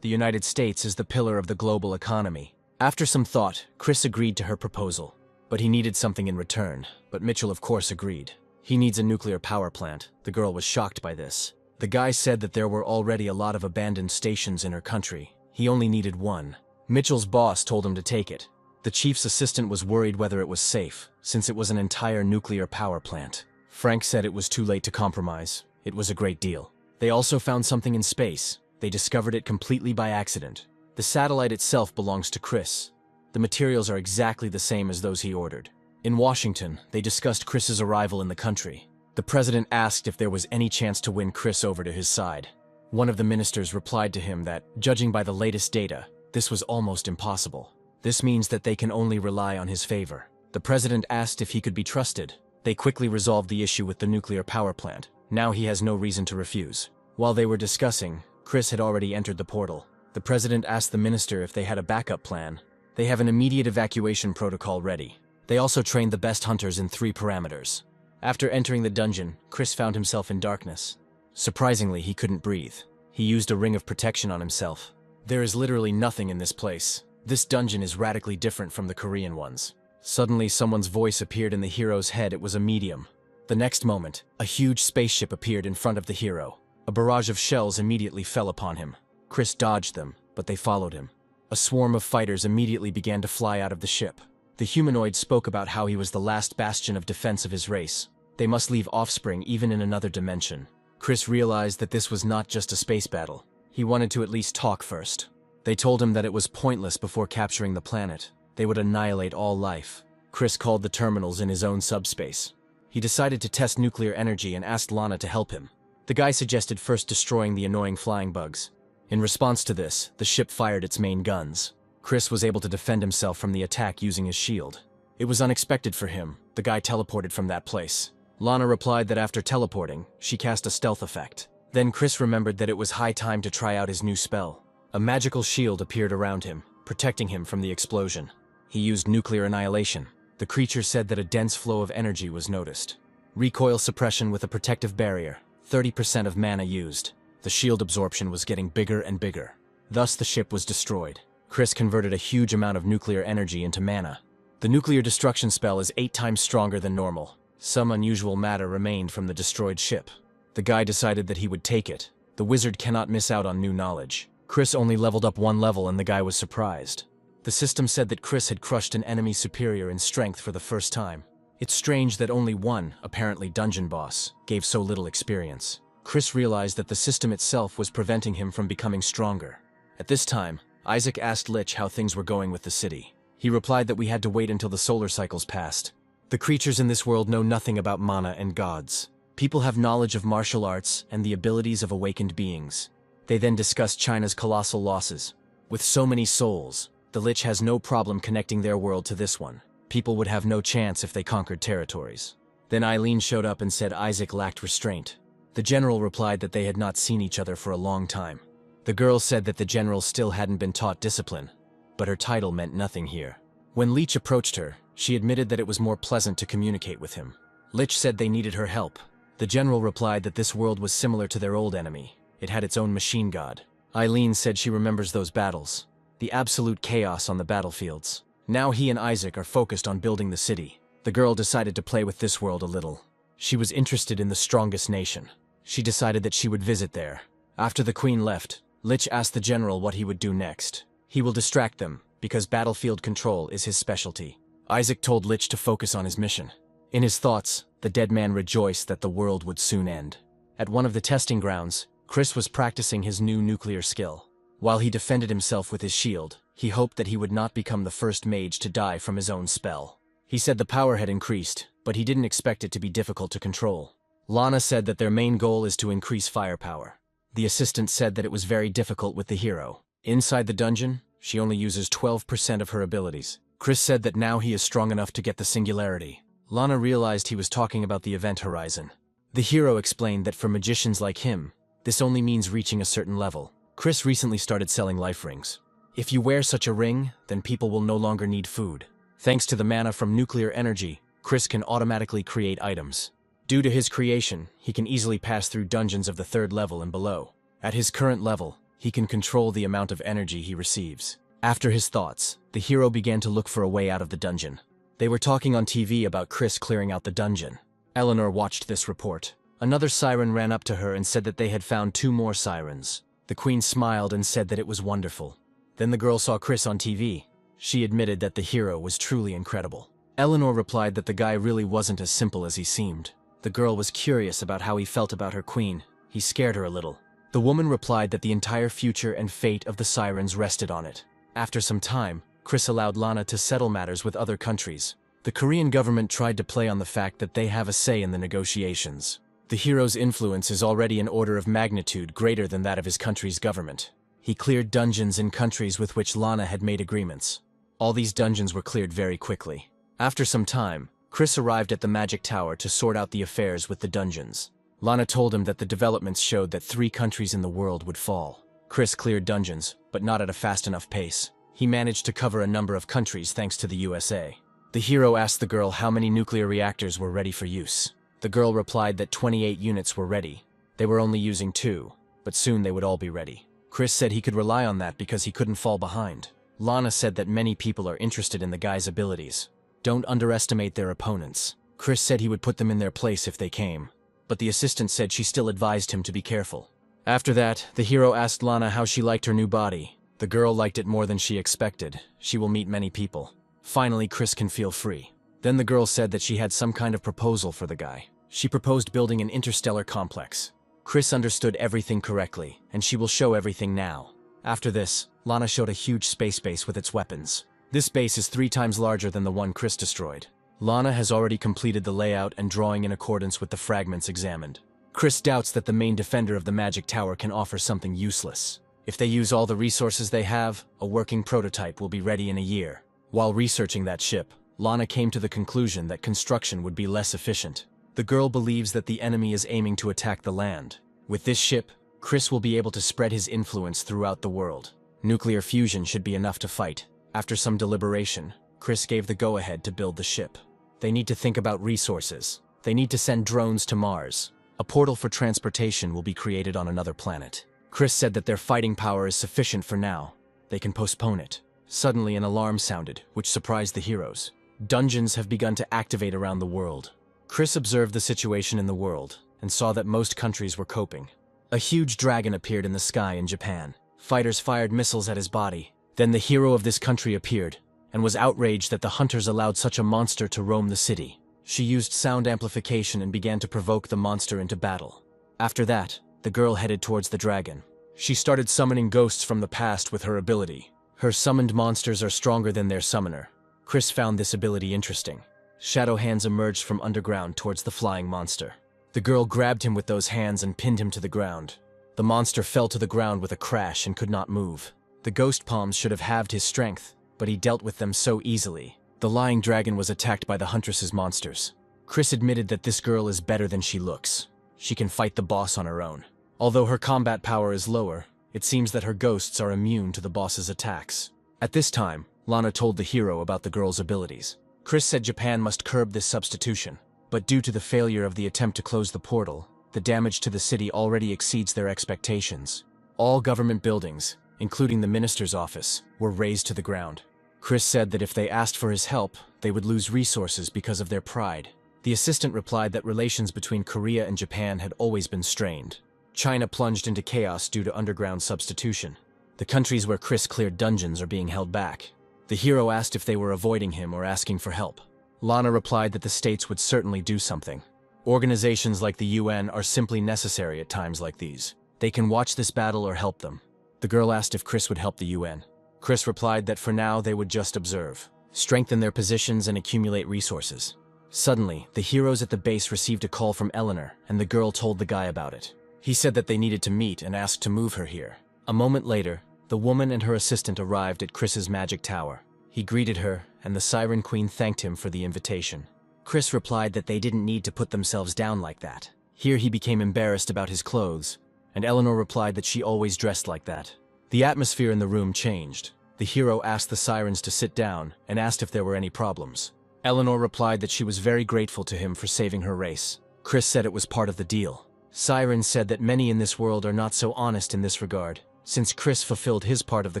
The United States is the pillar of the global economy. After some thought, Chris agreed to her proposal. But he needed something in return. But Mitchell of course agreed. He needs a nuclear power plant. The girl was shocked by this. The guy said that there were already a lot of abandoned stations in her country. He only needed one. Mitchell's boss told him to take it. The chief's assistant was worried whether it was safe, since it was an entire nuclear power plant. Frank said it was too late to compromise. It was a great deal. They also found something in space. They discovered it completely by accident. The satellite itself belongs to Chris. The materials are exactly the same as those he ordered. In Washington, they discussed Chris's arrival in the country. The president asked if there was any chance to win Chris over to his side. One of the ministers replied to him that, judging by the latest data, this was almost impossible. This means that they can only rely on his favor. The president asked if he could be trusted. They quickly resolved the issue with the nuclear power plant. Now he has no reason to refuse. While they were discussing, Chris had already entered the portal. The president asked the minister if they had a backup plan. They have an immediate evacuation protocol ready. They also trained the best hunters in 3 parameters. After entering the dungeon, Chris found himself in darkness. Surprisingly, he couldn't breathe. He used a ring of protection on himself. There is literally nothing in this place. This dungeon is radically different from the Korean ones. Suddenly, someone's voice appeared in the hero's head. It was a medium. The next moment, a huge spaceship appeared in front of the hero. A barrage of shells immediately fell upon him. Chris dodged them, but they followed him. A swarm of fighters immediately began to fly out of the ship. The humanoid spoke about how he was the last bastion of defense of his race. They must leave offspring even in another dimension. Chris realized that this was not just a space battle. He wanted to at least talk first. They told him that it was pointless before capturing the planet. They would annihilate all life. Chris called the terminals in his own subspace. He decided to test nuclear energy and asked Lana to help him. The guy suggested first destroying the annoying flying bugs. In response to this, the ship fired its main guns. Chris was able to defend himself from the attack using his shield. It was unexpected for him. The guy teleported from that place. Lana replied that after teleporting, she cast a stealth effect. Then Chris remembered that it was high time to try out his new spell. A magical shield appeared around him, protecting him from the explosion. He used nuclear annihilation. The creature said that a dense flow of energy was noticed. Recoil suppression with a protective barrier. 30% of mana used. The shield absorption was getting bigger and bigger. Thus the ship was destroyed. Chris converted a huge amount of nuclear energy into mana. The nuclear destruction spell is 8 times stronger than normal. Some unusual matter remained from the destroyed ship. The guy decided that he would take it. The wizard cannot miss out on new knowledge. Chris only leveled up 1 level and the guy was surprised. The system said that Chris had crushed an enemy superior in strength for the first time. It's strange that only one, apparently dungeon boss, gave so little experience. Chris realized that the system itself was preventing him from becoming stronger. At this time, Isaac asked Lich how things were going with the city. He replied that we had to wait until the solar cycles passed. The creatures in this world know nothing about mana and gods. People have knowledge of martial arts and the abilities of awakened beings. They then discussed China's colossal losses. With so many souls, the Lich has no problem connecting their world to this one. People would have no chance if they conquered territories. Then Eileen showed up and said Isaac lacked restraint. The general replied that they had not seen each other for a long time. The girl said that the general still hadn't been taught discipline, but her title meant nothing here. When Lich approached her, she admitted that it was more pleasant to communicate with him. Lich said they needed her help. The general replied that this world was similar to their old enemy. It had its own machine god. Eileen said she remembers those battles. The absolute chaos on the battlefields. Now he and Isaac are focused on building the city. The girl decided to play with this world a little. She was interested in the strongest nation. She decided that she would visit there. After the queen left, Lich asked the general what he would do next. He will distract them, because battlefield control is his specialty. Isaac told Lich to focus on his mission. In his thoughts, the dead man rejoiced that the world would soon end. At one of the testing grounds, Chris was practicing his new nuclear skill. While he defended himself with his shield, he hoped that he would not become the first mage to die from his own spell. He said the power had increased, but he didn't expect it to be difficult to control. Lana said that their main goal is to increase firepower. The assistant said that it was very difficult with the hero. Inside the dungeon, she only uses 12% of her abilities. Chris said that now he is strong enough to get the singularity. Lana realized he was talking about the event horizon. The hero explained that for magicians like him, this only means reaching a certain level. Chris recently started selling life rings. If you wear such a ring, then people will no longer need food. Thanks to the mana from nuclear energy, Chris can automatically create items. Due to his creation, he can easily pass through dungeons of the 3rd level and below. At his current level, he can control the amount of energy he receives. After his thoughts, the hero began to look for a way out of the dungeon. They were talking on TV about Chris clearing out the dungeon. Eleanor watched this report. Another siren ran up to her and said that they had found 2 more sirens. The queen smiled and said that it was wonderful. Then the girl saw Chris on TV. She admitted that the hero was truly incredible. Eleanor replied that the guy really wasn't as simple as he seemed. The girl was curious about how he felt about her queen. He scared her a little. The woman replied that the entire future and fate of the sirens rested on it. After some time, Chris allowed Lana to settle matters with other countries. The Korean government tried to play on the fact that they have a say in the negotiations. The hero's influence is already an order of magnitude greater than that of his country's government. He cleared dungeons in countries with which Lana had made agreements. All these dungeons were cleared very quickly. After some time, Chris arrived at the Magic Tower to sort out the affairs with the dungeons. Lana told him that the developments showed that 3 countries in the world would fall. Chris cleared dungeons, but not at a fast enough pace. He managed to cover a number of countries thanks to the USA. The hero asked the girl how many nuclear reactors were ready for use. The girl replied that 28 units were ready. They were only using 2, but soon they would all be ready. Chris said he could rely on that because he couldn't fall behind. Lana said that many people are interested in the guy's abilities. Don't underestimate their opponents. Chris said he would put them in their place if they came, but the assistant said she still advised him to be careful. After that, the hero asked Lana how she liked her new body. The girl liked it more than she expected. She will meet many people. Finally, Chris can feel free. Then the girl said that she had some kind of proposal for the guy. She proposed building an interstellar complex. Chris understood everything correctly, and she will show everything now. After this, Lana showed a huge space base with its weapons. This base is 3 times larger than the one Chris destroyed. Lana has already completed the layout and drawing in accordance with the fragments examined. Chris doubts that the main defender of the Magic Tower can offer something useless. If they use all the resources they have, a working prototype will be ready in a year. While researching that ship, Lana came to the conclusion that construction would be less efficient. The girl believes that the enemy is aiming to attack the land. With this ship, Chris will be able to spread his influence throughout the world. Nuclear fusion should be enough to fight. After some deliberation, Chris gave the go-ahead to build the ship. They need to think about resources. They need to send drones to Mars. A portal for transportation will be created on another planet. Chris said that their fighting power is sufficient for now. They can postpone it. Suddenly an alarm sounded, which surprised the heroes. Dungeons have begun to activate around the world. Chris observed the situation in the world and saw that most countries were coping. A huge dragon appeared in the sky in Japan. Fighters fired missiles at his body. Then the hero of this country appeared and was outraged that the hunters allowed such a monster to roam the city. She used sound amplification and began to provoke the monster into battle. After that, the girl headed towards the dragon. She started summoning ghosts from the past with her ability. Her summoned monsters are stronger than their summoner. Chris found this ability interesting. Shadow hands emerged from underground towards the flying monster. The girl grabbed him with those hands and pinned him to the ground. The monster fell to the ground with a crash and could not move. The ghost palms should have halved his strength, but he dealt with them so easily. The lying dragon was attacked by the huntress's monsters. Chris admitted that this girl is better than she looks. She can fight the boss on her own. Although her combat power is lower, it seems that her ghosts are immune to the boss's attacks. At this time, Lana told the hero about the girl's abilities. Chris said Japan must curb this substitution, but due to the failure of the attempt to close the portal, the damage to the city already exceeds their expectations. All government buildings, including the minister's office, were razed to the ground. Chris said that if they asked for his help, they would lose resources because of their pride. The assistant replied that relations between Korea and Japan had always been strained. China plunged into chaos due to underground substitution. The countries where Chris cleared dungeons are being held back. The hero asked if they were avoiding him or asking for help. Lana replied that the states would certainly do something. Organizations like the UN are simply necessary at times like these. They can watch this battle or help them. The girl asked if Chris would help the UN. Chris replied that for now they would just observe, strengthen their positions and accumulate resources. Suddenly, the heroes at the base received a call from Eleanor, and the girl told the guy about it. He said that they needed to meet and asked to move her here. A moment later, the woman and her assistant arrived at Chris's magic tower. He greeted her, and the Siren Queen thanked him for the invitation. Chris replied that they didn't need to put themselves down like that. Here he became embarrassed about his clothes, and Eleanor replied that she always dressed like that. The atmosphere in the room changed. The hero asked the sirens to sit down and asked if there were any problems. Eleanor replied that she was very grateful to him for saving her race. Chris said it was part of the deal. Sirens said that many in this world are not so honest in this regard. Since Chris fulfilled his part of the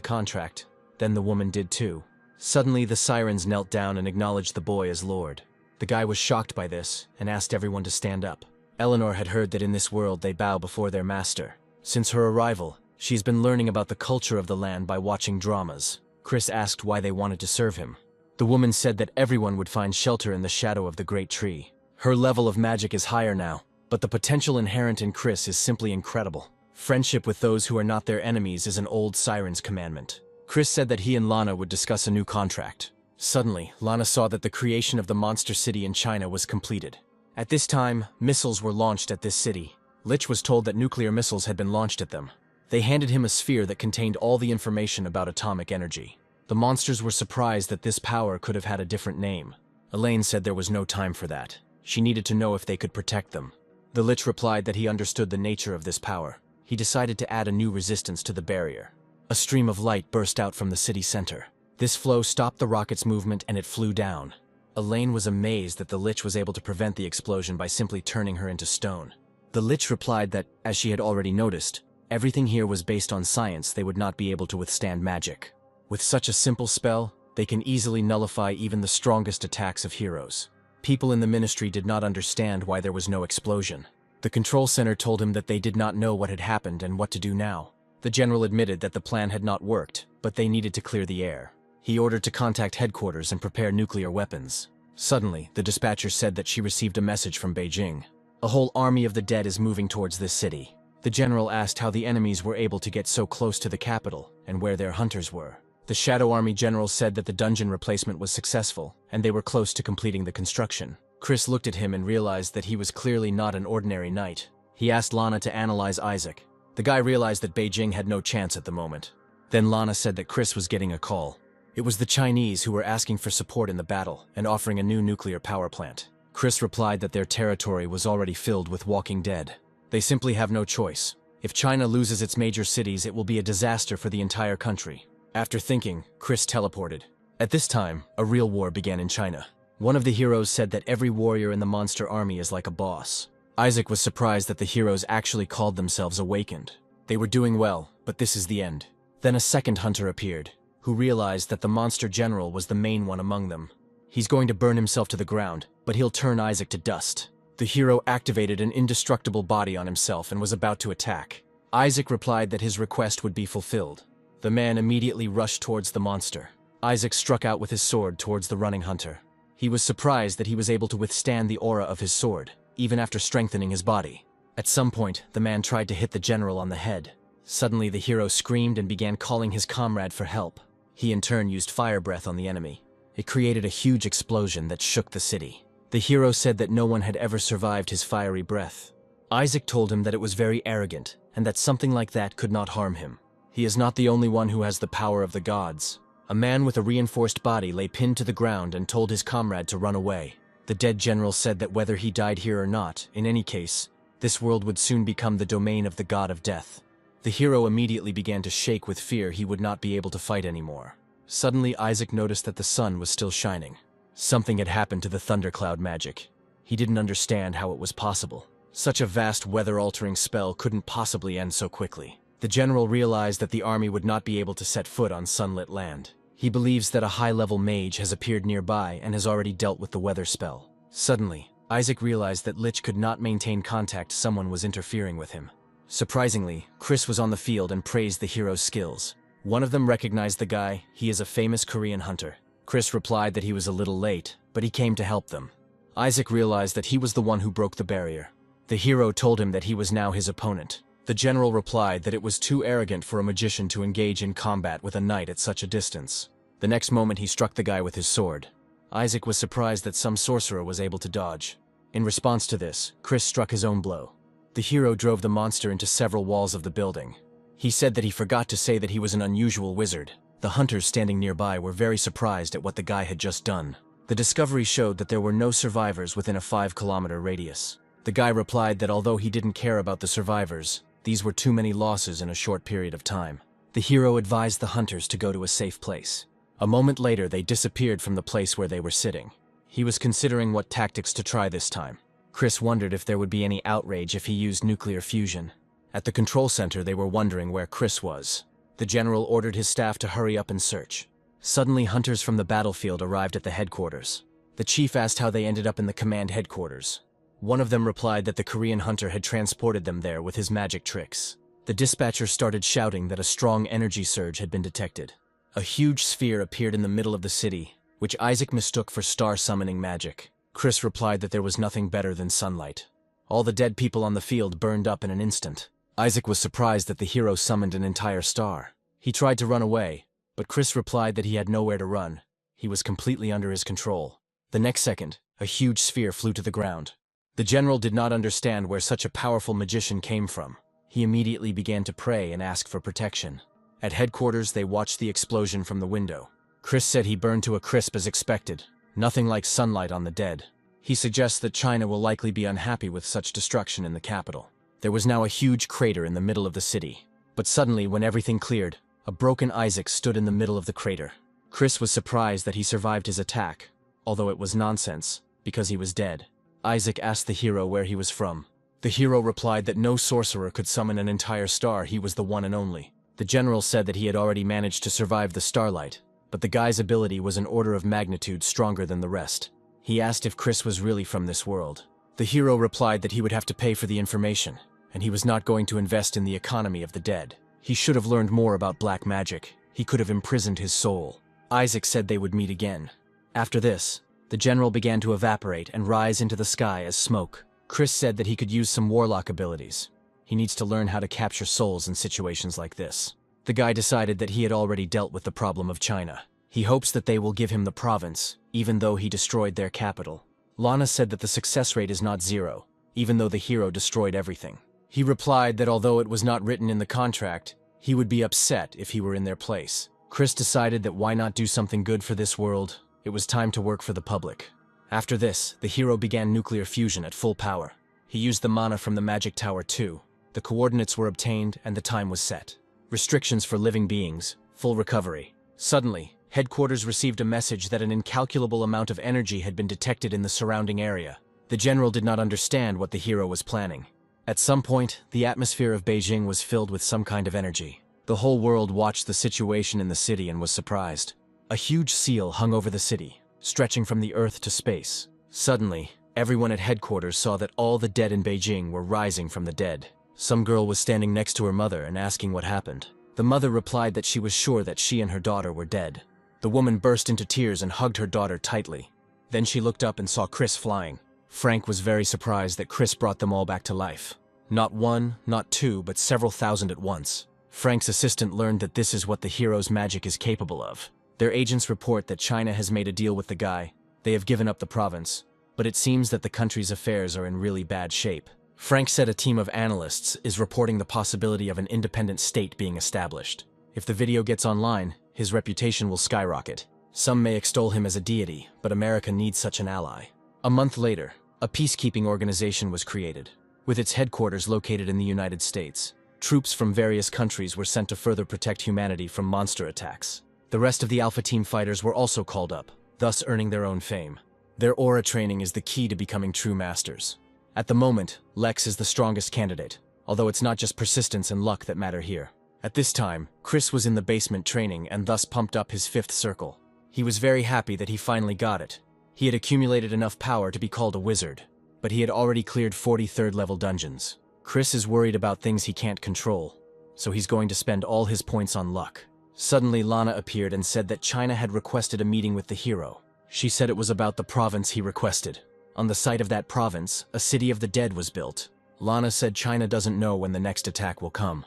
contract, then the woman did too. Suddenly the sirens knelt down and acknowledged the boy as Lord. The guy was shocked by this and asked everyone to stand up. Eleanor had heard that in this world they bow before their master. Since her arrival, she's been learning about the culture of the land by watching dramas. Chris asked why they wanted to serve him. The woman said that everyone would find shelter in the shadow of the great tree. Her level of magic is higher now, but the potential inherent in Chris is simply incredible. Friendship with those who are not their enemies is an old siren's commandment. Chris said that he and Lana would discuss a new contract. Suddenly, Lana saw that the creation of the monster city in China was completed. At this time, missiles were launched at this city. Lich was told that nuclear missiles had been launched at them. They handed him a sphere that contained all the information about atomic energy. The monsters were surprised that this power could have had a different name. Elaine said there was no time for that. She needed to know if they could protect them. The Lich replied that he understood the nature of this power. He decided to add a new resistance to the barrier. A stream of light burst out from the city center. This flow stopped the rocket's movement and it flew down. Elaine was amazed that the Lich was able to prevent the explosion by simply turning her into stone. The Lich replied that, as she had already noticed, everything here was based on science. They would not be able to withstand magic. With such a simple spell, they can easily nullify even the strongest attacks of heroes. People in the ministry did not understand why there was no explosion. The control center told him that they did not know what had happened and what to do now. The general admitted that the plan had not worked, but they needed to clear the air. He ordered to contact headquarters and prepare nuclear weapons. Suddenly, the dispatcher said that she received a message from Beijing. A whole army of the dead is moving towards this city. The general asked how the enemies were able to get so close to the capital and where their hunters were. The Shadow Army general said that the dungeon replacement was successful and they were close to completing the construction. Chris looked at him and realized that he was clearly not an ordinary knight. He asked Lana to analyze Isaac. The guy realized that Beijing had no chance at the moment. Then Lana said that Chris was getting a call. It was the Chinese who were asking for support in the battle and offering a new nuclear power plant. Chris replied that their territory was already filled with walking dead. They simply have no choice. If China loses its major cities, it will be a disaster for the entire country. After thinking, Chris teleported. At this time, a real war began in China. One of the heroes said that every warrior in the monster army is like a boss. Isaac was surprised that the heroes actually called themselves Awakened. They were doing well, but this is the end. Then a second hunter appeared, who realized that the monster general was the main one among them. He's going to burn himself to the ground, but he'll turn Isaac to dust. The hero activated an indestructible body on himself and was about to attack. Isaac replied that his request would be fulfilled. The man immediately rushed towards the monster. Isaac struck out with his sword towards the running hunter. He was surprised that he was able to withstand the aura of his sword, even after strengthening his body. At some point, the man tried to hit the general on the head. Suddenly, the hero screamed and began calling his comrade for help. He in turn used fire breath on the enemy. It created a huge explosion that shook the city. The hero said that no one had ever survived his fiery breath. Isaac told him that it was very arrogant, and that something like that could not harm him. He is not the only one who has the power of the gods. A man with a reinforced body lay pinned to the ground and told his comrade to run away. The dead general said that whether he died here or not, in any case, this world would soon become the domain of the god of death. The hero immediately began to shake with fear he would not be able to fight anymore. Suddenly, Isaac noticed that the sun was still shining. Something had happened to the thundercloud magic. He didn't understand how it was possible. Such a vast weather-altering spell couldn't possibly end so quickly. The general realized that the army would not be able to set foot on sunlit land. He believes that a high-level mage has appeared nearby and has already dealt with the weather spell. Suddenly, Isaac realized that Lich could not maintain contact. Someone was interfering with him. Surprisingly, Chris was on the field and praised the hero's skills. One of them recognized the guy. He is a famous Korean hunter. Chris replied that he was a little late, but he came to help them. Isaac realized that he was the one who broke the barrier. The hero told him that he was now his opponent. The general replied that it was too arrogant for a magician to engage in combat with a knight at such a distance. The next moment he struck the guy with his sword. Isaac was surprised that some sorcerer was able to dodge. In response to this, Chris struck his own blow. The hero drove the monster into several walls of the building. He said that he forgot to say that he was an unusual wizard. The hunters standing nearby were very surprised at what the guy had just done. The discovery showed that there were no survivors within a 5-kilometer radius. The guy replied that although he didn't care about the survivors, these were too many losses in a short period of time. The hero advised the hunters to go to a safe place. A moment later, they disappeared from the place where they were sitting. He was considering what tactics to try this time. Chris wondered if there would be any outrage if he used nuclear fusion. At the control center, they were wondering where Chris was. The general ordered his staff to hurry up and search. Suddenly, hunters from the battlefield arrived at the headquarters. The chief asked how they ended up in the command headquarters. One of them replied that the Korean hunter had transported them there with his magic tricks. The dispatcher started shouting that a strong energy surge had been detected. A huge sphere appeared in the middle of the city, which Isaac mistook for star-summoning magic. Chris replied that there was nothing better than sunlight. All the dead people on the field burned up in an instant. Isaac was surprised that the hero summoned an entire star. He tried to run away, but Chris replied that he had nowhere to run. He was completely under his control. The next second, a huge sphere flew to the ground. The general did not understand where such a powerful magician came from. He immediately began to pray and ask for protection. At headquarters, they watched the explosion from the window. Chris said he burned to a crisp as expected. Nothing like sunlight on the dead. He suggests that China will likely be unhappy with such destruction in the capital. There was now a huge crater in the middle of the city. But suddenly, when everything cleared, a broken Isaac stood in the middle of the crater. Chris was surprised that he survived his attack, although it was nonsense, because he was dead. Isaac asked the hero where he was from. The hero replied that no sorcerer could summon an entire star, he was the one and only. The general said that he had already managed to survive the starlight, but the guy's ability was an order of magnitude stronger than the rest. He asked if Chris was really from this world. The hero replied that he would have to pay for the information, and he was not going to invest in the economy of the dead. He should have learned more about black magic. He could have imprisoned his soul. Isaac said they would meet again. After this, the general began to evaporate and rise into the sky as smoke. Chris said that he could use some warlock abilities. He needs to learn how to capture souls in situations like this. The guy decided that he had already dealt with the problem of China. He hopes that they will give him the province, even though he destroyed their capital. Lana said that the success rate is not 0, even though the hero destroyed everything. He replied that although it was not written in the contract, he would be upset if he were in their place. Chris decided that why not do something good for this world? It was time to work for the public. After this, the hero began nuclear fusion at full power. He used the mana from the magic tower too. The coordinates were obtained and the time was set. Restrictions for living beings, full recovery. Suddenly, headquarters received a message that an incalculable amount of energy had been detected in the surrounding area. The general did not understand what the hero was planning. At some point, the atmosphere of Beijing was filled with some kind of energy. The whole world watched the situation in the city and was surprised. A huge seal hung over the city, stretching from the earth to space. Suddenly, everyone at headquarters saw that all the dead in Beijing were rising from the dead. Some girl was standing next to her mother and asking what happened. The mother replied that she was sure that she and her daughter were dead. The woman burst into tears and hugged her daughter tightly. Then she looked up and saw Chris flying. Frank was very surprised that Chris brought them all back to life. Not one, not two, but several thousand at once. Frank's assistant learned that this is what the hero's magic is capable of. Their agents report that China has made a deal with the guy. They have given up the province, but it seems that the country's affairs are in really bad shape. Frank said a team of analysts is reporting the possibility of an independent state being established. If the video gets online, his reputation will skyrocket. Some may extol him as a deity, but America needs such an ally. A month later, a peacekeeping organization was created, with its headquarters located in the United States. Troops from various countries were sent to further protect humanity from monster attacks. The rest of the Alpha Team fighters were also called up, thus earning their own fame. Their aura training is the key to becoming true masters. At the moment, Lex is the strongest candidate, although it's not just persistence and luck that matter here. At this time, Chris was in the basement training and thus pumped up his 5th circle. He was very happy that he finally got it. He had accumulated enough power to be called a wizard, but he had already cleared 43rd level dungeons. Chris is worried about things he can't control, so he's going to spend all his points on luck. Suddenly, Lana appeared and said that China had requested a meeting with the hero. She said it was about the province he requested. On the site of that province, a city of the dead was built. Lana said China doesn't know when the next attack will come.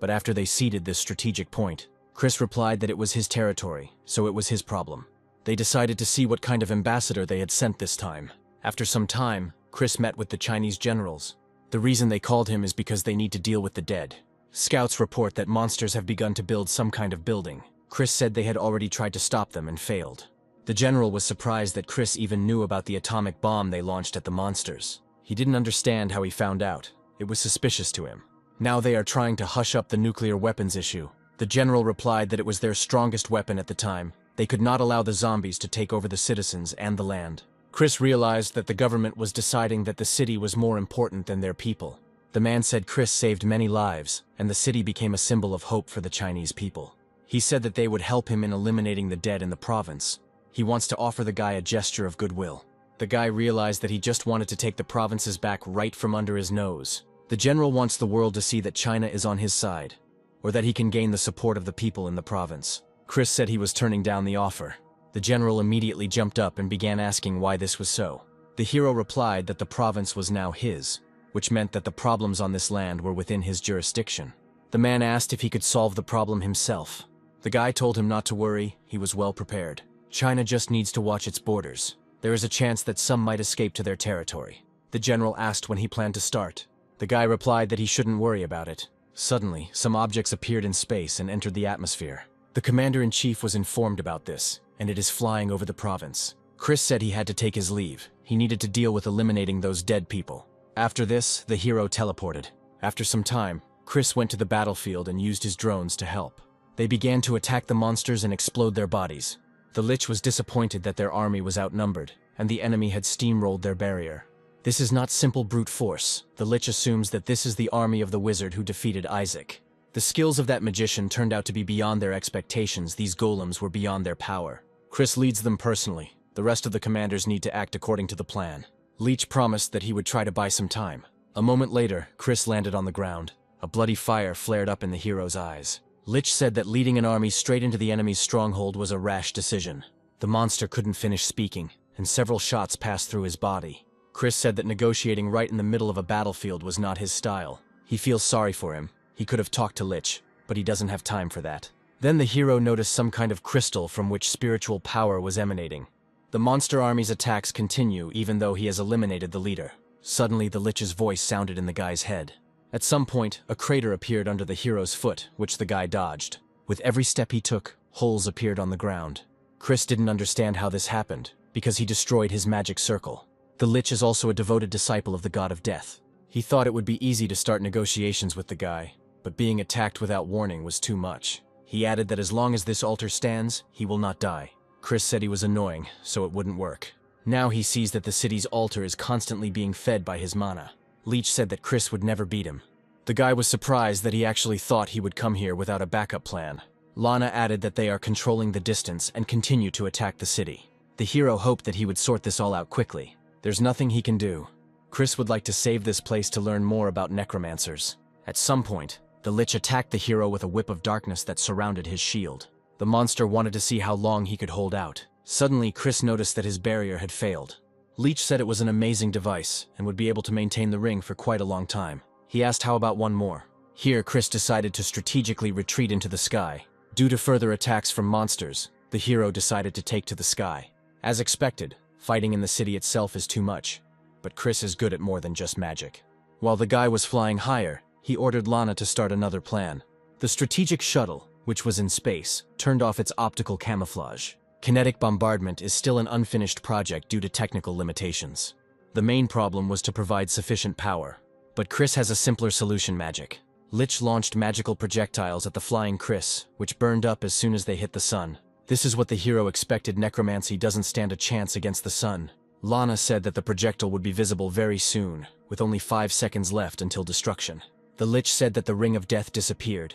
But after they ceded this strategic point, Chris replied that it was his territory, so it was his problem. They decided to see what kind of ambassador they had sent this time. After some time, Chris met with the Chinese generals. The reason they called him is because they need to deal with the dead. Scouts report that monsters have begun to build some kind of building. Chris said they had already tried to stop them and failed. The general was surprised that Chris even knew about the atomic bomb they launched at the monsters. He didn't understand how he found out. It was suspicious to him. Now they are trying to hush up the nuclear weapons issue. The general replied that it was their strongest weapon at the time. They could not allow the zombies to take over the citizens and the land. Chris realized that the government was deciding that the city was more important than their people. The man said Chris saved many lives, and the city became a symbol of hope for the Chinese people. He said that they would help him in eliminating the dead in the province. He wants to offer the guy a gesture of goodwill. The guy realized that he just wanted to take the provinces back right from under his nose. The general wants the world to see that China is on his side, or that he can gain the support of the people in the province. Chris said he was turning down the offer. The general immediately jumped up and began asking why this was so. The hero replied that the province was now his, which meant that the problems on this land were within his jurisdiction. The man asked if he could solve the problem himself. The guy told him not to worry, he was well prepared. China just needs to watch its borders. There is a chance that some might escape to their territory. The general asked when he planned to start. The guy replied that he shouldn't worry about it. Suddenly, some objects appeared in space and entered the atmosphere. The commander-in-chief was informed about this, and it is flying over the province. Chris said he had to take his leave. He needed to deal with eliminating those dead people. After this, the hero teleported. After some time, Chris went to the battlefield and used his drones to help. They began to attack the monsters and explode their bodies. The Lich was disappointed that their army was outnumbered, and the enemy had steamrolled their barrier. This is not simple brute force. The Lich assumes that this is the army of the wizard who defeated Isaac. The skills of that magician turned out to be beyond their expectations. These golems were beyond their power. Chris leads them personally. The rest of the commanders need to act according to the plan. Leech promised that he would try to buy some time. A moment later, Chris landed on the ground. A bloody fire flared up in the hero's eyes. Lich said that leading an army straight into the enemy's stronghold was a rash decision. The monster couldn't finish speaking, and several shots passed through his body. Chris said that negotiating right in the middle of a battlefield was not his style. He feels sorry for him. He could have talked to Lich, but he doesn't have time for that. Then the hero noticed some kind of crystal from which spiritual power was emanating. The monster army's attacks continue even though he has eliminated the leader. Suddenly, the Lich's voice sounded in the guy's head. At some point, a crater appeared under the hero's foot, which the guy dodged. With every step he took, holes appeared on the ground. Chris didn't understand how this happened, because he destroyed his magic circle. The Lich is also a devoted disciple of the god of death. He thought it would be easy to start negotiations with the guy, but being attacked without warning was too much. He added that as long as this altar stands, he will not die. Chris said he was annoying, so it wouldn't work. Now he sees that the city's altar is constantly being fed by his mana. Leech said that Chris would never beat him. The guy was surprised that he actually thought he would come here without a backup plan. Lana added that they are controlling the distance and continue to attack the city. The hero hoped that he would sort this all out quickly. There's nothing he can do. Chris would like to save this place to learn more about necromancers. At some point, the Lich attacked the hero with a whip of darkness that surrounded his shield. The monster wanted to see how long he could hold out. Suddenly, Chris noticed that his barrier had failed. Leech said it was an amazing device and would be able to maintain the ring for quite a long time. He asked how about one more. Here, Chris decided to strategically retreat into the sky. Due to further attacks from monsters, the hero decided to take to the sky. As expected, fighting in the city itself is too much, but Chris is good at more than just magic. While the guy was flying higher, he ordered Lana to start another plan. The strategic shuttle, which was in space, turned off its optical camouflage. Kinetic bombardment is still an unfinished project due to technical limitations. The main problem was to provide sufficient power, but Chris has a simpler solution: magic. Lich launched magical projectiles at the flying Chris, which burned up as soon as they hit the sun. This is what the hero expected. Necromancy doesn't stand a chance against the sun. Lana said that the projectile would be visible very soon, with only 5 seconds left until destruction. The Lich said that the ring of death disappeared.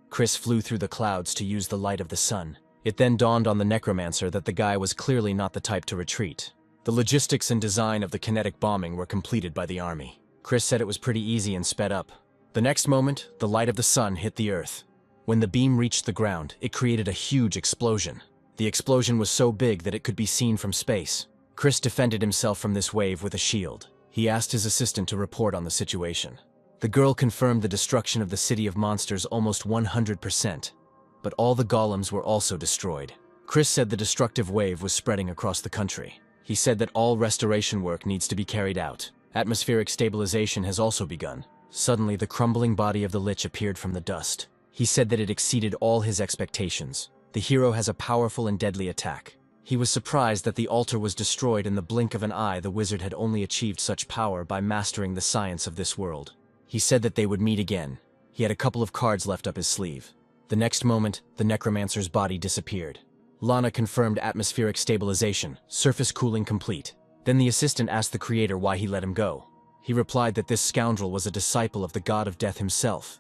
Chris flew through the clouds to use the light of the sun. It then dawned on the necromancer that the guy was clearly not the type to retreat. The logistics and design of the kinetic bombing were completed by the army. Chris said it was pretty easy and sped up. The next moment, the light of the sun hit the earth. When the beam reached the ground, it created a huge explosion. The The explosion was so big that it could be seen from space. Chris defended himself from this wave with a shield. He asked his assistant to report on the situation. The girl confirmed the destruction of the city of monsters almost 100%, but all the golems were also destroyed. Chris said the destructive wave was spreading across the country. He said that all restoration work needs to be carried out. Atmospheric stabilization has also begun. Suddenly, the crumbling body of the Lich appeared from the dust. He said that it exceeded all his expectations. The hero has a powerful and deadly attack. He was surprised that the altar was destroyed in the blink of an eye. The wizard had only achieved such power by mastering the science of this world. He said that they would meet again. He had a couple of cards left up his sleeve. The next moment, the necromancer's body disappeared. Lana confirmed atmospheric stabilization, surface cooling complete. Then the assistant asked the creator why he let him go. He replied that this scoundrel was a disciple of the god of death himself,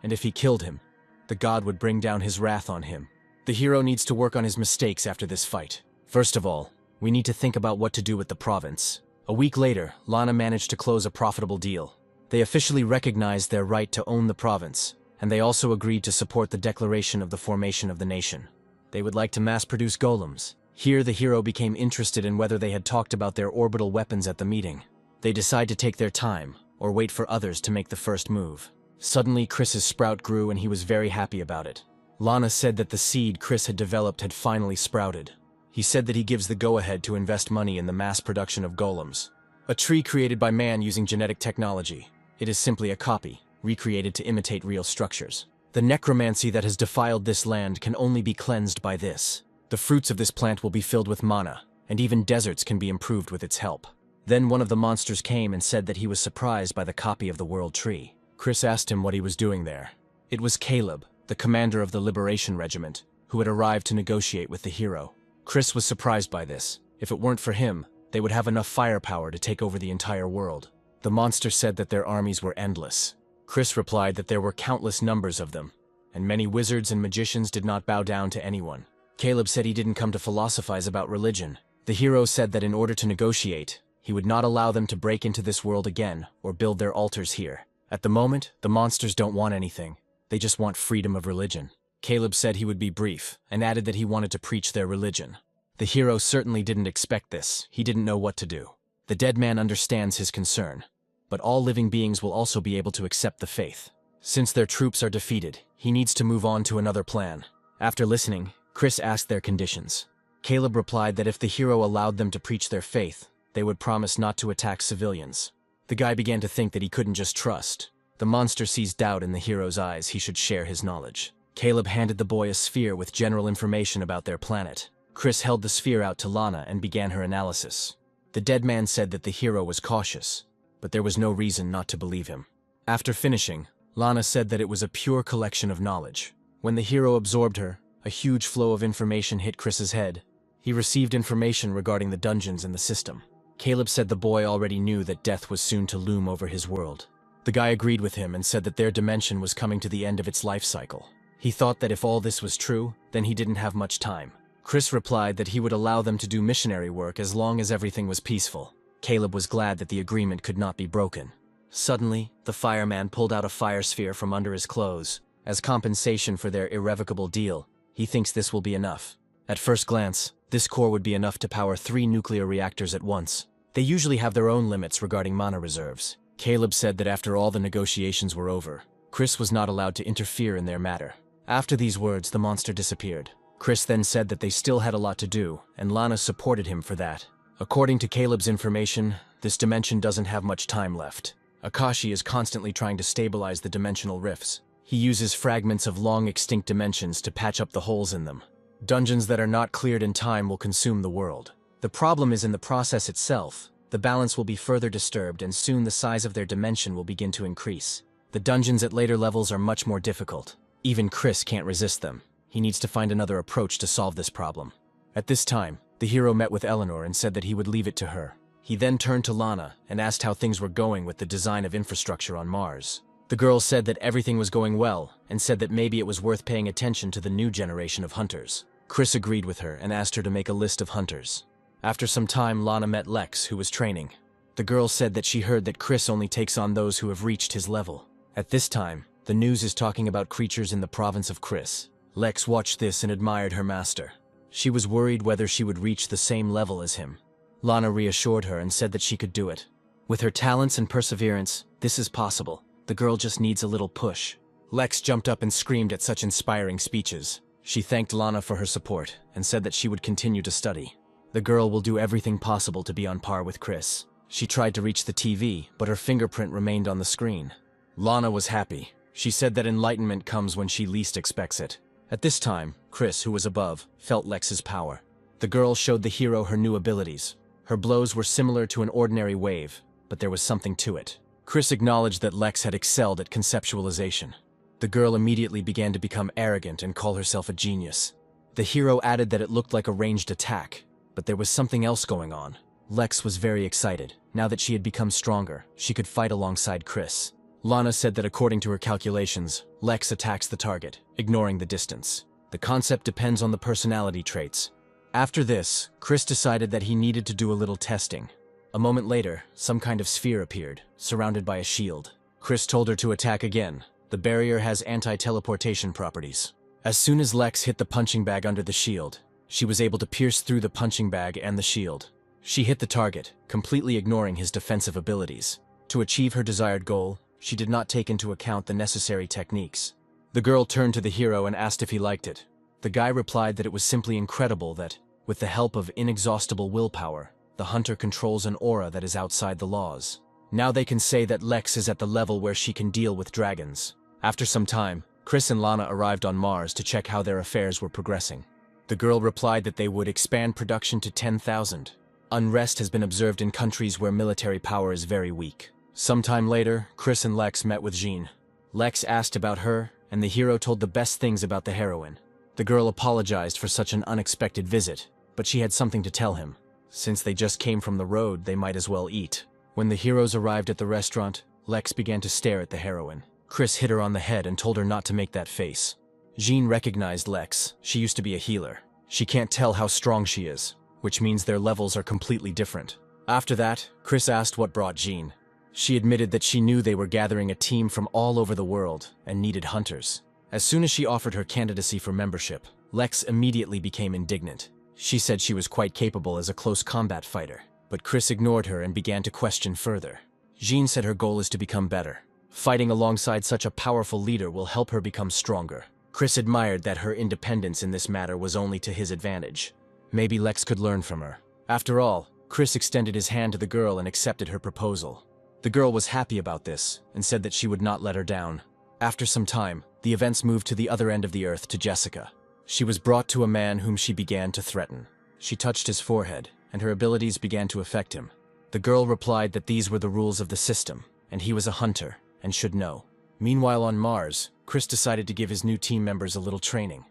and if he killed him, the god would bring down his wrath on him. The hero needs to work on his mistakes after this fight. First of all, we need to think about what to do with the province. A week later, Lana managed to close a profitable deal. They officially recognized their right to own the province, and they also agreed to support the declaration of the formation of the nation. They would like to mass-produce golems. Here, the hero became interested in whether they had talked about their orbital weapons at the meeting. They decide to take their time, or wait for others to make the first move. Suddenly, Chris's sprout grew and he was very happy about it. Lana said that the seed Chris had developed had finally sprouted. He said that he gives the go-ahead to invest money in the mass production of golems. A tree created by man using genetic technology. It is simply a copy, recreated to imitate real structures. The necromancy that has defiled this land can only be cleansed by this. The fruits of this plant will be filled with mana, and even deserts can be improved with its help. Then one of the monsters came and said that he was surprised by the copy of the world tree. Chris asked him what he was doing there. It was Caleb, the commander of the Liberation Regiment, who had arrived to negotiate with the hero. Chris was surprised by this. If it weren't for him, they would have enough firepower to take over the entire world. The monster said that their armies were endless. Chris replied that there were countless numbers of them, and many wizards and magicians did not bow down to anyone. Caleb said he didn't come to philosophize about religion. The hero said that in order to negotiate, he would not allow them to break into this world again or build their altars here. At the moment, the monsters don't want anything. They just want freedom of religion. Caleb said he would be brief, and added that he wanted to preach their religion. The hero certainly didn't expect this. He didn't know what to do. The dead man understands his concern, but all living beings will also be able to accept the faith. Since their troops are defeated, he needs to move on to another plan. After listening, Chris asked their conditions. Caleb replied that if the hero allowed them to preach their faith, they would promise not to attack civilians. The guy began to think that he couldn't just trust. The monster sees doubt in the hero's eyes. He should share his knowledge. Caleb handed the boy a sphere with general information about their planet. Chris held the sphere out to Lana and began her analysis. The dead man said that the hero was cautious, but there was no reason not to believe him. After finishing, Lana said that it was a pure collection of knowledge. When the hero absorbed her, a huge flow of information hit Chris's head. He received information regarding the dungeons in the system. Caleb said the boy already knew that death was soon to loom over his world. The guy agreed with him and said that their dimension was coming to the end of its life cycle. He thought that if all this was true, then he didn't have much time. Chris replied that he would allow them to do missionary work as long as everything was peaceful. Caleb was glad that the agreement could not be broken. Suddenly, the fireman pulled out a fire sphere from under his clothes. As compensation for their irrevocable deal, he thinks this will be enough. At first glance, this core would be enough to power 3 nuclear reactors at once. They usually have their own limits regarding mana reserves. Caleb said that after all the negotiations were over, Chris was not allowed to interfere in their matter. After these words, the monster disappeared. Chris then said that they still had a lot to do, and Lana supported him for that. According to Caleb's information, this dimension doesn't have much time left. Akashi is constantly trying to stabilize the dimensional rifts. He uses fragments of long-extinct dimensions to patch up the holes in them. Dungeons that are not cleared in time will consume the world. The problem is in the process itself. The balance will be further disturbed, and soon the size of their dimension will begin to increase. The dungeons at later levels are much more difficult. Even Chris can't resist them. He needs to find another approach to solve this problem. At this time, the hero met with Eleanor and said that he would leave it to her. He then turned to Lana and asked how things were going with the design of infrastructure on Mars. The girl said that everything was going well and said that maybe it was worth paying attention to the new generation of hunters. Chris agreed with her and asked her to make a list of hunters. After some time, Lana met Lex, who was training. The girl said that she heard that Chris only takes on those who have reached his level. At this time, the news is talking about creatures in the province of Chris. Lex watched this and admired her master. She was worried whether she would reach the same level as him. Lana reassured her and said that she could do it. With her talents and perseverance, this is possible. The girl just needs a little push. Lex jumped up and screamed at such inspiring speeches. She thanked Lana for her support and said that she would continue to study. The girl will do everything possible to be on par with Chris. She tried to reach the TV, but her fingerprint remained on the screen. Lana was happy. She said that enlightenment comes when she least expects it. At this time, Chris, who was above, felt Lex's power. The girl showed the hero her new abilities. Her blows were similar to an ordinary wave, but there was something to it. Chris acknowledged that Lex had excelled at conceptualization. The girl immediately began to become arrogant and call herself a genius. The hero added that it looked like a ranged attack, but there was something else going on. Lex was very excited. Now that she had become stronger, she could fight alongside Chris. Lana said that according to her calculations, Lex attacks the target, ignoring the distance. The concept depends on the personality traits. After this, Chris decided that he needed to do a little testing. A moment later, some kind of sphere appeared, surrounded by a shield. Chris told her to attack again. The barrier has anti-teleportation properties. As soon as Lex hit the punching bag under the shield, she was able to pierce through the punching bag and the shield. She hit the target, completely ignoring his defensive abilities. To achieve her desired goal, she did not take into account the necessary techniques. The girl turned to the hero and asked if he liked it. The guy replied that it was simply incredible that, with the help of inexhaustible willpower, the hunter controls an aura that is outside the laws. Now they can say that Lex is at the level where she can deal with dragons. After some time, Chris and Lana arrived on Mars to check how their affairs were progressing. The girl replied that they would expand production to 10,000. Unrest has been observed in countries where military power is very weak. Sometime later, Chris and Lex met with Jean. Lex asked about her, and the hero told the best things about the heroine. The girl apologized for such an unexpected visit, but she had something to tell him. Since they just came from the road, they might as well eat. When the heroes arrived at the restaurant, Lex began to stare at the heroine. Chris hit her on the head and told her not to make that face. Jean recognized Lex. She used to be a healer. She can't tell how strong she is, which means their levels are completely different. After that, Chris asked what brought Jean. She admitted that she knew they were gathering a team from all over the world and needed hunters. As soon as she offered her candidacy for membership, Lex immediately became indignant. She said she was quite capable as a close combat fighter, but Chris ignored her and began to question further. Jean said her goal is to become better. Fighting alongside such a powerful leader will help her become stronger. Chris admired that her independence in this matter was only to his advantage. Maybe Lex could learn from her. After all, Chris extended his hand to the girl and accepted her proposal. The girl was happy about this and said that she would not let her down. After some time, the events moved to the other end of the earth to Jessica. She was brought to a man whom she began to threaten. She touched his forehead, and her abilities began to affect him. The girl replied that these were the rules of the system, and he was a hunter and should know. Meanwhile on Mars, Chris decided to give his new team members a little training.